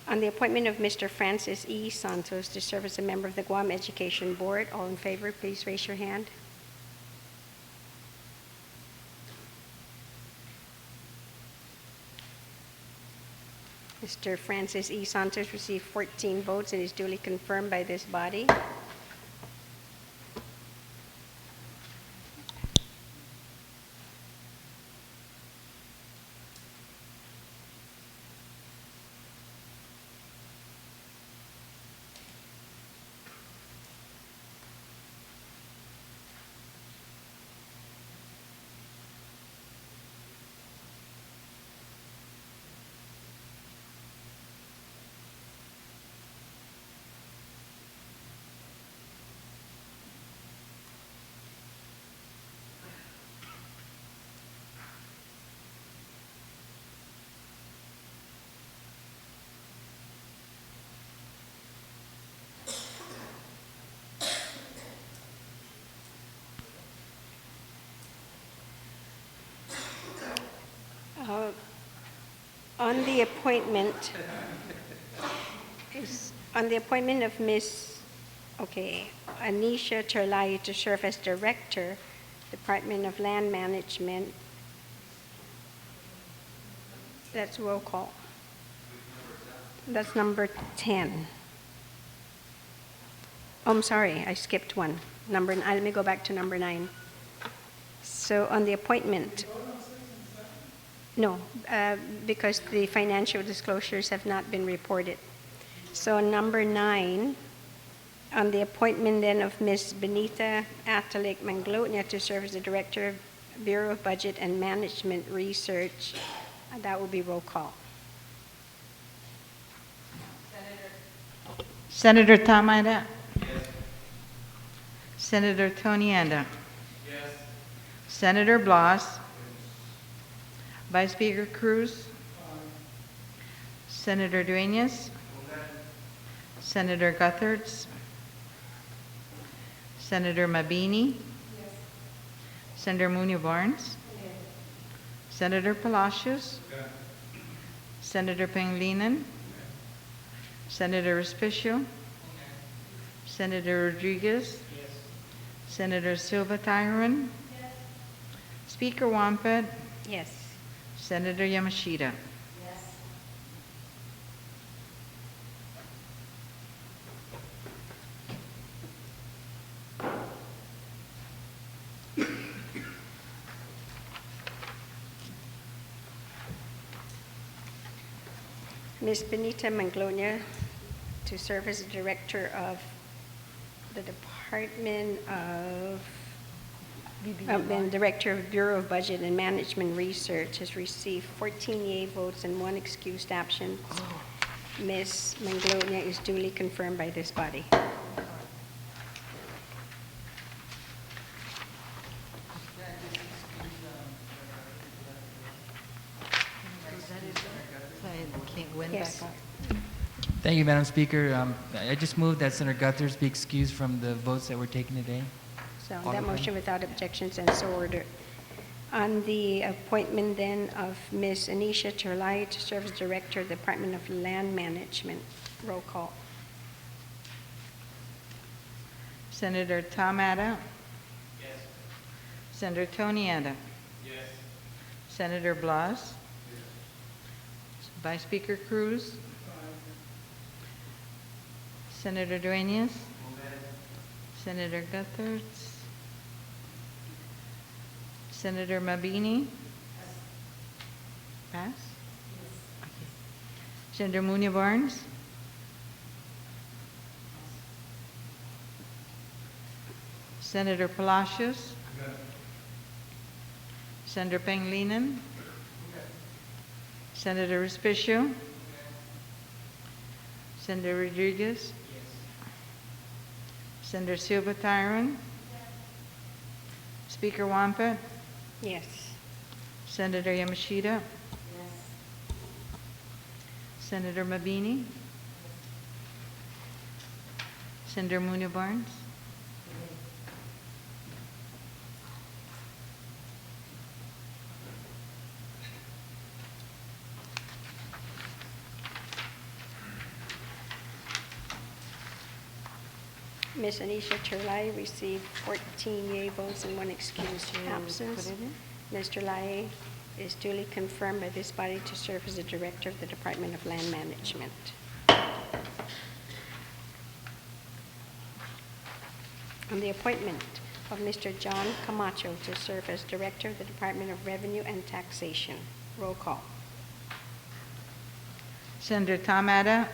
On the appointment of Mr. Francis E. Santos to serve as a member of the Guam Education Board, all in favor, please raise your hand. Mr. Francis E. Santos received 14 votes and is duly confirmed by this body. On the appointment of Ms. Anisha Terlai to serve as Director, Department of Land Management, that's roll call. That's number 10. Oh, I'm sorry, I skipped one. Let me go back to number 9. So on the appointment, no, because the financial disclosures have not been reported. So number 9, on the appointment then of Ms. Benita Atalik Manglotnia to serve as the Director of Bureau of Budget and Management Research, that will be roll call. Senator Tom Ida? Yes. Senator Tony Anda? Yes. Senator Blas? Vice Speaker Cruz? Senator Duenas? Senator Gutherts? Senator Mabini? Yes. Senator Munoz Barnes? Yes. Senator Palacios? Yes. Senator Pangilinan? Senator Respicio? Senator Rodriguez? Yes. Senator Silva Tyron? Yes. Speaker Wampet? Yes. Senator Yamashita? Yes. Ms. Benita Manglotnia to serve as the Director of the Department of and Director of Bureau of Budget and Management Research has received 14 yea votes and 1 excused absence. Ms. Manglotnia is duly confirmed by this body. Yes. Thank you, Madam Speaker. I just move that Senator Guthers be excused from the votes that were taken today. So that motion without objections and so ordered. On the appointment then of Ms. Anisha Terlai to serve as Director of the Department of Land Management, roll call. Senator Tom Ada? Yes. Senator Tony Ada? Yes. Senator Blas? Vice Speaker Cruz? Senator Duenas? Senator Gutherts? Senator Mabini? Pass? Okay. Senator Munoz Barnes? Senator Palacios? Senator Pangilinan? Senator Respicio? Senator Rodriguez? Senator Silva Tyron? Speaker Wampet? Yes. Senator Yamashita? Senator Mabini? Senator Munoz Barnes? Ms. Anisha Terlai received 14 yea votes and 1 excused absence. Ms. Terlai is duly confirmed by this body to serve as the Director of the Department of Land Management. On the appointment of Mr. John Camacho to serve as Director of the Department of Revenue and Taxation. Roll call. Senator Tom Adda?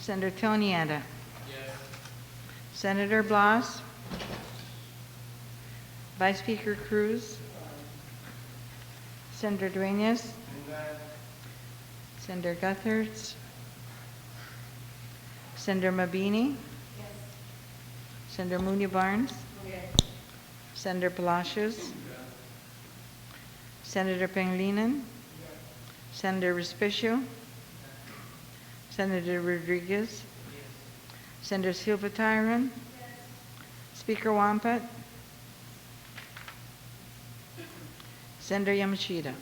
Senator Tony Adda? Senator Blas? Vice Speaker Cruz? Senator Duenas? Senator Guthertz? Senator Mabini? Senator Munia Barnes? Senator Palacios? Senator Pangilinan? Senator Respicio? Senator Rodriguez? Senator Silva Tyron? Speaker Wampat? Senator Yamashita?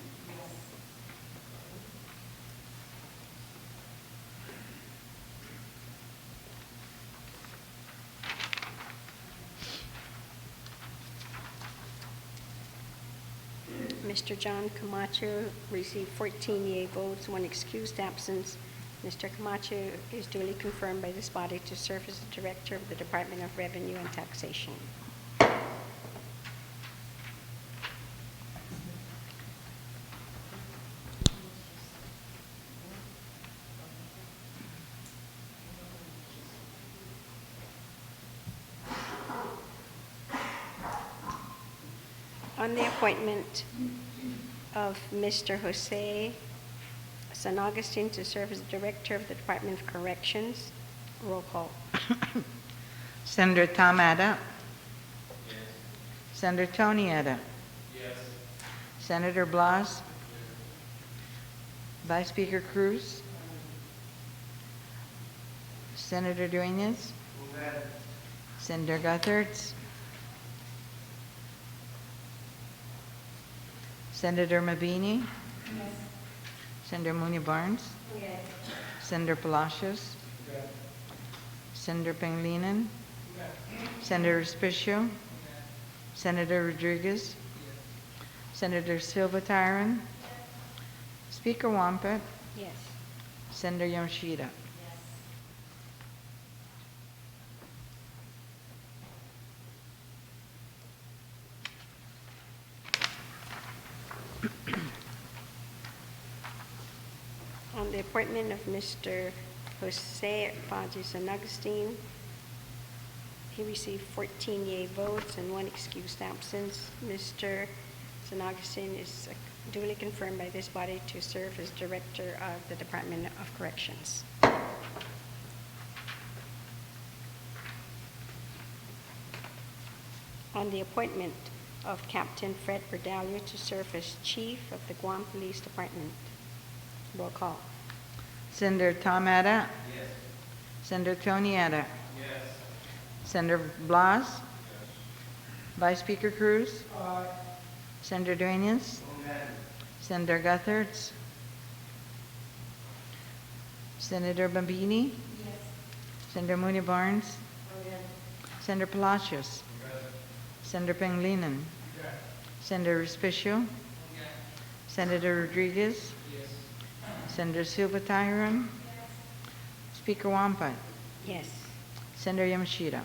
Mr. John Camacho received 14 yea votes, 1 excused absence. Mr. Camacho is duly confirmed by this body to serve as the Director of the Department of Revenue and Taxation. On the appointment of Mr. Jose San Augustine to serve as Director of the Department of Corrections. Roll call. Senator Tom Adda? Senator Tony Adda? Senator Blas? Vice Speaker Cruz? Senator Duenas? Senator Guthertz? Senator Mabini? Senator Munia Barnes? Senator Palacios? Senator Pangilinan? Senator Respicio? Senator Rodriguez? Senator Silva Tyron? Speaker Wampat? Yes. Senator Yamashita? On the appointment of Mr. Jose Faji San Augustine, he received 14 yea votes and 1 excused absence. Mr. San Augustine is duly confirmed by this body to serve as Director of the Department of Corrections. On the appointment of Captain Fred Berdalio to serve as Chief of the Guam Police Department. Roll call. Senator Tom Adda? Senator Tony Adda? Senator Blas? Vice Speaker Cruz? Senator Duenas? Senator Guthertz? Senator Bambini? Senator Munia Barnes? Senator Palacios? Senator Pangilinan? Senator Respicio? Senator Rodriguez? Senator Silva Tyron? Speaker Wampat? Yes. Senator Yamashita?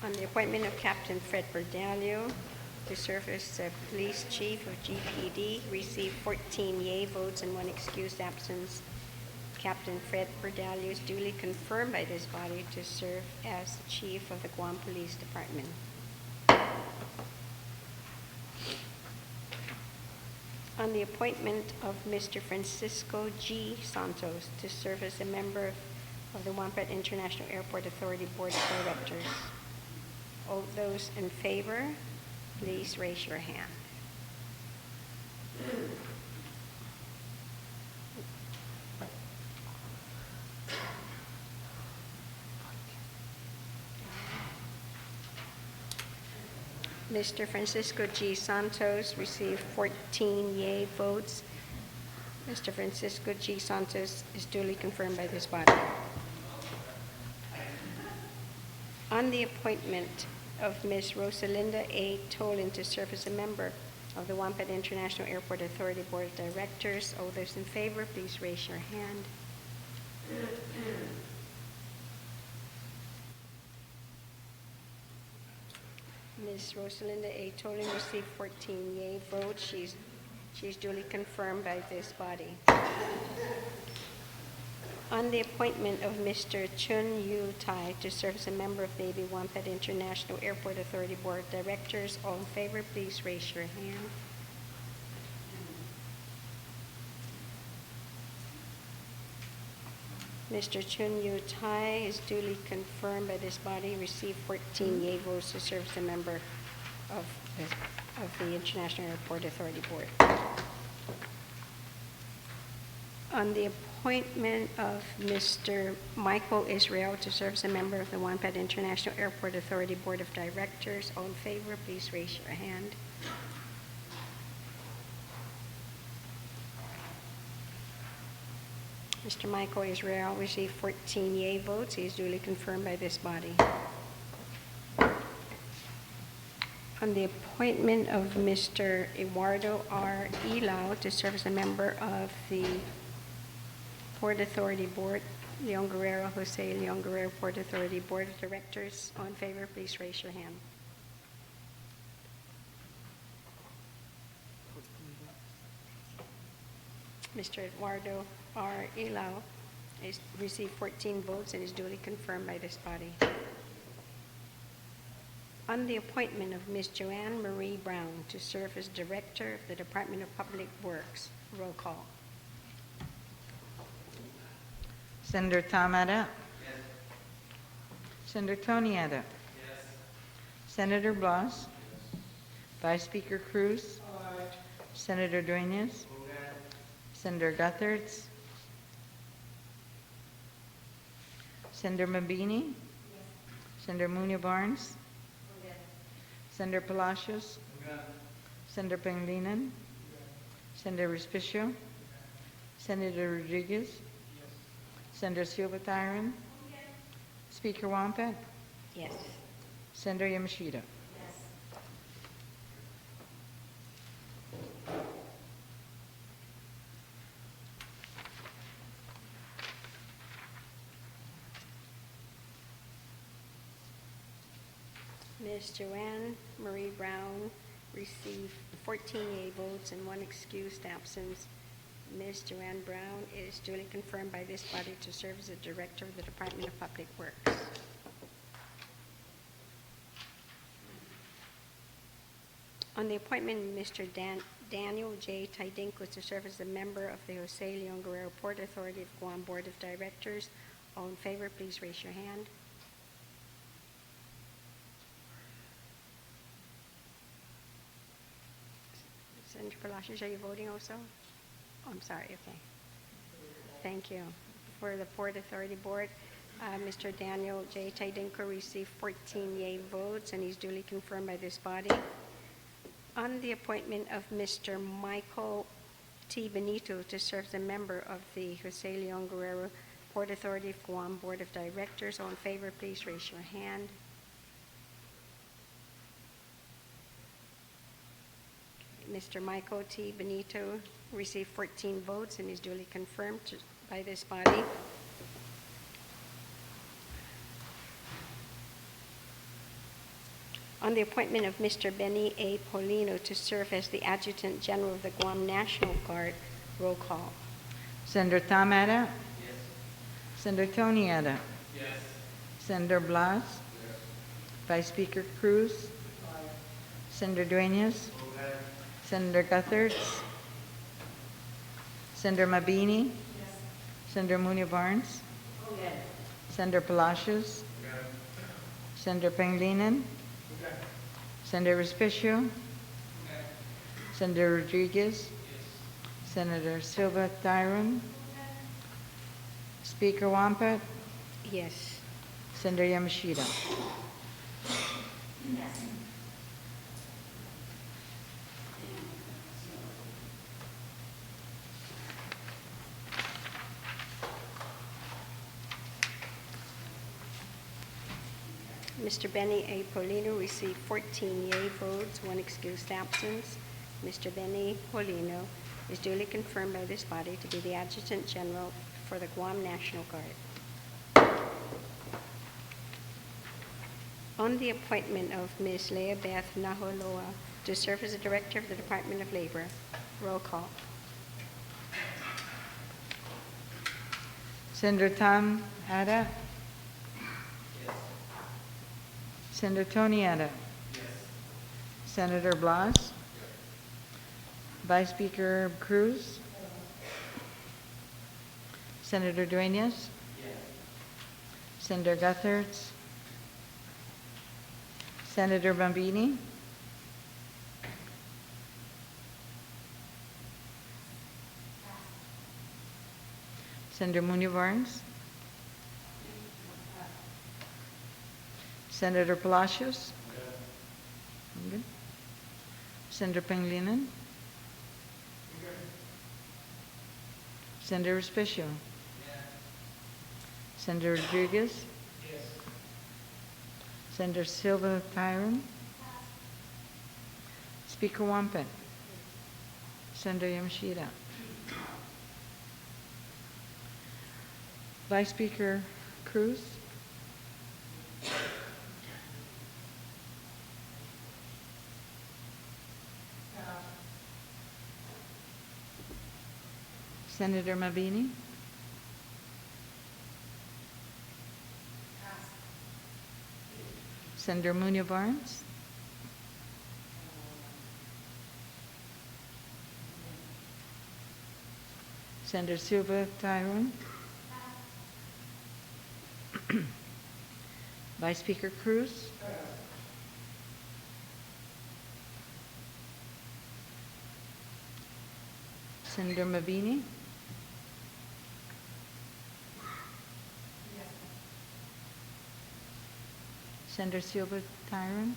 On the appointment of Captain Fred Berdalio to serve as the Police Chief of GPD, received 14 yea votes and 1 excused absence. Captain Fred Berdalio is duly confirmed by this body to serve as the Chief of the Guam Police Department. On the appointment of Mr. Francisco G. Santos to serve as a member of the Wampat International Airport Authority Board of Directors. All those in favor, please raise your hand. Mr. Francisco G. Santos received 14 yea votes. Mr. Francisco G. Santos is duly confirmed by this body. On the appointment of Ms. Rosalinda A. Tolan to serve as a member of the Wampet International Airport Authority Board of Directors, all those in favor, please raise your hand. Ms. Rosalinda A. Tolan received 14 yea votes. She's duly confirmed by this body. On the appointment of Mr. Chun Yu Tai to serve as a member of the AB Wampet International Airport Authority Board of Directors, all in favor, please raise your hand. Mr. Chun Yu Tai is duly confirmed by this body, received 14 yea votes to serve as a member of the International Airport Authority Board. On the appointment of Mr. Michael Israel to serve as a member of the Wampet International Airport Authority Board of Directors, all in favor, please raise your hand. Mr. Michael Israel received 14 yea votes. He is duly confirmed by this body. On the appointment of Mr. Eduardo R. Ilao to serve as a member of the Port Authority Board, Leon Guerrero, Jose Leon Guerrero Port Authority Board of Directors, all in favor, please raise your hand. Mr. Eduardo R. Ilao has received 14 votes and is duly confirmed by this body. On the appointment of Ms. Joanne Marie Brown to serve as Director of the Department of Public Works, roll call. Senator Tom Etta? Yes. Senator Tony Etta? Yes. Senator Blas? Yes. Vice Speaker Cruz? Aye. Senator Duenas? Senator Gutherts? Senator Mabini? Yes. Senator Munoz Barnes? Yes. Senator Palacios? Yes. Senator Pangilinan? Yes. Senator Respicio? Yes. Senator Rodriguez? Yes. Senator Silva Tyron? Yes. Speaker Wampet? Yes. Senator Yamashita? Ms. Joanne Marie Brown received 14 yea votes and 1 excused absence. Ms. Joanne Brown is duly confirmed by this body to serve as the Director of the Department of Public Works. On the appointment of Mr. Daniel J. Tidinko to serve as a member of the Jose Leon Guerrero Port Authority of Guam Board of Directors, all in favor, please raise your hand. Senator Palacios, are you voting also? Oh, I'm sorry, okay. Thank you. For the Port Authority Board, Mr. Daniel J. Tidinko received 14 yea votes and he's duly confirmed by this body. On the appointment of Mr. Michael T. Benito to serve as a member of the Jose Leon Guerrero Port Authority of Guam Board of Directors, all in favor, please raise your hand. Mr. Michael T. Benito received 14 votes and is duly confirmed by this body. On the appointment of Mr. Benny A. Polino to serve as the Adjutant General of the Guam National Guard, roll call. Senator Tom Etta? Yes. Senator Tony Etta? Yes. Senator Blas? Yes. Vice Speaker Cruz? Aye. Senator Duenas? Okay. Senator Gutherts? Senator Mabini? Yes. Senator Munoz Barnes? Okay. Senator Palacios? Okay. Senator Pangilinan? Okay. Senator Respicio? Okay. Senator Rodriguez? Yes. Senator Silva Tyron? Okay. Speaker Wampet? Yes. Senator Yamashita? Yes. Mr. Benny A. Polino received 14 yea votes, 1 excused absence. Mr. Benny Polino is duly confirmed by this body to be the Adjutant General for the Guam National Guard. On the appointment of Ms. Leah Beth Naholoa to serve as the Director of the Department of Labor, roll call. Senator Tom Ada? Senator Tony Ada? Senator Blas? Vice Speaker Cruz? Senator Duenas? Senator Guthertz? Senator Bambini? Senator Munoz Barnes? Senator Palacios? Good. Senator Pangilinan? Senator Respicio? Senator Rodriguez? Senator Silva Tyron? Speaker Wampet? Senator Yamashita? Vice Speaker Cruz? Senator Mabini? Senator Munoz Barnes? Senator Silva Tyron? Vice Speaker Cruz? Senator Mabini? Senator Silva Tyron?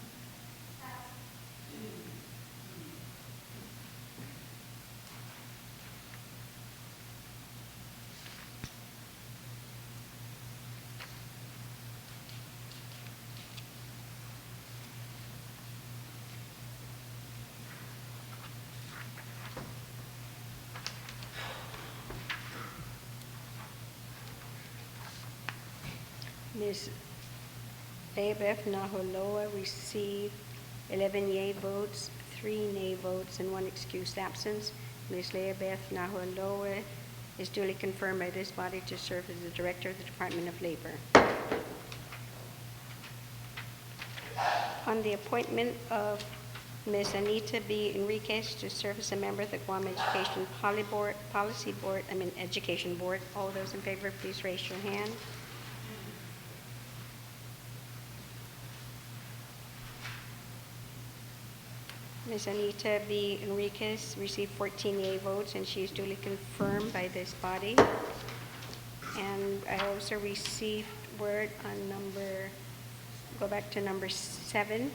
Ms. Leah Naholoa received 11 yea votes, 3 nay votes, and 1 excused absence. Ms. Leah Naholoa is duly confirmed by this body to serve as the Director of the Department of Labor. On the appointment of Ms. Anita B. Enriquez to serve as a member of the Guam Education Education Board, all those in favor, please raise your hand. Ms. Anita B. Enriquez received 14 yea votes, and she is duly confirmed by this body. And I also received word on go back to number 7,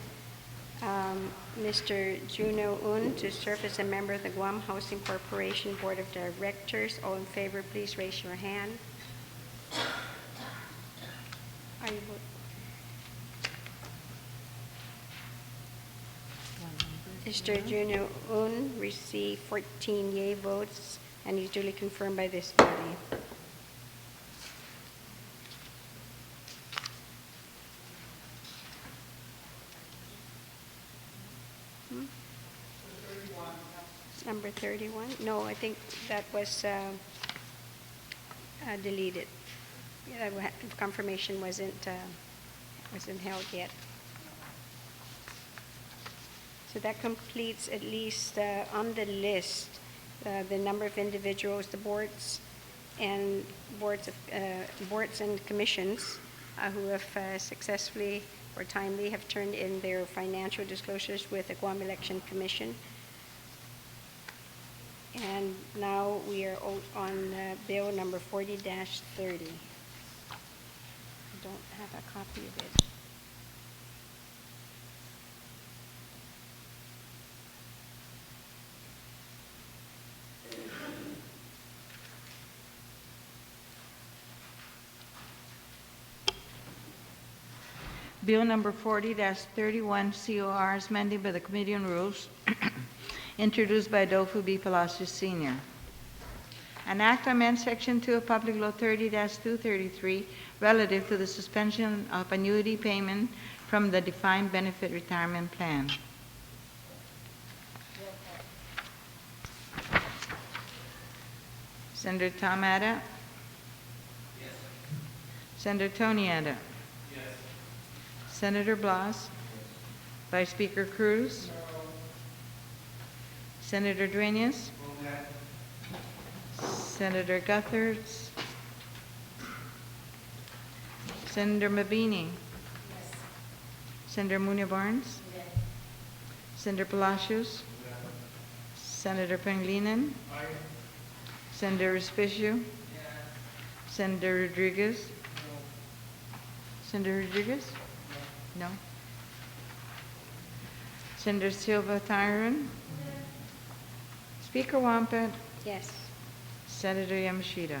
Mr. Juno Un to serve as a member of the Guam Housing Corporation Board of Directors. All in favor, please raise your hand. Mr. Juno Un received 14 yea votes, and he's duly confirmed by this body. Number 31? No, I think that was deleted. Confirmation wasn't held yet. So that completes, at least on the list, the number of individuals, the boards and commissions who have successfully or timely have turned in their financial disclosures with the Guam Election Commission. And now we are on bill number 40-30. I don't have a copy of it. Bill number 40-31 COR is amended by the Committee on Rules, introduced by Adolfo B. Palacios Sr. An act to amend Section 2 of Public Law 30-233 relative to the suspension of annuity payment from the Defined Benefit Retirement Plan. Senator Tom Ada? Yes. Senator Tony Ada? Yes. Senator Blas? Vice Speaker Cruz? No. Senator Duenas? No. Senator Gutherts? Senator Mabini? Yes. Senator Munia Barnes? Yes. Senator Palacios? Yes. Senator Pangilinan? Aye. Senator Respicio? Yes. Senator Rodriguez? No. Senator Rodriguez? No. Senator Silva Tyron? Yes. Speaker Wampet? Yes. Senator Yamashita?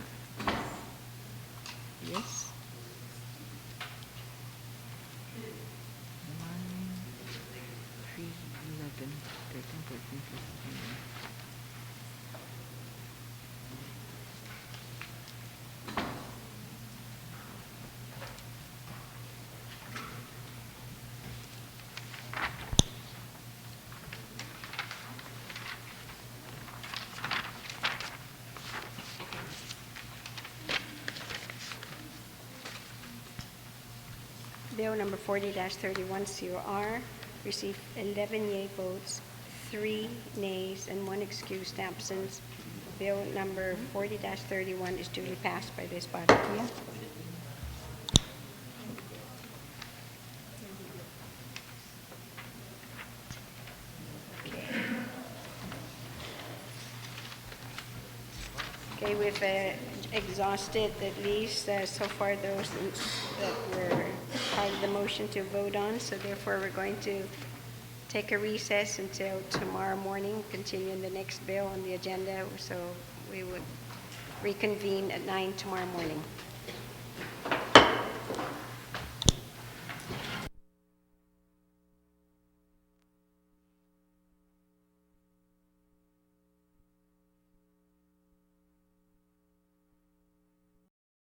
Yes. 1, 3, 11, 13, 14, 15. Bill number 40-31 COR received 11 yea votes, 3 nays, and 1 excused absence. Bill number 40-31 is duly passed by this body. Okay, we've exhausted at least so far those that were part of the motion to vote on, so therefore we're going to take a recess until tomorrow morning, continue the next bill on the agenda, so we would reconvene at 9 tomorrow morning.